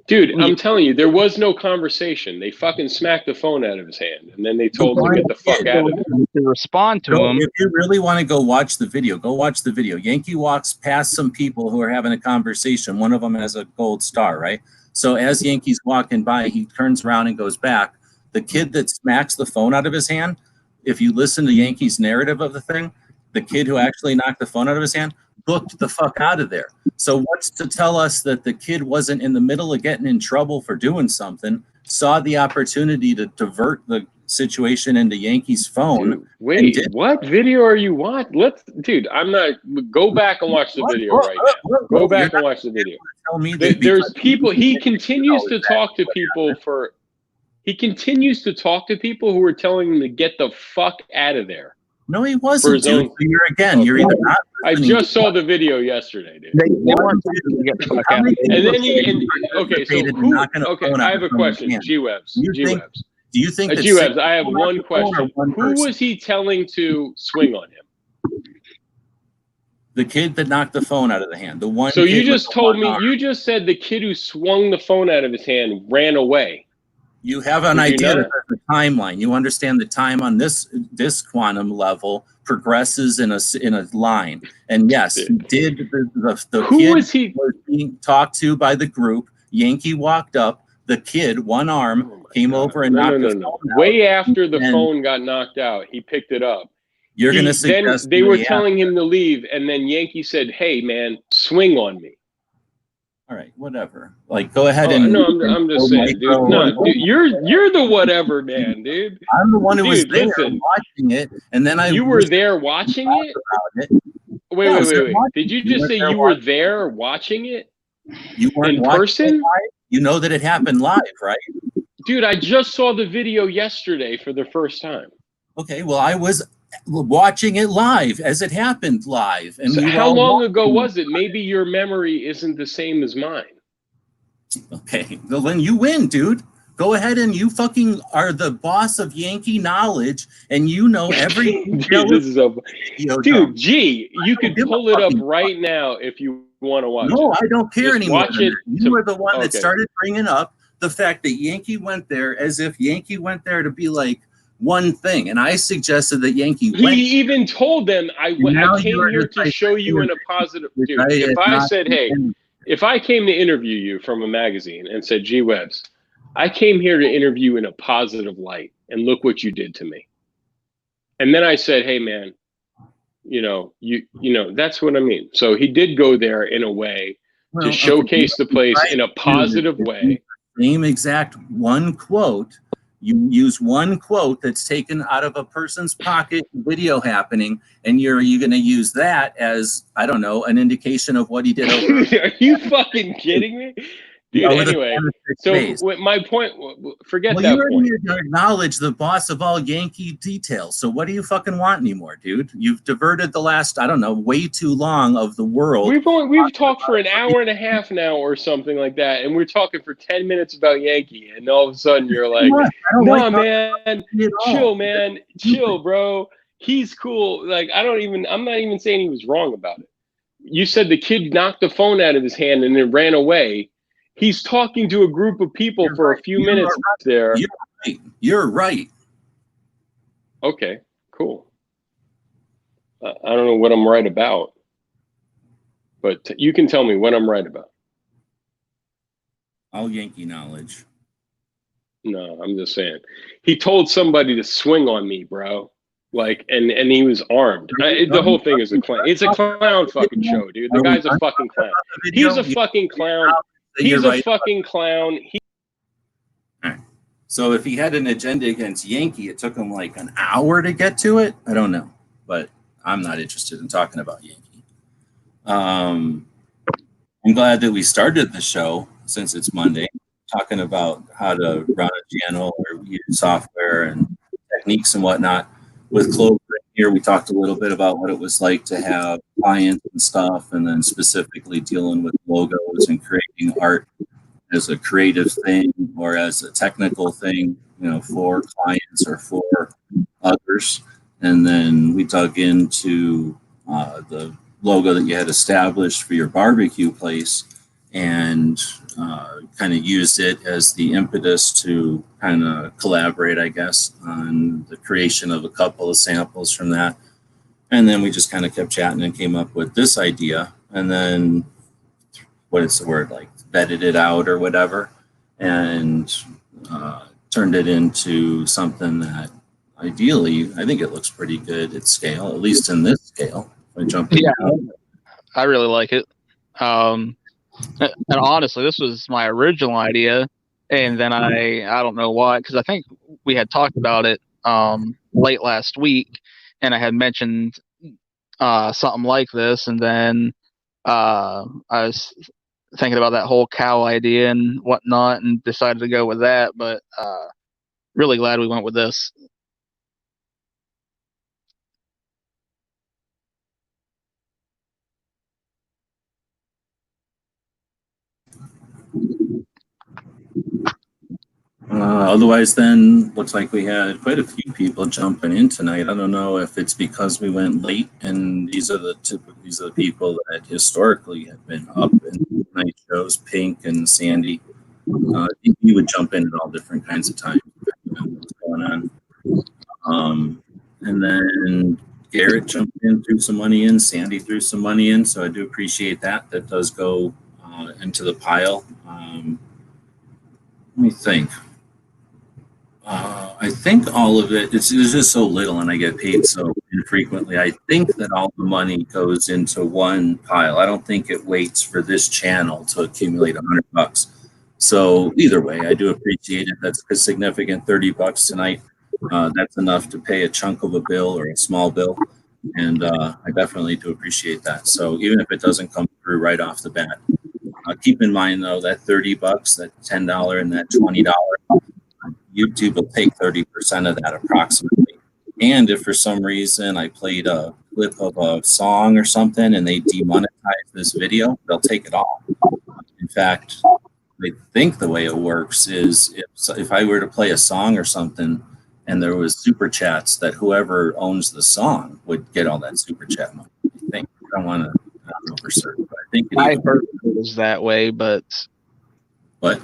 Dude, I'm telling you, there was no conversation. They fucking smacked the phone out of his hand, and then they told him to get the fuck out of there. To respond to him. If you really want to go watch the video, go watch the video. Yankee walks past some people who are having a conversation. One of them has a gold star, right? So as Yankee's walking by, he turns around and goes back. The kid that smacks the phone out of his hand, if you listen to Yankee's narrative of the thing, the kid who actually knocked the phone out of his hand booked the fuck out of there. So what's to tell us that the kid wasn't in the middle of getting in trouble for doing something, saw the opportunity to divert the situation into Yankee's phone? Dude, wait, what video are you watching? Dude, I'm not. Go back and watch the video right now. Go back and watch the video. Tell me There's people. He continues to talk to people He continues to talk to people who are telling him to get the fuck out of there. No, he wasn't, dude. So you're either not. I just saw the video yesterday, dude. They weren't to get the fuck out. And then I have a question. G-Webs. Do you think that G-Webs, I have one question. Who was he telling to swing on him? The kid that knocked the phone out of the hand. The one. So you just told me, you just said the kid who swung the phone out of his hand ran away. You have an Would you idea not? that there's a timeline. You understand the time on this quantum level progresses in a line. And yes, he did. The Who kid was he? was being talked to by the group. Yankee walked up. The kid, one arm, Oh my came God. over and No, knocked no, his no, no. phone out. Way after the And phone got knocked out, he picked it up. You're going to Then suggest they were yeah. telling him to leave, and then Yankee said, "Hey, man, swing on me." All right, whatever. Like, go ahead Oh, and. no, I'm just saying, dude. No, dude, you're the whatever man, dude. I'm the one who was Dude, there listen. watching it, and then You were there watching it. it. Wait, Yeah, I wait, was there wait, wait. watching Did you it. just weren't say there you were watching there watching it You weren't in watching it person? live? You know that it happened live, right? Dude, I just saw the video yesterday for the first time. Okay, well, I was watching it live as it happened live, and So we were how all long ago watching was it? Maybe your memory isn't the same as mine. Okay, well then you win, dude. Go ahead and you fucking are the boss of Yankee knowledge, and you know every Dude, this is a video dude. dump. G, you could give a pull it up fucking right now if you want to watch No, it. I don't care Just anymore. watch it You to- were the one that okay. started bringing up the fact that Yankee went there as if Yankee went there to be like one thing, and I suggested that Yankee went. He even told them, I Now came you are here just to like show you in a interview, positive. which Dude, I if had I not said, hey, intended. if I came to interview you from a magazine and said, G Webs, I came here to interview in a positive light, and look what you did to me. And then I said, hey man, you know, that's what I mean. So he did go there in a way Well, to showcase the place in a positive way. Same exact one quote. You use one quote that's taken out of a person's pocket, video happening, and you're going to use that as, I don't know, an indication of what he did over. Are you fucking kidding me? Dude, over the anyway, span of 6 so days. my point, forget Well, that you already point. acknowledge the boss of all Yankee details. So what do you fucking want anymore, dude? You've diverted the last, I don't know, way too long of the world. We've talked for an hour and a half now or something like that, and we're talking for 10 minutes about Yankee, and all of a sudden you're like, no, man, chill, man, chill, bro. He's cool. Like, I'm not even saying he was wrong about it. You said the kid knocked the phone out of his hand and then ran away. He's talking to a group of people for a few minutes there. You're right. Okay, cool. I don't know what I'm right about, but you can tell me what I'm right about. All Yankee knowledge. No, I'm just saying. He told somebody to swing on me, bro. Like, and he was armed. The whole thing is a clown. It's a clown fucking show, dude. The guy's a fucking clown. He's a fucking clown. He's a fucking clown. So if he had an agenda against Yankee, it took him like an hour to get to it. I don't know, but I'm not interested in talking about Yankee. I'm glad that we started the show since it's Monday, talking about how to run a channel or use software and techniques and whatnot. With Clover here, we talked a little bit about what it was like to have clients and stuff, and then specifically dealing with logos and creating art as a creative thing or as a technical thing, you know, for clients or for others. And then we dug into the logo that you had established for your barbecue place and kind of used it as the impetus to kind of collaborate, I guess, on the creation of a couple of samples from that. And then we just kind of kept chatting and came up with this idea. And then, what is the word, like vetted it out or whatever, and turned it into something that ideally, I think it looks pretty good at scale, at least in this scale. Yeah, I really like it. And honestly, this was my original idea, and then I don't know why, because I think we had talked about it late last week, and I had mentioned something like this, and then I was thinking about that whole cow idea and whatnot, and decided to go with that. But really glad we went with this. Otherwise, then looks like we had quite a few people jumping in tonight. I don't know if it's because we went late, and these are the people that historically have been up in night shows, Pink and Sandy. He would jump in at all different kinds of times, depending on what's going on. And then Garrett jumped in, threw some money in. Sandy threw some money in, so I do appreciate that. That does go into the pile. Let me think. I think all of it, it's just so little and I get paid so infrequently. I think that all the money goes into one pile. I don't think it waits for this channel to accumulate $100. So either way, I do appreciate it. That's a significant $30 tonight. That's enough to pay a chunk of a bill or a small bill. And I definitely do appreciate that. So even if it doesn't come through right off the bat, keep in mind though, that $30, that $10 and that $20, YouTube will take 30% of that approximately. And if for some reason I played a clip of a song or something and they demonetize this video, they'll take it all. In fact, I think the way it works is if I were to play a song or something and there was super chats, that whoever owns the song would get all that super chat money. I think. I don't know for certain, but I think I've heard it was that way, but what?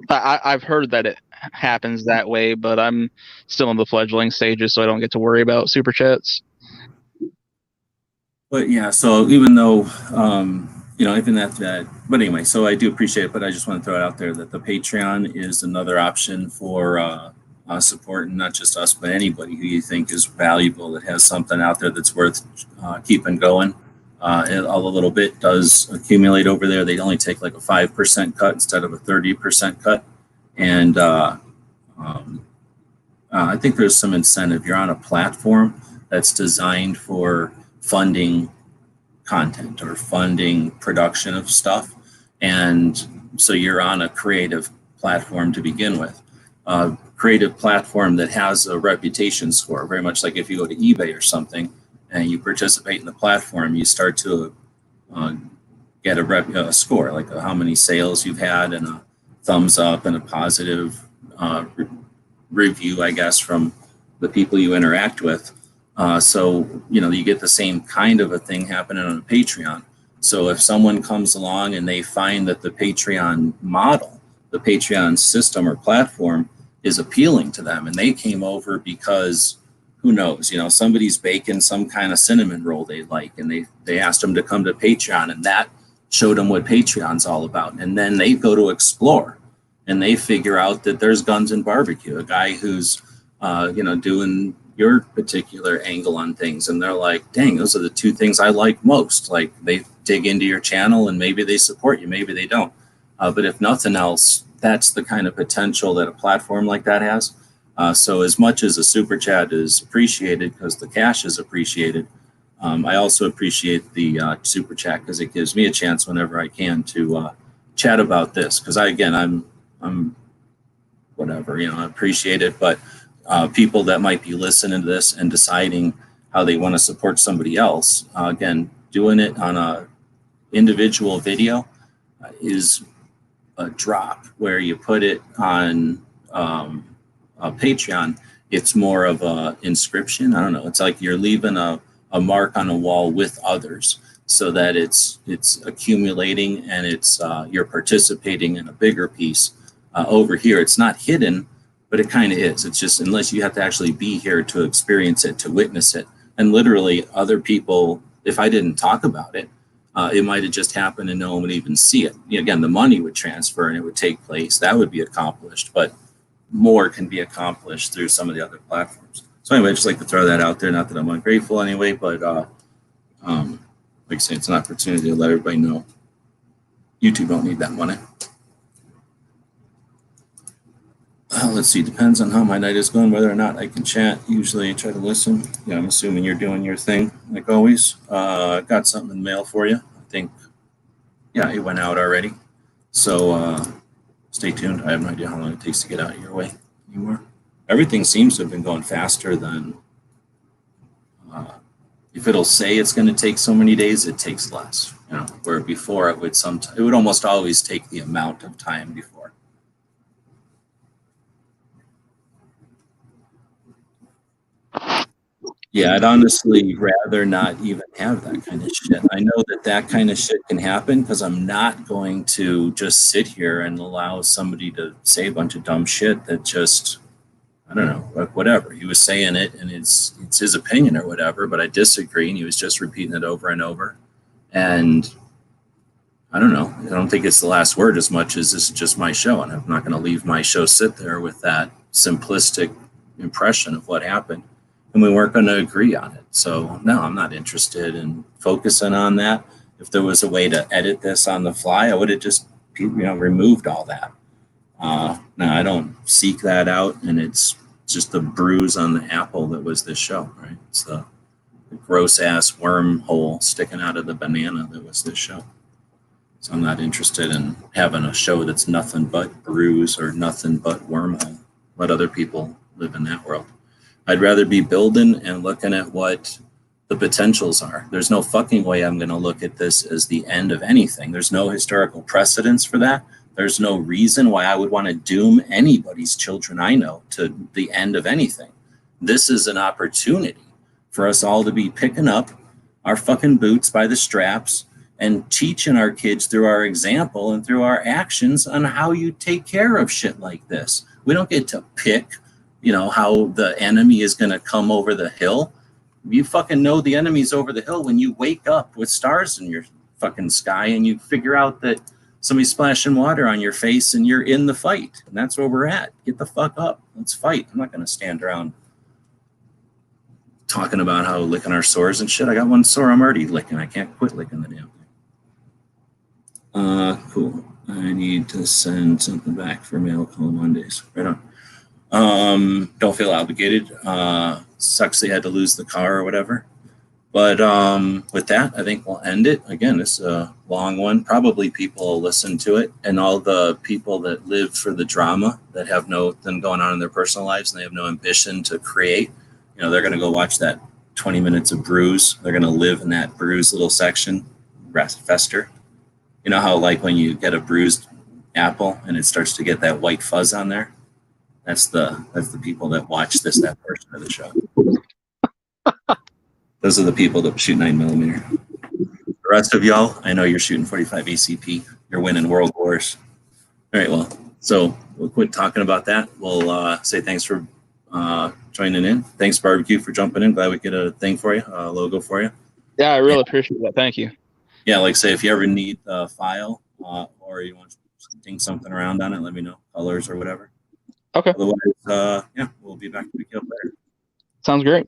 I've heard that it happens that way, but I'm still in the fledgling stages, so I don't get to worry about super chats. But yeah, so even though even that, but anyway, so I do appreciate it, but I just want to throw it out there that the Patreon is another option for supporting not just us, but anybody who you think is valuable, that has something out there that's worth keeping going. A little bit does accumulate over there. They only take like a 5% cut instead of a 30% cut. And I think there's some incentive. You're on a platform that's designed for funding content or funding production of stuff. And so you're on a creative platform to begin with. Creative platform that has a reputation score, very much like if you go to eBay or something and you participate in the platform, you start to get a score, like how many sales you've had and a thumbs up and a positive review, I guess, from the people you interact with. So, you get the same kind of a thing happening on a Patreon. So if someone comes along and they find that the Patreon model, the Patreon system or platform is appealing to them, and they came over because who knows, somebody's baking some kind of cinnamon roll they like, and they asked them to come to Patreon, and that showed them what Patreon's all about. And then they go to explore and they figure out that there's Guns and Barbecue, a guy who's, doing your particular angle on things. And they're like, dang, those are the two things I like most. Like, they dig into your channel and maybe they support you, maybe they don't. But if nothing else, that's the kind of potential that a platform like that has. So as much as a super chat is appreciated because the cash is appreciated, I also appreciate the super chat because it gives me a chance whenever I can to chat about this. Because I'm whatever, I appreciate it. But people that might be listening to this and deciding how they want to support somebody else, again, doing it on a individual video is a drop. Where you put it on Patreon, it's more of a inscription. I don't know. It's like you're leaving a mark on a wall with others, so that it's accumulating and it's you're participating in a bigger piece. Over here, it's not hidden, but it kind of is. It's just, unless you have to actually be here to experience it, to witness it. And literally other people, if I didn't talk about it, it might have just happened and no one would even see it. Again, the money would transfer and it would take place. That would be accomplished, but more can be accomplished through some of the other platforms. So anyway, I just like to throw that out there. Not that I'm ungrateful anyway, but like I say, it's an opportunity to let everybody know YouTube don't need that money. Let's see, depends on how my night is going, whether or not I can chat. Usually I try to listen. Yeah, I'm assuming you're doing your thing, like always. Got something in the mail for you. I think, yeah, it went out already. So stay tuned. I have no idea how long it takes to get out your way anymore. Everything seems to have been going faster than, if it'll say it's going to take so many days, it takes less. Where before it would almost always take the amount of time before. Yeah, I'd honestly rather not even have that kind of shit. I know that that kind of shit can happen because I'm not going to just sit here and allow somebody to say a bunch of dumb shit that just, I don't know, like whatever. He was saying it and it's his opinion or whatever, but I disagree and he was just repeating it over and over. And I don't know. I don't think it's the last word as much as this is just my show. And I'm not going to leave my show sit there with that simplistic impression of what happened. And we weren't going to agree on it. So, no, I'm not interested in focusing on that. If there was a way to edit this on the fly, I would have just, removed all that. No, I don't seek that out. And it's just the bruise on the apple that was this show, right? It's the gross ass wormhole sticking out of the banana that was this show. So I'm not interested in having a show that's nothing but bruise or nothing but wormhole. Let other people live in that world. I'd rather be building and looking at what the potentials are. There's no fucking way I'm going to look at this as the end of anything. There's no historical precedence for that. There's no reason why I would want to doom anybody's children I know to the end of anything. This is an opportunity for us all to be picking up our fucking boots by the straps and teaching our kids through our example and through our actions on how you take care of shit like this. We don't get to pick, how the enemy is going to come over the hill. You fucking know the enemy's over the hill when you wake up with stars in your fucking sky and you figure out that somebody's splashing water on your face and you're in the fight. And that's where we're at. Get the fuck up. Let's fight. I'm not going to stand around talking about how licking our sores and shit. I got one sore I'm already licking. I can't quit licking the damn thing. Cool. I need to send something back for mail call Mondays. Right on. Don't feel obligated. Sucks they had to lose the car or whatever. But with that, I think we'll end it. Again, this is a long one. Probably people will listen to it. And all the people that live for the drama, that have nothing going on in their personal lives and they have no ambition to create, they're going to go watch that 20 minutes of bruise. They're going to live in that bruise little section, fester. You know how like when you get a bruised apple and it starts to get that white fuzz on there? That's the people that watch that portion of the show. Those are the people that shoot 9mm. The rest of y'all, I know you're shooting 45 ACP. You're winning world wars. All right, well, so we'll quit talking about that. We'll say thanks for joining in. Thanks, Barbecue, for jumping in. Glad we get a thing for you, a logo for you. Yeah, I really appreciate that. Thank you. Yeah, like say if you ever need a file or you want to ding something around on it, let me know, colors or whatever. Okay. Otherwise, we'll be back to pick you up later. Sounds great.